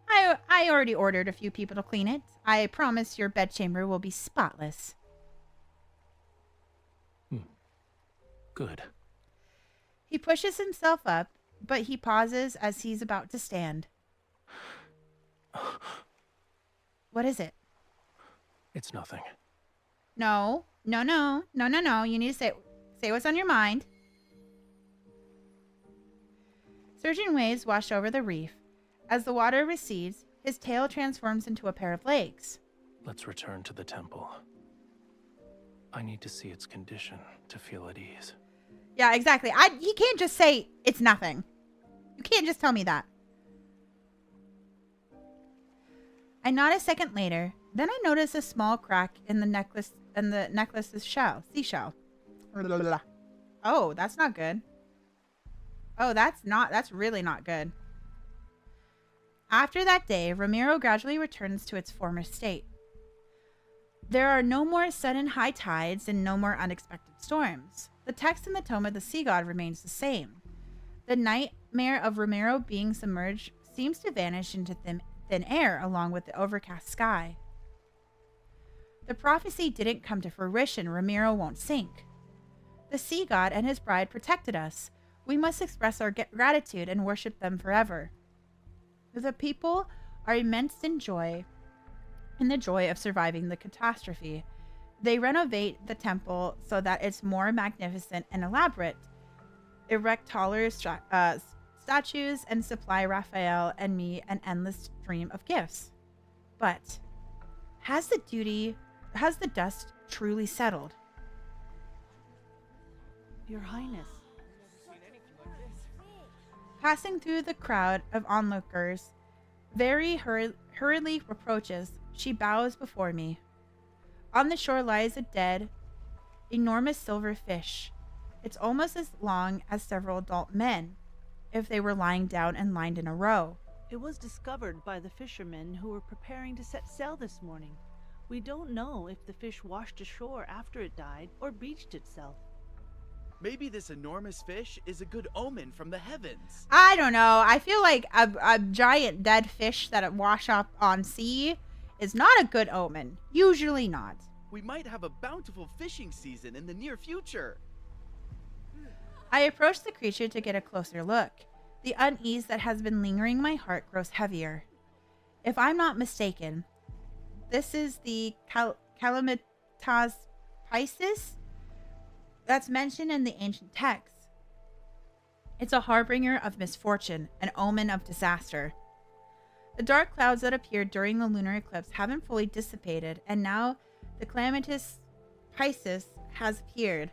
I already ordered a few people to clean it. I promise your bedchamber will be spotless. Good. He pushes himself up, but he pauses as he's about to stand. What is it? It's nothing. No. You need to say what's on your mind. Surging waves wash over the reef. As the water recedes, his tail transforms into a pair of legs. Let's return to the temple. I need to see its condition to feel at ease. Yeah, exactly. You can't just say it's nothing. You can't just tell me that. I nod a second later. Then I notice a small crack in the necklace's seashell. Oh, that's not good. Oh, that's really not good. After that day, Ramiro gradually returns to its former state. There are no more sudden high tides and no more unexpected storms. The text in the Tome of the Sea God remains the same. The nightmare of Ramiro being submerged seems to vanish into thin air along with the overcast sky. The prophecy didn't come to fruition. Ramiro won't sink. The Sea God and his bride protected us. We must express our gratitude and worship them forever. The people are immense in the joy of surviving the catastrophe. They renovate the temple so that it's more magnificent and elaborate, erect taller statues, and supply Raphael and me an endless stream of gifts. But has the dust truly settled? Your Highness. Passing through the crowd of onlookers, very hurriedly reproaches, she bows before me. On the shore lies a dead, enormous silver fish. It's almost as long as several adult men, if they were lying down and lined in a row. It was discovered by the fishermen who were preparing to set sail this morning. We don't know if the fish washed ashore after it died or beached itself. Maybe this enormous fish is a good omen from the heavens. I don't know. I feel like a giant dead fish that wash up on sea is not a good omen. Usually not. We might have a bountiful fishing season in the near future. I approach the creature to get a closer look. The unease that has been lingering in my heart grows heavier. If I'm not mistaken, this is the Calamitas Pisces that's mentioned in the ancient texts. It's a harbinger of misfortune, an omen of disaster. The dark clouds that appeared during the lunar eclipse haven't fully dissipated, and now the Calamitas Pisces has appeared.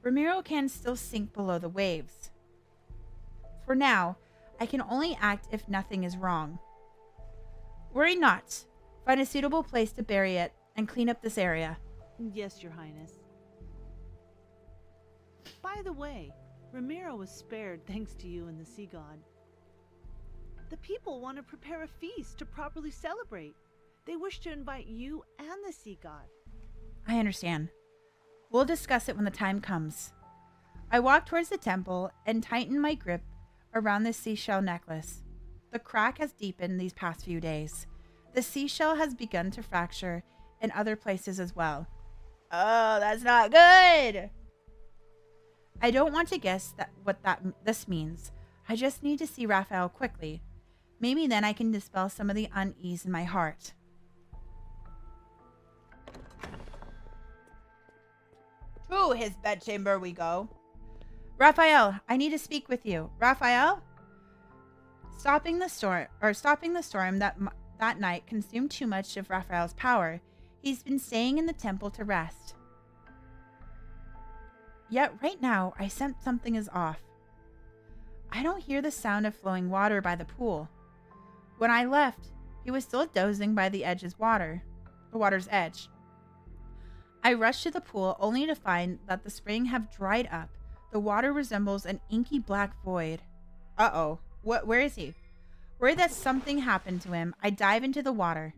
Ramiro can still sink below the waves. For now, I can only act if nothing is wrong. Worry not. Find a suitable place to bury it and clean up this area. Yes, Your Highness. By the way, Ramiro was spared thanks to you and the Sea God. The people want to prepare a feast to properly celebrate. They wish to invite you and the Sea God. I understand. We'll discuss it when the time comes. I walk towards the temple and tighten my grip around the seashell necklace. The crack has deepened these past few days. The seashell has begun to fracture in other places as well. Oh, that's not good! I don't want to guess what this means. I just need to see Raphael quickly. Maybe then I can dispel some of the unease in my heart. To his bedchamber we go. Raphael, I need to speak with you. Raphael? Stopping the storm that night consumed too much of Raphael's power. He's been staying in the temple to rest. Yet right now, I sense something is off. I don't hear the sound of flowing water by the pool. When I left, he was still dozing by the water's edge. I rushed to the pool only to find that the spring had dried up. The water resembles an inky black void. Uh-oh. Where is he? Where that something happened to him, I dive into the water.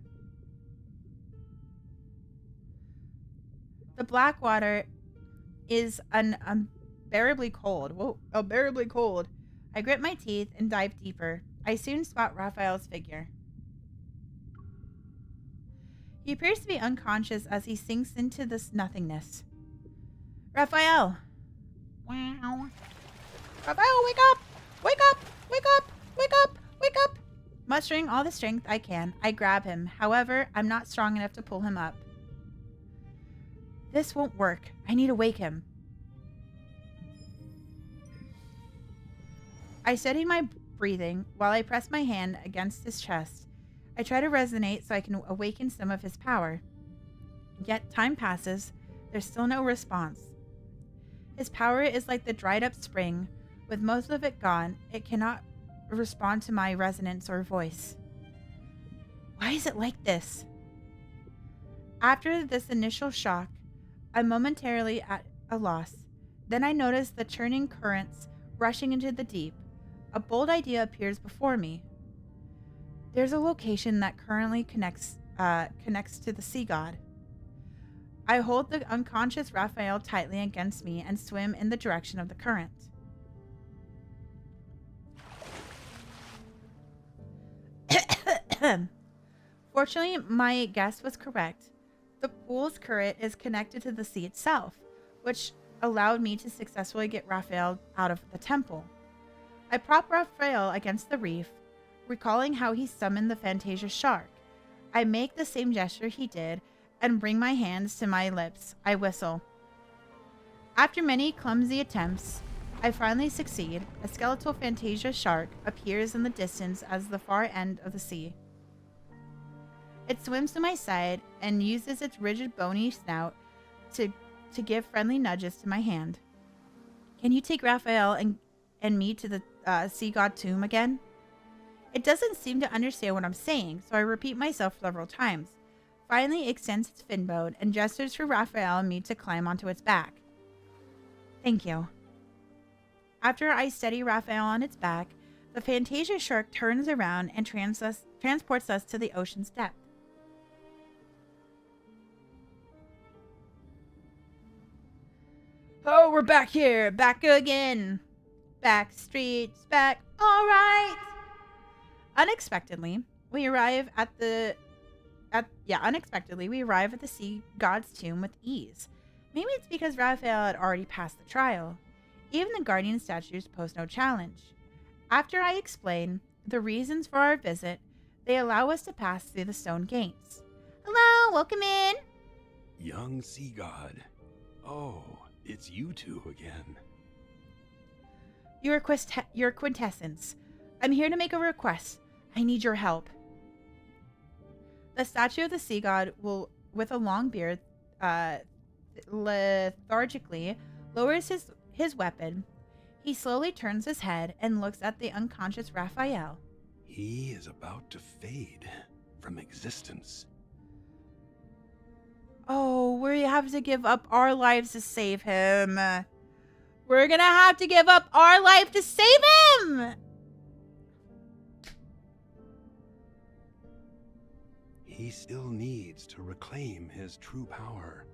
The black water is unbearably cold. Whoa, unbearably cold. I grit my teeth and dive deeper. I soon spot Raphael's figure. He appears to be unconscious as he sinks into this nothingness. Raphael! Wow. Raphael, wake up! Wake up! Wake up! Wake up! Wake up! Mustering all the strength I can, I grab him. However, I'm not strong enough to pull him up. This won't work. I need to wake him. I steady my breathing while I press my hand against his chest. I try to resonate so I can awaken some of his power. Yet time passes. There's still no response. His power is like the dried up spring. With most of it gone, it cannot respond to my resonance or voice. Why is it like this? After this initial shock, I'm momentarily at a loss. Then I notice the churning currents rushing into the deep. A bold idea appears before me. There's a location that currently connects connects to the sea god. I hold the unconscious Raphael tightly against me and swim in the direction of the current. Fortunately, my guess was correct. The pool's current is connected to the sea itself, which allowed me to successfully get Raphael out of the temple. I prop Raphael against the reef, recalling how he summoned the Fantasia shark. I make the same gesture he did and bring my hands to my lips. I whistle. After many clumsy attempts, I finally succeed. A skeletal Fantasia shark appears in the distance as the far end of the sea. It swims to my side and uses its rigid bony snout to give friendly nudges to my hand. Can you take Raphael and me to the sea god tomb again? It doesn't seem to understand what I'm saying, so I repeat myself several times. Finally, it extends its fin bone and gestures for Raphael and me to climb onto its back. Thank you. After I steady Raphael on its back, the Fantasia shark turns around and transports us to the ocean's depth. Oh, we're back here. Back again. Back streets, back. All right. Unexpectedly, we arrive at the sea god's tomb with ease. Maybe it's because Raphael had already passed the trial. Even the guardian statues pose no challenge. After I explain the reasons for our visit, they allow us to pass through the stone gates. Hello, welcome in. Young sea god. Oh, it's you two again. Your quintessence. I'm here to make a request. I need your help. The statue of the sea god will, with a long beard, lethargically lowers his weapon. He slowly turns his head and looks at the unconscious Raphael. He is about to fade from existence. Oh, we have to give up our lives to save him. We're gonna have to give up our life to save him! He still needs to reclaim his true power,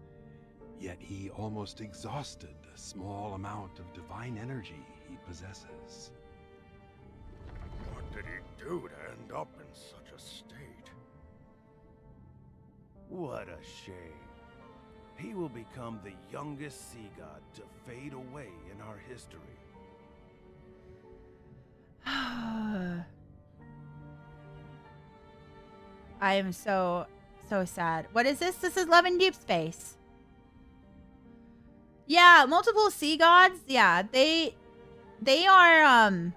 yet he almost exhausted the small amount of divine energy he possesses. What did he do to end up in such a state? What a shame. He will become the youngest sea god to fade away in our history. I am so sad. What is this? This is Love in Deep Space. Yeah, multiple sea gods. Yeah, they are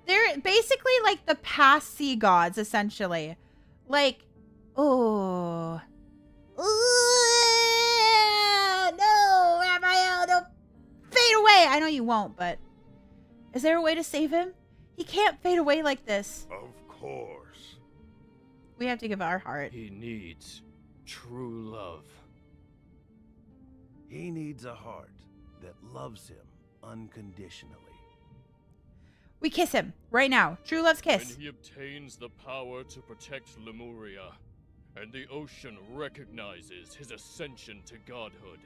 they're basically like the past sea gods, essentially. Like, oh. No, Raphael, don't fade away. I know you won't, but is there a way to save him? He can't fade away like this. Of course. We have to give our heart. He needs true love. He needs a heart that loves him unconditionally. We kiss him right now. True love's kiss. When he obtains the power to protect Lemuria, and the ocean recognizes his ascension to godhood,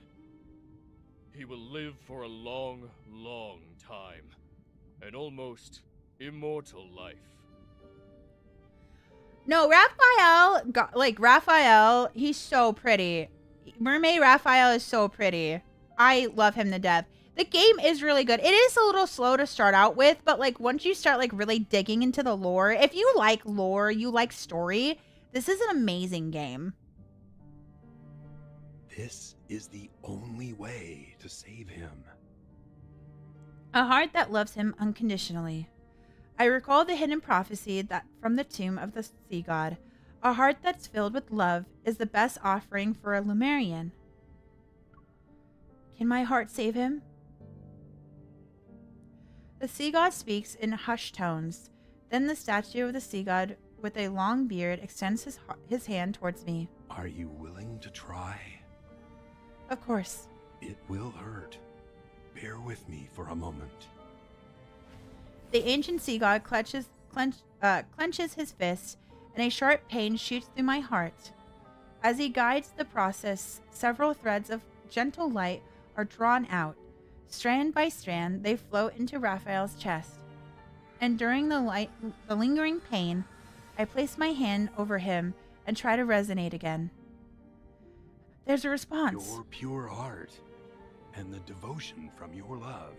he will live for a long, long time. An almost immortal life. No, Raphael, he's so pretty. Mermaid Raphael is so pretty. I love him to death. The game is really good. It is a little slow to start out with, but like once you start like really digging into the lore, if you like lore, you like story, this is an amazing game. This is the only way to save him. A heart that loves him unconditionally. I recall the hidden prophecy that from the tomb of the sea god, a heart that's filled with love is the best offering for a Lemurian. Can my heart save him? The sea god speaks in hushed tones. Then the statue of the sea god with a long beard extends his hand towards me. Are you willing to try? Of course. It will hurt. Bear with me for a moment. The ancient sea god clenches his fist and a sharp pain shoots through my heart. As he guides the process, several threads of gentle light are drawn out. Strand by strand, they float into Raphael's chest. And during the lingering pain, I place my hand over him and try to resonate again. There's a response. Your pure heart and the devotion from your love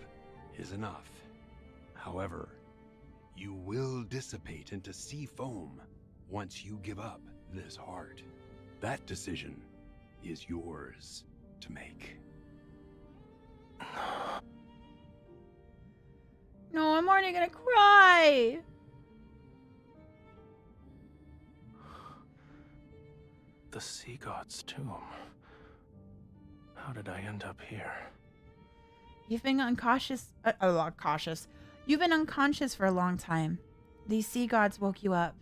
is enough. However, you will dissipate into sea foam once you give up this heart. That decision is yours to make. No, I'm already gonna cry. The Sea God's tomb. How did I end up here? You've been unconscious. You've been unconscious for a long time. These sea gods woke you up.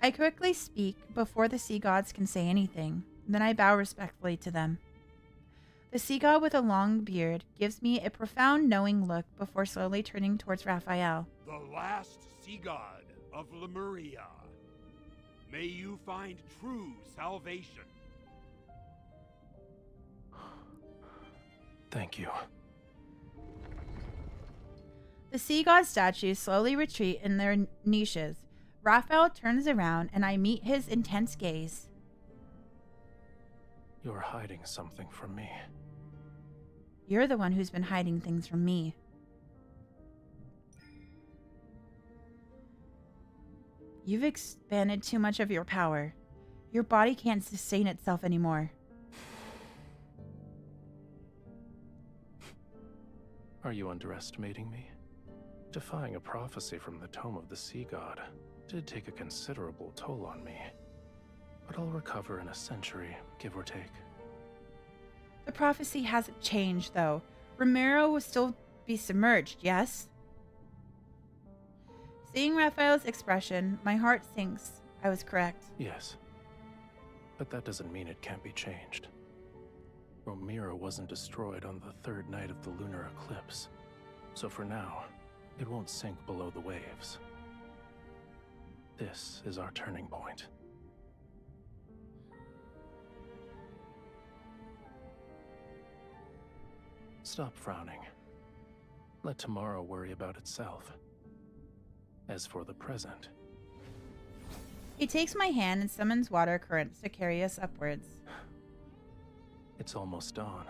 I quickly speak before the sea gods can say anything. Then I bow respectfully to them. The sea god with a long beard gives me a profound knowing look before slowly turning towards Raphael. The last sea god of Lemuria. May you find true salvation. Thank you. The sea god statues slowly retreat in their niches. Raphael turns around and I meet his intense gaze. You're hiding something from me. You're the one who's been hiding things from me. You've expanded too much of your power. Your body can't sustain itself anymore. Are you underestimating me? Defying a prophecy from the Tome of the Sea God did take a considerable toll on me. But I'll recover in a century, give or take. The prophecy hasn't changed, though. Ramiro will still be submerged, yes? Seeing Raphael's expression, my heart sinks. I was correct. Yes. But that doesn't mean it can't be changed. Ramiro wasn't destroyed on the third night of the lunar eclipse. So for now, it won't sink below the waves. This is our turning point. Stop frowning. Let tomorrow worry about itself. As for the present... He takes my hand and summons water currents to carry us upwards. It's almost dawn.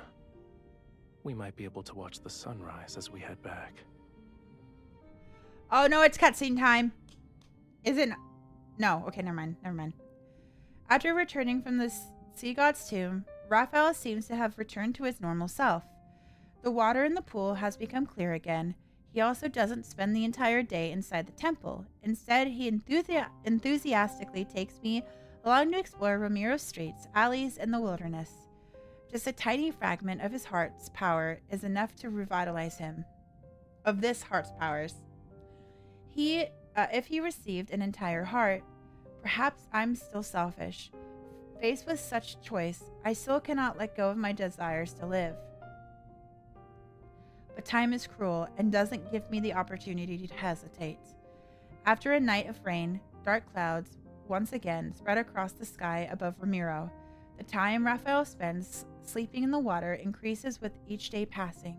We might be able to watch the sunrise as we head back. Oh no, it's cutscene time. Isn't... No, okay, never mind. After returning from the sea god's tomb, Raphael seems to have returned to his normal self. The water in the pool has become clear again. He also doesn't spend the entire day inside the temple. Instead, he enthusiastically takes me along to explore Ramiro's streets, alleys, and the wilderness. Just a tiny fragment of his heart's power is enough to revitalize him. Of this heart's powers. If he received an entire heart, perhaps I'm still selfish. Faced with such choice, I still cannot let go of my desires to live. But time is cruel and doesn't give me the opportunity to hesitate. After a night of rain, dark clouds once again spread across the sky above Ramiro. The time Raphael spends sleeping in the water increases with each day passing,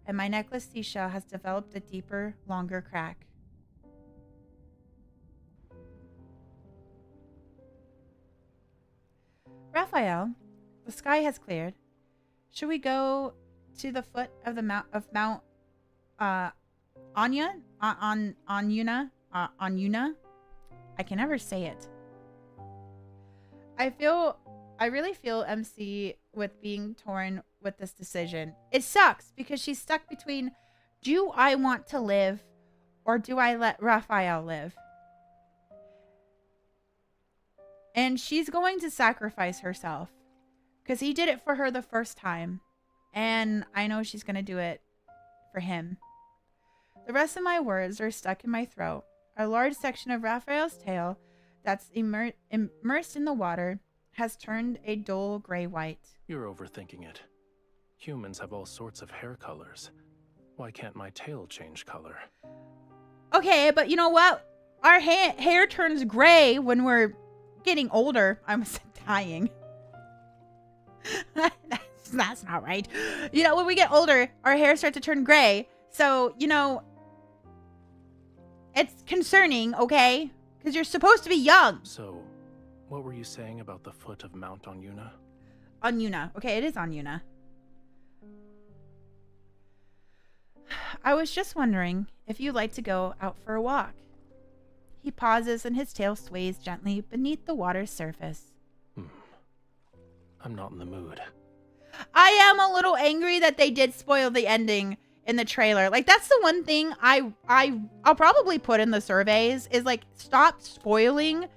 and my necklace seashell has developed a deeper, longer crack. Raphael, the sky has cleared. Should we go to the foot of the Mount Anya? Anyuna? I can never say it. I really feel MC with being torn with this decision. It sucks because she's stuck between, do I want to live or do I let Raphael live? And she's going to sacrifice herself because he did it for her the first time. And I know she's going to do it for him. The rest of my words are stuck in my throat. A large section of Raphael's tail that's immersed in the water has turned a dull gray-white. You're overthinking it. Humans have all sorts of hair colors. Why can't my tail change color? Okay, but you know what? our hair turns gray when we're getting older. I'm dying. That's not right. You know, when we get older, our hair starts to turn gray. So, you know, it's concerning, okay? Because you're supposed to be young. So, what were you saying about the foot of Mount Onuna? Onuna. Okay, it is Onuna. I was just wondering if you'd like to go out for a walk. He pauses and his tail sways gently beneath the water's surface. I'm not in the mood. I am a little angry that they did spoil the ending in the trailer. Like, that's the one thing I'll probably put in the surveys is, like, stop spoiling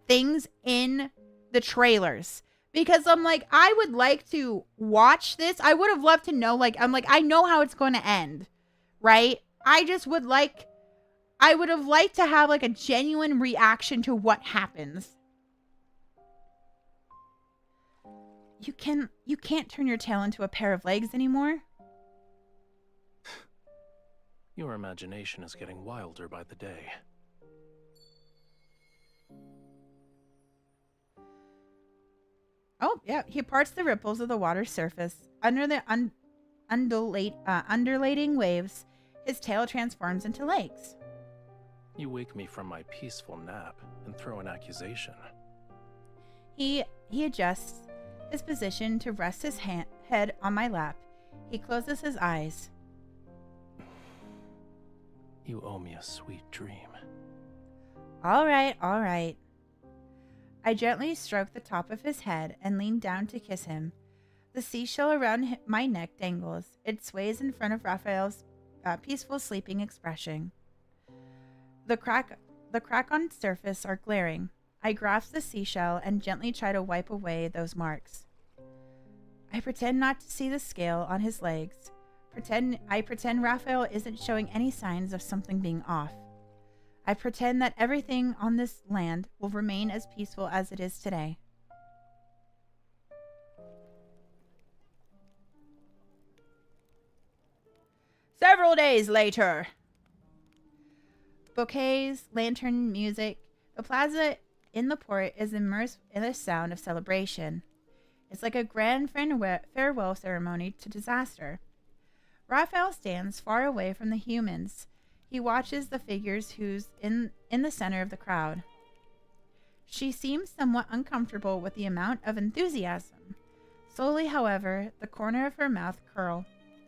things in the trailers. Because I'm like, I would like to watch this. I would have loved to know, like, I'm like, I know how it's going to end, right? I would have liked to have, like, a genuine reaction to what happens. You can't turn your tail into a pair of legs anymore. Your imagination is getting wilder by the day. Oh, yeah. He parts the ripples of the water's surface. Under the undulating waves, his tail transforms into legs. You wake me from my peaceful nap and throw an accusation. He adjusts his position to rest his head on my lap. He closes his eyes. You owe me a sweet dream. All right, all right. I gently stroke the top of his head and lean down to kiss him. The seashell around my neck dangles. It sways in front of Raphael's peaceful sleeping expression. The crack on surface are glaring. I grasp the seashell and gently try to wipe away those marks. I pretend not to see the scale on his legs. I pretend Raphael isn't showing any signs of something being off. I pretend that everything on this land will remain as peaceful as it is today. Several days later. Bouquets, lantern, music. The plaza in the port is immersed in a sound of celebration. It's like a grand farewell ceremony to disaster. Raphael stands far away from the humans. He watches the figures who's in the center of the crowd. She seems somewhat uncomfortable with the amount of enthusiasm. Slowly, however, the corner of her mouth curls.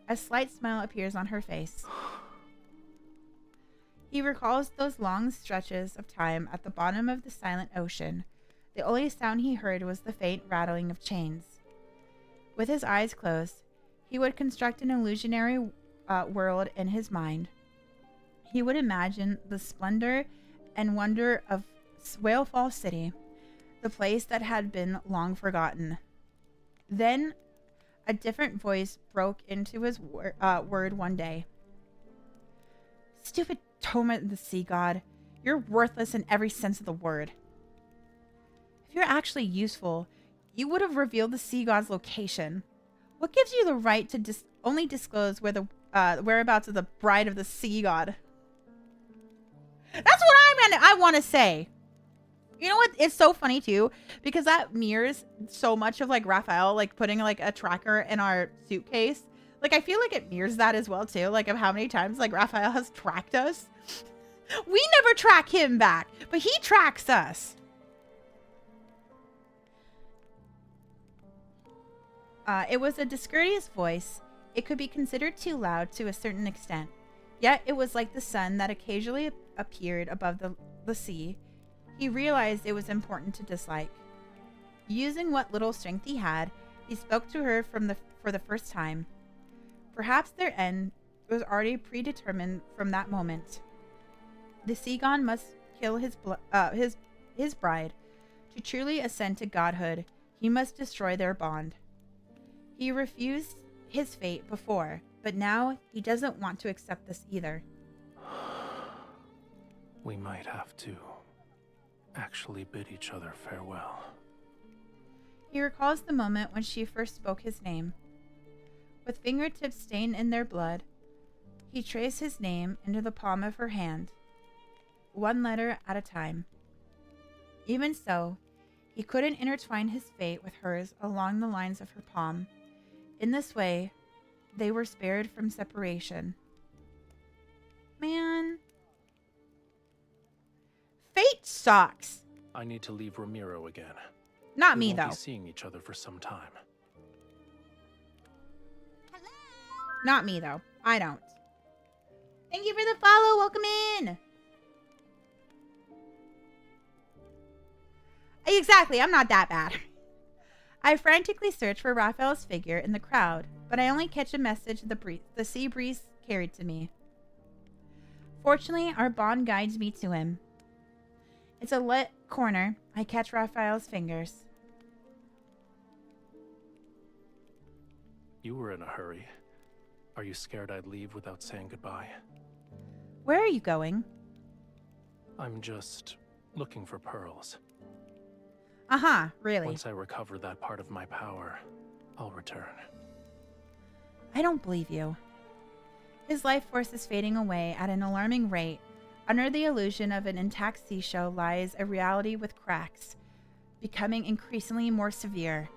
A slight smile appears on her face. He recalls those long stretches of time at the bottom of the silent ocean. The only sound he heard was the faint rattling of chains. With his eyes closed, he would construct an illusionary world in his mind. He would imagine the splendor and wonder of Whalefall City, the place that had been long forgotten. Then a different voice broke into his word one day. Stupid Toma the Sea God, you're worthless in every sense of the word. If you're actually useful, you would have revealed the Sea God's location. What gives you the right to only disclose where the whereabouts of the bride of the Sea God? That's what I want to say. You know what? It's so funny too, because that mirrors so much of like Raphael, like putting like a tracker in our suitcase. Like I feel like it mirrors that as well too, like of how many times like Raphael has tracked us. We never track him back, but he tracks us. It was a discourteous voice. It could be considered too loud to a certain extent. Yet it was like the sun that occasionally appeared above the sea. He realized it was important to dislike. Using what little strength he had, he spoke to her for the first time. Perhaps their end was already predetermined from that moment. The sea god must kill his bride. To truly ascend to godhood, he must destroy their bond. He refused his fate before, but now he doesn't want to accept this either. We might have to actually bid each other farewell. He recalls the moment when she first spoke his name. With fingertips stained in their blood, he traced his name into the palm of her hand. one letter at a time. Even so, he couldn't intertwine his fate with hers along the lines of her palm. In this way, they were spared from separation. Man. Fate sucks. I need to leave Ramiro again. Not we me, won't though. Be seeing each other for some time. Not me, though. I don't. Thank you for the follow. Welcome in. Exactly. I'm not that bad. I frantically search for Raphael's figure in the crowd, but I only catch a message the sea breeze carried to me. Fortunately, our bond guides me to him. It's a lit corner. I catch Raphael's fingers. You were in a hurry. Are you scared I'd leave without saying goodbye? Where are you going? I'm just looking for pearls. Uh-huh, really? Once I recover that part of my power, I'll return. I don't believe you. His life force is fading away at an alarming rate. Under the illusion of an intact seashell lies a reality with cracks, becoming increasingly more severe.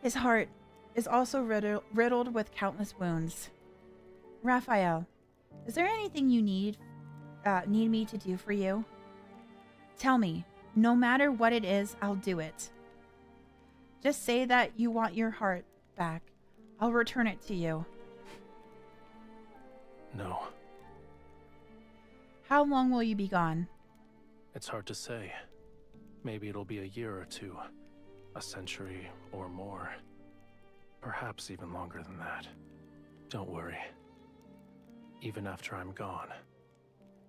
His heart is also riddled with countless wounds. Raphael, is there anything you need me to do for you? Tell me. No matter what it is, I'll do it. Just say that you want your heart back. I'll return it to you. No. How long will you be gone? It's hard to say. Maybe it'll be a year or two, a century or more. Perhaps even longer than that. Don't worry. Even after I'm gone,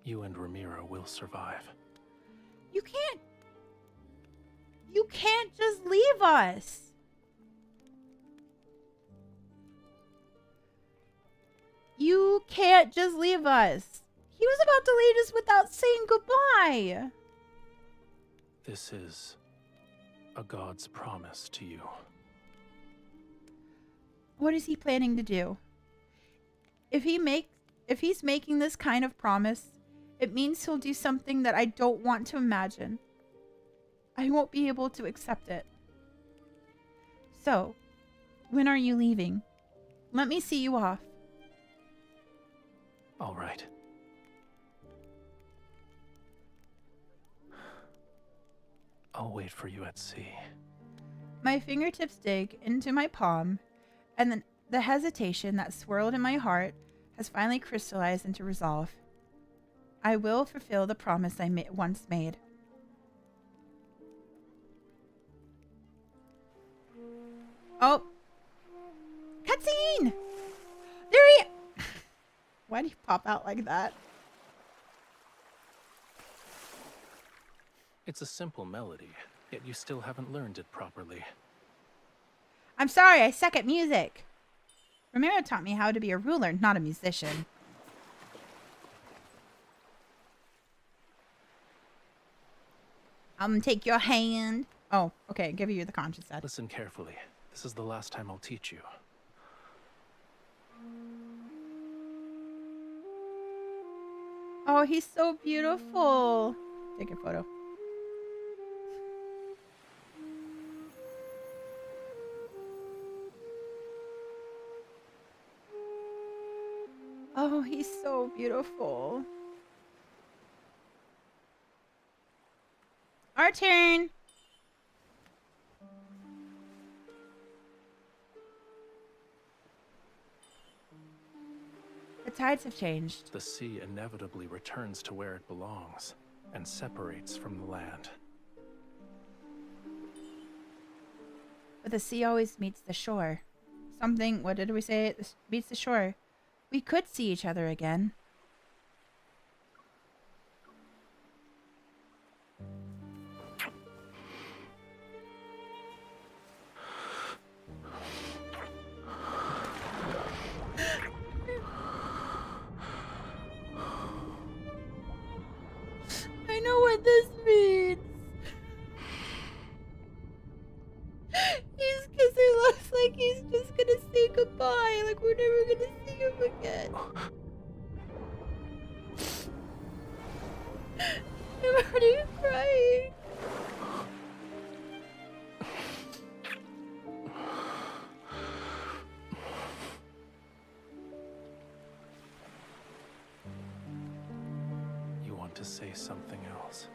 you and Ramiro will survive. You can't just leave us. You can't just leave us. He was about to leave us without saying goodbye. This is a god's promise to you. What is he planning to do? If he's making this kind of promise, it means he'll do something that I don't want to imagine. I won't be able to accept it. So, when are you leaving? Let me see you off. All right. I'll wait for you at sea. My fingertips dig into my palm, and then the hesitation that swirled in my heart has finally crystallized into resolve. I will fulfill the promise I once made. Oh. Cutscene! There he... Why'd he pop out like that? It's a simple melody, yet you still haven't learned it properly. I'm sorry, I suck at music. Ramiro taught me how to be a ruler, not a musician. I'm gonna take your hand. Oh, okay, give you the conscious set. Listen carefully. This is the last time I'll teach you. Oh, he's so beautiful. Take a photo. Oh, he's so beautiful. Our turn. The tides have changed. The sea inevitably returns to where it belongs and separates from the land. But the sea always meets the shore. Something, what did we say? It meets the shore. We could see each other again. I know what this means. Because it looks like he's just gonna say goodbye. Like we're never gonna see him again. want to say something else.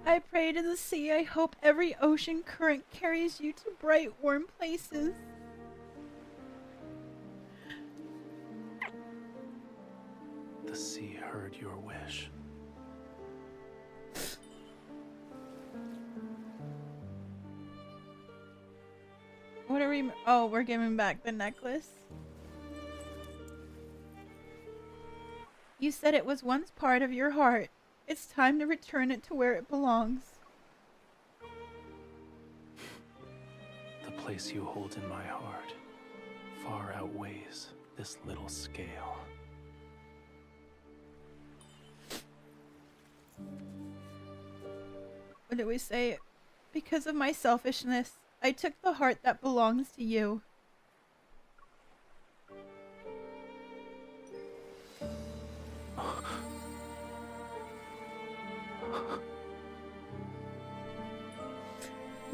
I pray to the sea. I hope every ocean current carries you to bright, warm places. The sea heard your wish. What are we? Oh, we're giving back the necklace. You said it was once part of your heart. It's time to return it to where it belongs. The place you hold in my heart far outweighs this little scale. What do we say? Because of my selfishness, I took the heart that belongs to you.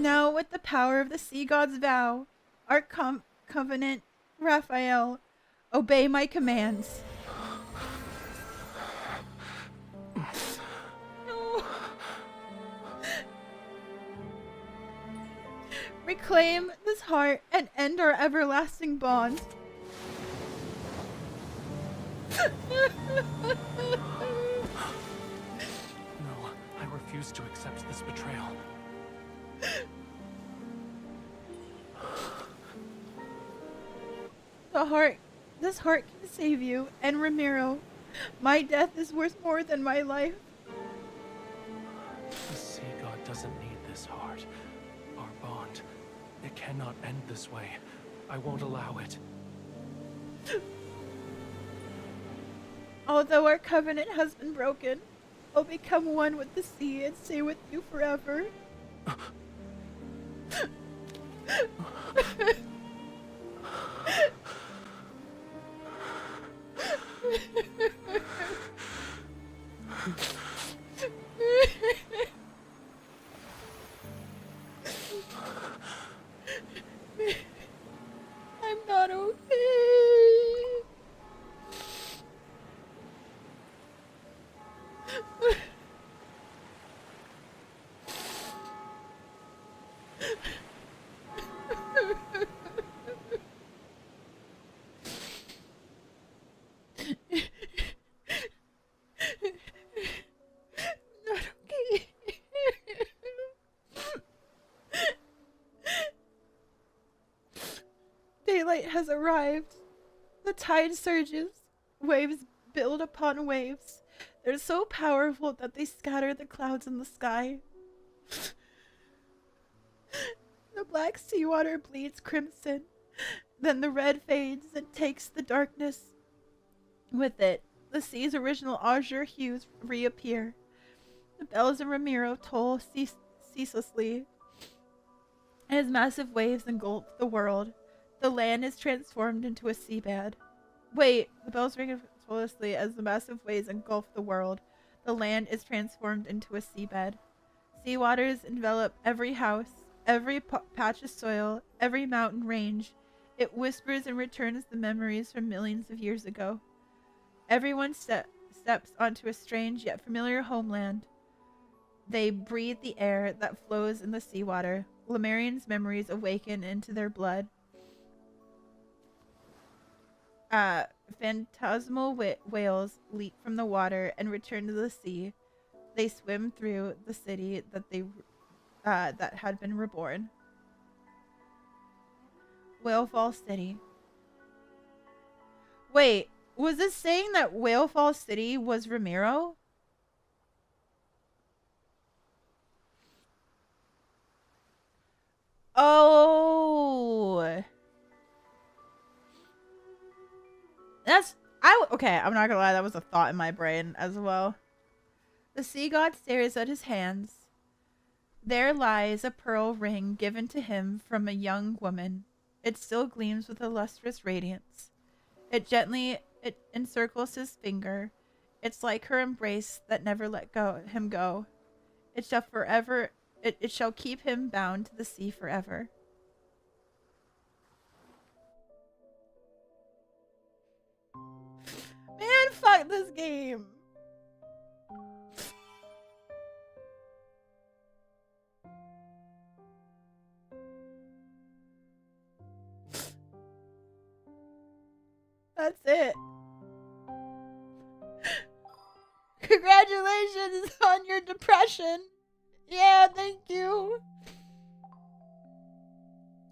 Now, with the power of the sea god's vow, our covenant, Raphael, obey my commands. No. Reclaim this heart and end our everlasting bond. No, I refuse to accept this betrayal. This heart can save you, and Ramiro, my death is worth more than my life. The sea god doesn't need this heart. Our bond, it cannot end this way. I won't allow it. Although our covenant has been broken, I'll become one with the sea and stay with you forever. I'm not okay. Not okay. Daylight has arrived. The tide surges. Waves build upon waves. They're so powerful that they scatter the clouds in the sky. The black seawater bleeds crimson. Then the red fades and takes the darkness with it. The sea's original azure hues reappear. The bells of Ramiro toll ceaselessly as massive waves engulf the world. The land is transformed into a seabed. Wait, the bells ring ceaselessly as the massive waves engulf the world. The land is transformed into a seabed. Sea waters envelop every house, every patch of soil, every mountain range. It whispers and returns the memories from millions of years ago. Everyone steps onto a strange yet familiar homeland. They breathe the air that flows in the seawater. Lemurians' memories awaken into their blood. Phantasmal whales leap from the water and return to the sea. They swim through the city that had been reborn. Whalefall City. Wait, was this saying that Whalefall City was Ramiro? Oh. Okay, I'm not gonna lie, that was a thought in my brain as well. The sea god stares at his hands. There lies a pearl ring given to him from a young woman. It still gleams with a lustrous radiance. It encircles his finger. It's like her embrace that never let him go. It shall keep him bound to the sea forever. fuck this game. That's it. Congratulations on your depression. Yeah, thank you.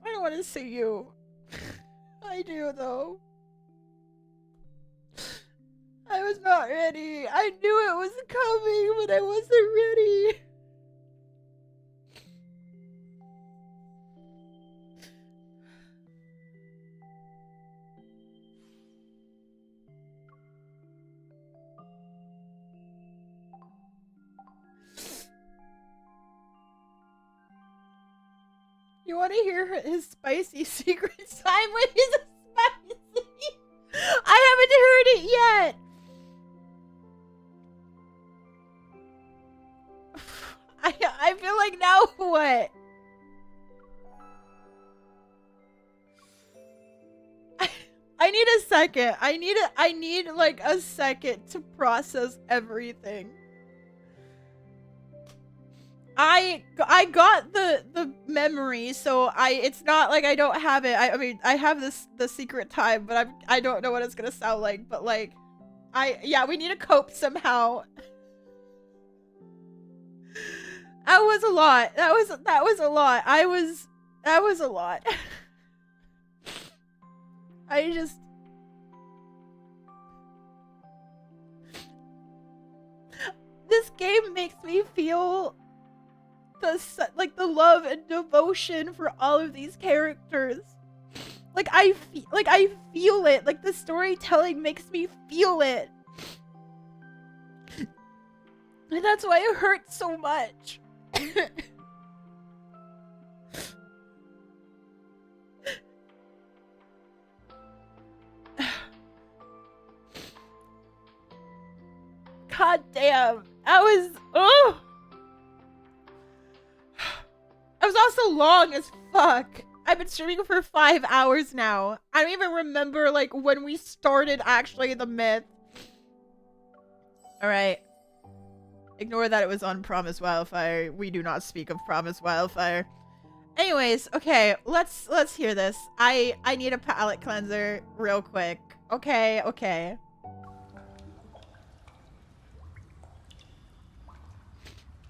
I don't want to see you. I do, though. I was not ready. I knew it was coming, but I wasn't ready. You want to hear his spicy secret time when he's a spicy? I haven't heard it yet. I feel like now what? I need a second. I need like a second to process everything. I got the memory, so it's not like I don't have it. I mean I have the secret time, but I don't know what it's gonna sound like. But like, we need to cope somehow. That was a lot. That was a lot. That was a lot. This game makes me feel the love and devotion for all of these characters. Like I feel it. Like the storytelling makes me feel it. And that's why it hurts so much. God damn. That was also long as fuck. I've been streaming for 5 hours now. I don't even remember like when we started actually the myth. Alright. Ignore that it was on Promised Wildfire. We do not speak of Promised Wildfire. Anyways, okay, let's hear this. I need a palate cleanser real quick. Okay.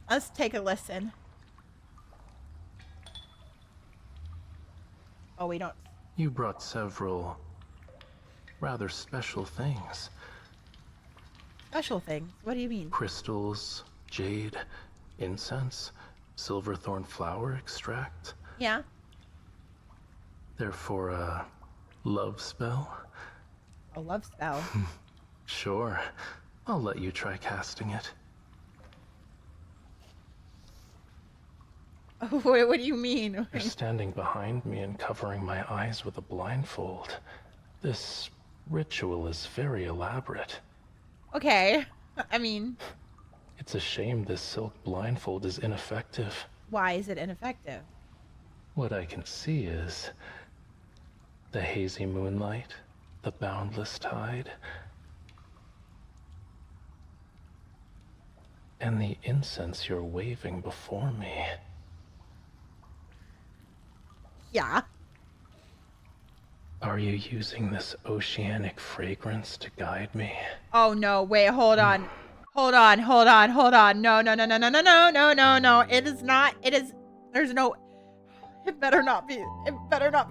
Let's take a listen. Oh, we don't. You brought several rather special things. Special things? What do you mean? Crystals, jade, incense, silverthorn flower extract. Yeah. They're for a love spell. A love spell? Sure. I'll let you try casting it. What do you mean? You're standing behind me and covering my eyes with a blindfold. This ritual is very elaborate. Okay. I mean... It's a shame this silk blindfold is ineffective. Why is it ineffective? What I can see is the hazy moonlight, the boundless tide, and the incense you're waving before me. Yeah. Are you using this oceanic fragrance to guide me? Oh no, wait, hold on. Hold on. No. It is not, there's no, it better not be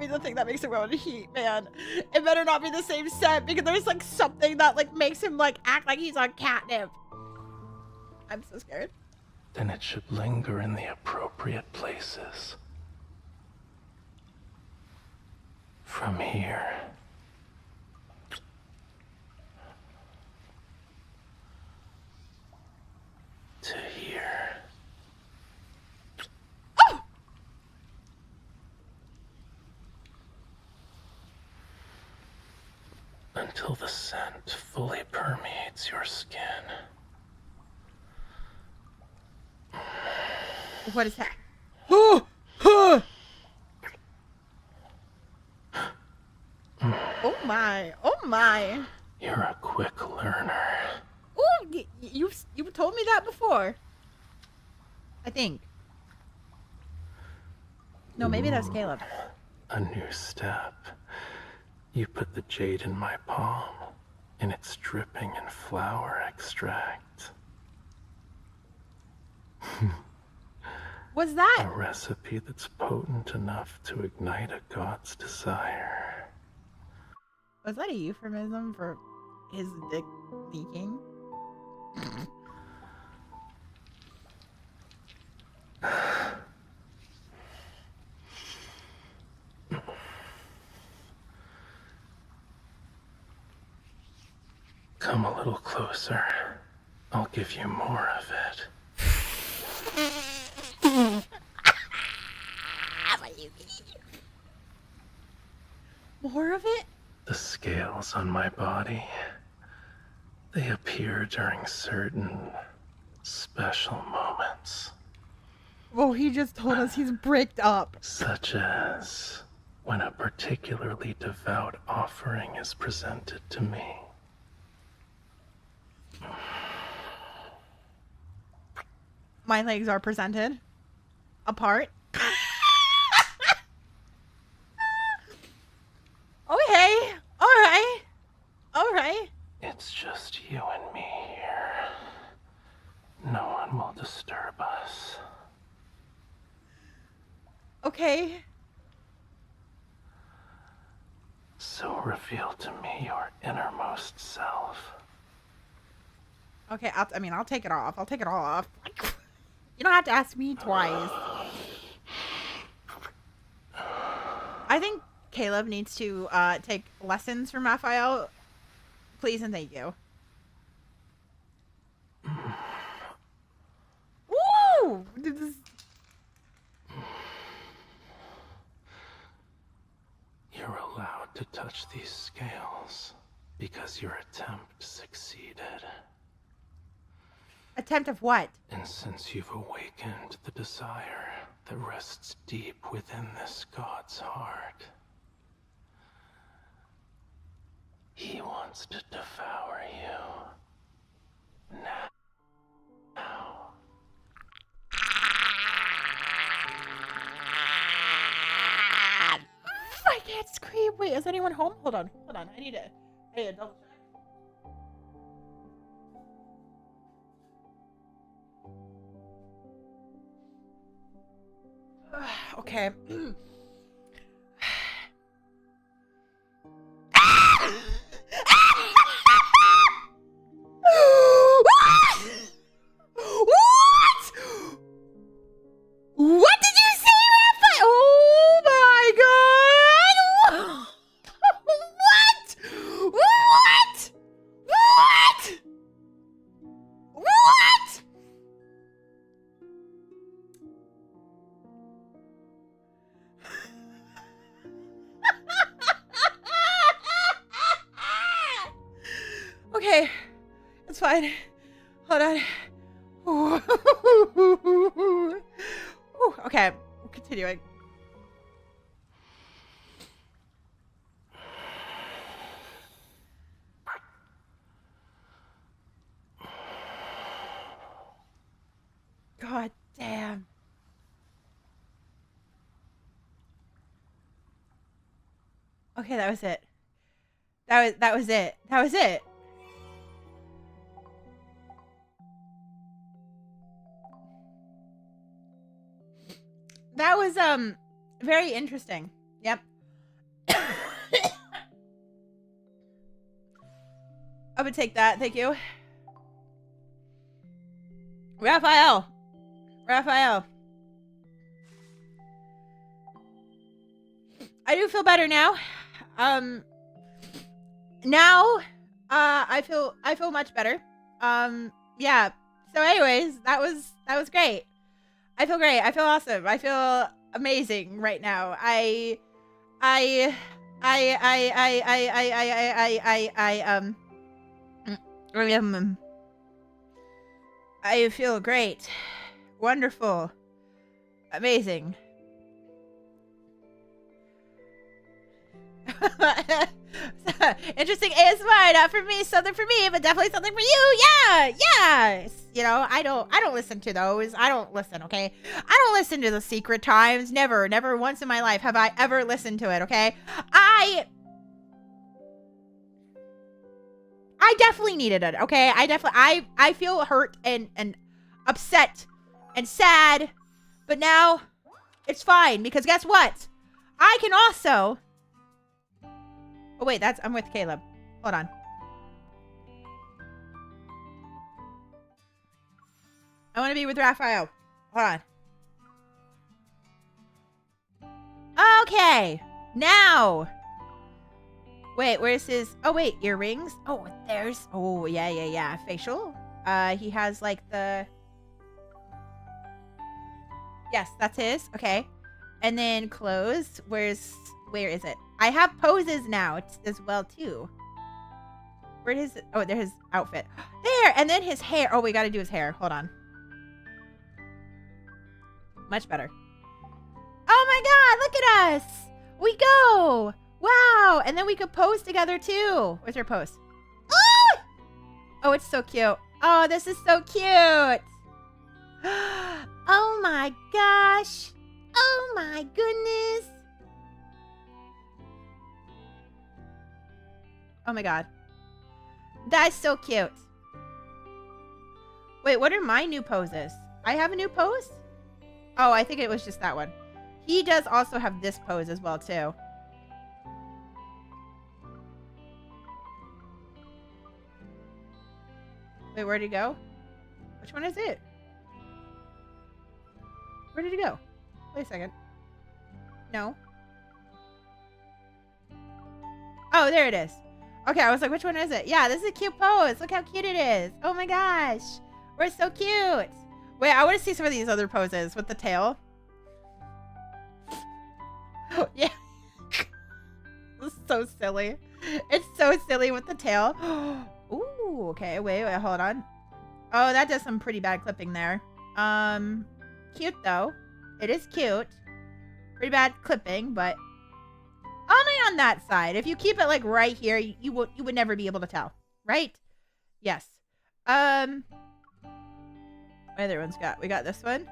the thing that makes him go into heat, man. It better not be the same scent, because there's like something that like makes him like act like he's on catnip. I'm so scared. Then it should linger in the appropriate places. From here. To here. Oh! Until the scent fully permeates your skin. What is that? Oh my. You're a quick learner. Ooh, you told me that before. I think. No, maybe that was Caleb. A new step. You put the jade in my palm, and it's dripping in flower extract. What's that? A recipe that's potent enough to ignite a god's desire. Was that a euphemism for his dick leaking? Come a little closer. I'll give you more of it. More of it? The scales on my body, they appear during certain special moments. Well, he just told us he's bricked up. Such as when a particularly devout offering is presented to me. My legs are presented apart. Okay. All right. It's just you and me here. No one will disturb us. Okay. So reveal to me your innermost self. Okay, I'll take it off. I'll take it all off. You don't have to ask me twice. I think Caleb needs to take lessons from Raphael. Please and thank you. Woo! You're allowed to touch these scales because your attempt succeeded. Attempt of what? And since you've awakened the desire that rests deep within this god's heart, he wants to devour you. Now. I can't scream. Wait, is anyone home? Hold on. I need to double check. Okay. What did you say, Raphael? Oh my god! What? Okay, it's fine. Hold on. Okay, continuing. God damn. Okay, that was it. That was it. That was it. That was very interesting. Yep. I would take that. Thank you. Raphael. I do feel better now. Now I feel much better. Yeah. So anyways, that was great. I feel great. I feel awesome. I feel amazing right now. I feel great. Wonderful. Amazing. Interesting ASMR, not for me, something for me, but definitely something for you. Yeah, yes. You know, I don't listen to those. I don't listen, okay? I don't listen to the Secret Times. Never once in my life have I ever listened to it, okay? I definitely needed it, okay? I feel hurt and upset and sad, but now it's fine because guess what? I can also... Oh, wait, I'm with Caleb. Hold on. I want to be with Raphael. Hold on. Okay. Now. Wait, where's his... Oh, wait, earrings? Oh, there's... Oh, yeah. Facial. He has, like, the... Yes, that's his. Okay. And then clothes. Where is it? I have poses now as well, too. Where is it? Oh, there's his outfit. There! And then his hair. Oh, we gotta do his hair. Hold on. Much better. Oh my god, look at us! We go! Wow! And then we could pose together, too. Where's your pose? Oh! Oh, it's so cute. Oh, this is so cute! Oh my gosh! Oh my goodness! Oh my god. That's so cute. Wait, what are my new poses? I have a new pose? Oh, I think it was just that one. He does also have this pose as well, too. Wait, where'd he go? Which one is it? Where did he go? Wait a second. No. Oh, there it is. Okay, I was like, which one is it? Yeah, this is a cute pose. Look how cute it is. Oh my gosh. We're so cute. Wait, I want to see some of these other poses with the tail. Yeah. This is so silly. It's so silly with the tail. Ooh, okay. Wait, hold on. Oh, that does some pretty bad clipping there. Cute though. It is cute. Pretty bad clipping, but only on that side. If you keep it like right here, you would never be able to tell, right? Yes. What other ones got? We got this one.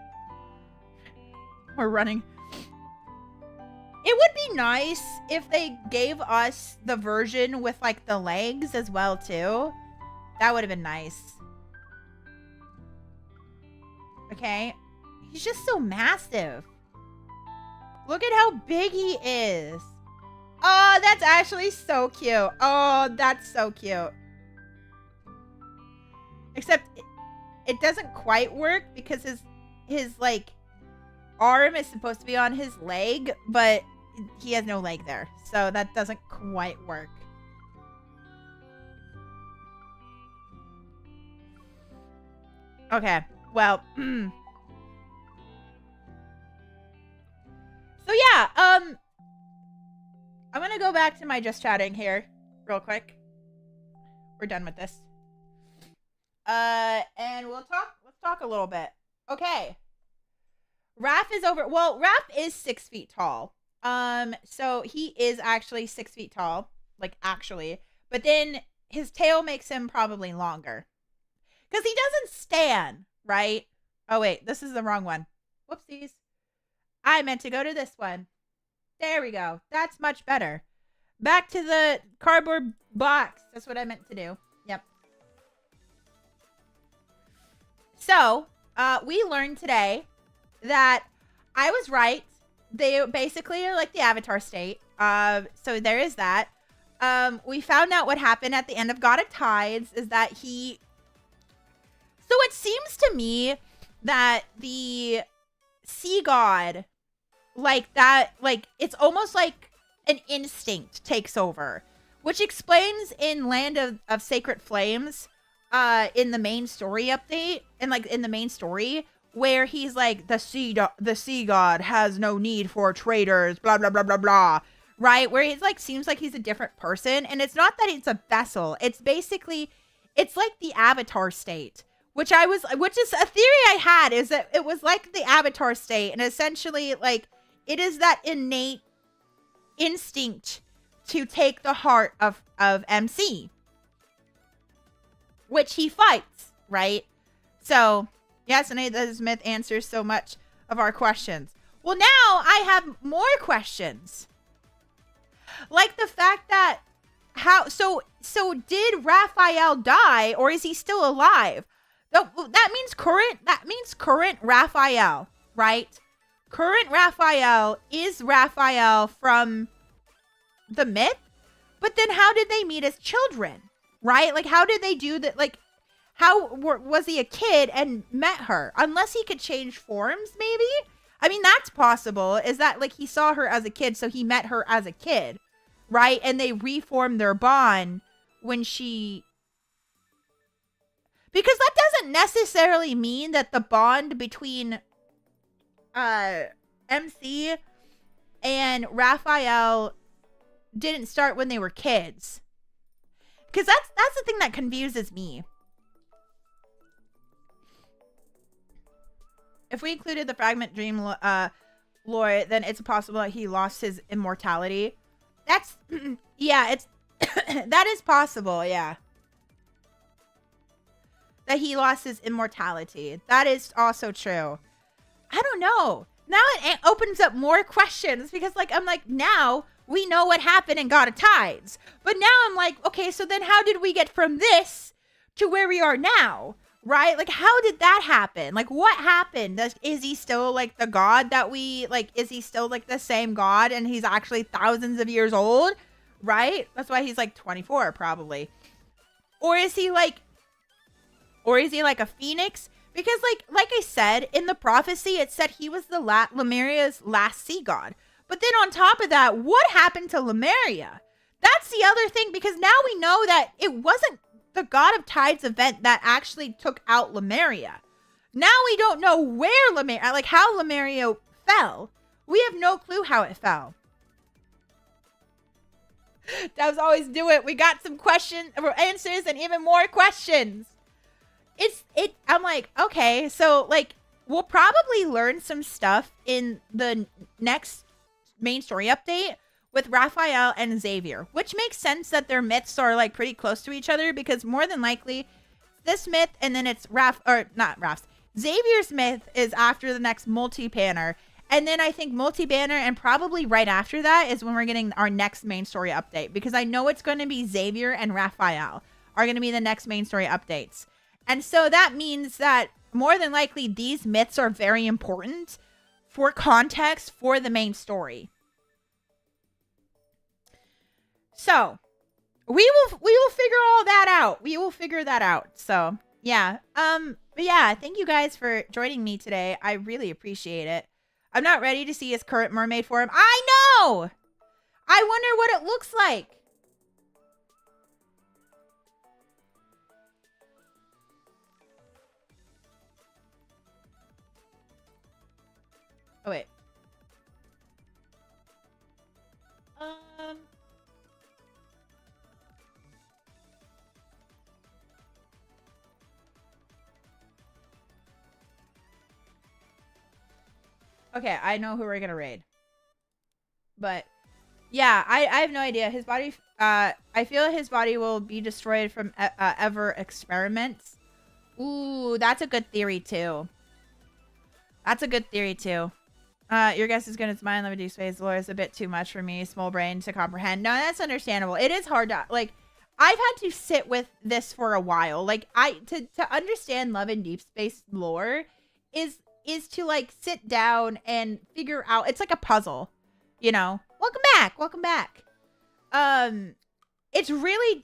We're running. It would be nice if they gave us the version with like the legs as well too. That would have been nice. Okay. He's just so massive. Look at how big he is. Oh, that's actually so cute. Oh, that's so cute. Except it doesn't quite work because his like arm is supposed to be on his leg, but he has no leg there. So that doesn't quite work. Okay. Well, so yeah, I'm gonna go back to my just chatting here real quick. We're done with this. And let's talk a little bit. Okay. Raph is over. Well, Raph is 6 feet tall. So he is actually 6 feet tall, like actually, but then his tail makes him probably longer because he doesn't stand, right? Oh wait, this is the wrong one. Whoopsies. I meant to go to this one. There we go. That's much better. Back to the cardboard box. That's what I meant to do. Yep. So, we learned today that I was right. They basically are like the Avatar state. So there is that. We found out what happened at the end of God of Tides is that he... So it seems to me that the sea god, like that, like it's almost like an instinct takes over, which explains in Land of Sacred Flames, in the main story update, and like in the main story, where he's like, the sea god has no need for traitors, blah, blah, blah, blah, blah. Right? Where he's like, seems like he's a different person. And it's not that it's a vessel. It's basically, it's like the Avatar state, which is a theory I had, is that it was like the Avatar state. And essentially like, it is that innate instinct to take the heart of MC, which he fights, right? So, yes, and this myth answers so much of our questions. Well, now I have more questions. Like the fact that so did Raphael die, or is he still alive? That means current Raphael, right? Current Raphael is Raphael from the myth, but then how did they meet as children, right? Like, how did they do that? Like, how was he a kid and met her? Unless he could change forms, maybe? I mean, that's possible. Is that, like, he saw her as a kid, so he met her as a kid, right? And they reformed their bond when she... Because that doesn't necessarily mean that the bond between MC and Raphael didn't start when they were kids. Because that's the thing that confuses me. If we included the fragment dream lore, then it's possible that he lost his immortality. That's yeah, it's that is possible, yeah. That he lost his immortality. That is also true. I don't know. Now it opens up more questions because, like, I'm like, now we know what happened in God of Tides. But now I'm like, okay, so then how did we get from this to where we are now? Right? Like, how did that happen? Like, what happened? Is he still, like, the god that we, like, is he still, like, the same god and he's actually thousands of years old? Right? That's why he's, like, 24, probably. Or is he, like a phoenix? Because, like I said, in the prophecy, it said he was the Lemuria's last sea god. But then on top of that, what happened to Lemuria? That's the other thing, because now we know that it wasn't the God of Tides event that actually took out Lemuria. Now we don't know where Lemuria, like how Lemuria fell. We have no clue how it fell. Devs always do it. We got some questions, answers, and even more questions. I'm like, okay, so, like, we'll probably learn some stuff in the next main story update with Raphael and Xavier, which makes sense that their myths are, like, pretty close to each other, because more than likely this myth and then it's Xavier's myth is after the next multi-banner, and then I think multi-banner and probably right after that is when we're getting our next main story update, because I know it's going to be Xavier and Raphael are going to be the next main story updates. And so that means that more than likely these myths are very important for context for the main story. So we will figure all that out. We will figure that out. So yeah. But yeah, thank you guys for joining me today. I really appreciate it. I'm not ready to see his current mermaid form. I know! I wonder what it looks like. Oh, wait. Okay, I know who we're gonna raid. But, yeah, I have no idea. His body, I feel his body will be destroyed from ever experiments. Ooh, that's a good theory, too. That's a good theory, too. Your guess is good. It's mine. Let me do space. Lore is a bit too much for me. Small brain to comprehend. No, that's understandable. It is hard to, like, I've had to sit with this for a while. Like, to understand Love and Deep Space lore is to, like, sit down and figure out. It's like a puzzle, you know? Welcome back. Welcome back. It is really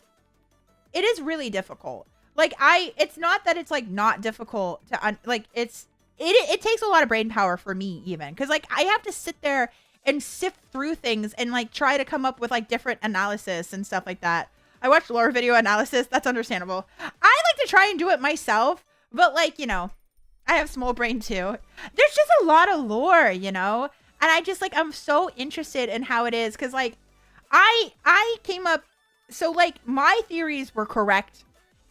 difficult. Like, it's not that it's, like, not difficult to, it takes a lot of brain power for me, even. Because, like, I have to sit there and sift through things and, like, try to come up with, like, different analysis and stuff like that. I watch lore video analysis. That's understandable. I like to try and do it myself. But, like, you know, I have small brain, too. There's just a lot of lore, you know? And I just, like, I'm so interested in how it is. Because, like, I came up... So, like, my theories were correct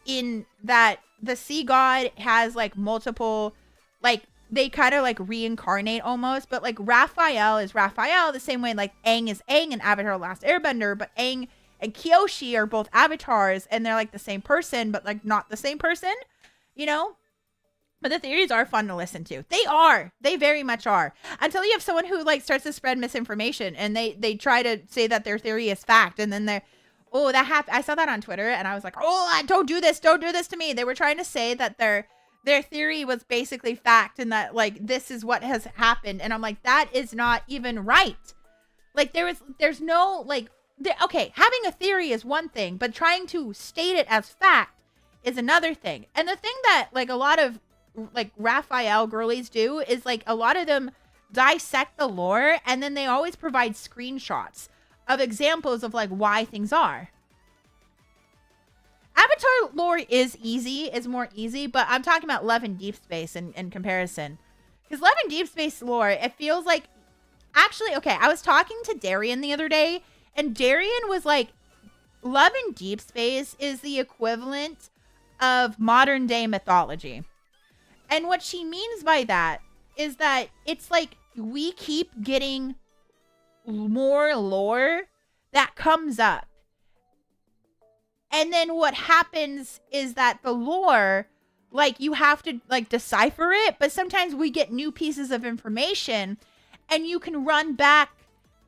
in that the sea god has, like, multiple... like they kind of like reincarnate almost, but like Raphael is Raphael the same way like Aang is Aang in Avatar: The Last Airbender, but Aang and Kyoshi are both avatars and they're like the same person, but like not the same person, you know? But the theories are fun to listen to. They are. They very much are. Until you have someone who like starts to spread misinformation and they try to say that their theory is fact, and then they're, oh, that happened. I saw that on Twitter and I was like, oh, don't do this. Don't do this to me. They were trying to say that their theory was basically fact and that like this is what has happened. And I'm like, that is not even right. Like there's no like, okay, having a theory is one thing, but trying to state it as fact is another thing. And the thing that like a lot of like Raphael girlies do is like a lot of them dissect the lore and then they always provide screenshots of examples of like why things are. Avatar lore is more easy, but I'm talking about Love and Deep Space in comparison. Because Love and Deep Space lore, it feels like, actually, okay, I was talking to Darian the other day, and Darian was like, Love and Deep Space is the equivalent of modern day mythology. And what she means by that is that it's like we keep getting more lore that comes up. And then what happens is that the lore, like you have to like decipher it, but sometimes we get new pieces of information and you can run back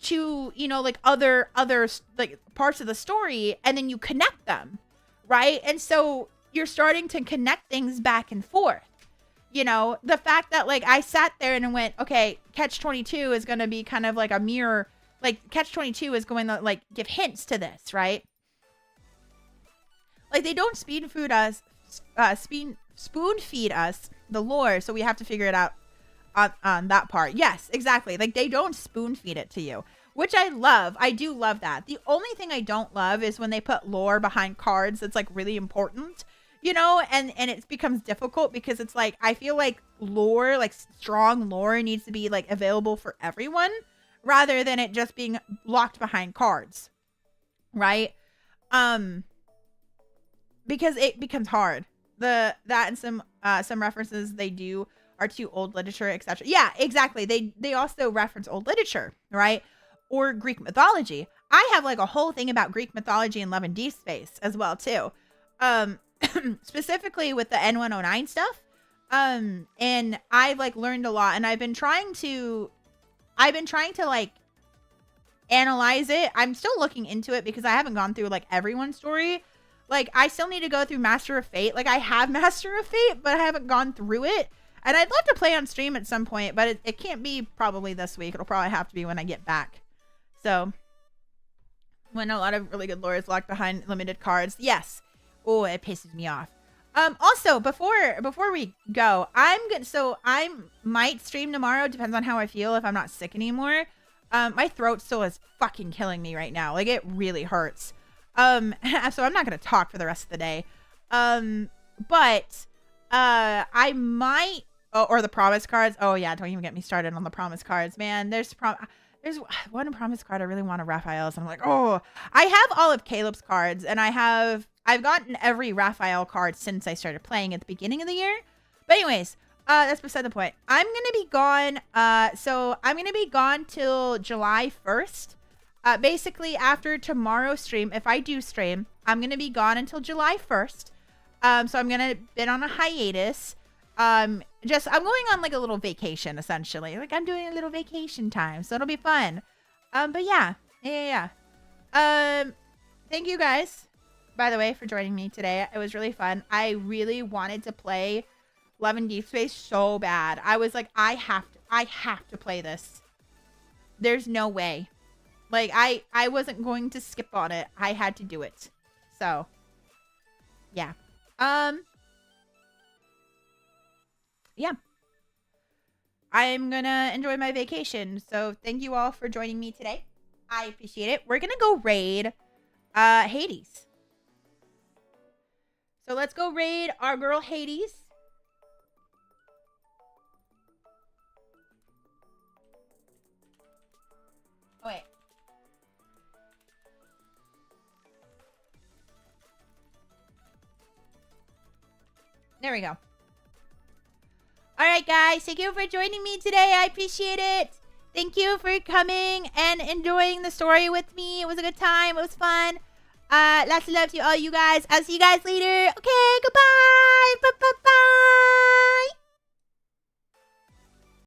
to, you know, like other like parts of the story and then you connect them, right? And so you're starting to connect things back and forth. You know, the fact that like I sat there and went, okay, Catch-22 is going to be kind of like a mirror, like Catch-22 is going to like give hints to this, right? Like they don't spoon feed us the lore, so we have to figure it out on that part. Yes, exactly. Like they don't spoon feed it to you, which I love. I do love that. The only thing I don't love is when they put lore behind cards that's like really important, you know, and it becomes difficult because it's like I feel like lore, like strong lore needs to be like available for everyone rather than it just being locked behind cards, right? Because it becomes hard. That and some references they do are to old literature, etc. Yeah, exactly. They also reference old literature, right? Or Greek mythology. I have like a whole thing about Greek mythology and Love and Deep Space as well too. Specifically with the N109 stuff. And I've like learned a lot and I've been trying to like analyze it. I'm still looking into it because I haven't gone through like everyone's story. Like I still need to go through Master of Fate. Like I have Master of Fate, but I haven't gone through it. And I'd love to play on stream at some point, but it can't be probably this week. It'll probably have to be when I get back. So when a lot of really good lore is locked behind limited cards. Yes. Oh, it pisses me off. Also, before we go, I might stream tomorrow. Depends on how I feel. If I'm not sick anymore. My throat still is fucking killing me right now. Like it really hurts. So I'm not going to talk for the rest of the day. But I might, or the promise cards. Oh yeah. Don't even get me started on the promise cards, man. There's one promise card I really want to Raphael's. And I'm like, oh, I have all of Caleb's cards and I've gotten every Raphael card since I started playing at the beginning of the year. But anyways, that's beside the point. I'm going to be gone. So I'm going to be gone till July 1st. Basically after tomorrow's stream, if I do stream, I'm going to be gone until July 1st. So I'm going to been on a hiatus. I'm going on like a little vacation essentially. Like I'm doing a little vacation time. So it'll be fun. But yeah. Thank you guys, by the way, for joining me today. It was really fun. I really wanted to play Love and Deep Space so bad. I was like, I have to play this. There's no way. Like I wasn't going to skip on it. I had to do it. So yeah. Yeah. I'm gonna enjoy my vacation. So thank you all for joining me today. I appreciate it. We're gonna go raid Hades. So let's go raid our girl Hades. Oh, wait. There we go. All right, guys. Thank you for joining me today. I appreciate it. Thank you for coming and enjoying the story with me. It was a good time. It was fun. Lots of love to all you guys. I'll see you guys later. Okay, goodbye. Bye-bye-bye.